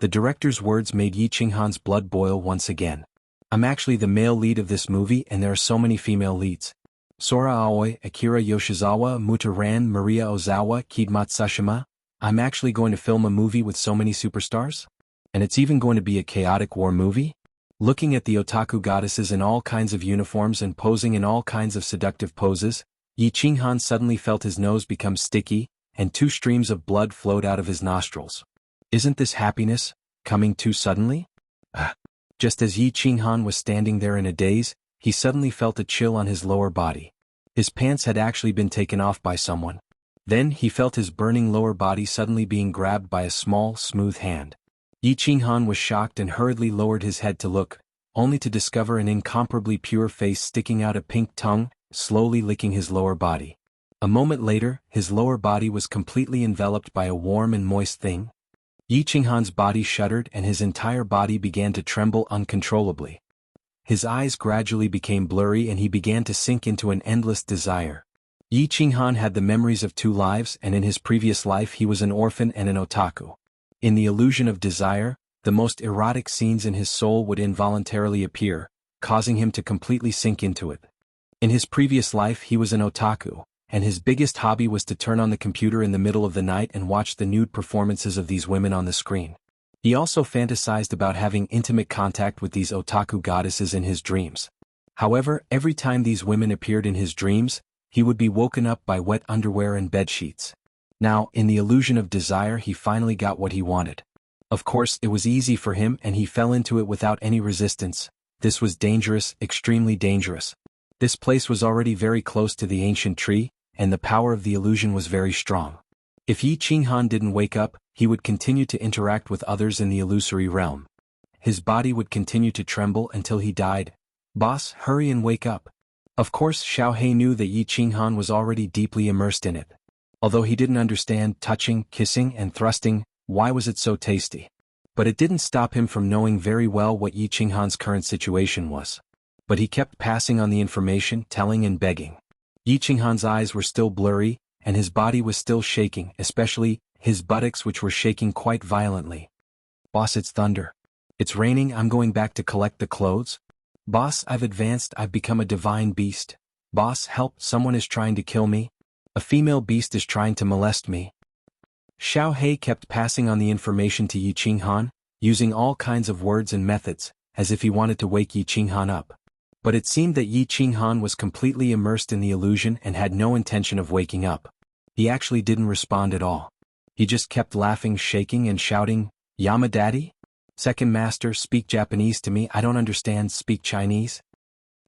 The director's words made Yi Qinghan's blood boil once again. I'm actually the male lead of this movie and there are so many female leads. Sora Aoi, Akira Yoshizawa, Muta Ran, Maria Ozawa, Kid Matsushima. I'm actually going to film a movie with so many superstars? And it's even going to be a chaotic war movie? Looking at the otaku goddesses in all kinds of uniforms and posing in all kinds of seductive poses, Yi Qinghan suddenly felt his nose become sticky, and 2 streams of blood flowed out of his nostrils. Isn't this happiness coming too suddenly? Just as Yi Qinghan was standing there in a daze, he suddenly felt a chill on his lower body. His pants had actually been taken off by someone. Then he felt his burning lower body suddenly being grabbed by a small, smooth hand. Yi Qinghan was shocked and hurriedly lowered his head to look, only to discover an incomparably pure face sticking out a pink tongue, slowly licking his lower body. A moment later, his lower body was completely enveloped by a warm and moist thing. Yi Qinghan's body shuddered and his entire body began to tremble uncontrollably. His eyes gradually became blurry and he began to sink into an endless desire. Yi Qinghan had the memories of 2 lives and in his previous life he was an orphan and an otaku. In the illusion of desire, the most erotic scenes in his soul would involuntarily appear, causing him to completely sink into it. In his previous life he was an otaku, and his biggest hobby was to turn on the computer in the middle of the night and watch the nude performances of these women on the screen. He also fantasized about having intimate contact with these otaku goddesses in his dreams. However, every time these women appeared in his dreams, he would be woken up by wet underwear and bedsheets. Now, in the illusion of desire he finally got what he wanted. Of course, it was easy for him and he fell into it without any resistance. This was dangerous, extremely dangerous. This place was already very close to the ancient tree, and the power of the illusion was very strong. If Yi Qinghan didn't wake up, he would continue to interact with others in the illusory realm. His body would continue to tremble until he died. "Boss, hurry and wake up." Of course, Xiao He knew that Yi Qinghan was already deeply immersed in it. Although he didn't understand touching, kissing, and thrusting, why was it so tasty? But it didn't stop him from knowing very well what Yi Qinghan's current situation was. But he kept passing on the information, telling and begging. Yi Qinghan's eyes were still blurry, and his body was still shaking, especially his buttocks, which were shaking quite violently. "Boss, it's thunder. It's raining. I'm going back to collect the clothes. Boss, I've advanced. I've become a divine beast. Boss, help, someone is trying to kill me. A female beast is trying to molest me." Xiao He kept passing on the information to Yi Qinghan, using all kinds of words and methods, as if he wanted to wake Yi Qinghan up. But it seemed that Yi Qinghan was completely immersed in the illusion and had no intention of waking up. He actually didn't respond at all. He just kept laughing, shaking and shouting, "Yama Daddy? Second Master, speak Japanese to me, I don't understand, speak Chinese."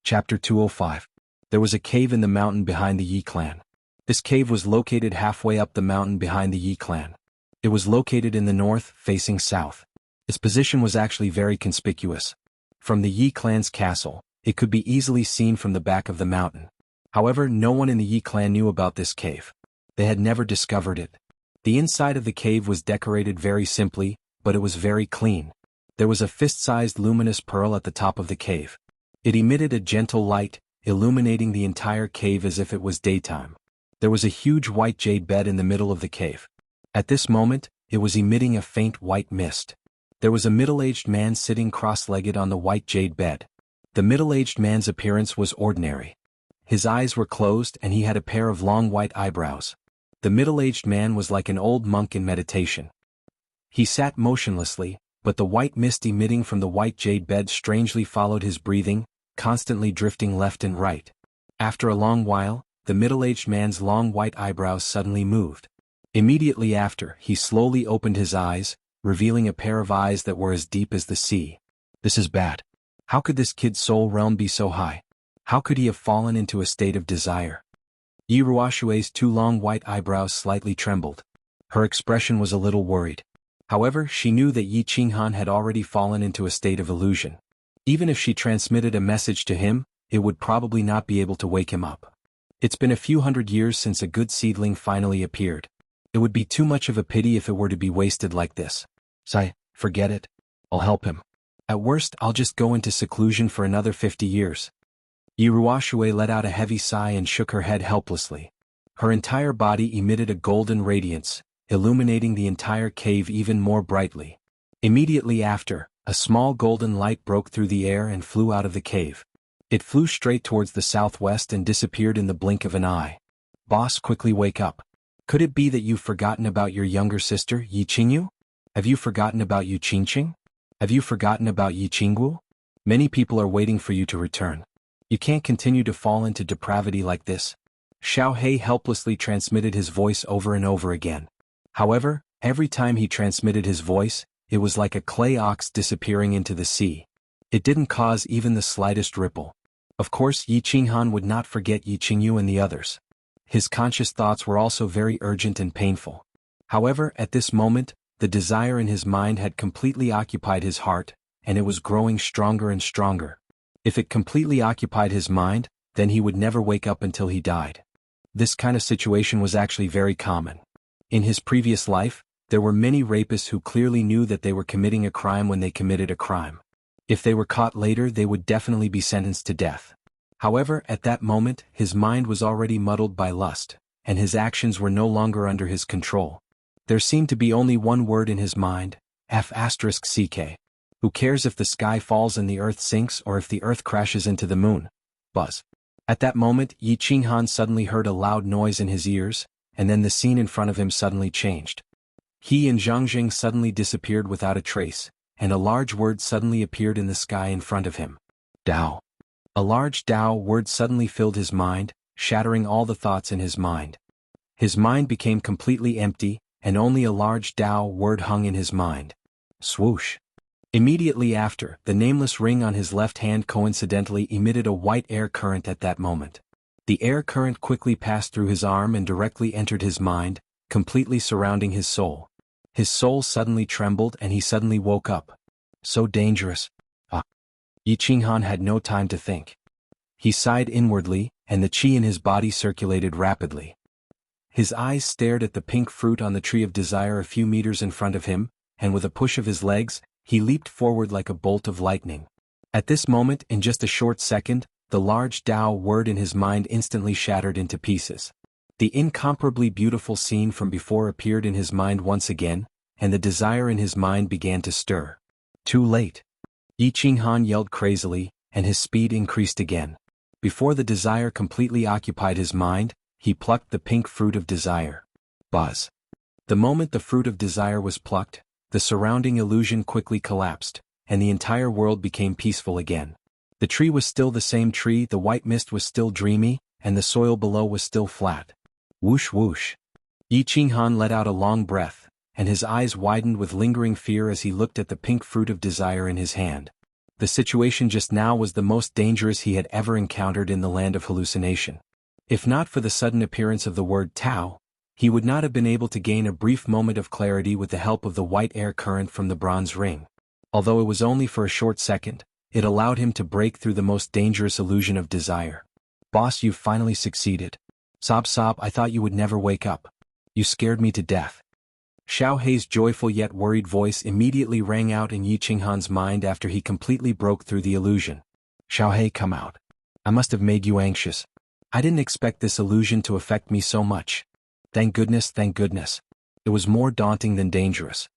Chapter 205. There was a cave in the mountain behind the Yi clan. This cave was located halfway up the mountain behind the Yi clan. It was located in the north, facing south. Its position was actually very conspicuous. From the Yi clan's castle, it could be easily seen from the back of the mountain. However, no one in the Yi clan knew about this cave. They had never discovered it. The inside of the cave was decorated very simply, but it was very clean. There was a fist-sized luminous pearl at the top of the cave. It emitted a gentle light, illuminating the entire cave as if it was daytime. There was a huge white jade bed in the middle of the cave. At this moment, it was emitting a faint white mist. There was a middle-aged man sitting cross-legged on the white jade bed. The middle-aged man's appearance was ordinary. His eyes were closed and he had a pair of long white eyebrows. The middle-aged man was like an old monk in meditation. He sat motionlessly, but the white mist emitting from the white jade bed strangely followed his breathing, constantly drifting left and right. After a long while, the middle-aged man's long white eyebrows suddenly moved. Immediately after, he slowly opened his eyes, revealing a pair of eyes that were as deep as the sea. "This is bad. How could this kid's soul realm be so high? How could he have fallen into a state of desire?" Yi Ruoshui's two long white eyebrows slightly trembled. Her expression was a little worried. However, she knew that Yi Qinghan had already fallen into a state of illusion. Even if she transmitted a message to him, it would probably not be able to wake him up. It's been a few hundred years since a good seedling finally appeared. It would be too much of a pity if it were to be wasted like this. "Sai, forget it. I'll help him. At worst, I'll just go into seclusion for another 50 years. Yi Ruoshui let out a heavy sigh and shook her head helplessly. Her entire body emitted a golden radiance, illuminating the entire cave even more brightly. Immediately after, a small golden light broke through the air and flew out of the cave. It flew straight towards the southwest and disappeared in the blink of an eye. "Boss, quickly wake up. Could it be that you've forgotten about your younger sister, Yi Qingyu? Have you forgotten about Yu Qingqing? Have you forgotten about Yi Qingguo? Many people are waiting for you to return. You can't continue to fall into depravity like this." Xiao He helplessly transmitted his voice over and over again. However, every time he transmitted his voice, it was like a clay ox disappearing into the sea. It didn't cause even the slightest ripple. Of course, Yi Qinghan would not forget Yi Qingyu and the others. His conscious thoughts were also very urgent and painful. However, at this moment, the desire in his mind had completely occupied his heart, and it was growing stronger and stronger. If it completely occupied his mind, then he would never wake up until he died. This kind of situation was actually very common. In his previous life, there were many rapists who clearly knew that they were committing a crime when they committed a crime. If they were caught later, they would definitely be sentenced to death. However, at that moment, his mind was already muddled by lust, and his actions were no longer under his control. There seemed to be only one word in his mind, F***ck. Who cares if the sky falls and the earth sinks or if the earth crashes into the moon? Buzz. At that moment, Yi Qinghan suddenly heard a loud noise in his ears, and then the scene in front of him suddenly changed. He and Zhang suddenly disappeared without a trace, and a large word suddenly appeared in the sky in front of him. Dao. A large Dao word suddenly filled his mind, shattering all the thoughts in his mind. His mind became completely empty, and only a large Dao word hung in his mind. Swoosh. Immediately after, the nameless ring on his left hand coincidentally emitted a white air current at that moment. The air current quickly passed through his arm and directly entered his mind, completely surrounding his soul. His soul suddenly trembled and he suddenly woke up. So dangerous. Yi Qinghan had no time to think. He sighed inwardly, and the qi in his body circulated rapidly. His eyes stared at the pink fruit on the tree of desire a few meters in front of him, and with a push of his legs, he leaped forward like a bolt of lightning. At this moment, in just a short second, the large Tao word in his mind instantly shattered into pieces. The incomparably beautiful scene from before appeared in his mind once again, and the desire in his mind began to stir. Too late. Yi Qinghan yelled crazily, and his speed increased again. Before the desire completely occupied his mind, he plucked the pink fruit of desire. Buzz. The moment the fruit of desire was plucked, the surrounding illusion quickly collapsed, and the entire world became peaceful again. The tree was still the same tree, the white mist was still dreamy, and the soil below was still flat. Whoosh whoosh. Yi Qinghan let out a long breath, and his eyes widened with lingering fear as he looked at the pink fruit of desire in his hand. The situation just now was the most dangerous he had ever encountered in the land of hallucination. If not for the sudden appearance of the word Tao, he would not have been able to gain a brief moment of clarity with the help of the white air current from the bronze ring. Although it was only for a short second, it allowed him to break through the most dangerous illusion of desire. Boss, you've finally succeeded. Sob, I thought you would never wake up. You scared me to death. Xiao Hei's joyful yet worried voice immediately rang out in Yi Qinghan's mind after he completely broke through the illusion. Xiao Hei, come out. I must have made you anxious. I didn't expect this illusion to affect me so much. Thank goodness, thank goodness. It was more daunting than dangerous.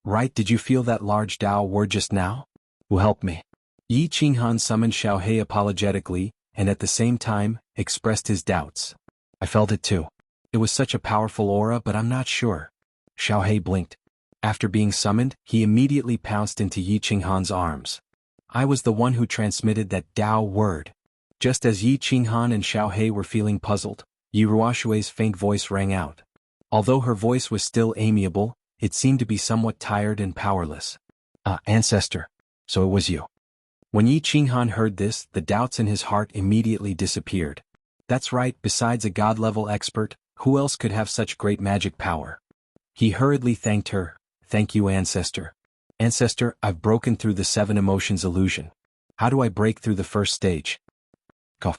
Right, did you feel that large Tao word just now? Will help me. Yi Qinghan summoned Xiao Hei apologetically, and at the same time, expressed his doubts. I felt it too. It was such a powerful aura, but I'm not sure. Xiao Hei blinked. After being summoned, he immediately pounced into Yi Qinghan's arms. I was the one who transmitted that Tao word. Just as Yi Qinghan and Xiao Hei were feeling puzzled, Yi Ruoshui's faint voice rang out. Although her voice was still amiable, it seemed to be somewhat tired and powerless. Ancestor. So it was you. When Yi Qinghan heard this, the doubts in his heart immediately disappeared. That's right, besides a god-level expert, who else could have such great magic power? He hurriedly thanked her. Thank you, Ancestor. Ancestor, I've broken through the 7 emotions illusion. How do I break through the first stage? Cough.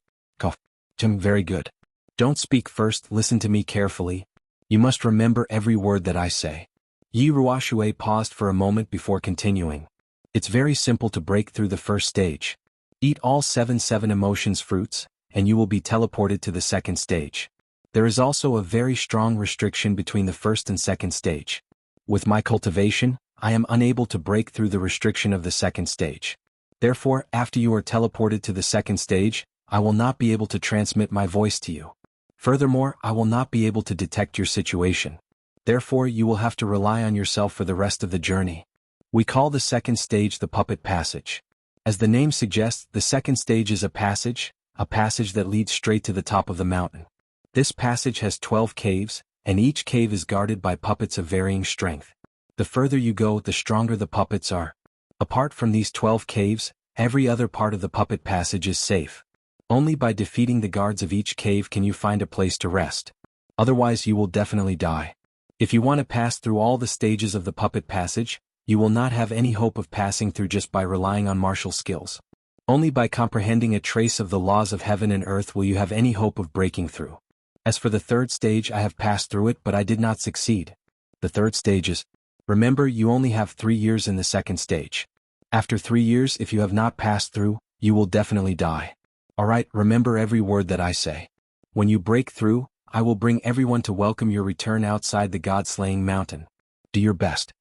Very good. Don't speak first, listen to me carefully. You must remember every word that I say. Yi Ruoshui paused for a moment before continuing. It's very simple to break through the first stage. Eat all 7 emotions fruits, and you will be teleported to the second stage. There is also a very strong restriction between the first and second stage. With my cultivation, I am unable to break through the restriction of the second stage. Therefore, after you are teleported to the second stage, I will not be able to transmit my voice to you. Furthermore, I will not be able to detect your situation. Therefore, you will have to rely on yourself for the rest of the journey. We call the second stage the puppet passage. As the name suggests, the second stage is a passage that leads straight to the top of the mountain. This passage has 12 caves, and each cave is guarded by puppets of varying strength. The further you go, the stronger the puppets are. Apart from these 12 caves, every other part of the puppet passage is safe. Only by defeating the guards of each cave can you find a place to rest. Otherwise, you will definitely die. If you want to pass through all the stages of the puppet passage, you will not have any hope of passing through just by relying on martial skills. Only by comprehending a trace of the laws of heaven and earth will you have any hope of breaking through. As for the third stage, I have passed through it, but I did not succeed. The third stage is, remember, you only have 3 years in the second stage. After 3 years, if you have not passed through, you will definitely die. Alright, remember every word that I say. When you break through, I will bring everyone to welcome your return outside the god-slaying mountain. Do your best.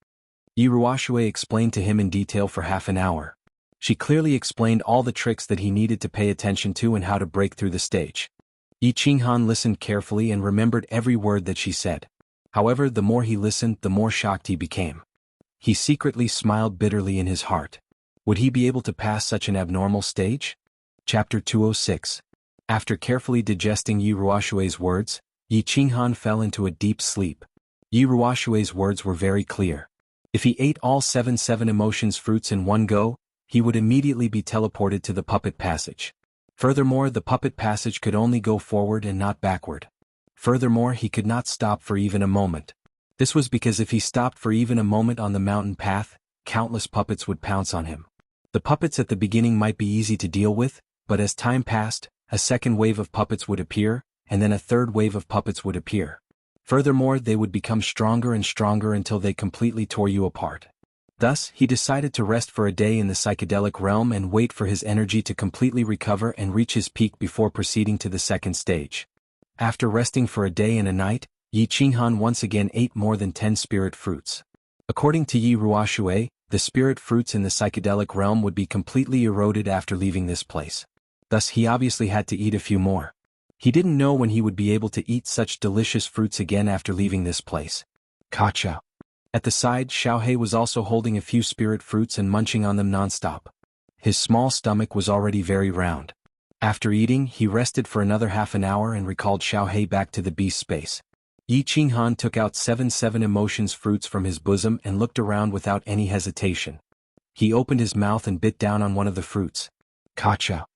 Yi Ruoshui explained to him in detail for half an hour. She clearly explained all the tricks that he needed to pay attention to and how to break through the stage. Yi Qinghan listened carefully and remembered every word that she said. However, the more he listened, the more shocked he became. He secretly smiled bitterly in his heart. Would he be able to pass such an abnormal stage? Chapter 206. After carefully digesting Yi Ruoshui's words, Yi Qinghan fell into a deep sleep. Yi Ruoshui's words were very clear. If he ate all seven emotions fruits in one go, he would immediately be teleported to the puppet passage. Furthermore, the puppet passage could only go forward and not backward. Furthermore, he could not stop for even a moment. This was because if he stopped for even a moment on the mountain path, countless puppets would pounce on him. The puppets at the beginning might be easy to deal with, but as time passed, a second wave of puppets would appear, and then a third wave of puppets would appear. Furthermore, they would become stronger and stronger until they completely tore you apart. Thus, he decided to rest for a day in the psychedelic realm and wait for his energy to completely recover and reach his peak before proceeding to the second stage. After resting for a day and a night, Yi Qinghan once again ate more than 10 spirit fruits. According to Yi Ruoshui, the spirit fruits in the psychedelic realm would be completely eroded after leaving this place. Thus he obviously had to eat a few more. He didn't know when he would be able to eat such delicious fruits again after leaving this place. Kacha. At the side, Xiaohei was also holding a few spirit fruits and munching on them non-stop. His small stomach was already very round. After eating, he rested for another half an hour and recalled Xiaohei back to the beast space. Yi Qinghan took out seven emotions fruits from his bosom and looked around without any hesitation. He opened his mouth and bit down on one of the fruits. Kacha.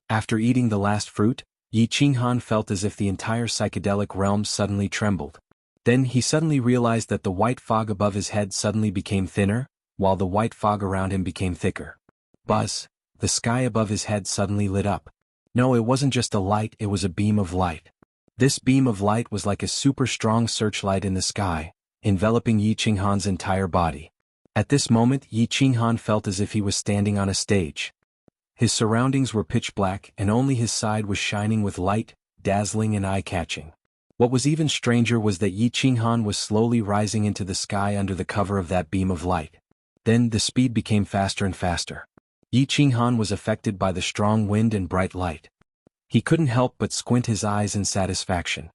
After eating the last fruit, Yi Qinghan felt as if the entire psychedelic realm suddenly trembled. Then he suddenly realized that the white fog above his head suddenly became thinner, while the white fog around him became thicker. Buzz! The sky above his head suddenly lit up. No, it wasn't just a light, it was a beam of light. This beam of light was like a super strong searchlight in the sky, enveloping Yi Qinghan's entire body. At this moment, Yi Qinghan felt as if he was standing on a stage. His surroundings were pitch black and only his side was shining with light, dazzling and eye-catching. What was even stranger was that Yi Qinghan was slowly rising into the sky under the cover of that beam of light. Then the speed became faster and faster. Yi Qinghan was affected by the strong wind and bright light. He couldn't help but squint his eyes in satisfaction.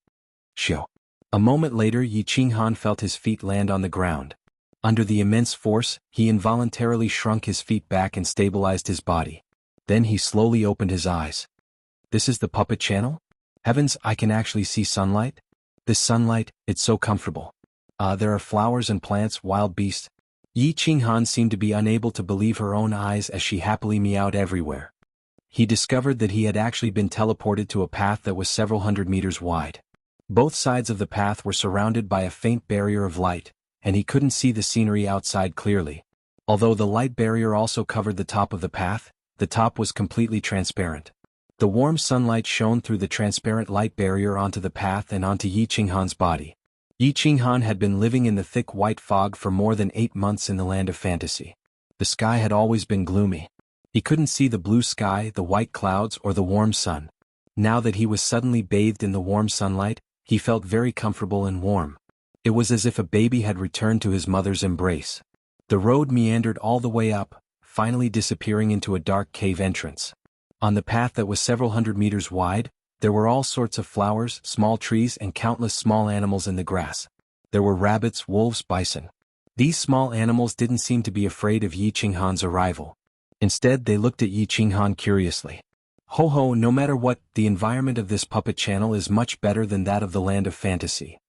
Shoo! A moment later, Yi Qinghan felt his feet land on the ground. Under the immense force, he involuntarily shrunk his feet back and stabilized his body. Then he slowly opened his eyes. This is the puppet channel? Heavens, I can actually see sunlight? This sunlight, it's so comfortable. There are flowers and plants, wild beasts. Yi Qinghan seemed to be unable to believe her own eyes as she happily meowed everywhere. He discovered that he had actually been teleported to a path that was several hundred meters wide. Both sides of the path were surrounded by a faint barrier of light, and he couldn't see the scenery outside clearly. Although the light barrier also covered the top of the path, the top was completely transparent. The warm sunlight shone through the transparent light barrier onto the path and onto Yi Qinghan's body. Yi Qinghan had been living in the thick white fog for more than 8 months in the land of fantasy. The sky had always been gloomy. He couldn't see the blue sky, the white clouds, or the warm sun. Now that he was suddenly bathed in the warm sunlight, he felt very comfortable and warm. It was as if a baby had returned to his mother's embrace. The road meandered all the way up, finally disappearing into a dark cave entrance. On the path that was several hundred meters wide, there were all sorts of flowers, small trees and countless small animals in the grass. There were rabbits, wolves, bison. These small animals didn't seem to be afraid of Yi Qinghan's arrival. Instead, they looked at Yi Qinghan curiously. Ho, no matter what, the environment of this puppet channel is much better than that of the land of fantasy.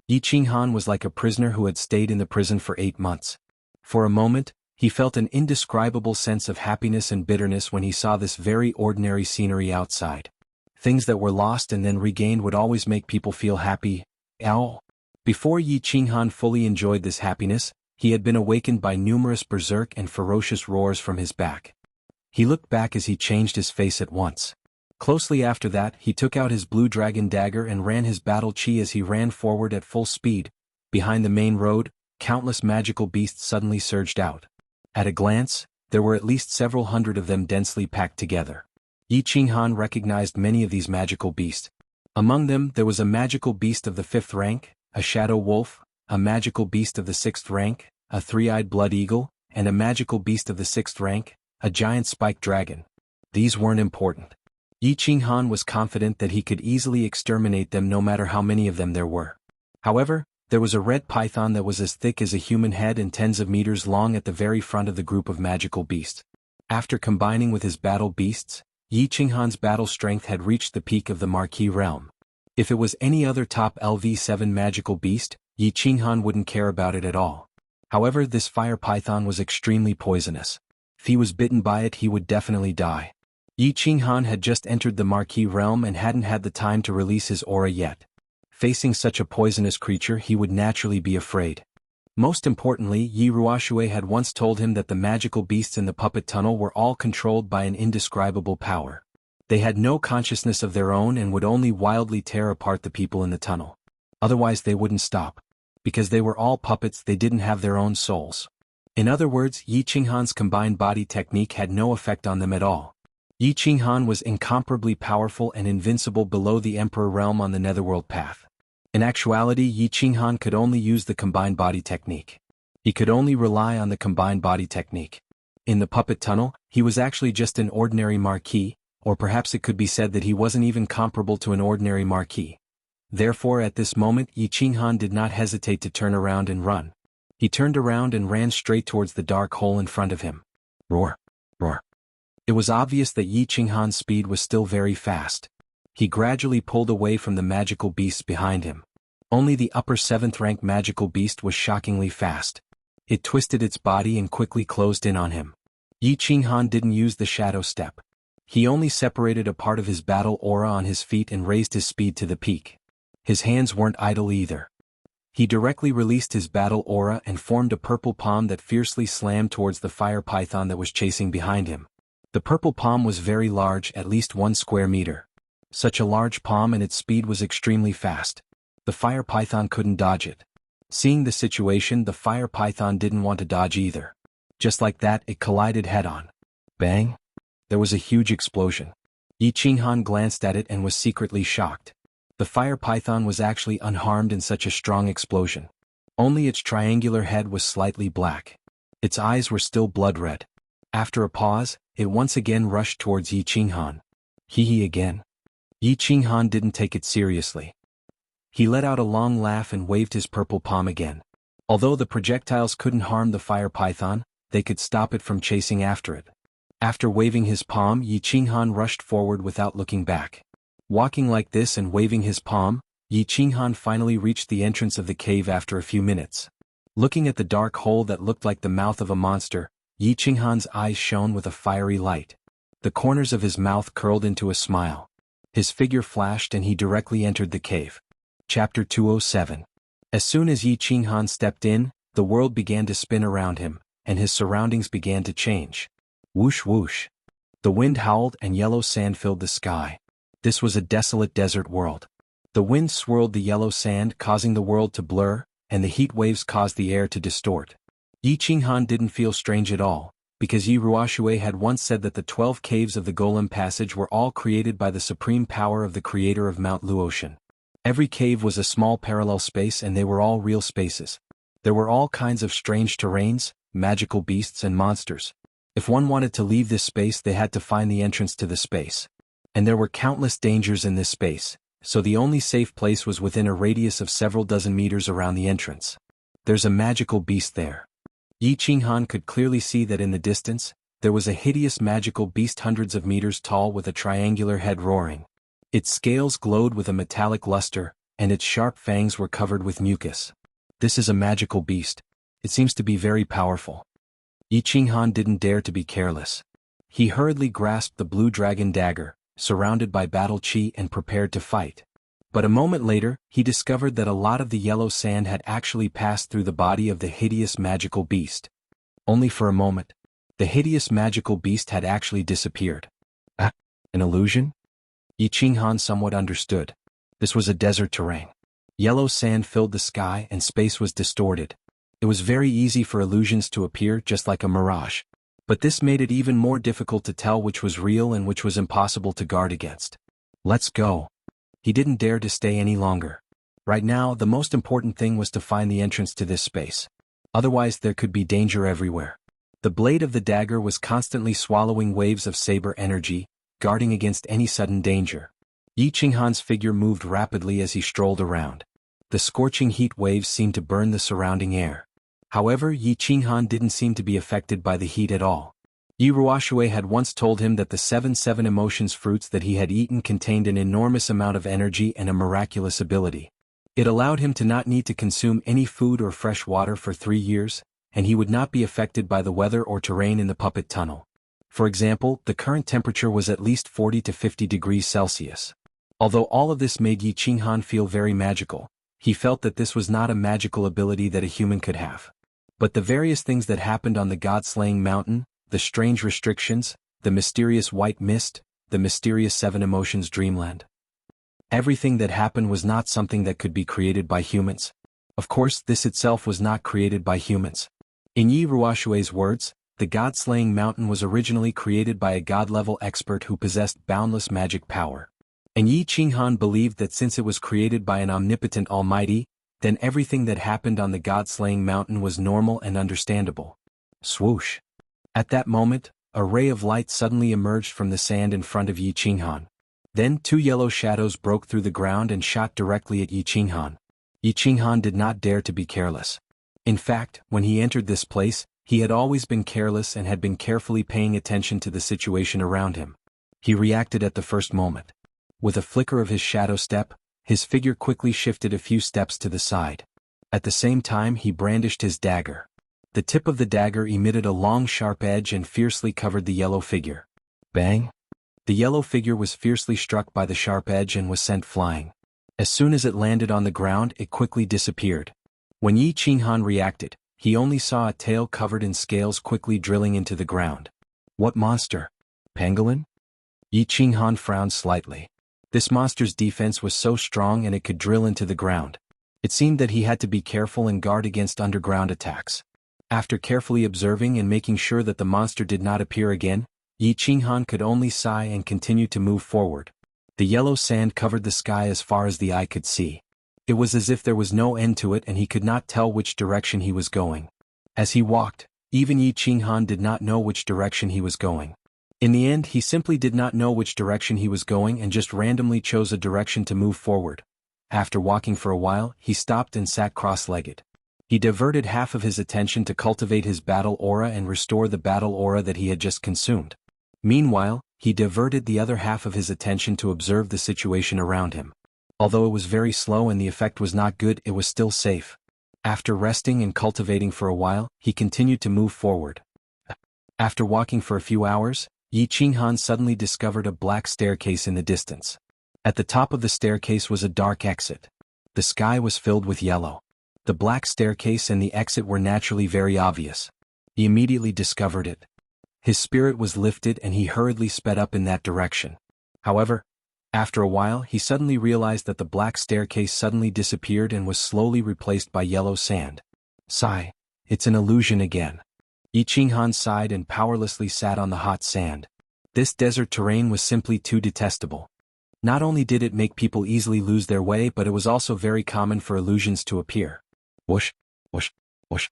Yi Qinghan was like a prisoner who had stayed in the prison for 8 months. For a moment, he felt an indescribable sense of happiness and bitterness when he saw this very ordinary scenery outside. Things that were lost and then regained would always make people feel happy. Ow! Before Yi Qinghan fully enjoyed this happiness, he had been awakened by numerous berserk and ferocious roars from his back. He looked back as he changed his face at once. Closely after that, he took out his blue dragon dagger and ran his battle chi as he ran forward at full speed. Behind the main road, countless magical beasts suddenly surged out. At a glance, there were at least several hundred of them densely packed together. Yi Qinghan recognized many of these magical beasts. Among them, there was a magical beast of the 5th rank, a shadow wolf, a magical beast of the 6th rank, a 3-eyed blood eagle, and a magical beast of the 6th rank, a giant spiked dragon. These weren't important. Yi Qinghan was confident that he could easily exterminate them no matter how many of them there were. However, there was a red python that was as thick as a human head and tens of meters long at the very front of the group of magical beasts. After combining with his battle beasts, Yi Qinghan's battle strength had reached the peak of the Marquis realm. If it was any other top LV7 magical beast, Yi Qinghan wouldn't care about it at all. However, this fire python was extremely poisonous. If he was bitten by it, he would definitely die. Yi Qinghan had just entered the Marquis realm and hadn't had the time to release his aura yet. Facing such a poisonous creature, he would naturally be afraid. Most importantly, Yi Ruoxue had once told him that the magical beasts in the puppet tunnel were all controlled by an indescribable power. They had no consciousness of their own and would only wildly tear apart the people in the tunnel. Otherwise they wouldn't stop. Because they were all puppets, they didn't have their own souls. In other words, Yi Qinghan's combined body technique had no effect on them at all. Yi Qinghan was incomparably powerful and invincible below the Emperor realm on the Netherworld path. In actuality, Yi Qinghan could only use the combined body technique. He could only rely on the combined body technique. In the puppet tunnel, he was actually just an ordinary Marquis, or perhaps it could be said that he wasn't even comparable to an ordinary Marquis. Therefore, at this moment, Yi Qinghan did not hesitate to turn around and run. He turned around and ran straight towards the dark hole in front of him. Roar! Roar! It was obvious that Yi Qinghan's speed was still very fast. He gradually pulled away from the magical beasts behind him. Only the upper 7th rank magical beast was shockingly fast. It twisted its body and quickly closed in on him. Yi Qinghan didn't use the shadow step. He only separated a part of his battle aura on his feet and raised his speed to the peak. His hands weren't idle either. He directly released his battle aura and formed a purple palm that fiercely slammed towards the fire python that was chasing behind him. The purple palm was very large, at least 1 square meter. Such a large palm and its speed was extremely fast. The fire python couldn't dodge it. Seeing the situation, the fire python didn't want to dodge either. Just like that, it collided head-on. Bang! There was a huge explosion. Yi Qinghan glanced at it and was secretly shocked. The fire python was actually unharmed in such a strong explosion. Only its triangular head was slightly black. Its eyes were still blood-red. After a pause, it once again rushed towards Yi Qinghan. Hee again. Yi Qinghan didn't take it seriously. He let out a long laugh and waved his purple palm again. Although the projectiles couldn't harm the fire python, they could stop it from chasing after it. After waving his palm, Yi Qinghan rushed forward without looking back. Walking like this and waving his palm, Yi Qinghan finally reached the entrance of the cave after a few minutes. Looking at the dark hole that looked like the mouth of a monster, Yi Qinghan's eyes shone with a fiery light. The corners of his mouth curled into a smile. His figure flashed and he directly entered the cave. Chapter 207. As soon as Yi Qinghan stepped in, the world began to spin around him, and his surroundings began to change. Whoosh whoosh. The wind howled and yellow sand filled the sky. This was a desolate desert world. The wind swirled the yellow sand, causing the world to blur, and the heat waves caused the air to distort. Yi Qinghan didn't feel strange at all, because Yi Ruoxue had once said that the 12 caves of the Golem Passage were all created by the supreme power of the creator of Mount Luotian. Every cave was a small parallel space and they were all real spaces. There were all kinds of strange terrains, magical beasts and monsters. If one wanted to leave this space, they had to find the entrance to the space. And there were countless dangers in this space, so the only safe place was within a radius of several dozen meters around the entrance. There's a magical beast there. Yi Qinghan could clearly see that in the distance, there was a hideous magical beast hundreds of meters tall with a triangular head roaring. Its scales glowed with a metallic luster, and its sharp fangs were covered with mucus. This is a magical beast. It seems to be very powerful. Yi Qinghan didn't dare to be careless. He hurriedly grasped the blue dragon dagger, surrounded by battle chi, and prepared to fight. But a moment later, he discovered that a lot of the yellow sand had actually passed through the body of the hideous magical beast. Only for a moment. The hideous magical beast had actually disappeared. Ah, an illusion? Yi Qinghan somewhat understood. This was a desert terrain. Yellow sand filled the sky and space was distorted. It was very easy for illusions to appear just like a mirage. But this made it even more difficult to tell which was real and which was impossible to guard against. Let's go. He didn't dare to stay any longer. Right now, the most important thing was to find the entrance to this space. Otherwise, there could be danger everywhere. The blade of the dagger was constantly swallowing waves of saber energy, guarding against any sudden danger. Yi Qinghan's figure moved rapidly as he strolled around. The scorching heat waves seemed to burn the surrounding air. However, Yi Qinghan didn't seem to be affected by the heat at all. Yi Ruoxue had once told him that the 7 emotions fruits that he had eaten contained an enormous amount of energy and a miraculous ability. It allowed him to not need to consume any food or fresh water for 3 years, and he would not be affected by the weather or terrain in the puppet tunnel. For example, the current temperature was at least 40 to 50 degrees Celsius. Although all of this made Yi Qinghan feel very magical, he felt that this was not a magical ability that a human could have. But the various things that happened on the God-slaying mountain, the strange restrictions, the mysterious white mist, the mysterious seven emotions dreamland. Everything that happened was not something that could be created by humans. Of course, this itself was not created by humans. In Yi Ruoshui's words, the God-slaying mountain was originally created by a god-level expert who possessed boundless magic power. And Yi Qinghan believed that since it was created by an omnipotent almighty, then everything that happened on the God-slaying mountain was normal and understandable. Swoosh! At that moment, a ray of light suddenly emerged from the sand in front of Yi Qinghan. Then 2 yellow shadows broke through the ground and shot directly at Yi Qinghan. Yi Qinghan did not dare to be careless. In fact, when he entered this place, he had always been careless and had been carefully paying attention to the situation around him. He reacted at the first moment. With a flicker of his shadow step, his figure quickly shifted a few steps to the side. At the same time he brandished his dagger. The tip of the dagger emitted a long sharp edge and fiercely covered the yellow figure. Bang! The yellow figure was fiercely struck by the sharp edge and was sent flying. As soon as it landed on the ground, it quickly disappeared. When Yi Qinghan reacted, he only saw a tail covered in scales quickly drilling into the ground. What monster? Pangolin? Yi Qinghan frowned slightly. This monster's defense was so strong and it could drill into the ground. It seemed that he had to be careful and guard against underground attacks. After carefully observing and making sure that the monster did not appear again, Yi Qinghan could only sigh and continue to move forward. The yellow sand covered the sky as far as the eye could see. It was as if there was no end to it and he could not tell which direction he was going. As he walked, even Yi Qinghan did not know which direction he was going. In the end, he simply did not know which direction he was going and just randomly chose a direction to move forward. After walking for a while, he stopped and sat cross-legged. He diverted half of his attention to cultivate his battle aura and restore the battle aura that he had just consumed. Meanwhile, he diverted the other half of his attention to observe the situation around him. Although it was very slow and the effect was not good, it was still safe. After resting and cultivating for a while, he continued to move forward. After walking for a few hours, Yi Qinghan suddenly discovered a black staircase in the distance. At the top of the staircase was a dark exit. The sky was filled with yellow. The black staircase and the exit were naturally very obvious. He immediately discovered it. His spirit was lifted and he hurriedly sped up in that direction. However, after a while he suddenly realized that the black staircase suddenly disappeared and was slowly replaced by yellow sand. Sigh, it's an illusion again. Yi Qinghan sighed and powerlessly sat on the hot sand. This desert terrain was simply too detestable. Not only did it make people easily lose their way, but it was also very common for illusions to appear. Whoosh, whoosh, whoosh.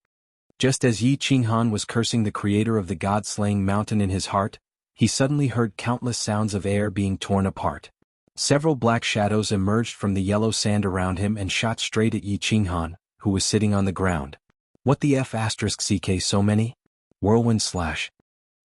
Just as Yi Qinghan was cursing the creator of the god-slaying mountain in his heart, he suddenly heard countless sounds of air being torn apart. Several black shadows emerged from the yellow sand around him and shot straight at Yi Qinghan, who was sitting on the ground. What the F***ck so many? Whirlwind slash.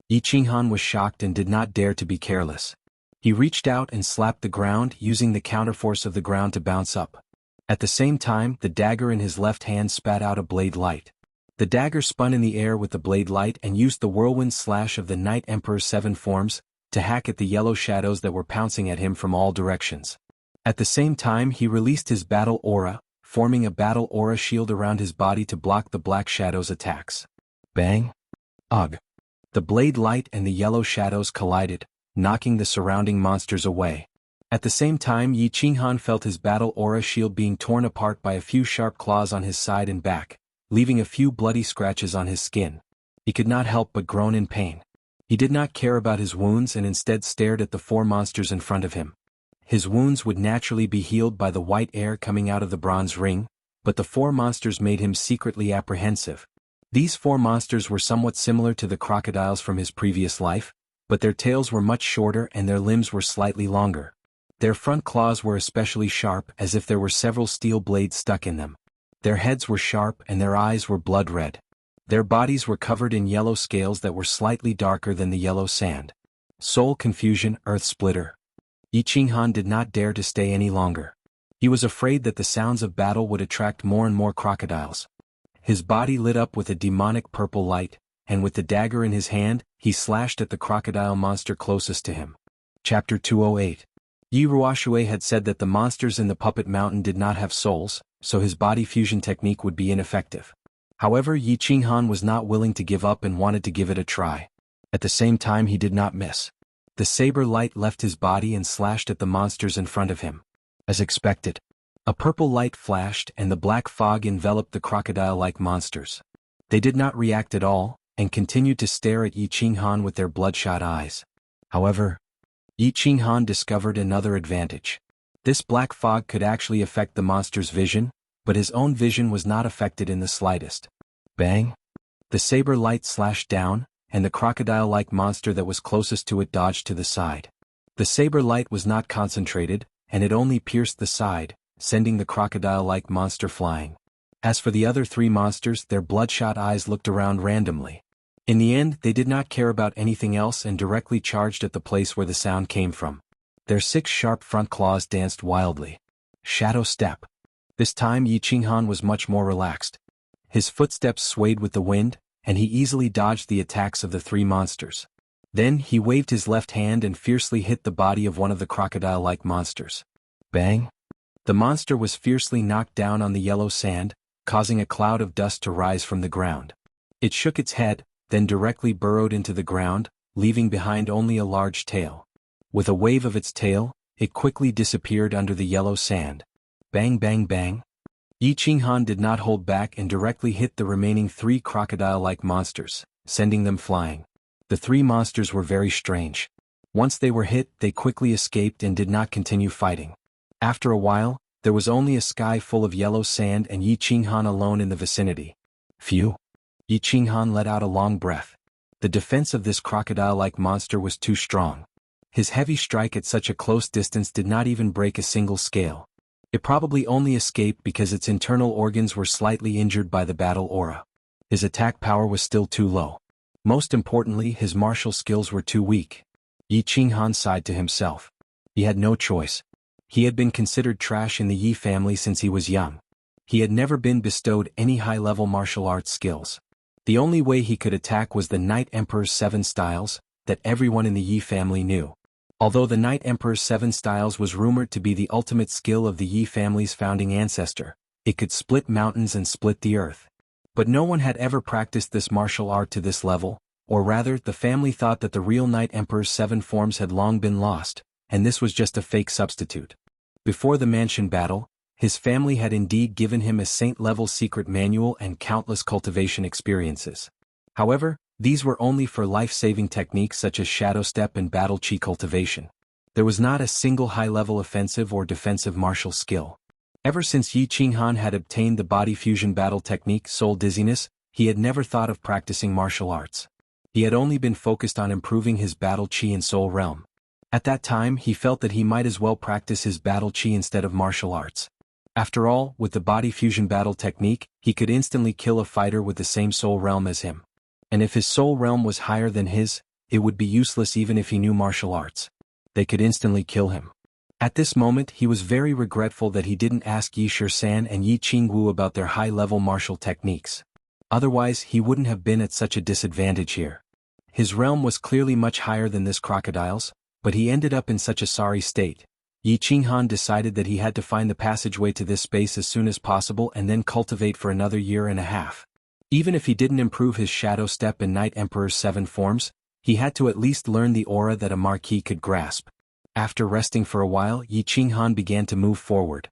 Yi Qinghan was shocked and did not dare to be careless. He reached out and slapped the ground, using the counterforce of the ground to bounce up. At the same time, the dagger in his left hand spat out a blade light. The dagger spun in the air with the blade light and used the whirlwind slash of the Night Emperor's 7 forms to hack at the yellow shadows that were pouncing at him from all directions. At the same time he released his battle aura, forming a battle aura shield around his body to block the black shadows' attacks. Bang! Ugh! The blade light and the yellow shadows collided, knocking the surrounding monsters away. At the same time Yi Qinghan felt his battle aura shield being torn apart by a few sharp claws on his side and back, leaving a few bloody scratches on his skin. He could not help but groan in pain. He did not care about his wounds and instead stared at the 4 monsters in front of him. His wounds would naturally be healed by the white air coming out of the bronze ring, but the 4 monsters made him secretly apprehensive. These 4 monsters were somewhat similar to the crocodiles from his previous life, but their tails were much shorter and their limbs were slightly longer. Their front claws were especially sharp, as if there were several steel blades stuck in them. Their heads were sharp and their eyes were blood red. Their bodies were covered in yellow scales that were slightly darker than the yellow sand. Soul confusion, earth splitter. Yi Qinghan did not dare to stay any longer. He was afraid that the sounds of battle would attract more and more crocodiles. His body lit up with a demonic purple light, and with the dagger in his hand, he slashed at the crocodile monster closest to him. Chapter 208. Yi Ruoxue had said that the monsters in the puppet mountain did not have souls, so his body fusion technique would be ineffective. However, Yi Qinghan was not willing to give up and wanted to give it a try. At the same time, he did not miss. The saber light left his body and slashed at the monsters in front of him. As expected, a purple light flashed and the black fog enveloped the crocodile-like monsters. They did not react at all, and continued to stare at Yi Qinghan with their bloodshot eyes. However, Yi Qinghan discovered another advantage. This black fog could actually affect the monster's vision, but his own vision was not affected in the slightest. Bang! The saber light slashed down, and the crocodile-like monster that was closest to it dodged to the side. The saber light was not concentrated, and it only pierced the side, sending the crocodile-like monster flying. As for the other three monsters, their bloodshot eyes looked around randomly. In the end, they did not care about anything else and directly charged at the place where the sound came from. Their 6 sharp front claws danced wildly. Shadow step. This time Yi Qinghan was much more relaxed. His footsteps swayed with the wind, and he easily dodged the attacks of the 3 monsters. Then he waved his left hand and fiercely hit the body of one of the crocodile-like monsters. Bang! The monster was fiercely knocked down on the yellow sand, causing a cloud of dust to rise from the ground. It shook its head, then directly burrowed into the ground, leaving behind only a large tail. With a wave of its tail, it quickly disappeared under the yellow sand. Bang bang bang! Yi Qinghan did not hold back and directly hit the remaining 3 crocodile-like monsters, sending them flying. The 3 monsters were very strange. Once they were hit, they quickly escaped and did not continue fighting. After a while, there was only a sky full of yellow sand and Yi Qinghan alone in the vicinity. Phew! Yi Qinghan let out a long breath. The defense of this crocodile-like monster was too strong. His heavy strike at such a close distance did not even break a single scale. It probably only escaped because its internal organs were slightly injured by the battle aura. His attack power was still too low. Most importantly, his martial skills were too weak. Yi Qinghan sighed to himself. He had no choice. He had been considered trash in the Yi family since he was young. He had never been bestowed any high-level martial arts skills. The only way he could attack was the Night Emperor's 7 styles, that everyone in the Yi family knew. Although the Night Emperor's 7 styles was rumored to be the ultimate skill of the Yi family's founding ancestor, it could split mountains and split the earth. But no one had ever practiced this martial art to this level, or rather, the family thought that the real Night Emperor's 7 forms had long been lost, and this was just a fake substitute. Before the mansion battle, his family had indeed given him a saint-level secret manual and countless cultivation experiences. However, these were only for life-saving techniques such as shadow step and battle chi cultivation. There was not a single high-level offensive or defensive martial skill. Ever since Yi Qinghan had obtained the body fusion battle technique Soul Dizziness, he had never thought of practicing martial arts. He had only been focused on improving his battle chi and soul realm. At that time, he felt that he might as well practice his battle chi instead of martial arts. After all, with the body fusion battle technique, he could instantly kill a fighter with the same soul realm as him. And if his soul realm was higher than his, it would be useless even if he knew martial arts. They could instantly kill him. At this moment, he was very regretful that he didn't ask Yi Shisan and Yi Qingwu about their high-level martial techniques. Otherwise, he wouldn't have been at such a disadvantage here. His realm was clearly much higher than this crocodile's, but he ended up in such a sorry state. Yi Qinghan decided that he had to find the passageway to this space as soon as possible and then cultivate for another year and a half. Even if he didn't improve his Shadow Step and Night Emperor's 7 forms, he had to at least learn the aura that a marquis could grasp. After resting for a while, Yi Qinghan began to move forward.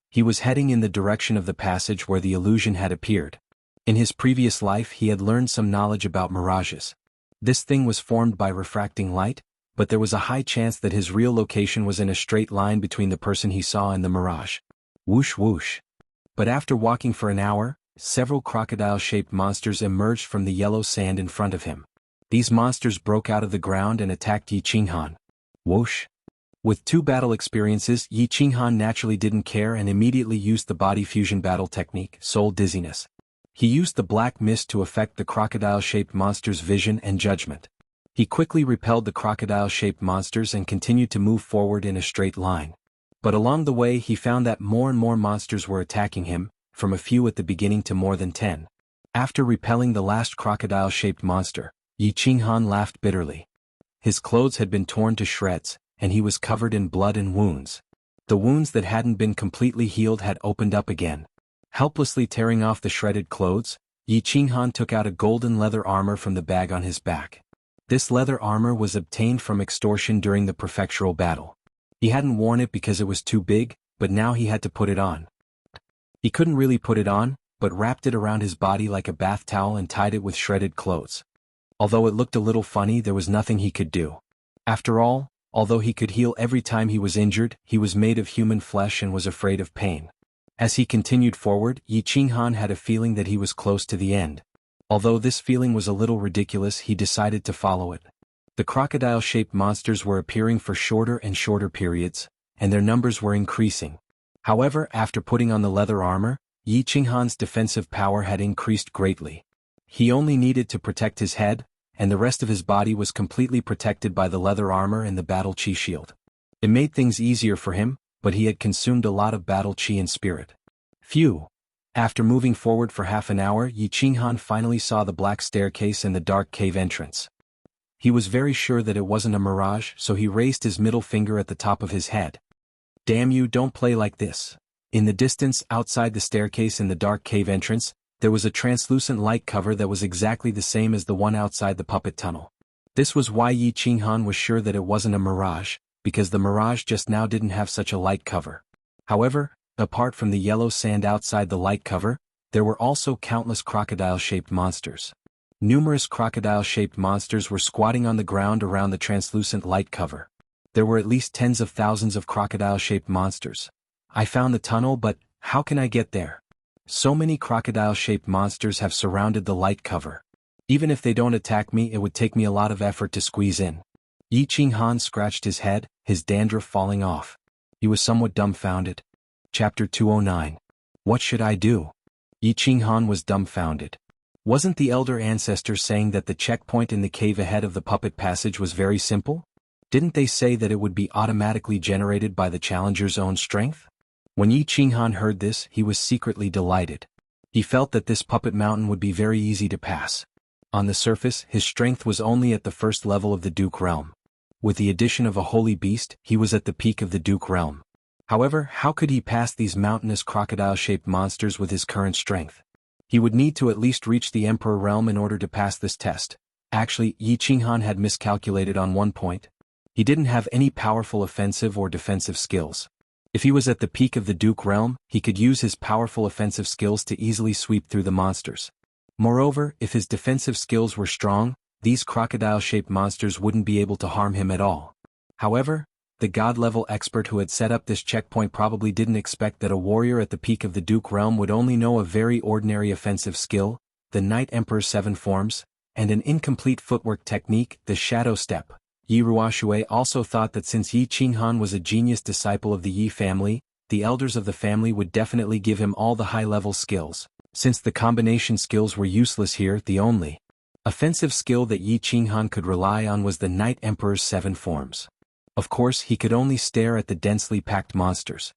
He was heading in the direction of the passage where the illusion had appeared. In his previous life he had learned some knowledge about mirages. This thing was formed by refracting light, but there was a high chance that his real location was in a straight line between the person he saw and the mirage. Whoosh whoosh. But after walking for an hour, several crocodile-shaped monsters emerged from the yellow sand in front of him. These monsters broke out of the ground and attacked Yi Qinghan. Whoosh. With 2 battle experiences, Yi Qinghan naturally didn't care and immediately used the body fusion battle technique, Soul Dizziness. He used the black mist to affect the crocodile-shaped monsters' vision and judgment. He quickly repelled the crocodile-shaped monsters and continued to move forward in a straight line. But along the way he found that more and more monsters were attacking him, from a few at the beginning to more than 10. After repelling the last crocodile-shaped monster, Yi Qinghan laughed bitterly. His clothes had been torn to shreds, and he was covered in blood and wounds. The wounds that hadn't been completely healed had opened up again. Helplessly tearing off the shredded clothes, Yi Qinghan took out a golden leather armor from the bag on his back. This leather armor was obtained from extortion during the prefectural battle. He hadn't worn it because it was too big, but now he had to put it on. He couldn't really put it on, but wrapped it around his body like a bath towel and tied it with shredded clothes. Although it looked a little funny, there was nothing he could do. After all, although he could heal every time he was injured, he was made of human flesh and was afraid of pain. As he continued forward, Yi Qinghan had a feeling that he was close to the end. Although this feeling was a little ridiculous, he decided to follow it. The crocodile-shaped monsters were appearing for shorter and shorter periods, and their numbers were increasing. However, after putting on the leather armor, Yi Qinghan's defensive power had increased greatly. He only needed to protect his head, and the rest of his body was completely protected by the leather armor and the battle chi shield. It made things easier for him, but he had consumed a lot of battle chi and spirit. Phew! After moving forward for half an hour, Yi Qinghan finally saw the black staircase and the dark cave entrance. He was very sure that it wasn't a mirage, so he raised his middle finger at the top of his head. Damn you, don't play like this. In the distance, outside the staircase in the dark cave entrance, there was a translucent light cover that was exactly the same as the one outside the puppet tunnel. This was why Yi Qinghan was sure that it wasn't a mirage, because the mirage just now didn't have such a light cover. However, apart from the yellow sand outside the light cover, there were also countless crocodile-shaped monsters. Numerous crocodile-shaped monsters were squatting on the ground around the translucent light cover. There were at least tens of thousands of crocodile-shaped monsters. I found the tunnel, but how can I get there? So many crocodile-shaped monsters have surrounded the light cover. Even if they don't attack me, it would take me a lot of effort to squeeze in. Yi Qinghan scratched his head, his dandruff falling off. He was somewhat dumbfounded. Chapter 209. What should I do? Yi Qinghan was dumbfounded. Wasn't the elder ancestor saying that the checkpoint in the cave ahead of the puppet passage was very simple? Didn't they say that it would be automatically generated by the challenger's own strength? When Yi Qinghan heard this, he was secretly delighted. He felt that this puppet mountain would be very easy to pass. On the surface, his strength was only at the first level of the Duke realm. With the addition of a holy beast, he was at the peak of the Duke realm. However, how could he pass these mountainous crocodile-shaped monsters with his current strength? He would need to at least reach the Emperor realm in order to pass this test. Actually, Yi Qinghan had miscalculated on one point. He didn't have any powerful offensive or defensive skills. If he was at the peak of the Duke realm, he could use his powerful offensive skills to easily sweep through the monsters. Moreover, if his defensive skills were strong, these crocodile-shaped monsters wouldn't be able to harm him at all. However, the god-level expert who had set up this checkpoint probably didn't expect that a warrior at the peak of the Duke realm would only know a very ordinary offensive skill, the Night Emperor's 7 forms, and an incomplete footwork technique, the Shadow Step. Yi Ruoxue also thought that since Yi Qinghan was a genius disciple of the Yi family, the elders of the family would definitely give him all the high-level skills. Since the combination skills were useless here, the only offensive skill that Yi Qinghan could rely on was the Night Emperor's 7 forms. Of course, he could only stare at the densely packed monsters.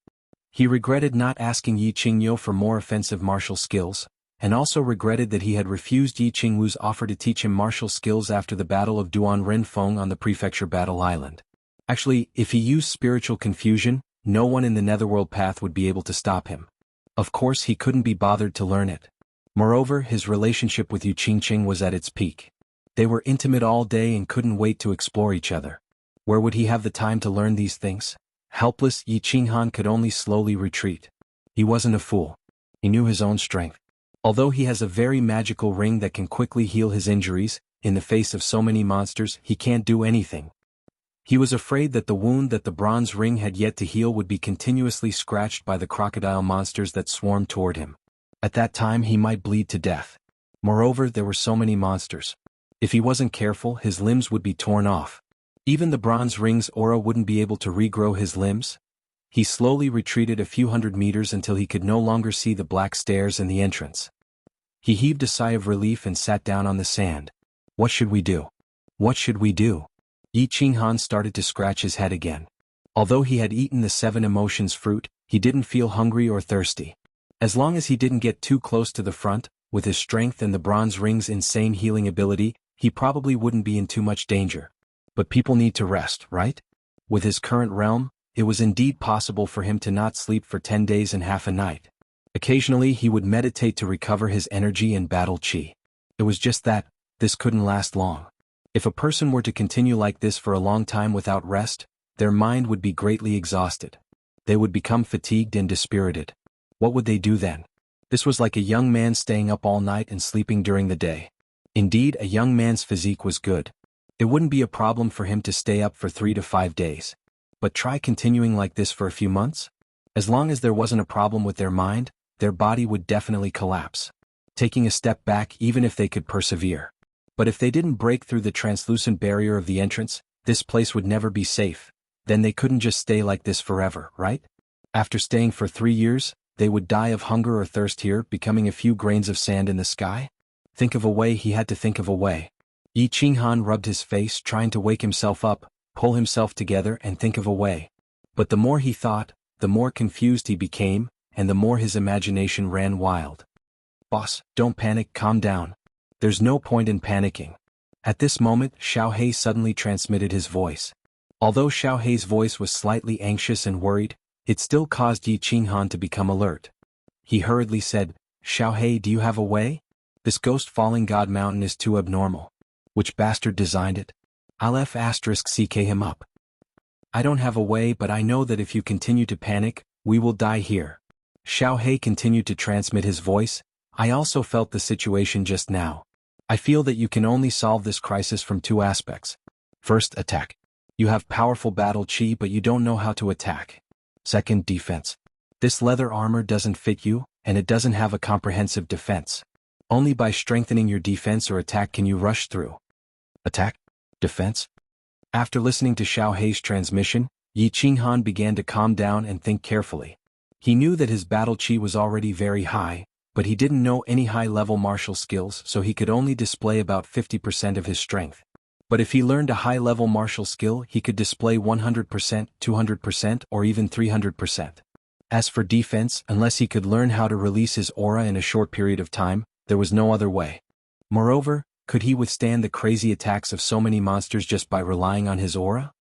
He regretted not asking Yi Qingyu for more offensive martial skills, and also regretted that he had refused Yi Qingwu's offer to teach him martial skills after the Battle of Duan Renfeng on the Prefecture Battle Island. Actually, if he used spiritual confusion, no one in the Netherworld path would be able to stop him. Of course, he couldn't be bothered to learn it. Moreover, his relationship with Yu Qingqing was at its peak. They were intimate all day and couldn't wait to explore each other. Where would he have the time to learn these things? Helpless, Yi Qinghan could only slowly retreat. He wasn't a fool. He knew his own strength. Although he has a very magical ring that can quickly heal his injuries, in the face of so many monsters, he can't do anything. He was afraid that the wound that the bronze ring had yet to heal would be continuously scratched by the crocodile monsters that swarmed toward him. At that time he might bleed to death. Moreover, there were so many monsters. If he wasn't careful, his limbs would be torn off. Even the bronze ring's aura wouldn't be able to regrow his limbs. He slowly retreated a few hundred meters until he could no longer see the black stairs and the entrance. He heaved a sigh of relief and sat down on the sand. What should we do? What should we do? Yi Qinghan started to scratch his head again. Although he had eaten the 7 emotions fruit, he didn't feel hungry or thirsty. As long as he didn't get too close to the front, with his strength and the bronze ring's insane healing ability, he probably wouldn't be in too much danger. But people need to rest, right? With his current realm, it was indeed possible for him to not sleep for 10 days and half a night. Occasionally he would meditate to recover his energy and battle chi. It was just that, this couldn't last long. If a person were to continue like this for a long time without rest, their mind would be greatly exhausted. They would become fatigued and dispirited. What would they do then? This was like a young man staying up all night and sleeping during the day. Indeed, a young man's physique was good. It wouldn't be a problem for him to stay up for 3 to 5 days. But try continuing like this for a few months? As long as there wasn't a problem with their mind, their body would definitely collapse. Taking a step back even if they could persevere. But if they didn't break through the translucent barrier of the entrance, this place would never be safe. Then they couldn't just stay like this forever, right? After staying for 3 years, they would die of hunger or thirst here, becoming a few grains of sand in the sky? Think of a way. He had to think of a way. Yi Qinghan rubbed his face, trying to wake himself up, pull himself together and think of a way. But the more he thought, the more confused he became, and the more his imagination ran wild. Boss, don't panic, calm down. There's no point in panicking. At this moment, Xiao He suddenly transmitted his voice. Although Xiao He's voice was slightly anxious and worried, it still caused Yi Qinghan to become alert. He hurriedly said, Xiao He, do you have a way? This ghost falling god mountain is too abnormal. Which bastard designed it? Aleph asterisk CK him up. I don't have a way, but I know that if you continue to panic, we will die here. Xiao He continued to transmit his voice. I also felt the situation just now. I feel that you can only solve this crisis from 2 aspects. First, attack. You have powerful battle chi, but you don't know how to attack. Second, defense. This leather armor doesn't fit you, and it doesn't have a comprehensive defense. Only by strengthening your defense or attack can you rush through. Attack? Defense? After listening to Xiao He's transmission, Yi Qinghan began to calm down and think carefully. He knew that his battle chi was already very high, but he didn't know any high-level martial skills, so he could only display about 50% of his strength. But if he learned a high-level martial skill, he could display 100%, 200%, or even 300%. As for defense, unless he could learn how to release his aura in a short period of time, there was no other way. Moreover, could he withstand the crazy attacks of so many monsters just by relying on his aura?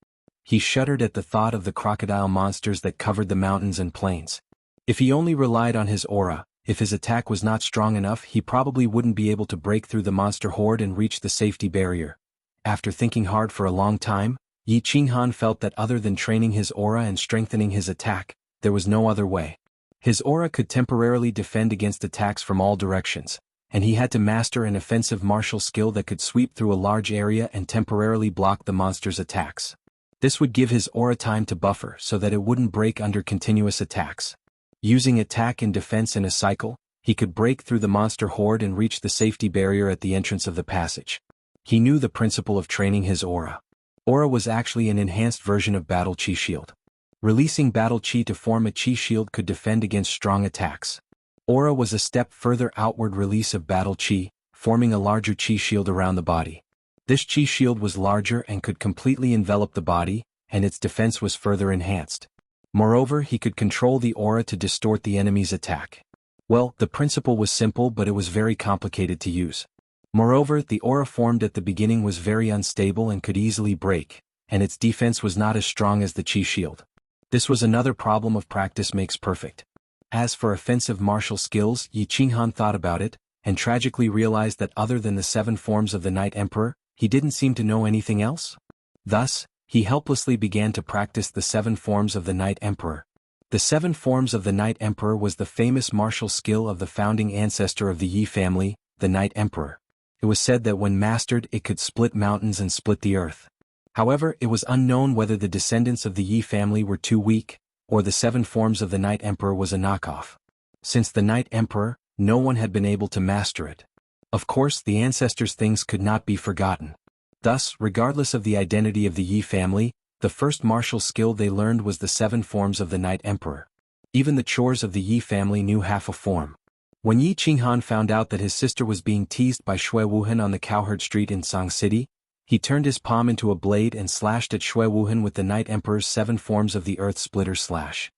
He shuddered at the thought of the crocodile monsters that covered the mountains and plains. If he only relied on his aura, if his attack was not strong enough, he probably wouldn't be able to break through the monster horde and reach the safety barrier. After thinking hard for a long time, Yi Qinghan felt that other than training his aura and strengthening his attack, there was no other way. His aura could temporarily defend against attacks from all directions, and he had to master an offensive martial skill that could sweep through a large area and temporarily block the monster's attacks. This would give his aura time to buffer so that it wouldn't break under continuous attacks. Using attack and defense in a cycle, he could break through the monster horde and reach the safety barrier at the entrance of the passage. He knew the principle of training his aura. Aura was actually an enhanced version of Battle Chi Shield. Releasing Battle Chi to form a Chi Shield could defend against strong attacks. Aura was a step further outward release of Battle Chi, forming a larger Chi Shield around the body. This Chi Shield was larger and could completely envelop the body, and its defense was further enhanced. Moreover, he could control the aura to distort the enemy's attack. Well, the principle was simple, but it was very complicated to use. Moreover, the aura formed at the beginning was very unstable and could easily break, and its defense was not as strong as the Chi Shield. This was another problem of practice makes perfect. As for offensive martial skills, Yi Qinghan thought about it, and tragically realized that other than the 7 forms of the Night Emperor, he didn't seem to know anything else. Thus, he helplessly began to practice the 7 forms of the Night Emperor. The 7 forms of the Night Emperor was the famous martial skill of the founding ancestor of the Yi family, the Night Emperor. It was said that when mastered it could split mountains and split the earth. However, it was unknown whether the descendants of the Yi family were too weak, or the 7 forms of the Night Emperor was a knockoff. Since the Night Emperor, no one had been able to master it. Of course, the ancestors' things could not be forgotten. Thus, regardless of the identity of the Yi family, the first martial skill they learned was the 7 forms of the Night Emperor. Even the chores of the Yi family knew half a form. When Yi Qinghan found out that his sister was being teased by Shui Wuhan on the Cowherd Street in Song City, he turned his palm into a blade and slashed at Shui Wuhan with the Night Emperor's 7 forms of the Earth Splitter slash.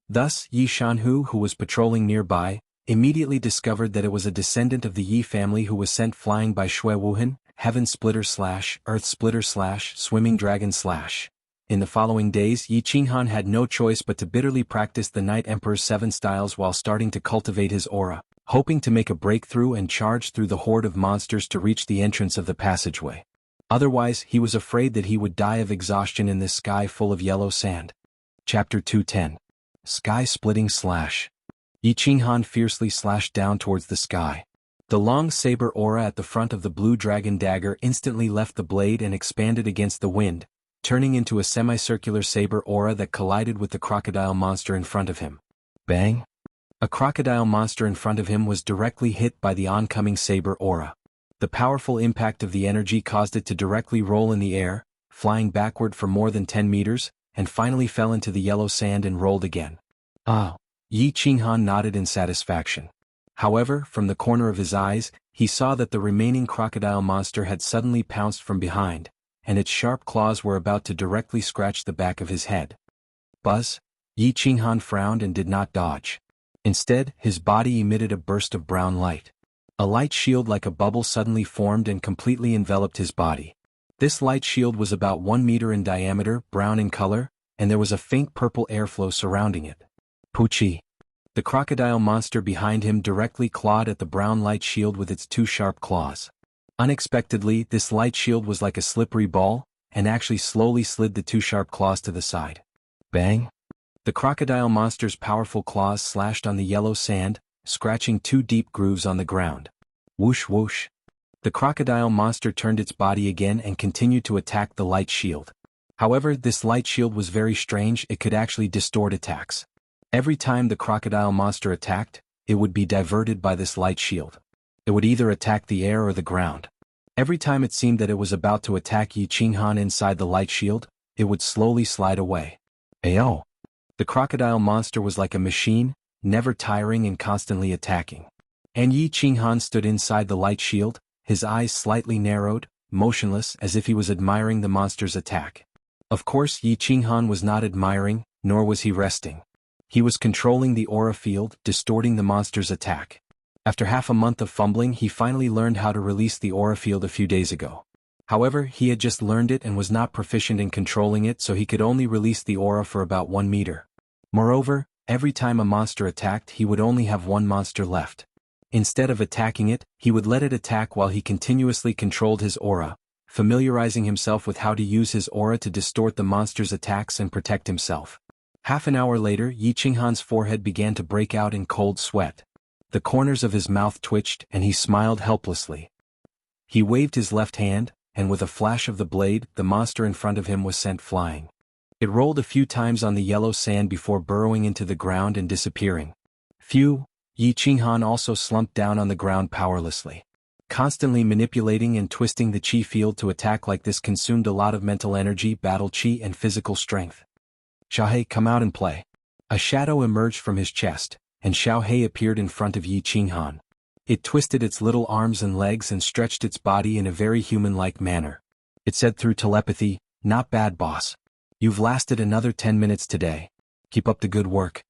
Thus, Yi Shanhu, who was patrolling nearby, immediately discovered that it was a descendant of the Yi family who was sent flying by Shui Wuhan, Heaven Splitter / Earth Splitter / Swimming Dragon / In the following days, Yi Qinghan had no choice but to bitterly practice the Night Emperor's 7 styles while starting to cultivate his aura, hoping to make a breakthrough and charge through the horde of monsters to reach the entrance of the passageway. Otherwise, he was afraid that he would die of exhaustion in this sky full of yellow sand. Chapter 210. Sky-Splitting Slash. Yi Qinghan fiercely slashed down towards the sky. The long saber aura at the front of the blue dragon dagger instantly left the blade and expanded against the wind, turning into a semicircular saber aura that collided with the crocodile monster in front of him. Bang! A crocodile monster in front of him was directly hit by the oncoming saber aura. The powerful impact of the energy caused it to directly roll in the air, flying backward for more than 10 meters, and finally fell into the yellow sand and rolled again. Ah! Yi Qinghan nodded in satisfaction. However, from the corner of his eyes, he saw that the remaining crocodile monster had suddenly pounced from behind, and its sharp claws were about to directly scratch the back of his head. Buzz! Yi Qinghan frowned and did not dodge. Instead, his body emitted a burst of brown light. A light shield like a bubble suddenly formed and completely enveloped his body. This light shield was about 1 meter in diameter, brown in color, and there was a faint purple airflow surrounding it. Poochie! The crocodile monster behind him directly clawed at the brown light shield with its 2 sharp claws. Unexpectedly, this light shield was like a slippery ball, and actually slowly slid the 2 sharp claws to the side. Bang! The crocodile monster's powerful claws slashed on the yellow sand, scratching 2 deep grooves on the ground. Whoosh whoosh! The crocodile monster turned its body again and continued to attack the light shield. However, this light shield was very strange. It could actually distort attacks. Every time the crocodile monster attacked, it would be diverted by this light shield. It would either attack the air or the ground. Every time it seemed that it was about to attack Yi Qinghan inside the light shield, it would slowly slide away. Ayo! The crocodile monster was like a machine, never tiring and constantly attacking. And Yi Qinghan stood inside the light shield, his eyes slightly narrowed, motionless as if he was admiring the monster's attack. Of course, Yi Qinghan was not admiring, nor was he resting. He was controlling the aura field, distorting the monster's attack. After half a month of fumbling, he finally learned how to release the aura field a few days ago. However, he had just learned it and was not proficient in controlling it, so he could only release the aura for about 1 meter. Moreover, every time a monster attacked, he would only have 1 monster left. Instead of attacking it, he would let it attack while he continuously controlled his aura, familiarizing himself with how to use his aura to distort the monster's attacks and protect himself. Half an hour later, Yi Qinghan's forehead began to break out in cold sweat. The corners of his mouth twitched and he smiled helplessly. He waved his left hand, and with a flash of the blade, the monster in front of him was sent flying. It rolled a few times on the yellow sand before burrowing into the ground and disappearing. Phew! Yi Qinghan also slumped down on the ground powerlessly. Constantly manipulating and twisting the chi field to attack like this consumed a lot of mental energy, battle chi and physical strength. Xiaohei, come out and play. A shadow emerged from his chest, and Xiaohei appeared in front of Yi Qinghan. It twisted its little arms and legs and stretched its body in a very human-like manner. It said through telepathy, "Not bad, boss. You've lasted another 10 minutes today. Keep up the good work."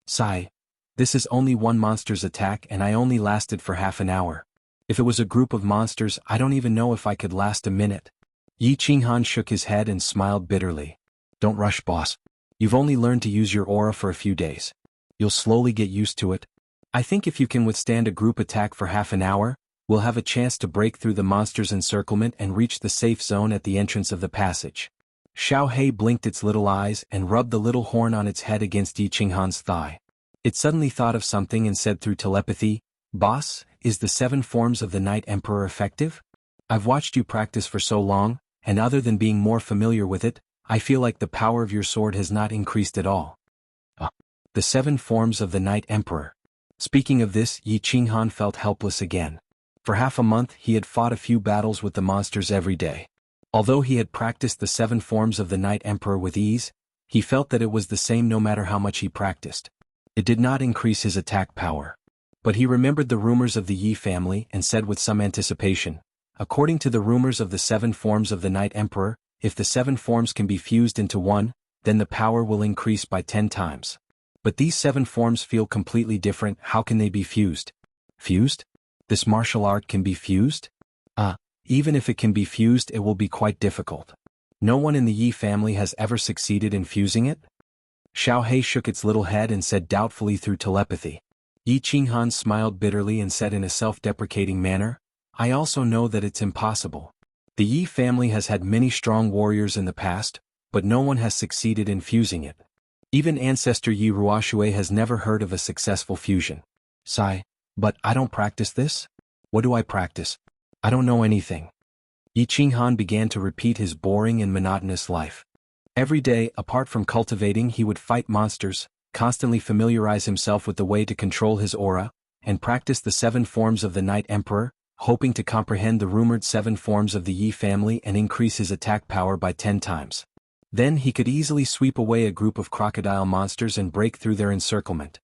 Sigh. This is only 1 monster's attack and I only lasted for half an hour. If it was a group of monsters, I don't even know if I could last a minute. Yi Qinghan shook his head and smiled bitterly. Don't rush, boss. You've only learned to use your aura for a few days. You'll slowly get used to it. I think if you can withstand a group attack for half an hour, we'll have a chance to break through the monster's encirclement and reach the safe zone at the entrance of the passage. Xiaohei blinked its little eyes and rubbed the little horn on its head against Yi Qinghan's thigh. It suddenly thought of something and said through telepathy, "Boss, is the 7 forms of the Night Emperor effective? I've watched you practice for so long, and other than being more familiar with it, I feel like the power of your sword has not increased at all." The 7 forms of the Night Emperor. Speaking of this, Yi Qinghan felt helpless again. For half a month he had fought a few battles with the monsters every day. Although he had practiced the 7 forms of the Night Emperor with ease, he felt that it was the same no matter how much he practiced. It did not increase his attack power. But he remembered the rumors of the Yi family and said with some anticipation, according to the rumors of the 7 forms of the Night Emperor, if the 7 forms can be fused into one, then the power will increase by 10 times. But these 7 forms feel completely different. How can they be fused? Fused? This martial art can be fused? Even if it can be fused, it will be quite difficult. No one in the Yi family has ever succeeded in fusing it? Xiao Hei shook its little head and said doubtfully through telepathy. Yi Qinghan smiled bitterly and said in a self-deprecating manner, I also know that it's impossible. The Yi family has had many strong warriors in the past, but no one has succeeded in fusing it. Even ancestor Yi Ruoxue has never heard of a successful fusion. Sigh, but I don't practice this? What do I practice? I don't know anything. Yi Qinghan began to repeat his boring and monotonous life. Every day, apart from cultivating, he would fight monsters, constantly familiarize himself with the way to control his aura, and practice the 7 forms of the Night Emperor, hoping to comprehend the rumored 7 forms of the Yi family and increase his attack power by 10 times. Then he could easily sweep away a group of crocodile monsters and break through their encirclement.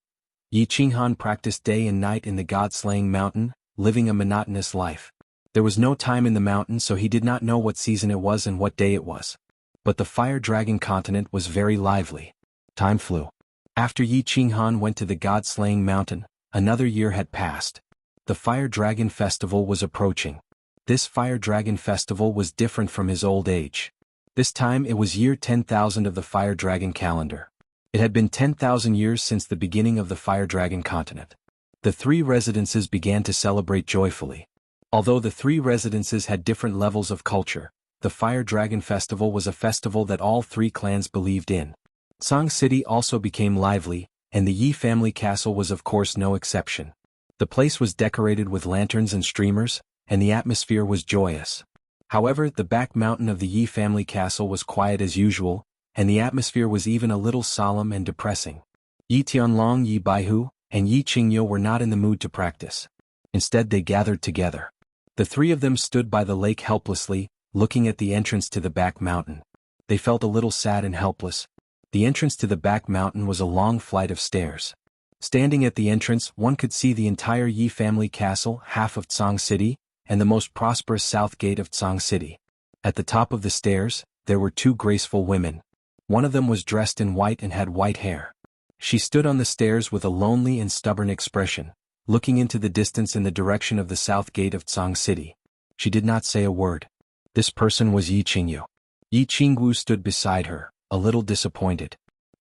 Yi Qinghan practiced day and night in the god-slaying mountain, living a monotonous life. There was no time in the mountain, so he did not know what season it was and what day it was. But the fire dragon continent was very lively. Time flew. After Yi Qinghan went to the god-slaying mountain, another year had passed. The fire dragon festival was approaching. This fire dragon festival was different from his old age. This time it was year 10,000 of the fire dragon calendar. It had been 10,000 years since the beginning of the fire dragon continent. The 3 residences began to celebrate joyfully. Although the 3 residences had different levels of culture, the Fire Dragon Festival was a festival that all 3 clans believed in. Song City also became lively, and the Yi family castle was of course no exception. The place was decorated with lanterns and streamers, and the atmosphere was joyous. However, the back mountain of the Yi family castle was quiet as usual, and the atmosphere was even a little solemn and depressing. Yi Tianlong, Yi Baihu, and Yi Qingyu were not in the mood to practice. Instead they gathered together. The 3 of them stood by the lake helplessly, looking at the entrance to the back mountain. They felt a little sad and helpless. The entrance to the back mountain was a long flight of stairs. Standing at the entrance, one could see the entire Yi family castle, half of Tsang City, and the most prosperous south gate of Tsang City. At the top of the stairs, there were 2 graceful women. One of them was dressed in white and had white hair. She stood on the stairs with a lonely and stubborn expression, looking into the distance in the direction of the south gate of Tsang City. She did not say a word. This person was Yi Qingyu. Yi Qingwu stood beside her, a little disappointed.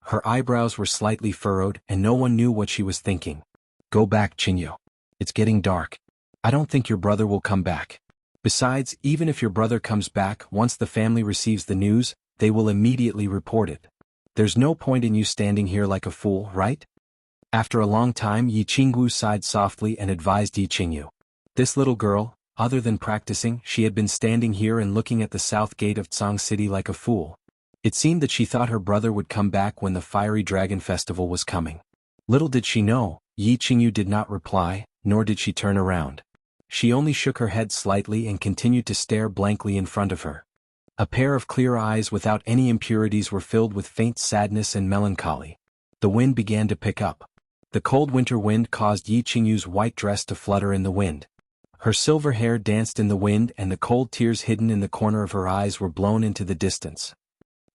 Her eyebrows were slightly furrowed and no one knew what she was thinking. Go back, Qingyu. It's getting dark. I don't think your brother will come back. Besides, even if your brother comes back, once the family receives the news, they will immediately report it. There's no point in you standing here like a fool, right? After a long time, Yi Qingwu sighed softly and advised Yi Qingyu. This little girl, other than practicing, she had been standing here and looking at the south gate of Tsang City like a fool. It seemed that she thought her brother would come back when the Fiery Dragon Festival was coming. Little did she know, Yi Qingyu did not reply, nor did she turn around. She only shook her head slightly and continued to stare blankly in front of her. A pair of clear eyes without any impurities were filled with faint sadness and melancholy. The wind began to pick up. The cold winter wind caused Yi Qingyu's white dress to flutter in the wind. Her silver hair danced in the wind and the cold tears hidden in the corner of her eyes were blown into the distance.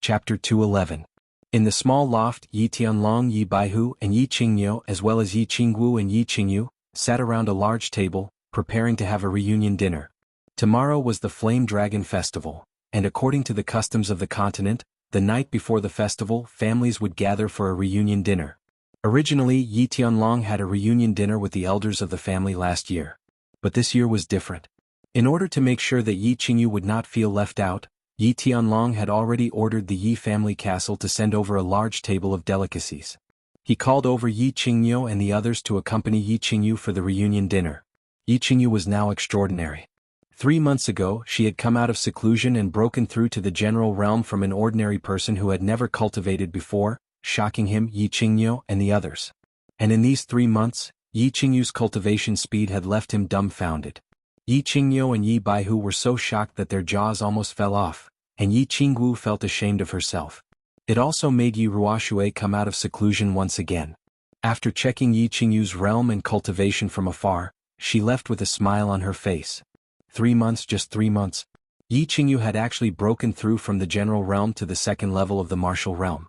Chapter 211. In the small loft, Yi Tianlong, Yi Baihu, and Yi Qingyu, as well as Yi Qingwu and Yi Qingyu, sat around a large table, preparing to have a reunion dinner. Tomorrow was the Flame Dragon Festival, and according to the customs of the continent, the night before the festival, families would gather for a reunion dinner. Originally, Yi Tianlong had a reunion dinner with the elders of the family last year. But this year was different. In order to make sure that Yi Qingyu would not feel left out, Yi Tianlong had already ordered the Yi family castle to send over a large table of delicacies. He called over Yi Qingyu and the others to accompany Yi Qingyu for the reunion dinner. Yi Qingyu was now extraordinary. 3 months ago, she had come out of seclusion and broken through to the general realm from an ordinary person who had never cultivated before, shocking him, Yi Qingyu, and the others. And in these 3 months, Yi Qingyu's cultivation speed had left him dumbfounded. Yi Qingyu and Yi Baihu were so shocked that their jaws almost fell off, and Yi Qingwu felt ashamed of herself. It also made Yi Ruoxue come out of seclusion once again. After checking Yi Qingyu's realm and cultivation from afar, she left with a smile on her face. 3 months, just 3 months. Yi Qingyu had actually broken through from the general realm to the second level of the martial realm.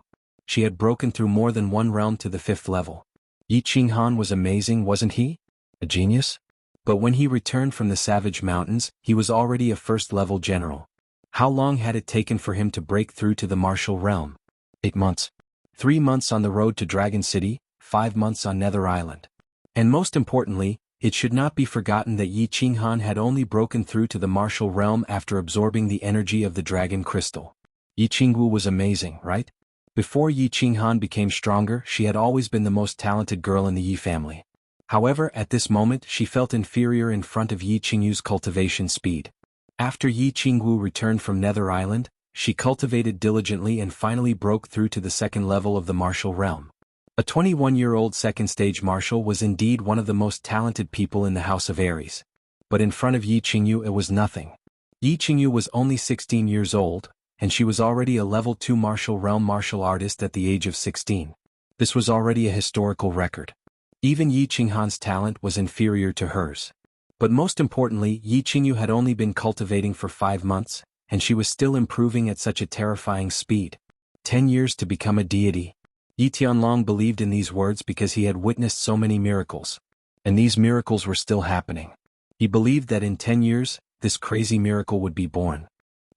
She had broken through more than one realm to the 5th level. Yi Qinghan was amazing, wasn't he? A genius? But when he returned from the Savage Mountains, he was already a 1st-level general. How long had it taken for him to break through to the martial realm? 8 months. 3 months on the road to Dragon City, 5 months on Nether Island. And most importantly, it should not be forgotten that Yi Qinghan had only broken through to the martial realm after absorbing the energy of the dragon crystal. Yi Qingwu was amazing, right? Before Yi Qinghan became stronger, she had always been the most talented girl in the Yi family. However, at this moment she felt inferior in front of Yi Qingyu's cultivation speed. After Yi Qingwu returned from Nether Island, she cultivated diligently and finally broke through to the 2nd level of the martial realm. A 21-year-old 2nd-stage martial was indeed one of the most talented people in the House of Aries. But in front of Yi Qingyu it was nothing. Yi Qingyu was only 16 years old, and she was already a level 2 martial realm martial artist at the age of 16. This was already a historical record. Even Yi Qinghan's talent was inferior to hers. But most importantly, Yi Qingyu had only been cultivating for 5 months, and she was still improving at such a terrifying speed. 10 years to become a deity. Yi Tianlong believed in these words because he had witnessed so many miracles. And these miracles were still happening. He believed that in 10 years, this crazy miracle would be born.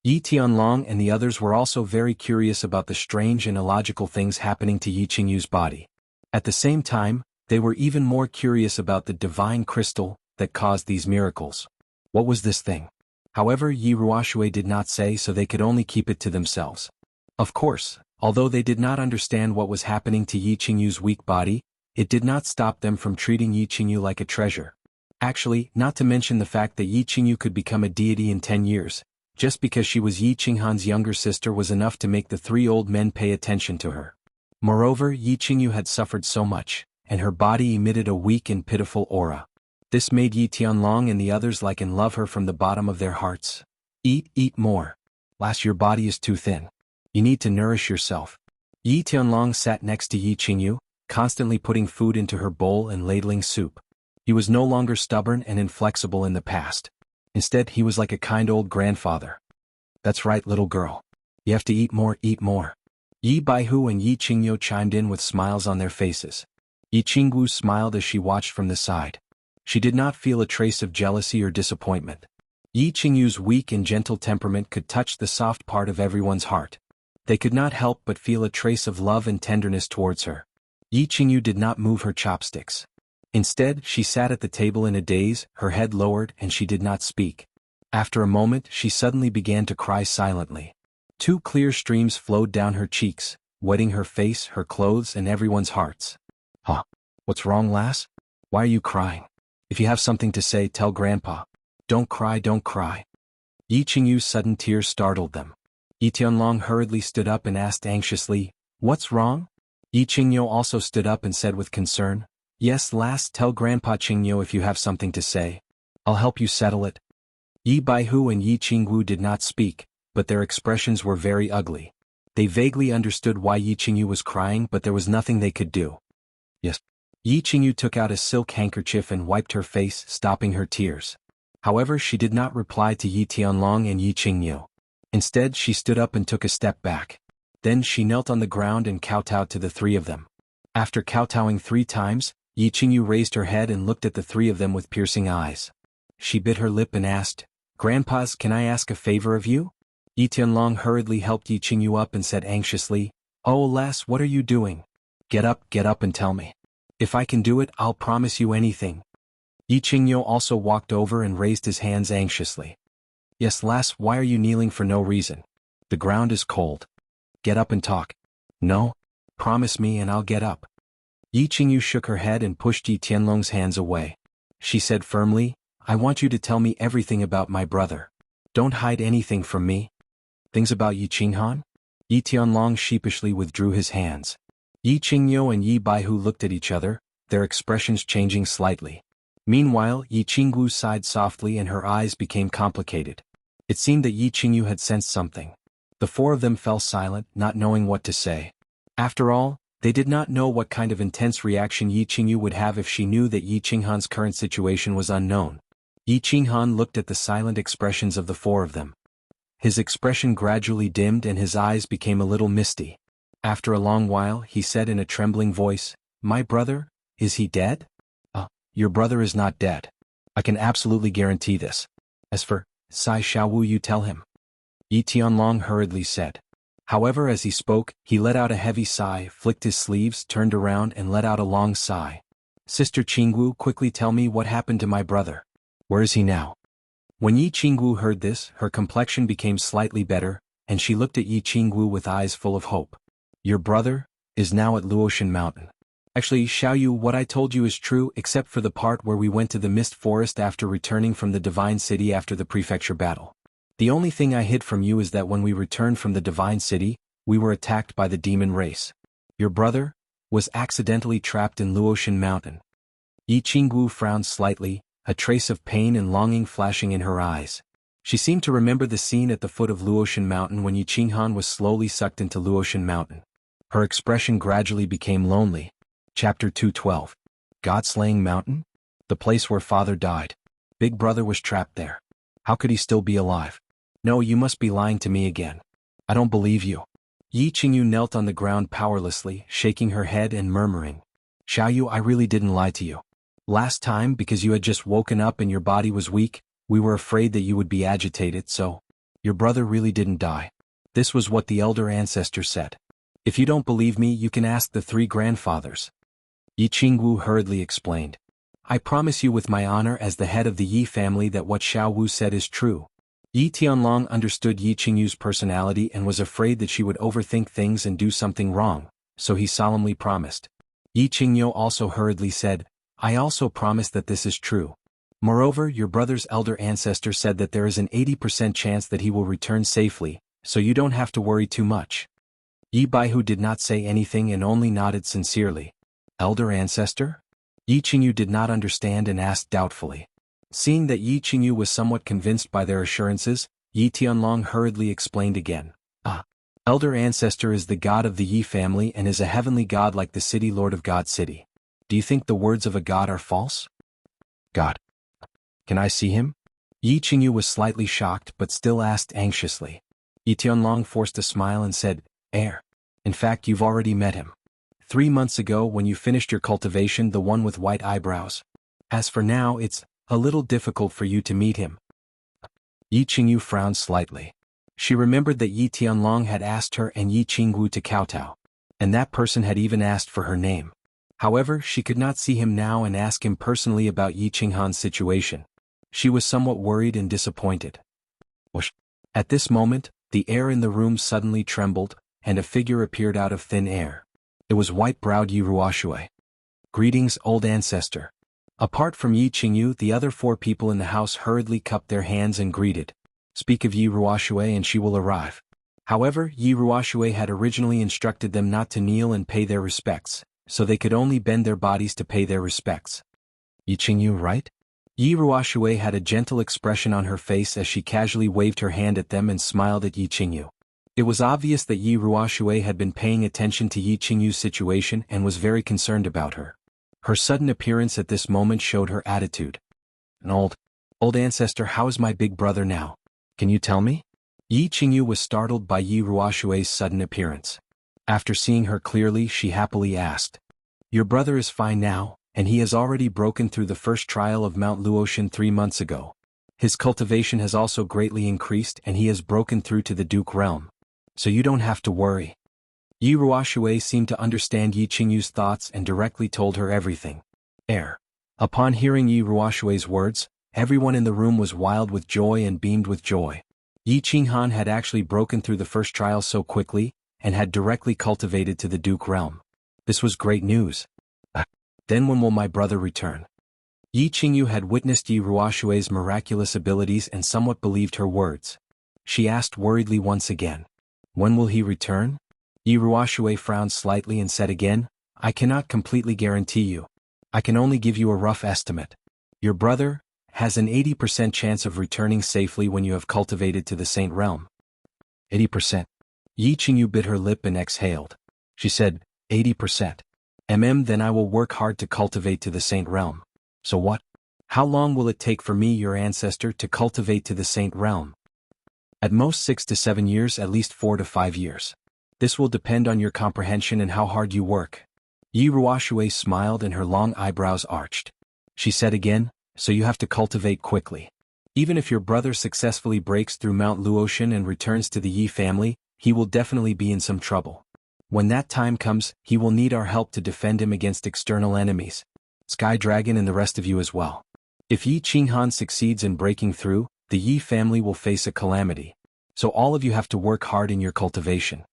Yi Tianlong and the others were also very curious about the strange and illogical things happening to Yi Qingyu's body. At the same time, they were even more curious about the divine crystal that caused these miracles. What was this thing? However, Yi Ruoshui did not say, so they could only keep it to themselves. Of course, although they did not understand what was happening to Yi Qingyu's weak body, it did not stop them from treating Yi Qingyu like a treasure. Actually, not to mention the fact that Yi Qingyu could become a deity in 10 years, just because she was Yi Qinghan's younger sister was enough to make the 3 old men pay attention to her. Moreover, Yi Qingyu had suffered so much, and her body emitted a weak and pitiful aura. This made Yi Tianlong and the others like and love her from the bottom of their hearts. Eat more. Lass, your body is too thin. You need to nourish yourself. Yi Tianlong sat next to Yi Qingyu, constantly putting food into her bowl and ladling soup. He was no longer stubborn and inflexible in the past. Instead, he was like a kind old grandfather. That's right, little girl. You have to eat more, eat more. Yi Baihu and Yi Qingyu chimed in with smiles on their faces. Yi Qingwu smiled as she watched from the side. She did not feel a trace of jealousy or disappointment. Yi Qingyu's weak and gentle temperament could touch the soft part of everyone's heart. They could not help but feel a trace of love and tenderness towards her. Yi Qingyu did not move her chopsticks. Instead, she sat at the table in a daze, her head lowered, and she did not speak. After a moment, she suddenly began to cry silently. 2 clear streams flowed down her cheeks, wetting her face, her clothes, and everyone's hearts. Huh? What's wrong, lass? Why are you crying? If you have something to say, tell Grandpa. Don't cry, don't cry. Yi Qingyu's sudden tears startled them. Yi Tianlong hurriedly stood up and asked anxiously, "What's wrong?" Yi Qingyu also stood up and said with concern, "Yes, lass, tell Grandpa Qingyu if you have something to say. I'll help you settle it." Yi Baihu and Yi Qingwu did not speak, but their expressions were very ugly. They vaguely understood why Yi Qingyu was crying, but there was nothing they could do. Yes. Yi Qingyu took out a silk handkerchief and wiped her face, stopping her tears. However, she did not reply to Yi Tianlong and Yi Qingyu. Instead, she stood up and took a step back. Then she knelt on the ground and kowtowed to the 3 of them. After kowtowing 3 times, Yi Qingyu raised her head and looked at the 3 of them with piercing eyes. She bit her lip and asked, "Grandpas, can I ask a favor of you?" Yi Tianlong hurriedly helped Yi Qingyu up and said anxiously, "Oh, lass, what are you doing? Get up and tell me. If I can do it, I'll promise you anything." Yi Qingyu also walked over and raised his hands anxiously. "Yes, lass, why are you kneeling for no reason? The ground is cold. Get up and talk." "No? Promise me and I'll get up." Yi Qingyu shook her head and pushed Yi Tianlong's hands away. She said firmly, "I want you to tell me everything about my brother. Don't hide anything from me." "Things about Yi Qinghan?" Yi Tianlong sheepishly withdrew his hands. Yi Qingyu and Yi Baihu looked at each other, their expressions changing slightly. Meanwhile, Yi Qingwu sighed softly and her eyes became complicated. It seemed that Yi Qingyu had sensed something. The 4 of them fell silent, not knowing what to say. After all, they did not know what kind of intense reaction Yi Qingyu would have if she knew that Yi Qinghan's current situation was unknown. Yi Qinghan looked at the silent expressions of the 4 of them. His expression gradually dimmed and his eyes became a little misty. After a long while, he said in a trembling voice, "My brother, is he dead?" Your brother is not dead. I can absolutely guarantee this. As for Sai Xiaowu, you tell him." Yi Tianlong hurriedly said. However, as he spoke, he let out a heavy sigh, flicked his sleeves, turned around and let out a long sigh. "Sister Qingwu, quickly tell me what happened to my brother. Where is he now?" When Yi Qingwu heard this, her complexion became slightly better, and she looked at Yi Qingwu with eyes full of hope. "Your brother is now at Luotian Mountain. Actually, Xiaoyu, what I told you is true except for the part where we went to the Mist Forest after returning from the Divine City after the prefecture battle. The only thing I hid from you is that when we returned from the Divine City, we were attacked by the demon race. Your brother was accidentally trapped in Luotian Mountain." Yi Qingwu frowned slightly, a trace of pain and longing flashing in her eyes. She seemed to remember the scene at the foot of Luotian Mountain when Yi Qinghan was slowly sucked into Luotian Mountain. Her expression gradually became lonely. Chapter 212. God-slaying mountain? The place where father died. Big brother was trapped there. How could he still be alive? No, you must be lying to me again. I don't believe you. Yi Qingyu knelt on the ground powerlessly, shaking her head and murmuring. Xiaoyu, I really didn't lie to you. Last time, because you had just woken up and your body was weak, we were afraid that you would be agitated, so your brother really didn't die. This was what the elder ancestor said. If you don't believe me, you can ask the 3 grandfathers. Yi Qingwu hurriedly explained. I promise you with my honor as the head of the Yi family that what Xiaowu said is true. Yi Tianlong understood Yi Qingyu's personality and was afraid that she would overthink things and do something wrong, so he solemnly promised. Yi Qingyu also hurriedly said, I also promise that this is true. Moreover, your brother's elder ancestor said that there is an 80% chance that he will return safely, so you don't have to worry too much. Yi Baihu did not say anything and only nodded sincerely. Elder ancestor? Yi Qingyu did not understand and asked doubtfully. Seeing that Yi Qingyu was somewhat convinced by their assurances, Yi Tianlong hurriedly explained again. Elder ancestor is the god of the Yi family and is a heavenly god like the city lord of God City. Do you think the words of a god are false? God. Can I see him? Yi Qingyu was slightly shocked but still asked anxiously. Yi Tianlong forced a smile and said, In fact, you've already met him. 3 months ago when you finished your cultivation, the one with white eyebrows. As for now, it's a little difficult for you to meet him. Yi Qingyu frowned slightly. She remembered that Yi Tianlong had asked her and Yi Qingwu to kowtow, and that person had even asked for her name. However, she could not see him now and ask him personally about Yi Qinghan's situation. She was somewhat worried and disappointed. At this moment, the air in the room suddenly trembled, and a figure appeared out of thin air. It was white-browed Yi Ruoshui. Greetings, old ancestor. Apart from Yi Qingyu, the other 4 people in the house hurriedly cupped their hands and greeted. Speak of Yi Ruoshui and she will arrive. However, Yi Ruoshui had originally instructed them not to kneel and pay their respects, so they could only bend their bodies to pay their respects. Yi Qingyu, right? Yi Ruoshui had a gentle expression on her face as she casually waved her hand at them and smiled at Yi Qingyu. It was obvious that Yi Ruoshui had been paying attention to Yi Qingyu's situation and was very concerned about her. Her sudden appearance at this moment showed her attitude. An old ancestor, how is my big brother now? Can you tell me? Yi Qingyu was startled by Yi Ruoshui's sudden appearance. After seeing her clearly, she happily asked. Your brother is fine now, and he has already broken through the first trial of Mount Luotian 3 months ago. His cultivation has also greatly increased and he has broken through to the Duke realm. So you don't have to worry. Yi Ruoshui seemed to understand Yi Qingyu's thoughts and directly told her everything. Upon hearing Yi Ruoshui's words, everyone in the room was wild with joy and beamed with joy. Yi Qinghan had actually broken through the first trial so quickly, and had directly cultivated to the Duke realm. This was great news. Then when will my brother return? Yi Qingyu had witnessed Yi Ruoshui's miraculous abilities and somewhat believed her words. She asked worriedly once again. When will he return? Yi Ruoshui frowned slightly and said again, I cannot completely guarantee you. I can only give you a rough estimate. Your brother has an 80% chance of returning safely when you have cultivated to the Saint Realm. 80%. Yi Qingyu bit her lip and exhaled. She said, 80%. Then I will work hard to cultivate to the Saint Realm. So what? How long will it take for me, your ancestor, to cultivate to the Saint Realm? At most 6 to 7 years, at least 4 to 5 years. This will depend on your comprehension and how hard you work. Yi Ruoxue smiled and her long eyebrows arched. She said again, so you have to cultivate quickly. Even if your brother successfully breaks through Mount Luotian and returns to the Yi family, he will definitely be in some trouble. When that time comes, he will need our help to defend him against external enemies. Sky Dragon and the rest of you as well. If Yi Qinghan succeeds in breaking through, the Yi family will face a calamity. So all of you have to work hard in your cultivation.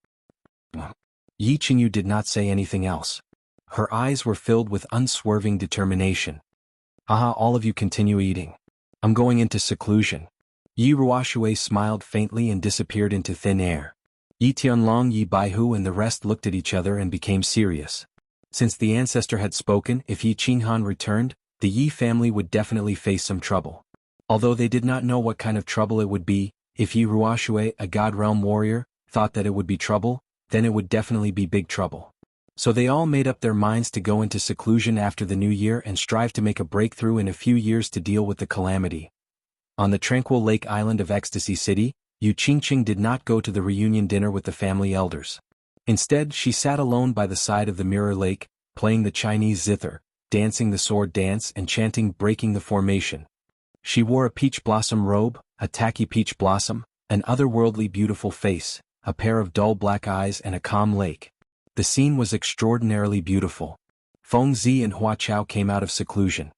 Yi Qingyu did not say anything else. Her eyes were filled with unswerving determination. Haha, all of you continue eating. I'm going into seclusion. Yi Ruoxue smiled faintly and disappeared into thin air. Yi Tianlong, Yi Baihu and the rest looked at each other and became serious. Since the ancestor had spoken, if Yi Qinghan returned, the Yi family would definitely face some trouble. Although they did not know what kind of trouble it would be, if Yi Ruoxue, a God Realm warrior, thought that it would be trouble, then it would definitely be big trouble. So they all made up their minds to go into seclusion after the new year and strive to make a breakthrough in a few years to deal with the calamity. On the tranquil lake island of Ecstasy City, Yu Qingqing did not go to the reunion dinner with the family elders. Instead, she sat alone by the side of the mirror lake, playing the Chinese zither, dancing the sword dance and chanting Breaking the Formation. She wore a peach blossom robe, a tacky peach blossom, an otherworldly beautiful face, a pair of dull black eyes and a calm lake. The scene was extraordinarily beautiful. Feng Zi and Hua Chao came out of seclusion.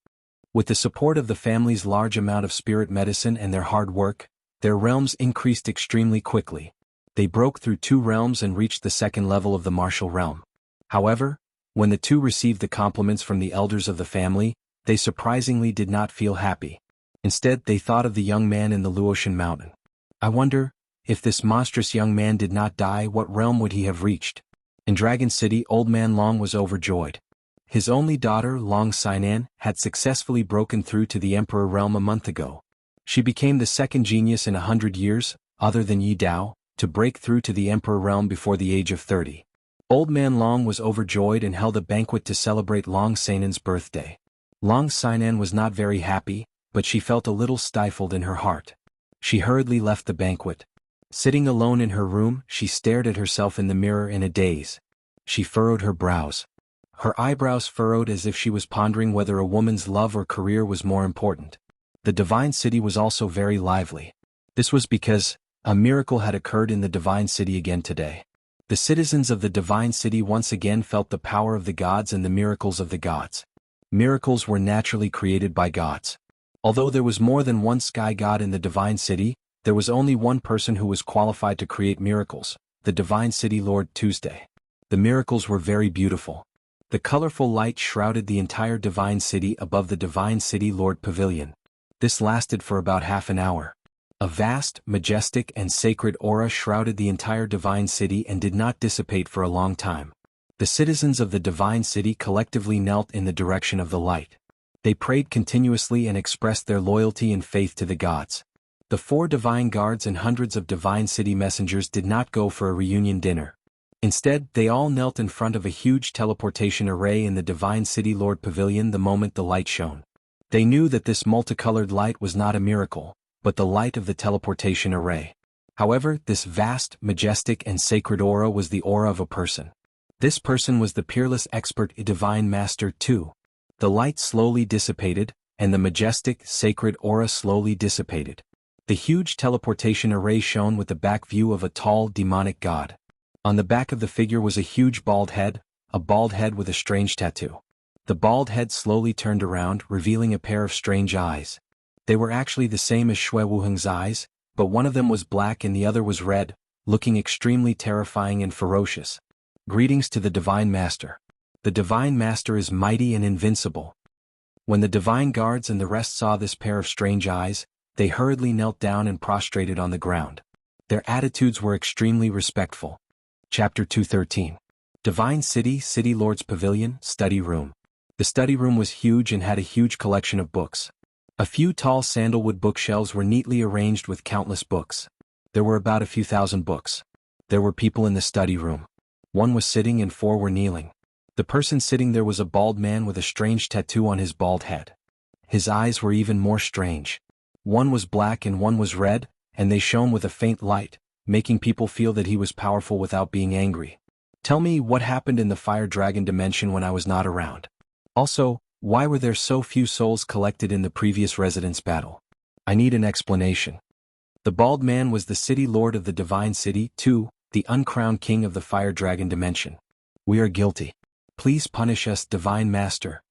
With the support of the family's large amount of spirit medicine and their hard work, their realms increased extremely quickly. They broke through 2 realms and reached the 2nd level of the martial realm. However, when the two received the compliments from the elders of the family, they surprisingly did not feel happy. Instead, they thought of the young man in the Luotian mountain. I wonder, if this monstrous young man did not die, what realm would he have reached? In Dragon City, Old Man Long was overjoyed. His only daughter, Long Sainan, had successfully broken through to the Emperor realm a month ago. She became the 2nd genius in 100 years, other than Yi Dao, to break through to the Emperor realm before the age of 30. Old Man Long was overjoyed and held a banquet to celebrate Long Sainan's birthday. Long Sainan was not very happy, but she felt a little stifled in her heart. She hurriedly left the banquet. Sitting alone in her room, she stared at herself in the mirror in a daze. She furrowed her brows. Her eyebrows furrowed as if she was pondering whether a woman's love or career was more important. The Divine City was also very lively. This was because a miracle had occurred in the Divine City again today. The citizens of the Divine City once again felt the power of the gods and the miracles of the gods. Miracles were naturally created by gods. Although there was more than one sky god in the Divine City, there was only one person who was qualified to create miracles, the Divine City Lord Tuesday. The miracles were very beautiful. The colorful light shrouded the entire Divine City above the Divine City Lord Pavilion. This lasted for about half an hour. A vast, majestic and sacred aura shrouded the entire Divine City and did not dissipate for a long time. The citizens of the Divine City collectively knelt in the direction of the light. They prayed continuously and expressed their loyalty and faith to the gods. The 4 divine guards and hundreds of Divine City messengers did not go for a reunion dinner. Instead, they all knelt in front of a huge teleportation array in the Divine City Lord Pavilion the moment the light shone. They knew that this multicolored light was not a miracle, but the light of the teleportation array. However, this vast, majestic and sacred aura was the aura of a person. This person was the peerless expert Divine Master too. The light slowly dissipated, and the majestic, sacred aura slowly dissipated. The huge teleportation array shone with the back view of a tall, demonic god. On the back of the figure was a huge bald head with a strange tattoo. The bald head slowly turned around, revealing a pair of strange eyes. They were actually the same as Shui Wuheng's eyes, but one of them was black and the other was red, looking extremely terrifying and ferocious. Greetings to the Divine Master. The Divine Master is mighty and invincible. When the Divine Guards and the rest saw this pair of strange eyes, they hurriedly knelt down and prostrated on the ground. Their attitudes were extremely respectful. Chapter 213. Divine City, City Lord's Pavilion, Study Room. The study room was huge and had a huge collection of books. A few tall sandalwood bookshelves were neatly arranged with countless books. There were about a few thousand books. There were people in the study room. 1 was sitting and 4 were kneeling. The person sitting there was a bald man with a strange tattoo on his bald head. His eyes were even more strange. 1 was black and 1 was red, and they shone with a faint light, making people feel that he was powerful without being angry. Tell me what happened in the fire dragon dimension when I was not around. Also, why were there so few souls collected in the previous residence battle? I need an explanation. The bald man was the city lord of the divine city, too, the uncrowned king of the fire dragon dimension. We are guilty. Please punish us, divine master.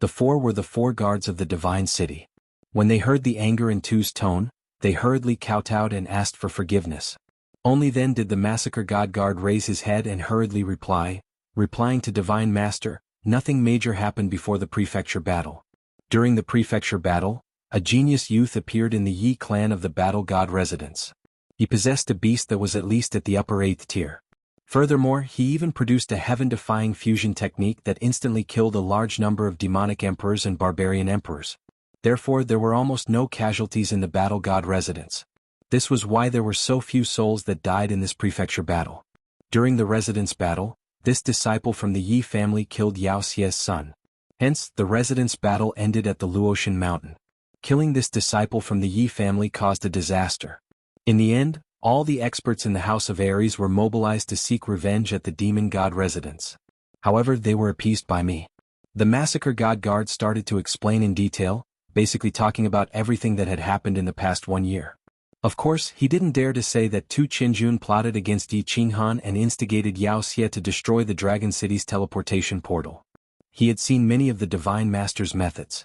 The four were the four guards of the divine city. When they heard the anger in Tu's tone, they hurriedly kowtowed and asked for forgiveness. Only then did the massacre god guard raise his head and hurriedly replying to divine master, nothing major happened before the prefecture battle. During the prefecture battle, a genius youth appeared in the Yi clan of the battle god residence. He possessed a beast that was at least at the upper 8th tier. Furthermore, he even produced a heaven-defying fusion technique that instantly killed a large number of demonic emperors and barbarian emperors. Therefore, there were almost no casualties in the battle god residence. This was why there were so few souls that died in this prefecture battle. During the residence battle, this disciple from the Yi family killed Yao Xie's son. Hence, the residence battle ended at the Luotian mountain. Killing this disciple from the Yi family caused a disaster. In the end, all the experts in the House of Ares were mobilized to seek revenge at the demon god residence. However, they were appeased by me. The massacre god guard started to explain in detail, basically talking about everything that had happened in the past 1 year. Of course, he didn't dare to say that Tu Qinjun plotted against Yi Qinghan and instigated Yao Xie to destroy the Dragon City's teleportation portal. He had seen many of the Divine Master's methods.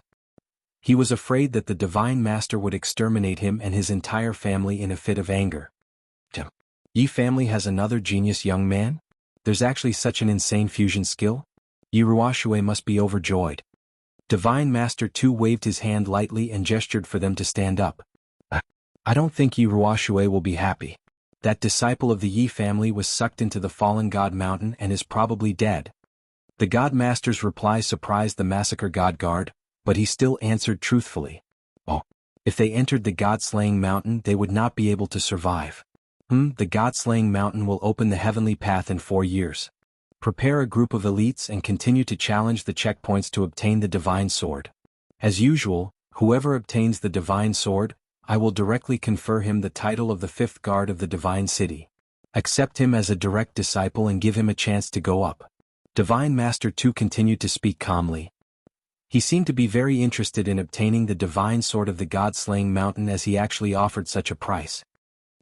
He was afraid that the Divine Master would exterminate him and his entire family in a fit of anger. Yi family has another genius young man? There's actually such an insane fusion skill? Yi Ruoxue must be overjoyed. Divine Master Tu waved his hand lightly and gestured for them to stand up. I don't think Yi Ruoxue will be happy. That disciple of the Yi family was sucked into the fallen god mountain and is probably dead. The god master's reply surprised the massacre god guard, but he still answered truthfully. Oh, if they entered the god-slaying mountain they would not be able to survive. The god-slaying mountain will open the heavenly path in 4 years. Prepare a group of elites and continue to challenge the checkpoints to obtain the divine sword. As usual, whoever obtains the divine sword, I will directly confer him the title of the 5th guard of the divine city. Accept him as a direct disciple and give him a chance to go up. Divine Master Tu continued to speak calmly. He seemed to be very interested in obtaining the divine sword of the god-slaying mountain as he actually offered such a price.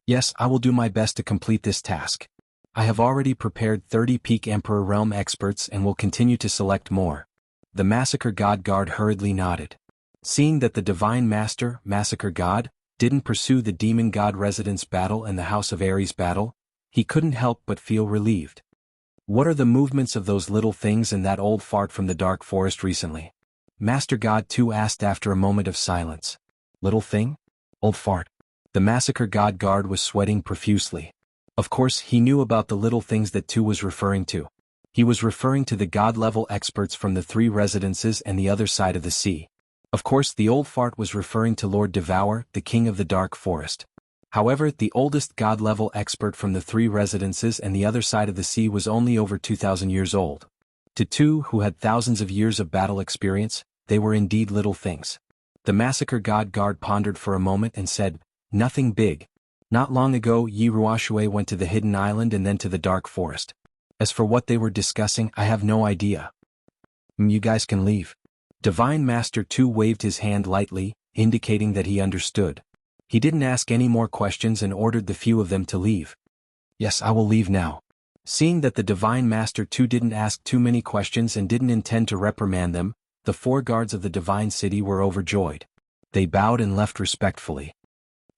Yes, I will do my best to complete this task. I have already prepared 30 Peak Emperor Realm experts and will continue to select more. The Massacre God Guard hurriedly nodded. Seeing that the Divine Master, Massacre God, didn't pursue the Demon God Residence battle and the House of Ares battle, he couldn't help but feel relieved. What are the movements of those little things and that old fart from the dark forest recently? Master God 2 asked after a moment of silence. Little thing? Old fart. The Massacre God Guard was sweating profusely. Of course, he knew about the little things that 2 was referring to. He was referring to the god-level experts from the 3 residences and the other side of the sea. Of course, the old fart was referring to Lord Devour, the king of the dark forest. However, the oldest god-level expert from the 3 residences and the other side of the sea was only over 2,000 years old. To 2 who had thousands of years of battle experience, they were indeed little things. The Massacre God Guard pondered for a moment and said, "Nothing big. Not long ago Yi Ruoxue went to the Hidden Island and then to the Dark Forest. As for what they were discussing, I have no idea. You guys can leave." Divine Master 2 waved his hand lightly, indicating that he understood. He didn't ask any more questions and ordered the few of them to leave. Yes, I will leave now. Seeing that the Divine Master 2 didn't ask too many questions and didn't intend to reprimand them, the 4 guards of the Divine City were overjoyed. They bowed and left respectfully.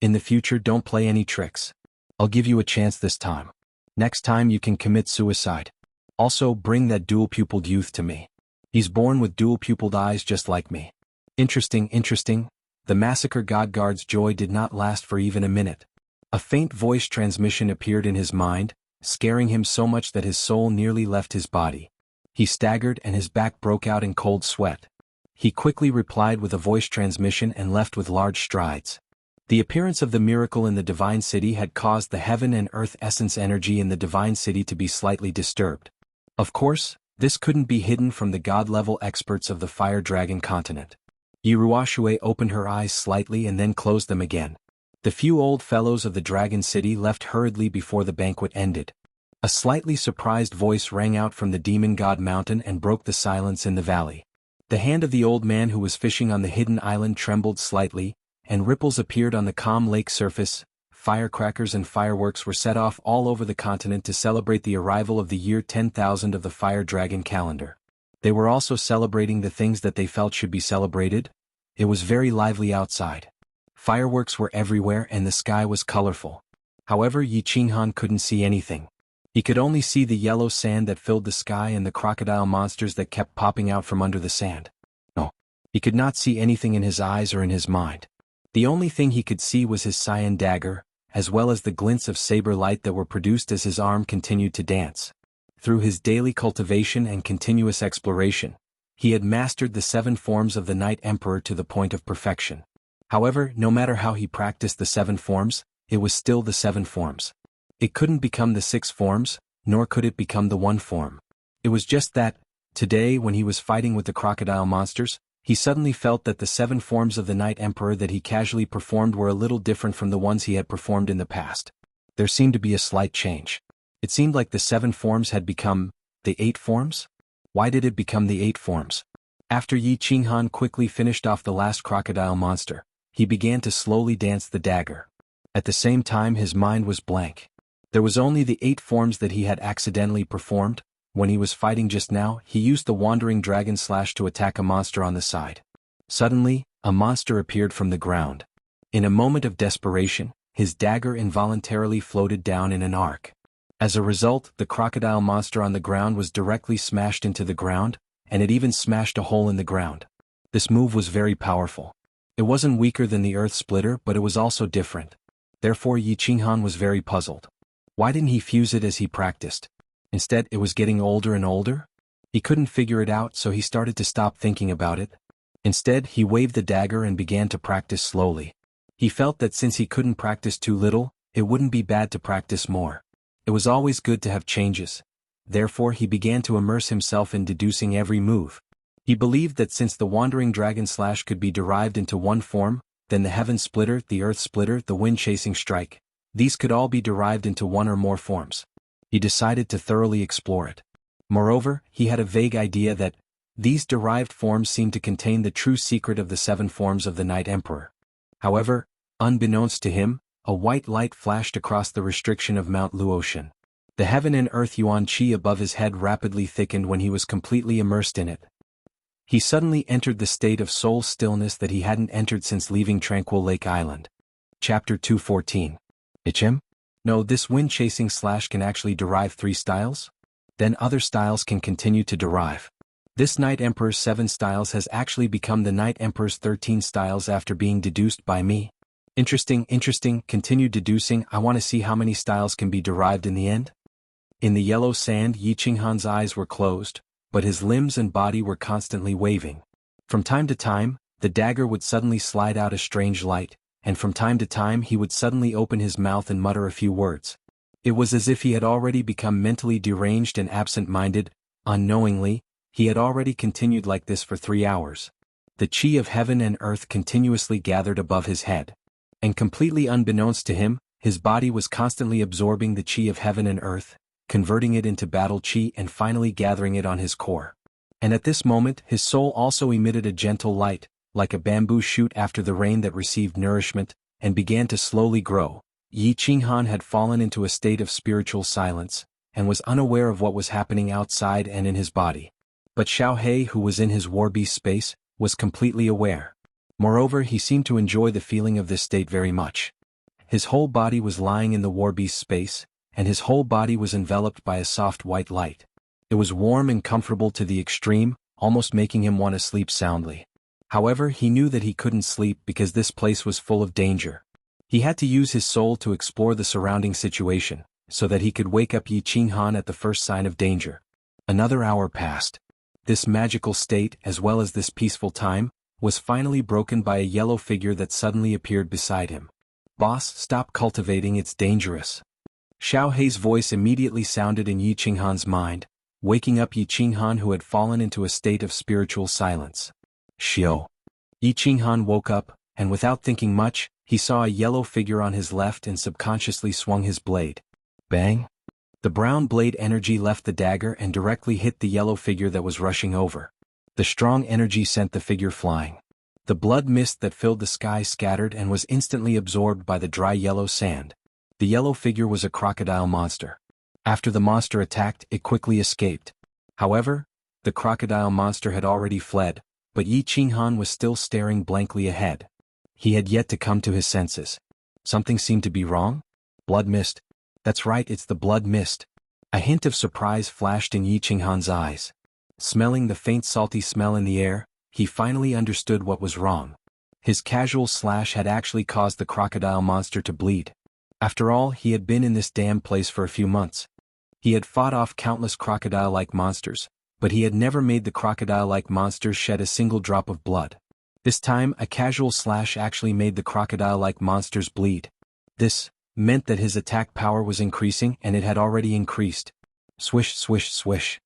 In the future, don't play any tricks. I'll give you a chance this time. Next time you can commit suicide. Also, bring that dual-pupiled youth to me. He's born with dual-pupiled eyes just like me. Interesting. The Massacre God Guard's joy did not last for even a minute. A faint voice transmission appeared in his mind, scaring him so much that his soul nearly left his body. He staggered and his back broke out in cold sweat. He quickly replied with a voice transmission and left with large strides. The appearance of the miracle in the Divine City had caused the heaven and earth essence energy in the Divine City to be slightly disturbed. Of course, this couldn't be hidden from the god-level experts of the Fire Dragon continent. Yi Ruoxue opened her eyes slightly and then closed them again. The few old fellows of the Dragon City left hurriedly before the banquet ended. A slightly surprised voice rang out from the Demon God Mountain and broke the silence in the valley. The hand of the old man who was fishing on the hidden island trembled slightly, and ripples appeared on the calm lake surface. Firecrackers and fireworks were set off all over the continent to celebrate the arrival of the year 10,000 of the Fire Dragon calendar. They were also celebrating the things that they felt should be celebrated. It was very lively outside. Fireworks were everywhere and the sky was colorful. However, Yi Qinghan couldn't see anything. He could only see the yellow sand that filled the sky and the crocodile monsters that kept popping out from under the sand. No. He could not see anything in his eyes or in his mind. The only thing he could see was his cyan dagger, as well as the glints of saber light that were produced as his arm continued to dance. Through his daily cultivation and continuous exploration, he had mastered the 7 forms of the Night Emperor to the point of perfection. However, no matter how he practiced the 7 forms, it was still the 7 forms. It couldn't become the 6 forms, nor could it become the 1 form. It was just that, today when he was fighting with the crocodile monsters, he suddenly felt that the 7 forms of the Night Emperor that he casually performed were a little different from the ones he had performed in the past. There seemed to be a slight change. It seemed like the 7 forms had become the 8 forms? Why did it become the 8 forms? After Yi Qinghan quickly finished off the last crocodile monster, he began to slowly dance the dagger. At the same time his mind was blank. There was only the 8 forms that he had accidentally performed. When he was fighting just now, he used the Wandering Dragon Slash to attack a monster on the side. Suddenly, a monster appeared from the ground. In a moment of desperation, his dagger involuntarily floated down in an arc. As a result, the crocodile monster on the ground was directly smashed into the ground, and it even smashed a hole in the ground. This move was very powerful. It wasn't weaker than the Earth Splitter, but it was also different. Therefore Yi Qinghan was very puzzled. Why didn't he fuse it as he practiced? Instead, it was getting older and older? He couldn't figure it out, so he started to stop thinking about it. Instead, he waved the dagger and began to practice slowly. He felt that since he couldn't practice too little, it wouldn't be bad to practice more. It was always good to have changes. Therefore he began to immerse himself in deducing every move. He believed that since the Wandering Dragon Slash could be derived into 1 form, then the Heaven Splitter, the Earth Splitter, the Wind Chasing Strike, these could all be derived into 1 or more forms. He decided to thoroughly explore it. Moreover, he had a vague idea that these derived forms seemed to contain the true secret of the 7 forms of the Night Emperor. However, unbeknownst to him, a white light flashed across the restriction of Mount Luotian. The heaven and earth yuan qi above his head rapidly thickened when he was completely immersed in it. He suddenly entered the state of soul stillness that he hadn't entered since leaving Tranquil Lake Island. Chapter 214. Ichim? No, this Wind Chasing Slash can actually derive 3 styles? Then other styles can continue to derive. This Night Emperor's 7 styles has actually become the Night Emperor's 13 styles after being deduced by me. Interesting, continue deducing. I want to see how many styles can be derived in the end. In the yellow sand, Yi Qinghan's eyes were closed, but his limbs and body were constantly waving. From time to time, the dagger would suddenly slide out a strange light, and from time to time he would suddenly open his mouth and mutter a few words. It was as if he had already become mentally deranged and absent-minded. Unknowingly, he had already continued like this for 3 hours. The chi of heaven and earth continuously gathered above his head. And completely unbeknownst to him, his body was constantly absorbing the chi of heaven and earth, converting it into battle chi and finally gathering it on his core. And at this moment his soul also emitted a gentle light, like a bamboo shoot after the rain that received nourishment, and began to slowly grow. Yi Qinghan had fallen into a state of spiritual silence, and was unaware of what was happening outside and in his body. But Xiao He, who was in his warbeast space, was completely aware. Moreover, he seemed to enjoy the feeling of this state very much. His whole body was lying in the warbeast space, and his whole body was enveloped by a soft white light. It was warm and comfortable to the extreme, almost making him want to sleep soundly. However, he knew that he couldn't sleep because this place was full of danger. He had to use his soul to explore the surrounding situation, so that he could wake up Yi Qinghan at the first sign of danger. Another hour passed. This magical state, as well as this peaceful time, was finally broken by a yellow figure that suddenly appeared beside him. "Boss, stop cultivating, it's dangerous." Xiao Hei's voice immediately sounded in Yi Qinghan's mind, waking up Yi Qinghan, who had fallen into a state of spiritual silence. "Xiao." Yi Qinghan woke up, and without thinking much, he saw a yellow figure on his left and subconsciously swung his blade. Bang! The brown blade energy left the dagger and directly hit the yellow figure that was rushing over. The strong energy sent the figure flying. The blood mist that filled the sky scattered and was instantly absorbed by the dry yellow sand. The yellow figure was a crocodile monster. After the monster attacked, it quickly escaped. However, the crocodile monster had already fled, but Yi Qinghan was still staring blankly ahead. He had yet to come to his senses. Something seemed to be wrong? Blood mist. That's right, it's the blood mist. A hint of surprise flashed in Yi Qinghan's eyes. Smelling the faint salty smell in the air, he finally understood what was wrong. His casual slash had actually caused the crocodile monster to bleed. After all, he had been in this damn place for a few months. He had fought off countless crocodile-like monsters, but he had never made the crocodile-like monsters shed a single drop of blood. This time, a casual slash actually made the crocodile-like monsters bleed. This meant that his attack power was increasing, and it had already increased. Swish, swish, swish.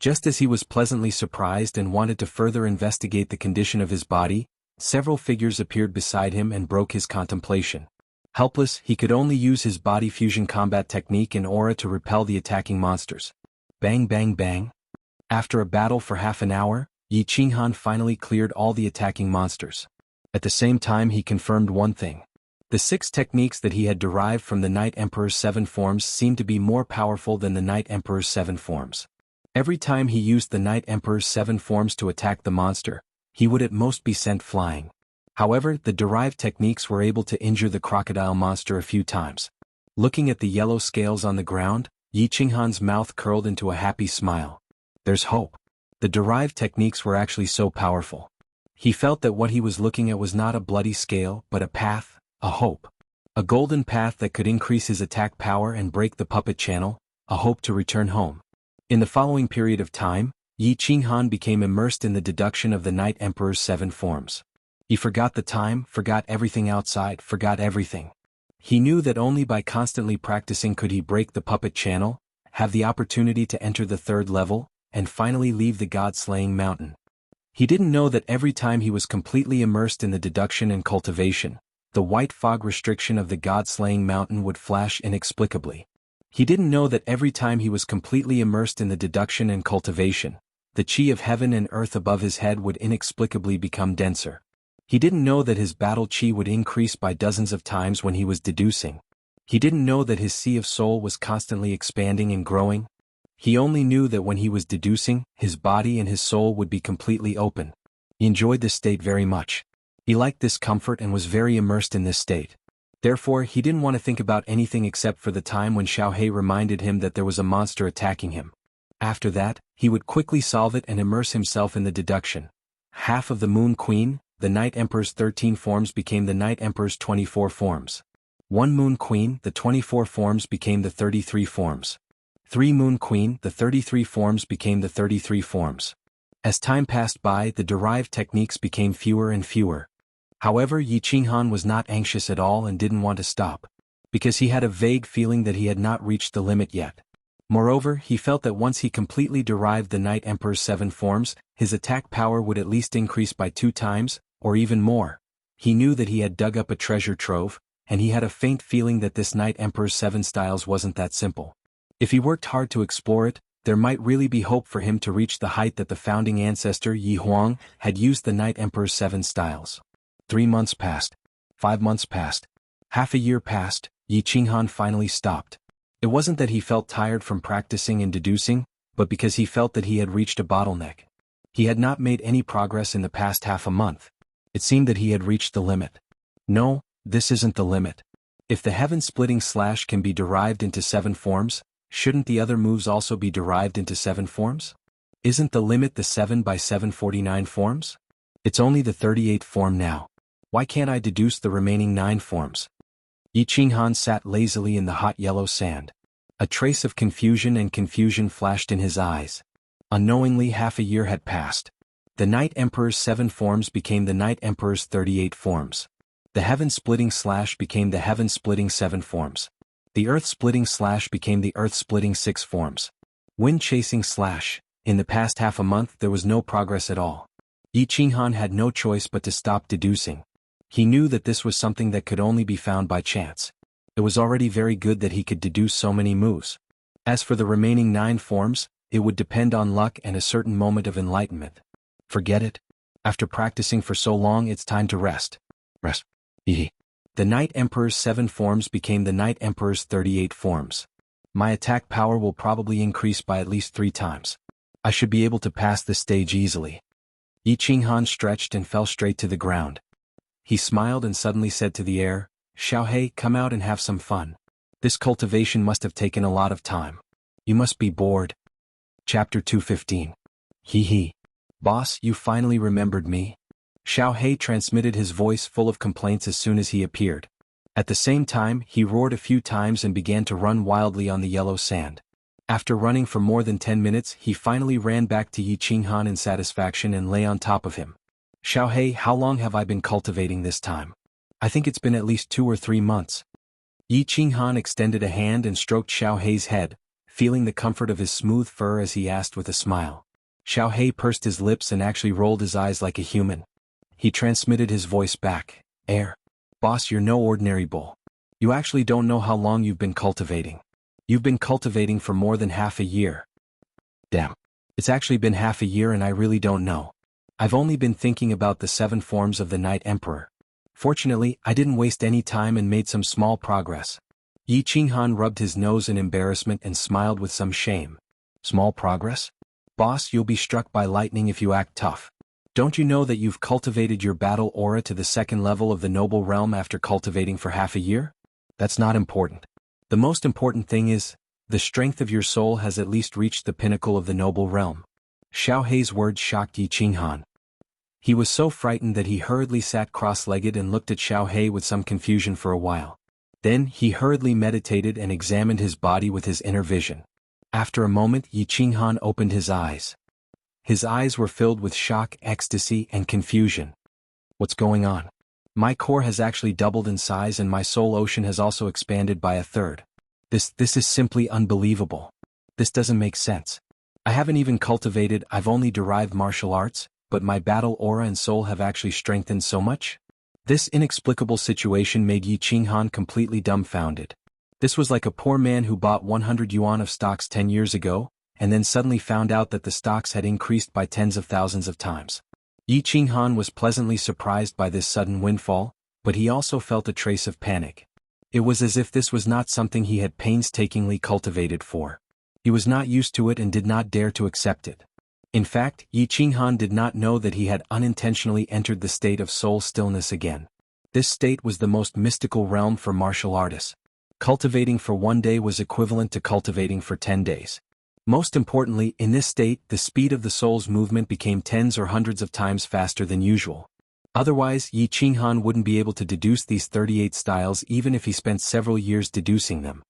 Just as he was pleasantly surprised and wanted to further investigate the condition of his body, several figures appeared beside him and broke his contemplation. Helpless, he could only use his body fusion combat technique and aura to repel the attacking monsters. Bang bang bang. After a battle for half an hour, Yi Qinghan finally cleared all the attacking monsters. At the same time, he confirmed one thing. The 6 techniques that he had derived from the Night Emperor's 7 forms seemed to be more powerful than the Night Emperor's 7 forms. Every time he used the Night Emperor's 7 forms to attack the monster, he would at most be sent flying. However, the derived techniques were able to injure the crocodile monster a few times. Looking at the yellow scales on the ground, Yi Qinghan's mouth curled into a happy smile. There's hope. The derived techniques were actually so powerful. He felt that what he was looking at was not a bloody scale, but a path, a hope. A golden path that could increase his attack power and break the puppet channel, a hope to return home. In the following period of time, Yi Qinghan became immersed in the deduction of the Night Emperor's 7 forms. He forgot the time, forgot everything outside, forgot everything. He knew that only by constantly practicing could he break the puppet channel, have the opportunity to enter the 3rd level, and finally leave the god-slaying mountain. He didn't know that every time he was completely immersed in the deduction and cultivation, the white fog restriction of the god-slaying mountain would flash inexplicably. He didn't know that every time he was completely immersed in the deduction and cultivation, the chi of heaven and earth above his head would inexplicably become denser. He didn't know that his battle chi would increase by dozens of times when he was deducing. He didn't know that his sea of soul was constantly expanding and growing. He only knew that when he was deducing, his body and his soul would be completely open. He enjoyed this state very much. He liked this comfort and was very immersed in this state. Therefore, he didn't want to think about anything except for the time when Xiaohei reminded him that there was a monster attacking him. After that, he would quickly solve it and immerse himself in the deduction. Half of the Moon Queen, the Night Emperor's 13 forms became the Night Emperor's 24 forms. 1 Moon Queen, the 24 forms became the 33 forms. 3 Moon Queen, the 33 forms became the 33 forms. As time passed by, the derived techniques became fewer and fewer. However, Yi Qinghan was not anxious at all and didn't want to stop, because he had a vague feeling that he had not reached the limit yet. Moreover, he felt that once he completely derived the Night Emperor's 7 forms, his attack power would at least increase by 2 times, or even more. He knew that he had dug up a treasure trove, and he had a faint feeling that this Night Emperor's 7 styles wasn't that simple. If he worked hard to explore it, there might really be hope for him to reach the height that the founding ancestor Yi Huang had used the Night Emperor's 7 styles. 3 months passed. 5 months passed. Half a year passed. Yi Qinghan finally stopped. It wasn't that he felt tired from practicing and deducing, but because he felt that he had reached a bottleneck. He had not made any progress in the past half a month. It seemed that he had reached the limit. No, this isn't the limit. If the heaven-splitting slash can be derived into 7 forms, shouldn't the other moves also be derived into 7 forms? Isn't the limit the 7 by 749 forms? It's only the 38th form now. Why can't I deduce the remaining 9 forms? Yi Qinghan sat lazily in the hot yellow sand. A trace of confusion flashed in his eyes. Unknowingly, half a year had passed. The Night Emperor's 7 forms became the Night Emperor's 38 forms. The heaven-splitting slash became the heaven-splitting 7 forms. The earth-splitting slash became the earth-splitting 6 forms. Wind-chasing slash. In the past half a month there was no progress at all. Yi Qinghan had no choice but to stop deducing. He knew that this was something that could only be found by chance. It was already very good that he could deduce so many moves. As for the remaining 9 forms, it would depend on luck and a certain moment of enlightenment. Forget it. After practicing for so long, it's time to rest. Rest. The Night Emperor's 7 forms became the Night Emperor's 38 forms. My attack power will probably increase by at least 3 times. I should be able to pass this stage easily. Yi Qinghan stretched and fell straight to the ground. He smiled and suddenly said to the air, "Xiaohei, come out and have some fun. This cultivation must have taken a lot of time. You must be bored." Chapter 215. Hee hee. Boss, you finally remembered me? Xiaohei transmitted his voice full of complaints as soon as he appeared. At the same time, he roared a few times and began to run wildly on the yellow sand. After running for more than 10 minutes, he finally ran back to Yi Qinghan in satisfaction and lay on top of him. "Xiaohei, how long have I been cultivating this time? I think it's been at least 2 or 3 months. Yi Qinghan extended a hand and stroked Xiaohei's head, feeling the comfort of his smooth fur as he asked with a smile. Xiaohei pursed his lips and actually rolled his eyes like a human. He transmitted his voice back. Boss, you're no ordinary bull. You actually don't know how long you've been cultivating. You've been cultivating for more than half a year." "Damn. It's actually been half a year and I really don't know. I've only been thinking about the 7 forms of the Night Emperor. Fortunately, I didn't waste any time and made some small progress." Yi Qinghan rubbed his nose in embarrassment and smiled with some shame. "Small progress? Boss, you'll be struck by lightning if you act tough. Don't you know that you've cultivated your battle aura to the 2nd level of the noble realm after cultivating for half a year? That's not important. The most important thing is, the strength of your soul has at least reached the pinnacle of the noble realm." Xiaohei's words shocked Yi Qinghan. He was so frightened that he hurriedly sat cross-legged and looked at Xiaohei with some confusion for a while. Then he hurriedly meditated and examined his body with his inner vision. After a moment, Yi Qinghan opened his eyes. His eyes were filled with shock, ecstasy, and confusion. "What's going on? My core has actually doubled in size and my soul ocean has also expanded by a third. This is simply unbelievable. This doesn't make sense. I haven't even cultivated, I've only derived martial arts, but my battle aura and soul have actually strengthened so much?" This inexplicable situation made Yi Qinghan completely dumbfounded. This was like a poor man who bought 100 yuan of stocks 10 years ago, and then suddenly found out that the stocks had increased by tens of thousands of times. Yi Qinghan was pleasantly surprised by this sudden windfall, but he also felt a trace of panic. It was as if this was not something he had painstakingly cultivated for. He was not used to it and did not dare to accept it. In fact, Yi Qinghan did not know that he had unintentionally entered the state of soul stillness again. This state was the most mystical realm for martial artists. Cultivating for 1 day was equivalent to cultivating for 10 days. Most importantly, in this state, the speed of the soul's movement became tens or hundreds of times faster than usual. Otherwise, Yi Qinghan wouldn't be able to deduce these 38 styles even if he spent several years deducing them.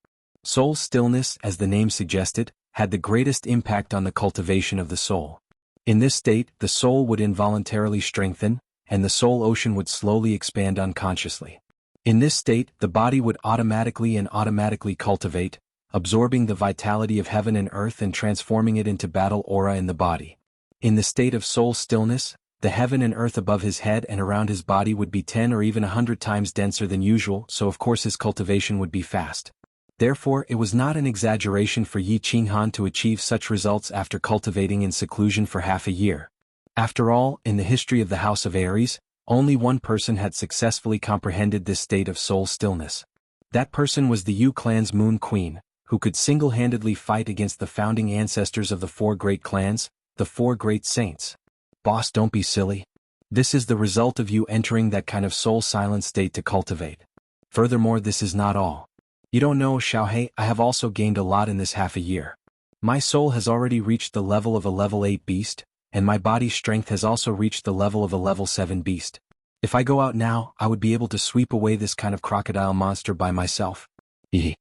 Soul stillness, as the name suggested, had the greatest impact on the cultivation of the soul. In this state, the soul would involuntarily strengthen, and the soul ocean would slowly expand unconsciously. In this state, the body would automatically cultivate, absorbing the vitality of heaven and earth and transforming it into battle aura in the body. In the state of soul stillness, the heaven and earth above his head and around his body would be 10 or even 100 times denser than usual, so of course his cultivation would be fast. Therefore, it was not an exaggeration for Yi Qinghan to achieve such results after cultivating in seclusion for half a year. After all, in the history of the House of Aries, only one person had successfully comprehended this state of soul stillness. That person was the Yu clan's Moon Queen, who could single-handedly fight against the founding ancestors of the 4 great clans, the 4 great saints. Boss, don't be silly. This is the result of you entering that kind of soul-silent state to cultivate. Furthermore, this is not all. You don't know, Xiaohei, I have also gained a lot in this half a year. My soul has already reached the level of a level 8 beast, and my body's strength has also reached the level of a level 7 beast. If I go out now, I would be able to sweep away this kind of crocodile monster by myself. Hehe.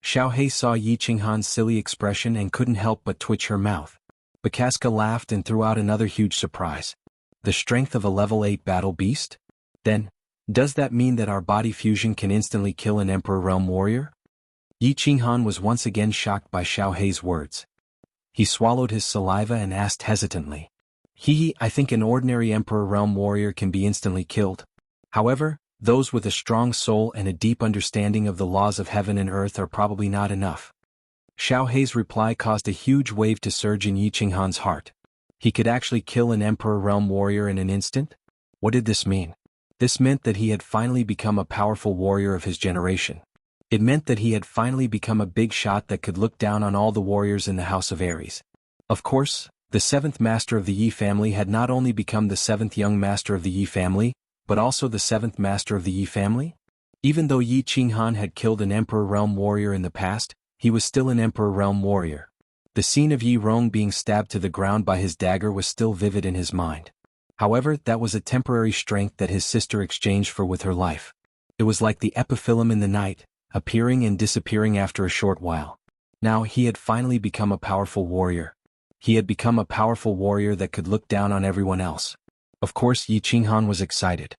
Xiaohei saw Yi Qinghan's silly expression and couldn't help but twitch her mouth. Bakaska laughed and threw out another huge surprise. The strength of a level 8 battle beast? Then, does that mean that our body fusion can instantly kill an Emperor Realm warrior? Yi Qinghan was once again shocked by Xiaohei's words. He swallowed his saliva and asked hesitantly. I think an ordinary Emperor Realm warrior can be instantly killed. However, those with a strong soul and a deep understanding of the laws of heaven and earth are probably not enough. Xiao Hei's reply caused a huge wave to surge in Yi Qinghan's heart. He could actually kill an Emperor Realm warrior in an instant? What did this mean? This meant that he had finally become a powerful warrior of his generation. It meant that he had finally become a big shot that could look down on all the warriors in the House of Aries. Of course, the seventh master of the Yi family had not only become the seventh young master of the Yi family, but also the seventh master of the Yi family? Even though Yi Qinghan had killed an Emperor Realm warrior in the past, he was still an Emperor Realm warrior. The scene of Yi Rong being stabbed to the ground by his dagger was still vivid in his mind. However, that was a temporary strength that his sister exchanged for with her life. It was like the epiphyllum in the night, appearing and disappearing after a short while. Now he had finally become a powerful warrior. He had become a powerful warrior that could look down on everyone else. Of course, Yi Qinghan was excited.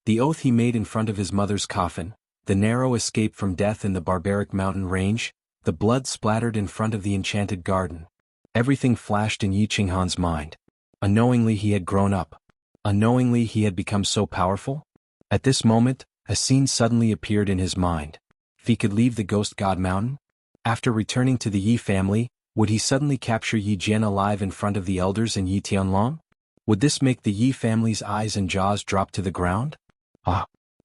The oath he made in front of his mother's coffin, the narrow escape from death in the barbaric mountain range, the blood splattered in front of the enchanted garden. Everything flashed in Yi Qinghan's mind. Unknowingly he had grown up. Unknowingly he had become so powerful. At this moment, a scene suddenly appeared in his mind. If he could leave the Ghost God Mountain? After returning to the Yi family, would he suddenly capture Yi Jian alive in front of the elders in Yi Tianlong? Would this make the Yi family's eyes and jaws drop to the ground?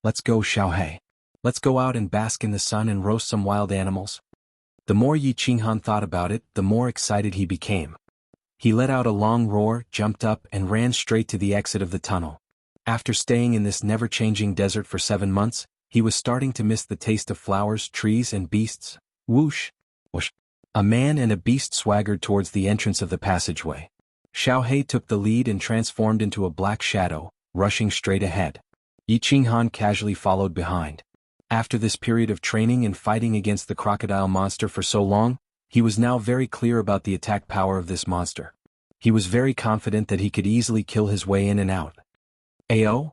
Let's go, Xiao Hei. Let's go out and bask in the sun and roast some wild animals. The more Yi Qinghan thought about it, the more excited he became. He let out a long roar, jumped up, and ran straight to the exit of the tunnel. After staying in this never-changing desert for 7 months, he was starting to miss the taste of flowers, trees, and beasts. Whoosh! Whoosh! A man and a beast swaggered towards the entrance of the passageway. Xiao Hei took the lead and transformed into a black shadow, rushing straight ahead. Yi Qinghan casually followed behind. After this period of training and fighting against the crocodile monster for so long, he was now very clear about the attack power of this monster. He was very confident that he could easily kill his way in and out. Ao?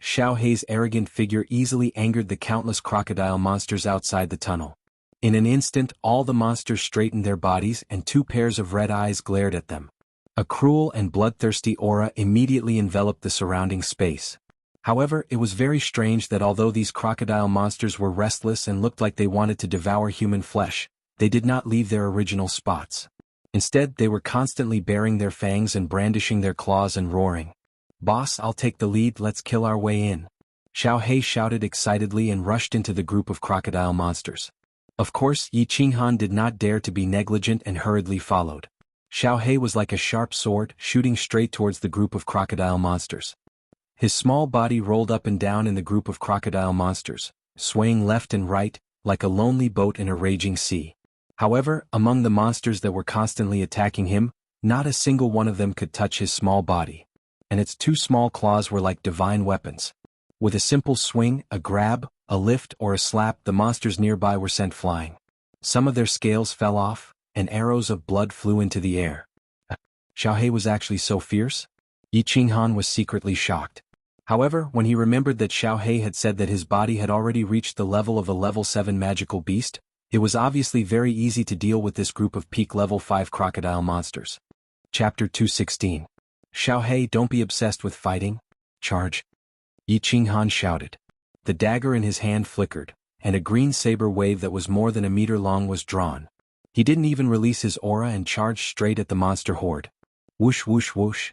Xiao Hei's arrogant figure easily angered the countless crocodile monsters outside the tunnel. In an instant, all the monsters straightened their bodies and 2 pairs of red eyes glared at them. A cruel and bloodthirsty aura immediately enveloped the surrounding space. However, it was very strange that although these crocodile monsters were restless and looked like they wanted to devour human flesh, they did not leave their original spots. Instead, they were constantly baring their fangs and brandishing their claws and roaring. "Boss, I'll take the lead, let's kill our way in." Xiao Hei shouted excitedly and rushed into the group of crocodile monsters. Of course, Yi Qinghan did not dare to be negligent and hurriedly followed. Xiao Hei was like a sharp sword, shooting straight towards the group of crocodile monsters. His small body rolled up and down in the group of crocodile monsters, swaying left and right, like a lonely boat in a raging sea. However, among the monsters that were constantly attacking him, not a single one of them could touch his small body. And its 2 small claws were like divine weapons. With a simple swing, a grab, a lift, or a slap, the monsters nearby were sent flying. Some of their scales fell off, and arrows of blood flew into the air. Xiao Hei was actually so fierce? Yi Qinghan was secretly shocked. However, when he remembered that Xiao Hei had said that his body had already reached the level of a level 7 magical beast, it was obviously very easy to deal with this group of peak level 5 crocodile monsters. Chapter 216. Xiao Hei, don't be obsessed with fighting. Charge! Yi Qinghan shouted. The dagger in his hand flickered, and a green saber wave that was more than a meter long was drawn. He didn't even release his aura and charged straight at the monster horde. Whoosh whoosh whoosh.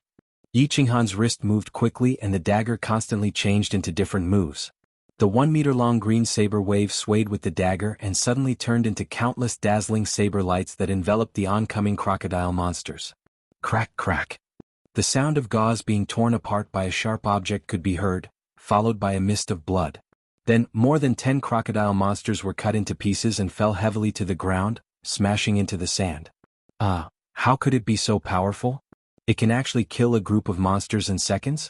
Yi Qinghan's wrist moved quickly and the dagger constantly changed into different moves. The 1 meter long green saber wave swayed with the dagger and suddenly turned into countless dazzling saber lights that enveloped the oncoming crocodile monsters. Crack crack. The sound of gauze being torn apart by a sharp object could be heard, followed by a mist of blood. Then, more than 10 crocodile monsters were cut into pieces and fell heavily to the ground, smashing into the sand. How could it be so powerful? It can actually kill a group of monsters in seconds?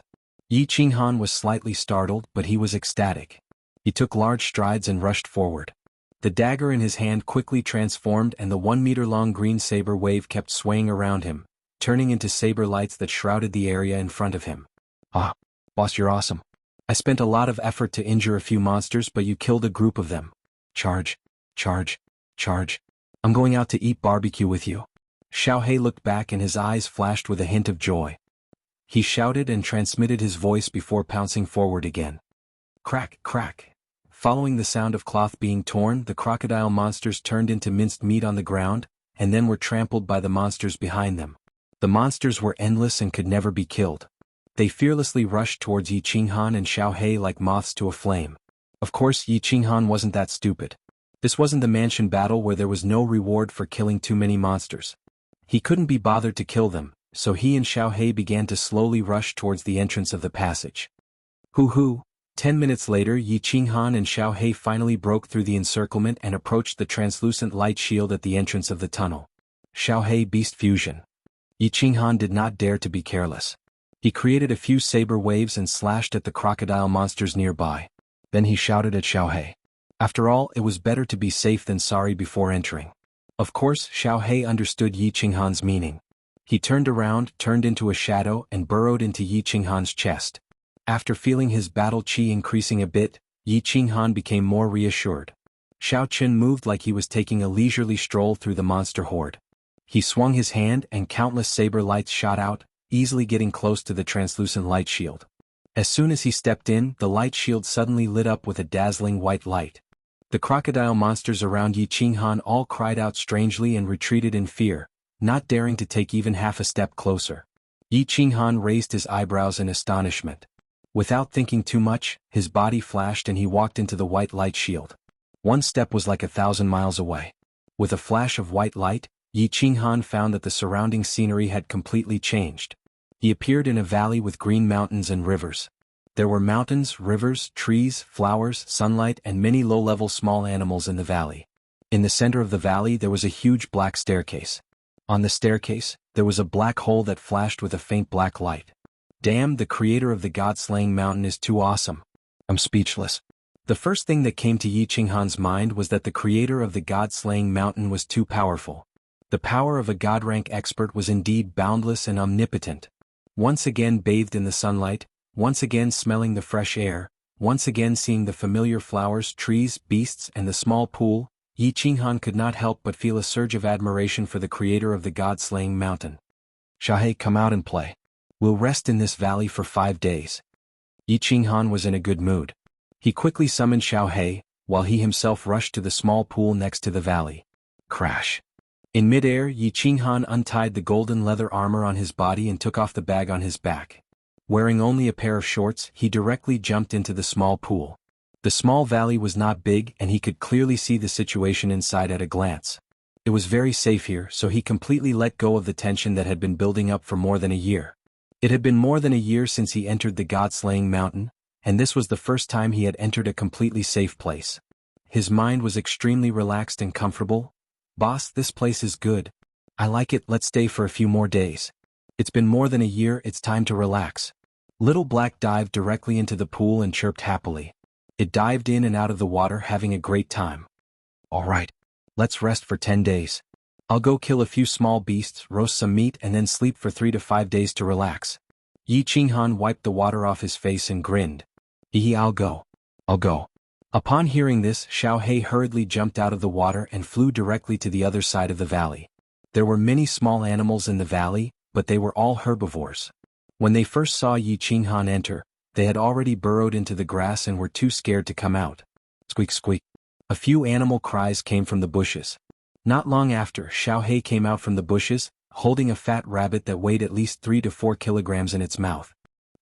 Yi Qinghan was slightly startled, but he was ecstatic. He took large strides and rushed forward. The dagger in his hand quickly transformed and the 1 meter long green saber wave kept swaying around him, turning into saber lights that shrouded the area in front of him. Boss, you're awesome. I spent a lot of effort to injure a few monsters, but you killed a group of them. Charge, charge, charge. I'm going out to eat barbecue with you. Xiao Hei looked back and his eyes flashed with a hint of joy. He shouted and transmitted his voice before pouncing forward again. Crack, crack. Following the sound of cloth being torn, the crocodile monsters turned into minced meat on the ground, and then were trampled by the monsters behind them. The monsters were endless and could never be killed. They fearlessly rushed towards Yi Qinghan and Xiao He like moths to a flame. Of course, Yi Qinghan wasn't that stupid. This wasn't the mansion battle where there was no reward for killing too many monsters. He couldn't be bothered to kill them, so he and Xiao He began to slowly rush towards the entrance of the passage. Hoo-hoo! 10 minutes later, Yi Qinghan and Xiao He finally broke through the encirclement and approached the translucent light shield at the entrance of the tunnel. Xiao He Beast Fusion. Yi Qinghan did not dare to be careless. He created a few saber waves and slashed at the crocodile monsters nearby. Then he shouted at Xiao He. After all, it was better to be safe than sorry before entering. Of course, Xiao He understood Yi Qinghan's meaning. He turned around, turned into a shadow, and burrowed into Yi Qinghan's chest. After feeling his battle chi increasing a bit, Yi Qinghan became more reassured. Xiao Qin moved like he was taking a leisurely stroll through the monster horde. He swung his hand and countless saber lights shot out, easily getting close to the translucent light shield. As soon as he stepped in, the light shield suddenly lit up with a dazzling white light. The crocodile monsters around Yi Qinghan all cried out strangely and retreated in fear, not daring to take even half a step closer. Yi Qinghan raised his eyebrows in astonishment. Without thinking too much, his body flashed and he walked into the white light shield. One step was like 1,000 miles away. With a flash of white light, Yi Qinghan found that the surrounding scenery had completely changed. He appeared in a valley with green mountains and rivers. There were mountains, rivers, trees, flowers, sunlight, and many low-level small animals in the valley. In the center of the valley there was a huge black staircase. On the staircase, there was a black hole that flashed with a faint black light. Damn, the creator of the god-slaying mountain is too awesome. I'm speechless. The first thing that came to Yi Qinghan's mind was that the creator of the god-slaying mountain was too powerful. The power of a god-rank expert was indeed boundless and omnipotent. Once again bathed in the sunlight, once again smelling the fresh air, once again seeing the familiar flowers, trees, beasts, and the small pool, Yi Qinghan could not help but feel a surge of admiration for the creator of the god-slaying mountain. Xiao He, come out and play. We'll rest in this valley for 5 days. Yi Qinghan was in a good mood. He quickly summoned Xiao He, while he himself rushed to the small pool next to the valley. Crash. In midair, Yi Qinghan untied the golden leather armor on his body and took off the bag on his back. Wearing only a pair of shorts, he directly jumped into the small pool. The small valley was not big and he could clearly see the situation inside at a glance. It was very safe here, so he completely let go of the tension that had been building up for more than a year. It had been more than a year since he entered the god-slaying mountain, and this was the first time he had entered a completely safe place. His mind was extremely relaxed and comfortable. Boss, this place is good. I like it, let's stay for a few more days. It's been more than a year, it's time to relax. Little Black dived directly into the pool and chirped happily. It dived in and out of the water, having a great time. Alright. Let's rest for 10 days. I'll go kill a few small beasts, roast some meat, and then sleep for 3 to 5 days to relax. Yi Qinghan wiped the water off his face and grinned. I'll go. I'll go. Upon hearing this, Xiao He hurriedly jumped out of the water and flew directly to the other side of the valley. There were many small animals in the valley, but they were all herbivores. When they first saw Yi Qinghan enter, they had already burrowed into the grass and were too scared to come out. Squeak squeak. A few animal cries came from the bushes. Not long after, Xiao He came out from the bushes, holding a fat rabbit that weighed at least 3 to 4 kilograms in its mouth.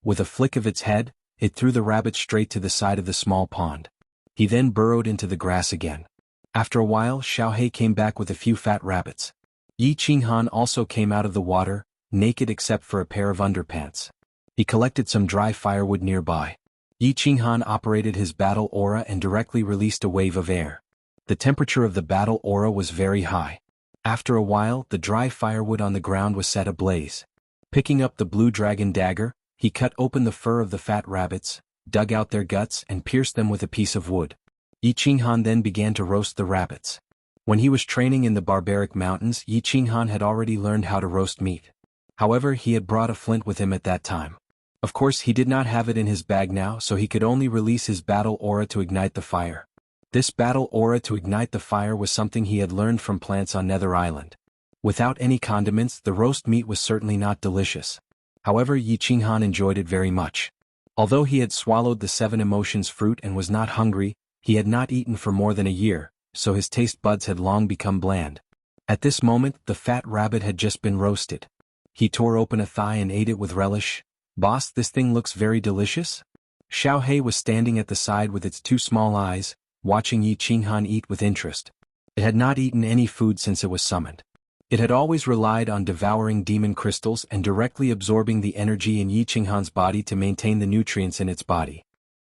With a flick of its head, it threw the rabbit straight to the side of the small pond. He then burrowed into the grass again. After a while, Xiao He came back with a few fat rabbits. Yi Qinghan also came out of the water, naked except for a pair of underpants. He collected some dry firewood nearby. Yi Qinghan operated his battle aura and directly released a wave of air. The temperature of the battle aura was very high. After a while, the dry firewood on the ground was set ablaze. Picking up the blue dragon dagger, he cut open the fur of the fat rabbits, dug out their guts and pierced them with a piece of wood. Yi Qinghan then began to roast the rabbits. When he was training in the barbaric mountains, Yi Qinghan had already learned how to roast meat. However, he had brought a flint with him at that time. Of course, he did not have it in his bag now, so he could only release his battle aura to ignite the fire. This battle aura to ignite the fire was something he had learned from plants on Nether Island. Without any condiments, the roast meat was certainly not delicious. However, Yi Qinghan enjoyed it very much. Although he had swallowed the 7 emotions fruit and was not hungry, he had not eaten for more than a year, so his taste buds had long become bland. At this moment, the fat rabbit had just been roasted. He tore open a thigh and ate it with relish. "Boss, this thing looks very delicious?" Xiao Hei was standing at the side with its 2 small eyes, watching Yi Qinghan eat with interest. It had not eaten any food since it was summoned. It had always relied on devouring demon crystals and directly absorbing the energy in Yi Qinghan's body to maintain the nutrients in its body.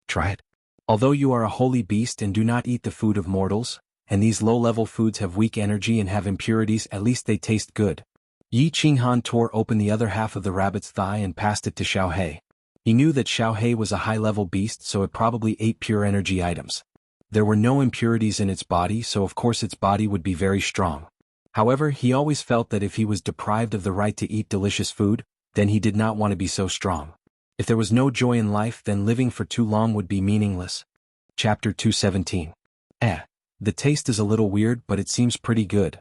"Try it. Although you are a holy beast and do not eat the food of mortals, and these low-level foods have weak energy and have impurities, at least they taste good." Yi Qinghan tore open the other half of the rabbit's thigh and passed it to Xiao Hei. He knew that Xiao Hei was a high-level beast, so it probably ate pure energy items. There were no impurities in its body, so of course its body would be very strong. However, he always felt that if he was deprived of the right to eat delicious food, then he did not want to be so strong. If there was no joy in life, then living for too long would be meaningless. Chapter 217. The taste is a little weird, but it seems pretty good.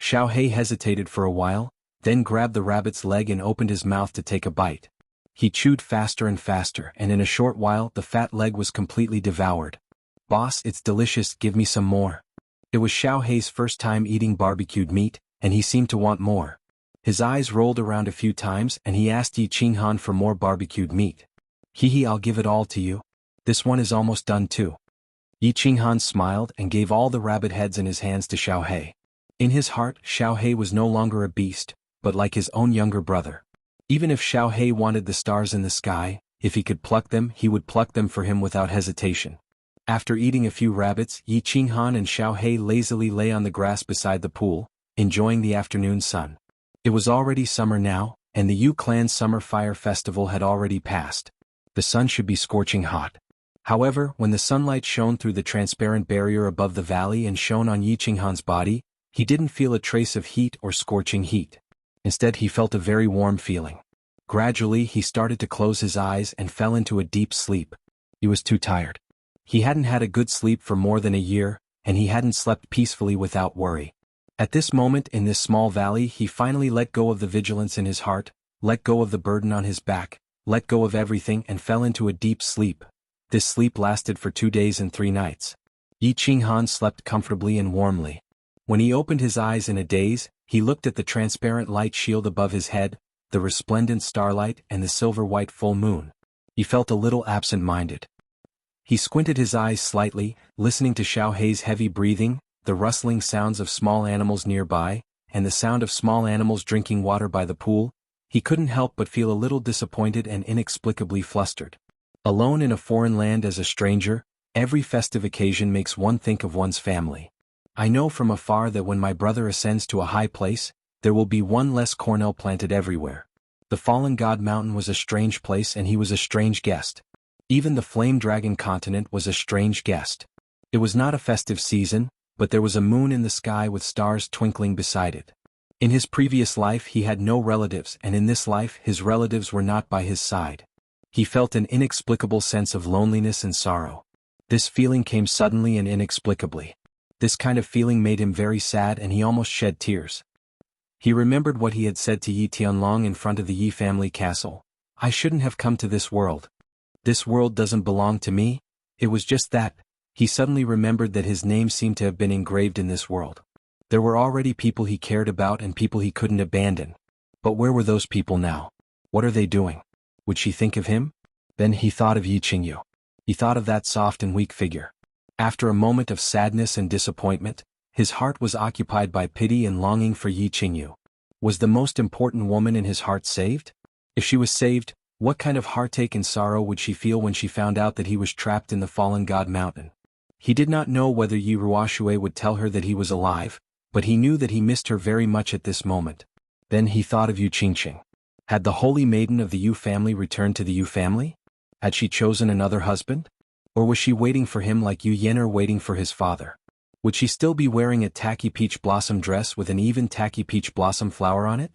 Xiao Hei hesitated for a while, then grabbed the rabbit's leg and opened his mouth to take a bite. He chewed faster and faster, and in a short while the fat leg was completely devoured. "Boss, it's delicious, give me some more." It was Xiao Hei's first time eating barbecued meat, and he seemed to want more. His eyes rolled around a few times and he asked Yi Qinghan for more barbecued meat. "Hehe, I'll give it all to you. This one is almost done too." Yi Qinghan smiled and gave all the rabbit heads in his hands to Xiao Hei. In his heart, Xiao Hei was no longer a beast, but like his own younger brother. Even if Xiao Hei wanted the stars in the sky, if he could pluck them, he would pluck them for him without hesitation. After eating a few rabbits, Yi Qinghan and Xiao Hei lazily lay on the grass beside the pool, enjoying the afternoon sun. It was already summer now, and the Yu clan's summer fire festival had already passed. The sun should be scorching hot. However, when the sunlight shone through the transparent barrier above the valley and shone on Yi Qinghan's body, he didn't feel a trace of heat or scorching heat. Instead, he felt a very warm feeling. Gradually, he started to close his eyes and fell into a deep sleep. He was too tired. He hadn't had a good sleep for more than a year, and he hadn't slept peacefully without worry. At this moment in this small valley, he finally let go of the vigilance in his heart, let go of the burden on his back, let go of everything and fell into a deep sleep. This sleep lasted for 2 days and 3 nights. Yi Qinghan slept comfortably and warmly. When he opened his eyes in a daze, he looked at the transparent light shield above his head, the resplendent starlight and the silver-white full moon. He felt a little absent-minded. He squinted his eyes slightly, listening to Xiao Hei's heavy breathing, the rustling sounds of small animals nearby, and the sound of small animals drinking water by the pool. He couldn't help but feel a little disappointed and inexplicably flustered. Alone in a foreign land as a stranger, every festive occasion makes one think of one's family. I know from afar that when my brother ascends to a high place, there will be one less cornel planted everywhere. The fallen god mountain was a strange place and he was a strange guest. Even the flame dragon continent was a strange guest. It was not a festive season, but there was a moon in the sky with stars twinkling beside it. In his previous life he had no relatives, and in this life his relatives were not by his side. He felt an inexplicable sense of loneliness and sorrow. This feeling came suddenly and inexplicably. This kind of feeling made him very sad and he almost shed tears. He remembered what he had said to Yi Tianlong in front of the Yi family castle. "I shouldn't have come to this world. This world doesn't belong to me." It was just that. He suddenly remembered that his name seemed to have been engraved in this world. There were already people he cared about and people he couldn't abandon. But where were those people now? What are they doing? Would she think of him? Then he thought of Yi Qingyu. He thought of that soft and weak figure. After a moment of sadness and disappointment, his heart was occupied by pity and longing for Yi Qingyu. Was the most important woman in his heart saved? If she was saved, what kind of heartache and sorrow would she feel when she found out that he was trapped in the fallen god mountain? He did not know whether Yi Ruoxue would tell her that he was alive, but he knew that he missed her very much at this moment. Then he thought of Yu Qingqing. Had the holy maiden of the Yu family returned to the Yu family? Had she chosen another husband? Or was she waiting for him like Yu Yen'er waiting for his father? Would she still be wearing a tacky peach blossom dress with an even tacky peach blossom flower on it?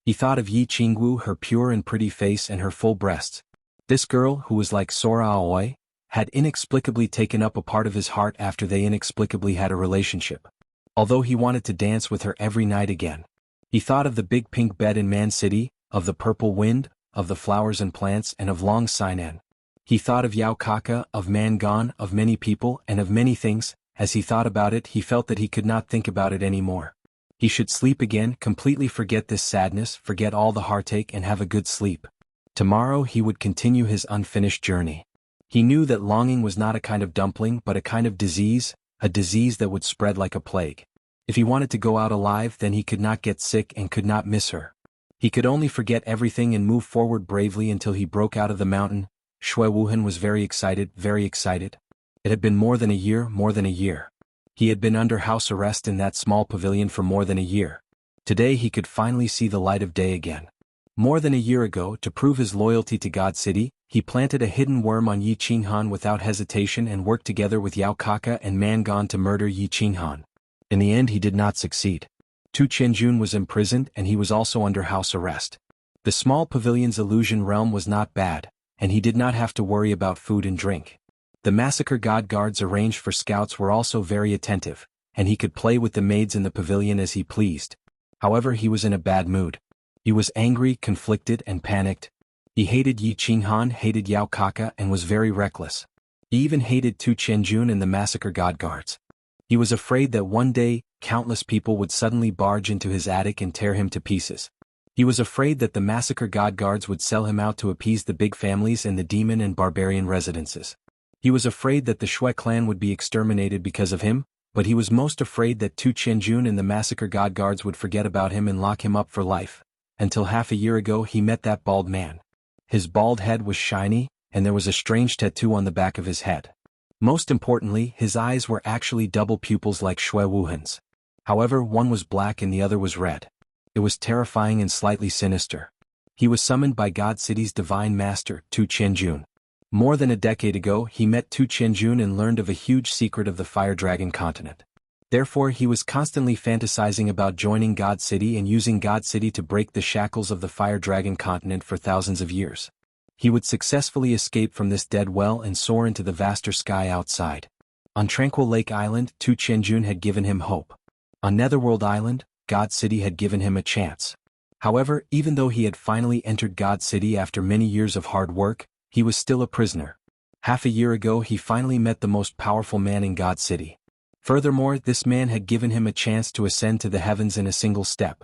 He thought of Yi Qingwu, her pure and pretty face and her full breasts. This girl, who was like Sora Aoi, had inexplicably taken up a part of his heart after they inexplicably had a relationship. Although he wanted to dance with her every night again. He thought of the big pink bed in Man City, of the purple wind, of the flowers and plants and of Long Sainan. He thought of Yao Kaka, of Man Gone, of many people, and of many things. As he thought about it, he felt that he could not think about it anymore. He should sleep again, completely forget this sadness, forget all the heartache, and have a good sleep. Tomorrow he would continue his unfinished journey. He knew that longing was not a kind of dumpling but a kind of disease, a disease that would spread like a plague. If he wanted to go out alive, then he could not get sick and could not miss her. He could only forget everything and move forward bravely until he broke out of the mountain. Shui Wuhan was very excited, very excited. It had been more than a year, more than a year. He had been under house arrest in that small pavilion for more than a year. Today he could finally see the light of day again. More than a year ago, to prove his loyalty to God City, he planted a hidden worm on Yi Qinghan without hesitation and worked together with Yao Kaka and Man Gone to murder Yi Qinghan. In the end he did not succeed. Tu Qianjun was imprisoned and he was also under house arrest. The small pavilion's illusion realm was not bad, and he did not have to worry about food and drink. The massacre god guards arranged for scouts were also very attentive, and he could play with the maids in the pavilion as he pleased. However, he was in a bad mood. He was angry, conflicted, and panicked. He hated Yi Qinghan, hated Yao Kaka, and was very reckless. He even hated Tu Qianjun and the massacre god guards. He was afraid that one day, countless people would suddenly barge into his attic and tear him to pieces. He was afraid that the massacre god guards would sell him out to appease the big families in the demon and barbarian residences. He was afraid that the Shui clan would be exterminated because of him, but he was most afraid that Tu Qianjun and the massacre god guards would forget about him and lock him up for life. Until half a year ago he met that bald man. His bald head was shiny, and there was a strange tattoo on the back of his head. Most importantly, his eyes were actually double pupils like Shui Wuhan's. However, one was black and the other was red. It was terrifying and slightly sinister. He was summoned by God City's divine master, Tu Qianjun. More than a decade ago he met Tu Qianjun and learned of a huge secret of the Fire Dragon continent. Therefore he was constantly fantasizing about joining God City and using God City to break the shackles of the Fire Dragon continent for thousands of years. He would successfully escape from this dead well and soar into the vaster sky outside. On Tranquil Lake Island, Tu Qianjun had given him hope. On Netherworld Island, God City had given him a chance. However, even though he had finally entered God City after many years of hard work, he was still a prisoner. Half a year ago he finally met the most powerful man in God City. Furthermore, this man had given him a chance to ascend to the heavens in a single step.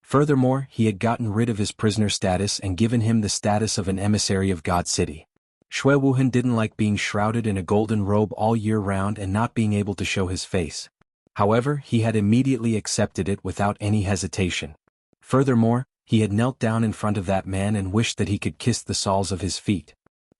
Furthermore, he had gotten rid of his prisoner status and given him the status of an emissary of God City. Shui Wuhan didn't like being shrouded in a golden robe all year round and not being able to show his face. However, he had immediately accepted it without any hesitation. Furthermore, he had knelt down in front of that man and wished that he could kiss the soles of his feet.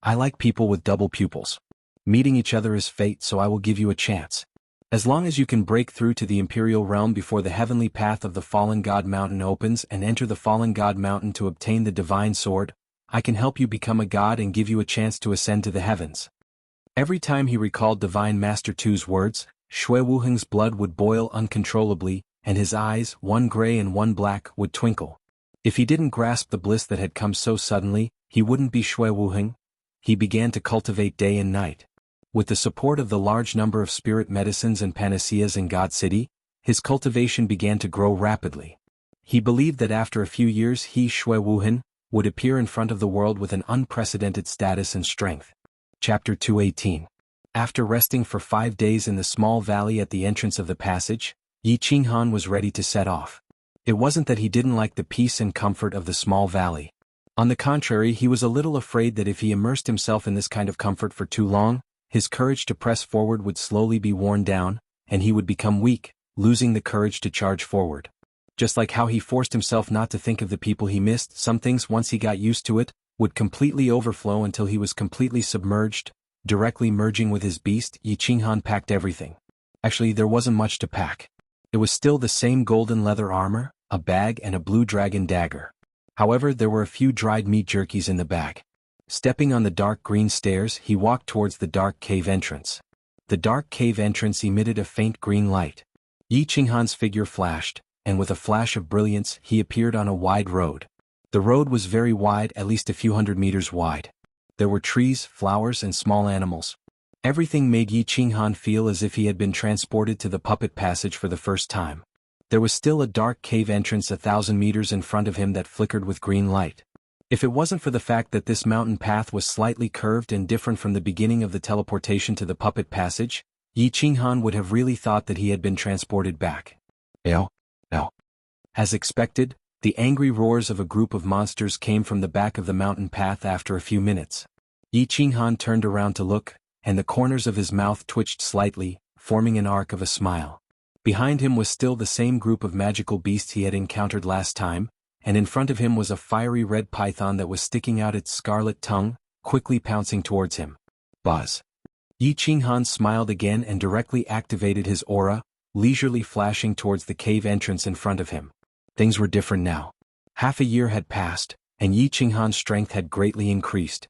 I like people with double pupils. Meeting each other is fate, so I will give you a chance. As long as you can break through to the Imperial Realm before the heavenly path of the Fallen God Mountain opens and enter the Fallen God Mountain to obtain the Divine Sword, I can help you become a god and give you a chance to ascend to the heavens. Every time he recalled Divine Master Tu's words, Shui Wuheng's blood would boil uncontrollably, and his eyes, one gray and one black, would twinkle. If he didn't grasp the bliss that had come so suddenly, he wouldn't be Shui Wuheng. He began to cultivate day and night. With the support of the large number of spirit medicines and panaceas in God City, his cultivation began to grow rapidly. He believed that after a few years he, Shui Wuhen, would appear in front of the world with an unprecedented status and strength. Chapter 218. After resting for 5 days in the small valley at the entrance of the passage, Yi Qinghan was ready to set off. It wasn't that he didn't like the peace and comfort of the small valley. On the contrary, he was a little afraid that if he immersed himself in this kind of comfort for too long, his courage to press forward would slowly be worn down, and he would become weak, losing the courage to charge forward. Just like how he forced himself not to think of the people he missed, some things, once he got used to it, would completely overflow until he was completely submerged. Directly merging with his beast, Yi Qinghan packed everything. Actually, there wasn't much to pack. It was still the same golden leather armor, a bag, and a blue dragon dagger. However, there were a few dried meat jerkies in the bag. Stepping on the dark green stairs, he walked towards the dark cave entrance. The dark cave entrance emitted a faint green light. Yi Qinghan's figure flashed, and with a flash of brilliance, he appeared on a wide road. The road was very wide, at least a few hundred meters wide. There were trees, flowers, and small animals. Everything made Yi Qinghan feel as if he had been transported to the puppet passage for the first time. There was still a dark cave entrance 1,000 meters in front of him that flickered with green light. If it wasn't for the fact that this mountain path was slightly curved and different from the beginning of the teleportation to the puppet passage, Yi Qinghan would have really thought that he had been transported back. Ew. Ew. As expected, the angry roars of a group of monsters came from the back of the mountain path after a few minutes. Yi Qinghan turned around to look, and the corners of his mouth twitched slightly, forming an arc of a smile. Behind him was still the same group of magical beasts he had encountered last time, and in front of him was a fiery red python that was sticking out its scarlet tongue, quickly pouncing towards him. Buzz. Yi Qinghan smiled again and directly activated his aura, leisurely flashing towards the cave entrance in front of him. Things were different now. Half a year had passed, and Yi Qinghan's strength had greatly increased.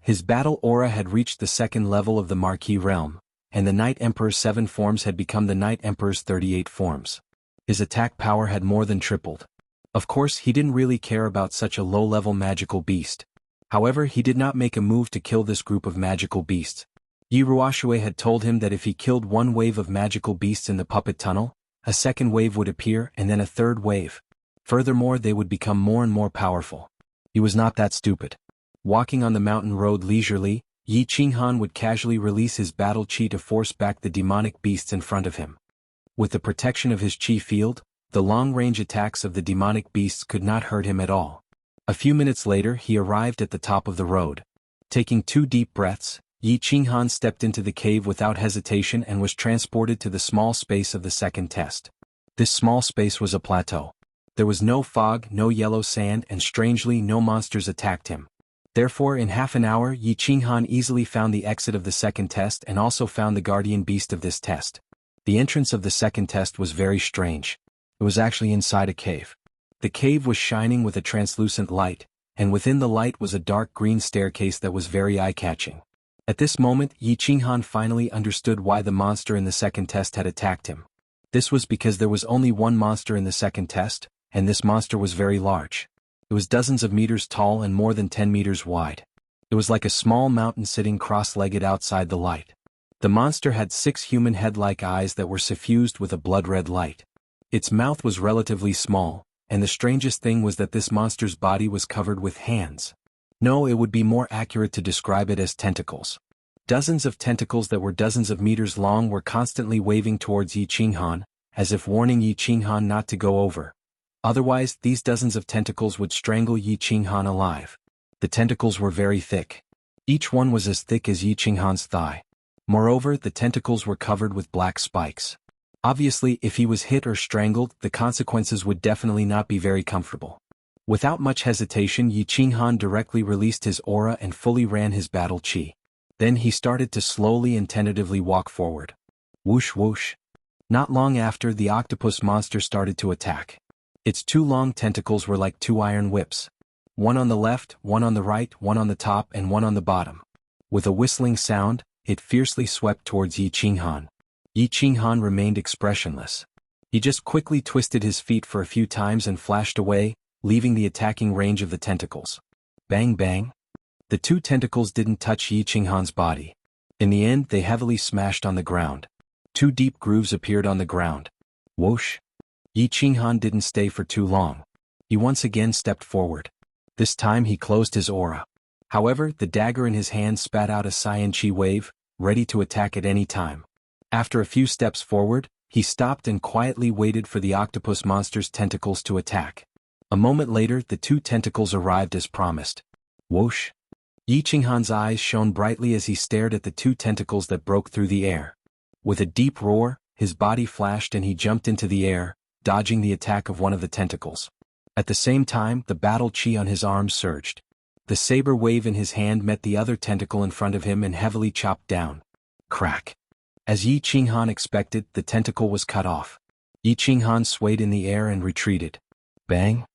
His battle aura had reached the second level of the Marquis realm, and the Night Emperor's 7 forms had become the Night Emperor's 38 forms. His attack power had more than tripled. Of course, he didn't really care about such a low-level magical beast. However, he did not make a move to kill this group of magical beasts. Yi Ruoxue had told him that if he killed one wave of magical beasts in the puppet tunnel, a second wave would appear and then a third wave. Furthermore, they would become more and more powerful. He was not that stupid. Walking on the mountain road leisurely, Yi Qinghan would casually release his battle chi to force back the demonic beasts in front of him. With the protection of his chi field, the long-range attacks of the demonic beasts could not hurt him at all. A few minutes later he arrived at the top of the road. Taking 2 deep breaths, Yi Qinghan stepped into the cave without hesitation and was transported to the small space of the second test. This small space was a plateau. There was no fog, no yellow sand, and strangely no monsters attacked him. Therefore, in half an hour Yi Qinghan easily found the exit of the second test and also found the guardian beast of this test. The entrance of the second test was very strange. It was actually inside a cave. The cave was shining with a translucent light, and within the light was a dark green staircase that was very eye-catching. At this moment, Yi Qinghan finally understood why the monster in the second test had attacked him. This was because there was only one monster in the second test, and this monster was very large. It was dozens of meters tall and more than 10 meters wide. It was like a small mountain sitting cross-legged outside the light. The monster had 6 human head-like eyes that were suffused with a blood-red light. Its mouth was relatively small, and the strangest thing was that this monster's body was covered with hands. No, it would be more accurate to describe it as tentacles. Dozens of tentacles that were dozens of meters long were constantly waving towards Yi Qinghan, as if warning Yi Qinghan not to go over. Otherwise, these dozens of tentacles would strangle Yi Qinghan alive. The tentacles were very thick. Each one was as thick as Yi Qinghan's thigh. Moreover, the tentacles were covered with black spikes. Obviously, if he was hit or strangled, the consequences would definitely not be very comfortable. Without much hesitation, Yi Qinghan directly released his aura and fully ran his battle chi. Then he started to slowly and tentatively walk forward. Whoosh whoosh. Not long after, the octopus monster started to attack. Its 2 long tentacles were like 2 iron whips. One on the left, one on the right, one on the top, and one on the bottom. With a whistling sound, it fiercely swept towards Yi Qinghan. Yi Qinghan remained expressionless. He just quickly twisted his feet for a few times and flashed away, leaving the attacking range of the tentacles. Bang bang. The 2 tentacles didn't touch Yi Qinghan's body. In the end, they heavily smashed on the ground. 2 deep grooves appeared on the ground. Whoosh. Yi Qinghan didn't stay for too long. He once again stepped forward. This time he closed his aura. However, the dagger in his hand spat out a cyan chi wave, ready to attack at any time. After a few steps forward, he stopped and quietly waited for the octopus monster's tentacles to attack. A moment later, the 2 tentacles arrived as promised. Whoosh. Yi Qinghan's eyes shone brightly as he stared at the 2 tentacles that broke through the air. With a deep roar, his body flashed and he jumped into the air, dodging the attack of one of the tentacles. At the same time, the battle chi on his arm surged. The saber wave in his hand met the other tentacle in front of him and heavily chopped down. Crack. As Yi Qinghan expected, the tentacle was cut off. Yi Qinghan swayed in the air and retreated. Bang.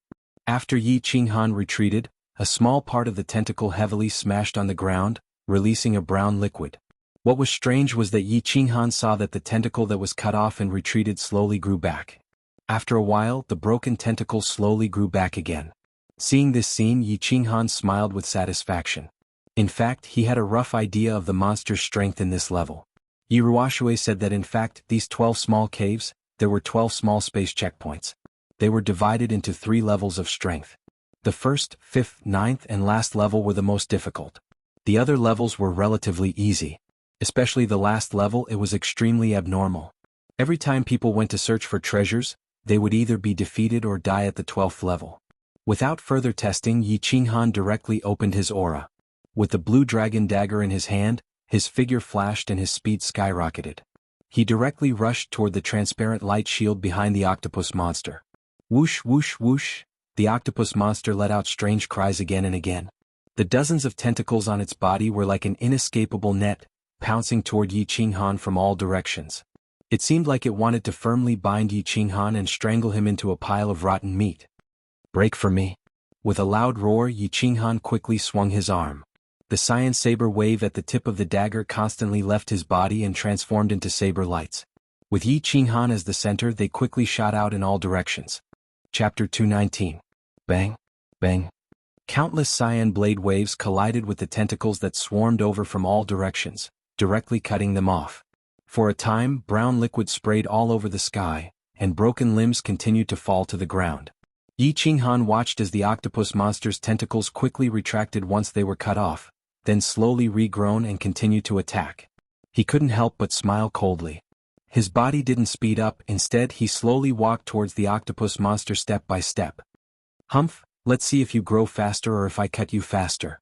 After Yi Qinghan retreated, a small part of the tentacle heavily smashed on the ground, releasing a brown liquid. What was strange was that Yi Qinghan saw that the tentacle that was cut off and retreated slowly grew back. After a while, the broken tentacle slowly grew back again. Seeing this scene, Yi Qinghan smiled with satisfaction. In fact, he had a rough idea of the monster's strength in this level. Yi Ruoxue said that in fact, these 12 small caves, there were 12 small space checkpoints. They were divided into 3 levels of strength. The first, fifth, ninth, and last level were the most difficult. The other levels were relatively easy. Especially the last level, it was extremely abnormal. Every time people went to search for treasures, they would either be defeated or die at the 12th level. Without further testing, Yi Qinghan directly opened his aura. With the blue dragon dagger in his hand, his figure flashed and his speed skyrocketed. He directly rushed toward the transparent light shield behind the octopus monster. Whoosh whoosh whoosh, the octopus monster let out strange cries again and again. The dozens of tentacles on its body were like an inescapable net, pouncing toward Yi Qinghan from all directions. It seemed like it wanted to firmly bind Yi Qinghan and strangle him into a pile of rotten meat. Break for me. With a loud roar, Yi Qinghan quickly swung his arm. The cyan saber wave at the tip of the dagger constantly left his body and transformed into saber lights. With Yi Qinghan as the center, they quickly shot out in all directions. Chapter 219. Bang, bang. Countless cyan blade waves collided with the tentacles that swarmed over from all directions, directly cutting them off. For a time, brown liquid sprayed all over the sky, and broken limbs continued to fall to the ground. Yi Qinghan watched as the octopus monster's tentacles quickly retracted once they were cut off, then slowly regrown and continued to attack. He couldn't help but smile coldly. His body didn't speed up, instead he slowly walked towards the octopus monster step by step. Humph, let's see if you grow faster or if I cut you faster.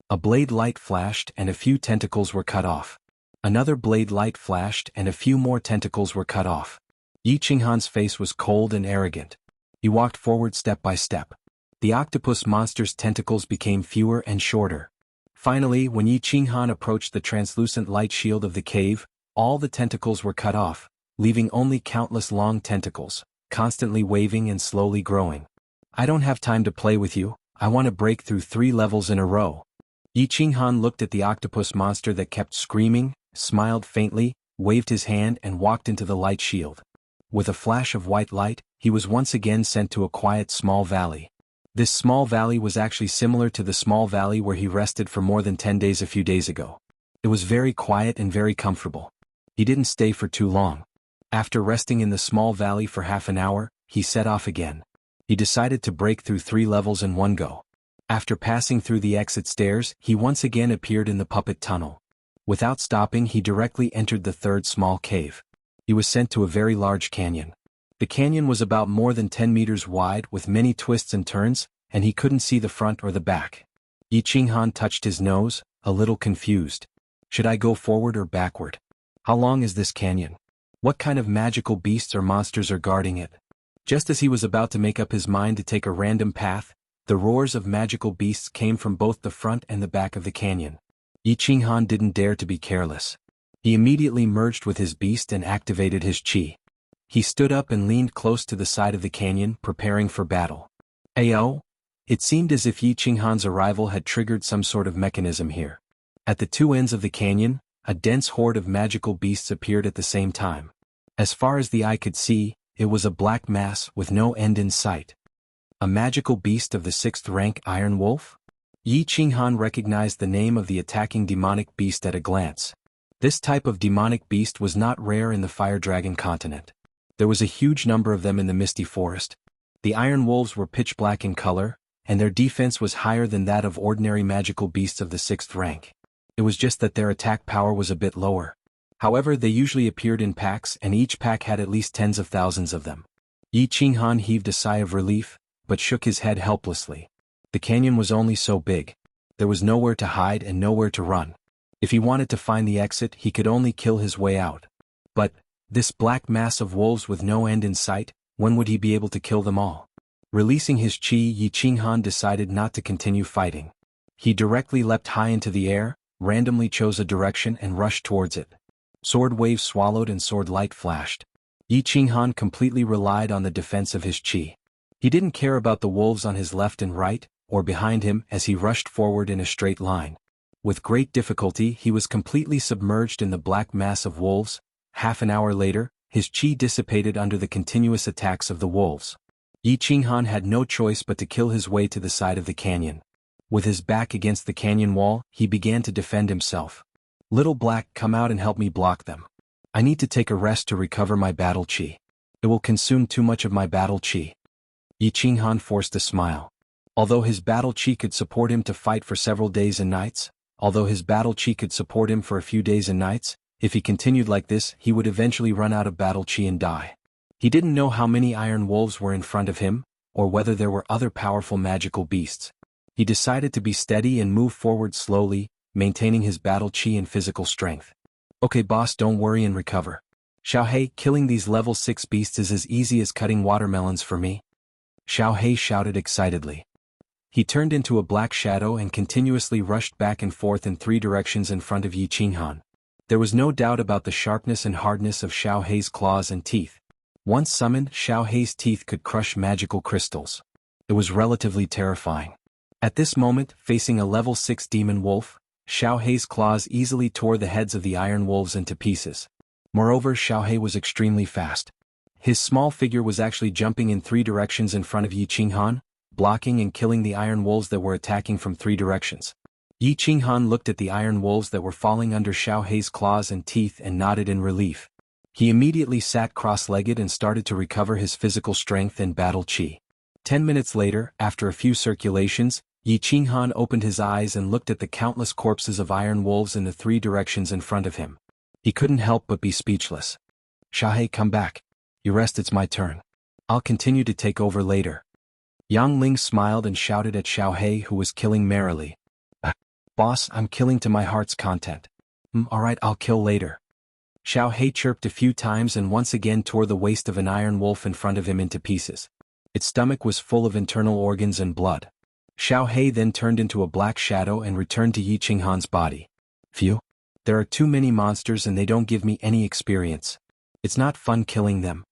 A blade light flashed and a few tentacles were cut off. Another blade light flashed and a few more tentacles were cut off. Yi Qinghan's face was cold and arrogant. He walked forward step by step. The octopus monster's tentacles became fewer and shorter. Finally, when Yi Qinghan approached the translucent light shield of the cave, all the tentacles were cut off, leaving only countless long tentacles, constantly waving and slowly growing. I don't have time to play with you, I want to break through 3 levels in a row. Yi Qinghan looked at the octopus monster that kept screaming, smiled faintly, waved his hand and walked into the light shield. With a flash of white light, he was once again sent to a quiet small valley. This small valley was actually similar to the small valley where he rested for more than 10 days a few days ago. It was very quiet and very comfortable. He didn't stay for too long. After resting in the small valley for half an hour, he set off again. He decided to break through 3 levels in one go. After passing through the exit stairs, he once again appeared in the puppet tunnel. Without stopping, he directly entered the 3rd small cave. He was sent to a very large canyon. The canyon was about more than 10 meters wide with many twists and turns, and he couldn't see the front or the back. Yi Qinghan touched his nose, a little confused. Should I go forward or backward? How long is this canyon? What kind of magical beasts or monsters are guarding it? Just as he was about to make up his mind to take a random path, the roars of magical beasts came from both the front and the back of the canyon. Yi Qinghan didn't dare to be careless. He immediately merged with his beast and activated his qi. He stood up and leaned close to the side of the canyon, preparing for battle. Ayo! It seemed as if Yi Qinghan's arrival had triggered some sort of mechanism here. At the 2 ends of the canyon, a dense horde of magical beasts appeared at the same time. As far as the eye could see, it was a black mass with no end in sight. A magical beast of the 6th rank Iron Wolf? Yi Qinghan recognized the name of the attacking demonic beast at a glance. This type of demonic beast was not rare in the Fire Dragon continent. There was a huge number of them in the Misty Forest. The Iron Wolves were pitch black in color, and their defense was higher than that of ordinary magical beasts of the 6th rank. It was just that their attack power was a bit lower. However, they usually appeared in packs and each pack had at least tens of thousands of them. Yi Qinghan heaved a sigh of relief, but shook his head helplessly. The canyon was only so big. There was nowhere to hide and nowhere to run. If he wanted to find the exit, he could only kill his way out. But, this black mass of wolves with no end in sight, when would he be able to kill them all? Releasing his qi, Yi Qinghan decided not to continue fighting. He directly leapt high into the air, randomly chose a direction and rushed towards it. Sword wave swallowed and sword light flashed. Yi Qinghan completely relied on the defense of his qi. He didn't care about the wolves on his left and right, or behind him as he rushed forward in a straight line. With great difficulty he was completely submerged in the black mass of wolves. Half an hour later, his qi dissipated under the continuous attacks of the wolves. Yi Qinghan had no choice but to kill his way to the side of the canyon. With his back against the canyon wall, he began to defend himself. Little Black, come out and help me block them. I need to take a rest to recover my battle qi. It will consume too much of my battle qi. Yi Qinghan forced a smile. Although his battle chi could support him to fight for several days and nights, if he continued like this, he would eventually run out of battle chi and die. He didn't know how many iron wolves were in front of him, or whether there were other powerful magical beasts. He decided to be steady and move forward slowly, maintaining his battle chi and physical strength. Okay boss, don't worry and recover. Xiaohei, killing these level 6 beasts is as easy as cutting watermelons for me. Xiaohei shouted excitedly. He turned into a black shadow and continuously rushed back and forth in 3 directions in front of Yi Qinghan. There was no doubt about the sharpness and hardness of Xiaohei's claws and teeth. Once summoned, Xiaohei's teeth could crush magical crystals. It was relatively terrifying. At this moment, facing a level 6 demon wolf, Xiaohei's claws easily tore the heads of the iron wolves into pieces. Moreover, Xiaohei was extremely fast. His small figure was actually jumping in 3 directions in front of Yi Qinghan, blocking and killing the iron wolves that were attacking from 3 directions. Yi Qinghan looked at the iron wolves that were falling under Xiaohei's claws and teeth and nodded in relief. He immediately sat cross-legged and started to recover his physical strength and battle chi. 10 minutes later, after a few circulations, Yi Qinghan opened his eyes and looked at the countless corpses of iron wolves in the 3 directions in front of him. He couldn't help but be speechless. Xiaohei, come back. You rest, it's my turn. I'll continue to take over later. Yang Ling smiled and shouted at Xiaohei, who was killing merrily. Boss, I'm killing to my heart's content. Alright, I'll kill later. Xiaohei chirped a few times and once again tore the waist of an iron wolf in front of him into pieces. Its stomach was full of internal organs and blood. Xiaohei then turned into a black shadow and returned to Yi Qinghan's body. Phew. There are too many monsters and they don't give me any experience. It's not fun killing them.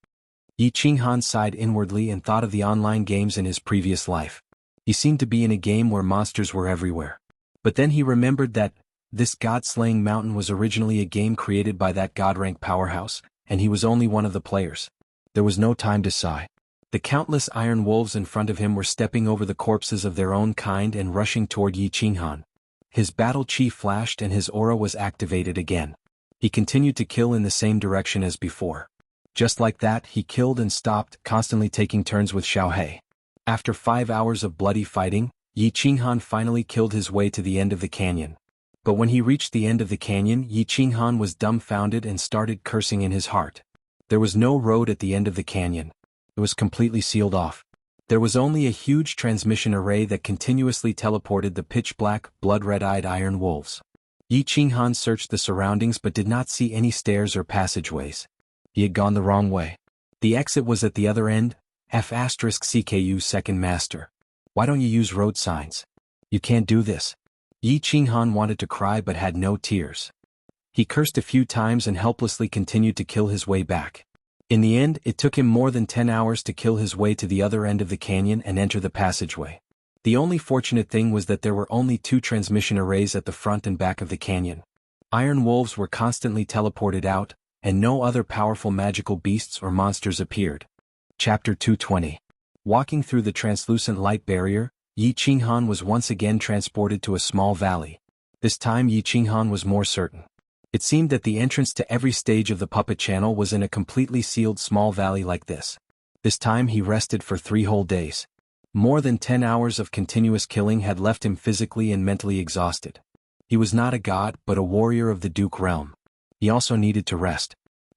Yi Qinghan sighed inwardly and thought of the online games in his previous life. He seemed to be in a game where monsters were everywhere. But then he remembered that this god-slaying mountain was originally a game created by that god-rank powerhouse, and he was only one of the players. There was no time to sigh. The countless iron wolves in front of him were stepping over the corpses of their own kind and rushing toward Yi Qinghan. His battle chi flashed and his aura was activated again. He continued to kill in the same direction as before. Just like that, he killed and stopped, constantly taking turns with Xiaohei. After 5 hours of bloody fighting, Yi Qinghan finally killed his way to the end of the canyon. But when he reached the end of the canyon, Yi Qinghan was dumbfounded and started cursing in his heart. There was no road at the end of the canyon. It was completely sealed off. There was only a huge transmission array that continuously teleported the pitch-black, blood-red-eyed iron wolves. Yi Qinghan searched the surroundings but did not see any stairs or passageways. He had gone the wrong way. The exit was at the other end. F***CKU second master. Why don't you use road signs? You can't do this. Yi Qinghan wanted to cry but had no tears. He cursed a few times and helplessly continued to kill his way back. In the end, it took him more than 10 hours to kill his way to the other end of the canyon and enter the passageway. The only fortunate thing was that there were only 2 transmission arrays at the front and back of the canyon. Iron wolves were constantly teleported out, and no other powerful magical beasts or monsters appeared. Chapter 220. Walking through the translucent light barrier, Yi Qinghan was once again transported to a small valley. This time Yi Qinghan was more certain. It seemed that the entrance to every stage of the puppet channel was in a completely sealed small valley like this. This time he rested for 3 whole days. More than 10 hours of continuous killing had left him physically and mentally exhausted. He was not a god but a warrior of the Duke realm. He also needed to rest.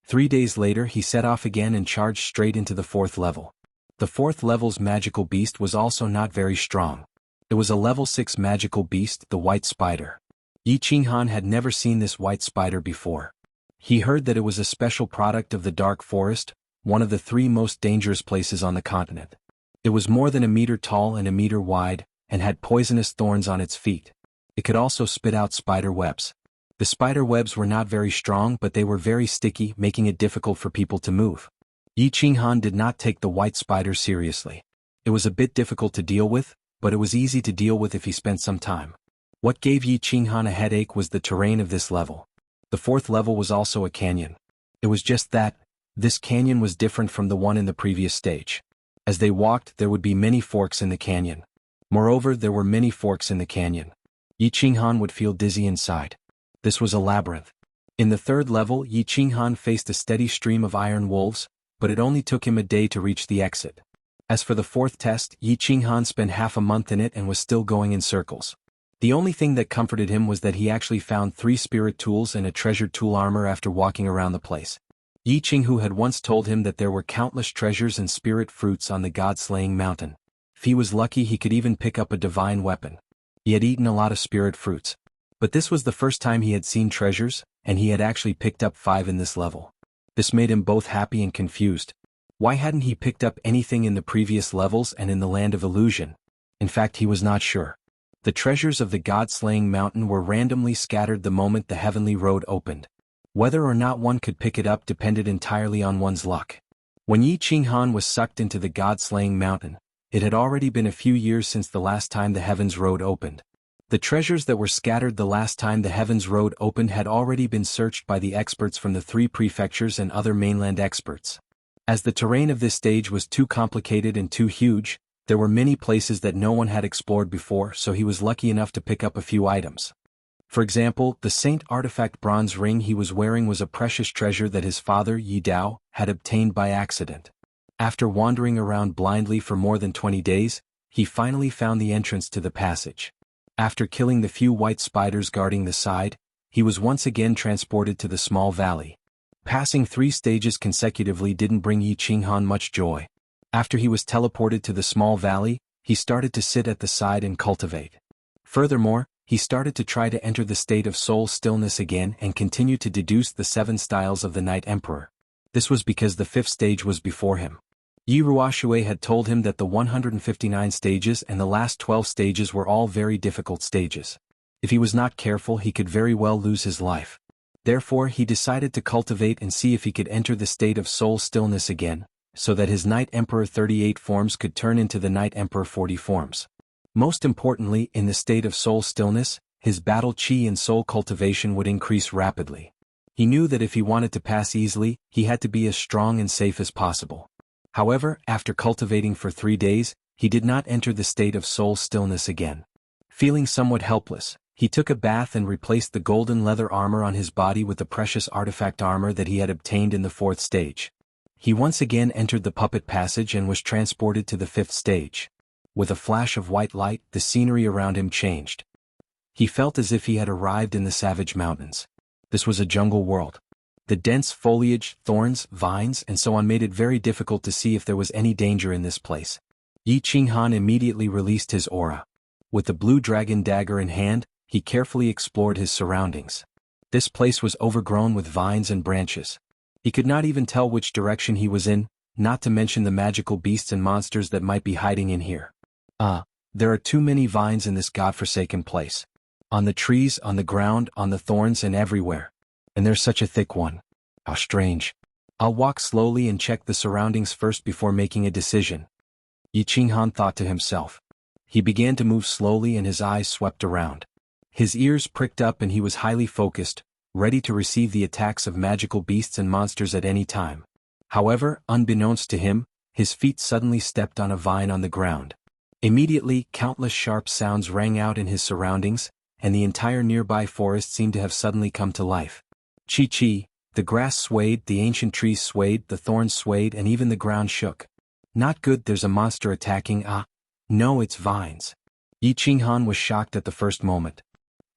3 days later he set off again and charged straight into the 4th level. The 4th level's magical beast was also not very strong. It was a level 6 magical beast, the white spider. Yi Qinghan had never seen this white spider before. He heard that it was a special product of the dark forest, one of the 3 most dangerous places on the continent. It was more than a meter tall and a meter wide, and had poisonous thorns on its feet. It could also spit out spider webs. The spider webs were not very strong but they were very sticky, making it difficult for people to move. Yi Qinghan did not take the white spider seriously. It was a bit difficult to deal with, but it was easy to deal with if he spent some time. What gave Yi Qinghan a headache was the terrain of this level. The 4th level was also a canyon. It was just that, this canyon was different from the one in the previous stage. As they walked, there would be many forks in the canyon. Moreover, there were many forks in the canyon. Yi Qinghan would feel dizzy inside. This was a labyrinth. In the 3rd level, Yi Qinghan faced a steady stream of iron wolves, but it only took him a day to reach the exit. As for the fourth test, Yi Qinghan spent half a month in it and was still going in circles. The only thing that comforted him was that he actually found 3 spirit tools and a treasured tool armor after walking around the place. Yi Qinghu had once told him that there were countless treasures and spirit fruits on the god-slaying mountain. If he was lucky, he could even pick up a divine weapon. He had eaten a lot of spirit fruits. But this was the first time he had seen treasures, and he had actually picked up 5 in this level. This made him both happy and confused. Why hadn't he picked up anything in the previous levels and in the Land of Illusion? In fact, he was not sure. The treasures of the god-slaying mountain were randomly scattered the moment the heavenly road opened. Whether or not one could pick it up depended entirely on one's luck. When Yi Qinghan was sucked into the god-slaying mountain, it had already been a few years since the last time the Heavens Road opened. The treasures that were scattered the last time the Heavens Road opened had already been searched by the experts from the 3 prefectures and other mainland experts. As the terrain of this stage was too complicated and too huge, there were many places that no one had explored before, so he was lucky enough to pick up a few items. For example, the Saint Artifact bronze ring he was wearing was a precious treasure that his father, Yi Dao, had obtained by accident. After wandering around blindly for more than 20 days, he finally found the entrance to the passage. After killing the few white spiders guarding the side, he was once again transported to the small valley. Passing 3 stages consecutively didn't bring Yi Qinghan much joy. After he was teleported to the small valley, he started to sit at the side and cultivate. Furthermore, he started to try to enter the state of soul stillness again and continue to deduce the 7 styles of the Night Emperor. This was because the 5th stage was before him. Yi Ruoxue had told him that the 159 stages and the last 12 stages were all very difficult stages. If he was not careful, he could very well lose his life. Therefore, he decided to cultivate and see if he could enter the state of soul stillness again, so that his Night Emperor 38 forms could turn into the Night Emperor 40 forms. Most importantly, in the state of soul stillness, his battle chi and soul cultivation would increase rapidly. He knew that if he wanted to pass easily, he had to be as strong and safe as possible. However, after cultivating for 3 days, he did not enter the state of soul stillness again. Feeling somewhat helpless, he took a bath and replaced the golden leather armor on his body with the precious artifact armor that he had obtained in the 4th stage. He once again entered the puppet passage and was transported to the 5th stage. With a flash of white light, the scenery around him changed. He felt as if he had arrived in the savage mountains. This was a jungle world. The dense foliage, thorns, vines, and so on made it very difficult to see if there was any danger in this place. Yi Qinghan immediately released his aura. With the blue dragon dagger in hand, he carefully explored his surroundings. This place was overgrown with vines and branches. He could not even tell which direction he was in, not to mention the magical beasts and monsters that might be hiding in here. There are too many vines in this godforsaken place. On the trees, on the ground, on the thorns, and everywhere. And there's such a thick one. How strange. I'll walk slowly and check the surroundings first before making a decision. Yi Qinghan thought to himself. He began to move slowly and his eyes swept around. His ears pricked up and he was highly focused, ready to receive the attacks of magical beasts and monsters at any time. However, unbeknownst to him, his feet suddenly stepped on a vine on the ground. Immediately, countless sharp sounds rang out in his surroundings, and the entire nearby forest seemed to have suddenly come to life. Chi-chi, the grass swayed, the ancient trees swayed, the thorns swayed, and even the ground shook. Not good, there's a monster attacking. No, it's vines. Yi Qinghan was shocked at the first moment.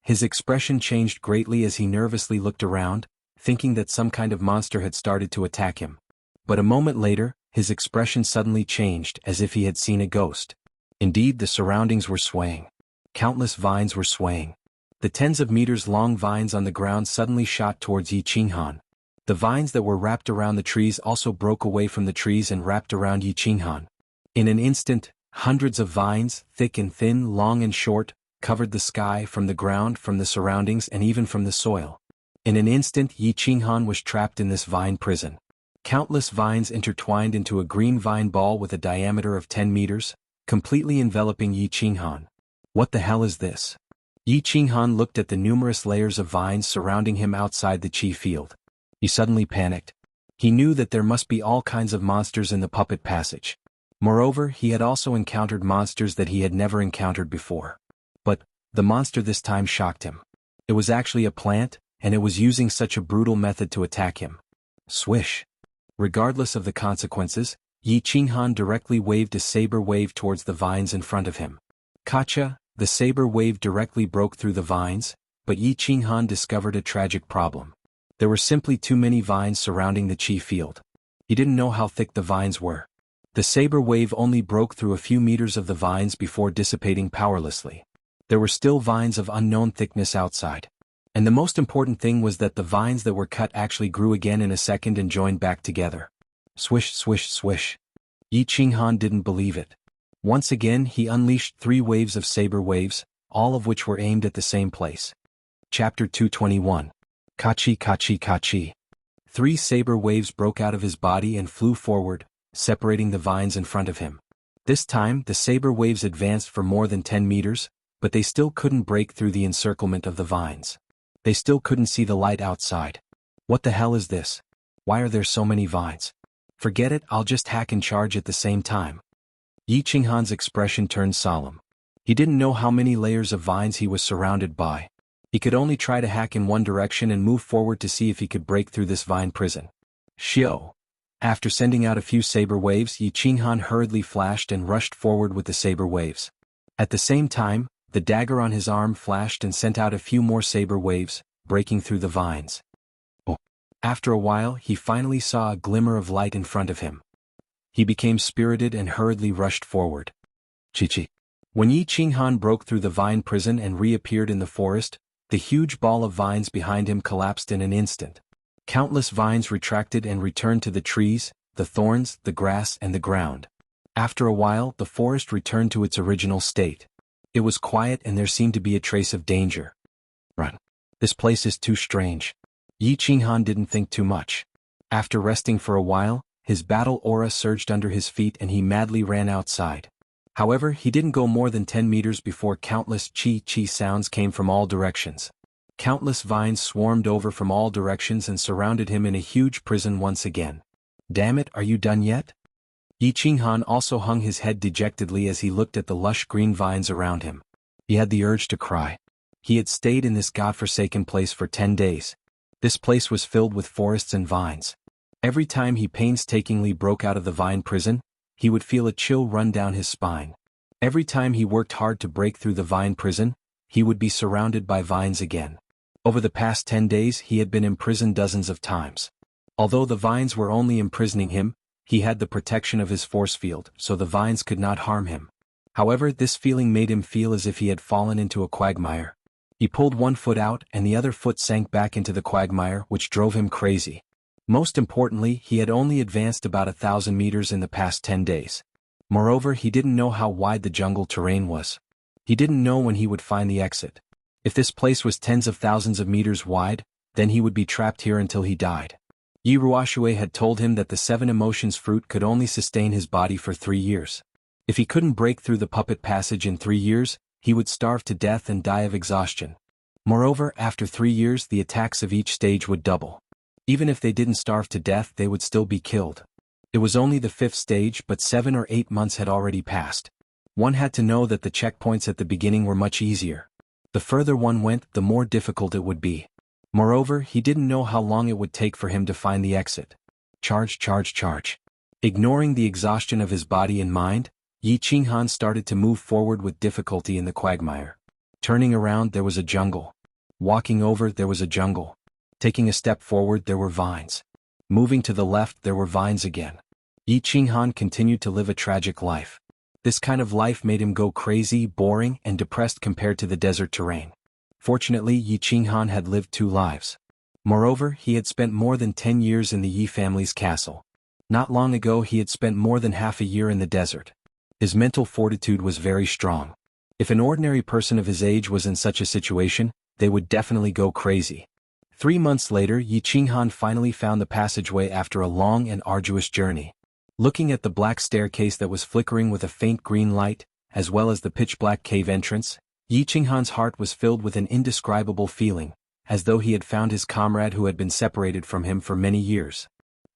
His expression changed greatly as he nervously looked around, thinking that some kind of monster had started to attack him. But a moment later, his expression suddenly changed as if he had seen a ghost. Indeed, the surroundings were swaying. Countless vines were swaying. The tens of meters long vines on the ground suddenly shot towards Yi Qinghan. The vines that were wrapped around the trees also broke away from the trees and wrapped around Yi Qinghan. In an instant, hundreds of vines, thick and thin, long and short, covered the sky, from the ground, from the surroundings, and even from the soil. In an instant, Yi Qinghan was trapped in this vine prison. Countless vines intertwined into a green vine ball with a diameter of 10 meters, completely enveloping Yi Qinghan. What the hell is this? Yi Qinghan looked at the numerous layers of vines surrounding him outside the chi field. He suddenly panicked. He knew that there must be all kinds of monsters in the puppet passage. Moreover, he had also encountered monsters that he had never encountered before. But the monster this time shocked him. It was actually a plant, and it was using such a brutal method to attack him. Swish. Regardless of the consequences, Yi Qinghan directly waved a saber wave towards the vines in front of him. Kacha, the saber wave directly broke through the vines, but Yi Qinghan discovered a tragic problem. There were simply too many vines surrounding the chi field. He didn't know how thick the vines were. The saber wave only broke through a few meters of the vines before dissipating powerlessly. There were still vines of unknown thickness outside. And the most important thing was that the vines that were cut actually grew again in a second and joined back together. Swish, swish, swish. Yi Qinghan didn't believe it. Once again he unleashed 3 waves of saber waves, all of which were aimed at the same place. Chapter 221. Kachi Kachi Kachi. 3 saber waves broke out of his body and flew forward, separating the vines in front of him. This time the saber waves advanced for more than 10 meters, but they still couldn't break through the encirclement of the vines. They still couldn't see the light outside. What the hell is this? Why are there so many vines? Forget it, I'll just hack and charge at the same time. Yi Qinghan's expression turned solemn. He didn't know how many layers of vines he was surrounded by. He could only try to hack in one direction and move forward to see if he could break through this vine prison. Shio. After sending out a few saber waves, Yi Qinghan hurriedly flashed and rushed forward with the saber waves. At the same time, the dagger on his arm flashed and sent out a few more saber waves, breaking through the vines. After a while he finally saw a glimmer of light in front of him. He became spirited and hurriedly rushed forward. Chi-chi. When Yi Qinghan broke through the vine prison and reappeared in the forest, the huge ball of vines behind him collapsed in an instant. Countless vines retracted and returned to the trees, the thorns, the grass and the ground. After a while the forest returned to its original state. It was quiet and there seemed to be a trace of danger. Run. This place is too strange. Yi Qinghan didn't think too much. After resting for a while, his battle aura surged under his feet and he madly ran outside. However, he didn't go more than 10 meters before countless chi-chi sounds came from all directions. Countless vines swarmed over from all directions and surrounded him in a huge prison once again. Damn it, are you done yet? Yi Qinghan also hung his head dejectedly as he looked at the lush green vines around him. He had the urge to cry. He had stayed in this godforsaken place for 10 days. This place was filled with forests and vines. Every time he painstakingly broke out of the vine prison, he would feel a chill run down his spine. Every time he worked hard to break through the vine prison, he would be surrounded by vines again. Over the past 10 days he had been imprisoned dozens of times. Although the vines were only imprisoning him, he had the protection of his force field, so the vines could not harm him. However, this feeling made him feel as if he had fallen into a quagmire. He pulled one foot out and the other foot sank back into the quagmire, which drove him crazy. Most importantly, he had only advanced about 1,000 meters in the past 10 days. Moreover, he didn't know how wide the jungle terrain was. He didn't know when he would find the exit. If this place was tens of thousands of meters wide, then he would be trapped here until he died. Yi Ruoxue had told him that the 7 emotions fruit could only sustain his body for 3 years. If he couldn't break through the puppet passage in 3 years, he would starve to death and die of exhaustion. Moreover, after 3 years the attacks of each stage would double. Even if they didn't starve to death, they would still be killed. It was only the 5th stage, but 7 or 8 months had already passed. One had to know that the checkpoints at the beginning were much easier. The further one went, the more difficult it would be. Moreover, he didn't know how long it would take for him to find the exit. Charge, charge, charge. Ignoring the exhaustion of his body and mind, Yi Qinghan started to move forward with difficulty in the quagmire. Turning around, there was a jungle. Walking over, there was a jungle. Taking a step forward, there were vines. Moving to the left, there were vines again. Yi Qinghan continued to live a tragic life. This kind of life made him go crazy, boring, and depressed compared to the desert terrain. Fortunately, Yi Qinghan had lived 2 lives. Moreover, he had spent more than 10 years in the Yi family's castle. Not long ago he had spent more than half a year in the desert. His mental fortitude was very strong. If an ordinary person of his age was in such a situation, they would definitely go crazy. 3 months later, Yi Qinghan finally found the passageway after a long and arduous journey. Looking at the black staircase that was flickering with a faint green light, as well as the pitch-black cave entrance, Yi Qinghan's heart was filled with an indescribable feeling, as though he had found his comrade who had been separated from him for many years.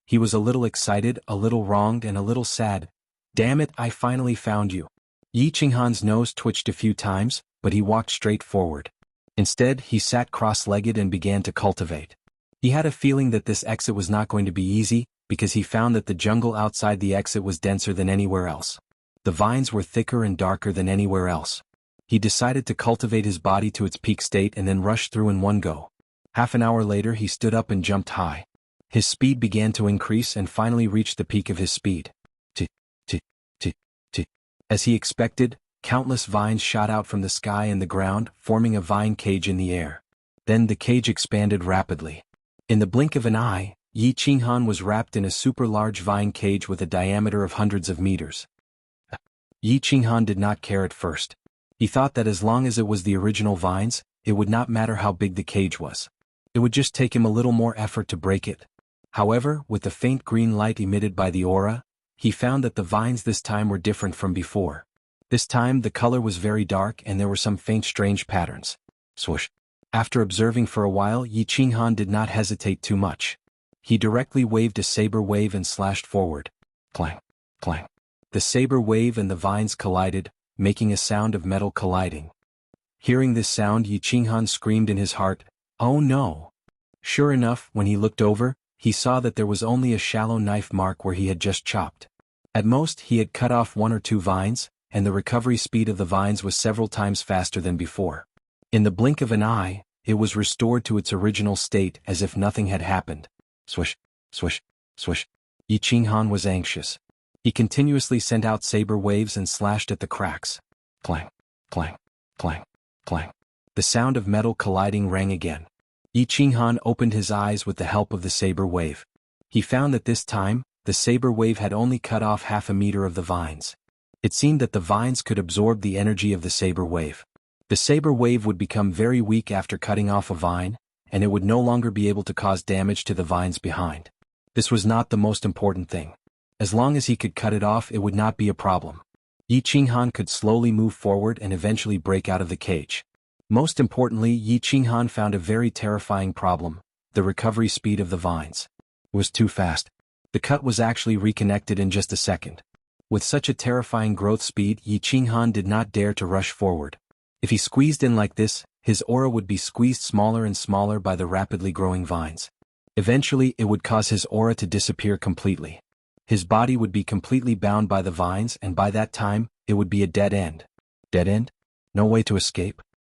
He was a little excited, a little wronged, and a little sad. Damn it, I finally found you. Yi Qinghan's nose twitched a few times, but he walked straight forward. Instead, he sat cross-legged and began to cultivate. He had a feeling that this exit was not going to be easy, because he found that the jungle outside the exit was denser than anywhere else. The vines were thicker and darker than anywhere else. He decided to cultivate his body to its peak state and then rush through in one go. Half an hour later he stood up and jumped high. His speed began to increase and finally reached the peak of his speed. As he expected, countless vines shot out from the sky and the ground, forming a vine cage in the air. Then the cage expanded rapidly. In the blink of an eye, Yi Qinghan was wrapped in a super-large vine cage with a diameter of hundreds of meters. Yi Qinghan did not care at first. He thought that as long as it was the original vines, it would not matter how big the cage was. It would just take him a little more effort to break it. However, with the faint green light emitted by the aura, he found that the vines this time were different from before. This time the color was very dark and there were some faint strange patterns. Swoosh. After observing for a while, Yi Qinghan did not hesitate too much. He directly waved a saber wave and slashed forward. Clang, clang. The saber wave and the vines collided, making a sound of metal colliding. Hearing this sound, Yi Qinghan screamed in his heart, "Oh no!" Sure enough, when he looked over, he saw that there was only a shallow knife mark where he had just chopped. At most, he had cut off 1 or 2 vines, and the recovery speed of the vines was several times faster than before. In the blink of an eye, it was restored to its original state as if nothing had happened. Swish, swish, swish. Yi Qinghan was anxious. He continuously sent out saber waves and slashed at the cracks. Clang, clang, clang, clang. The sound of metal colliding rang again. Yi Qinghan opened his eyes with the help of the saber wave. He found that this time, the saber wave had only cut off half a meter of the vines. It seemed that the vines could absorb the energy of the saber wave. The saber wave would become very weak after cutting off a vine, and it would no longer be able to cause damage to the vines behind. This was not the most important thing. As long as he could cut it off, it would not be a problem. Yi Qinghan could slowly move forward and eventually break out of the cage. Most importantly, Yi Qinghan found a very terrifying problem: the recovery speed of the vines was too fast. The cut was actually reconnected in just a second. With such a terrifying growth speed, Yi Qinghan did not dare to rush forward. If he squeezed in like this, his aura would be squeezed smaller and smaller by the rapidly growing vines. Eventually, it would cause his aura to disappear completely. His body would be completely bound by the vines, and by that time, it would be a dead end. Dead end? No way to escape?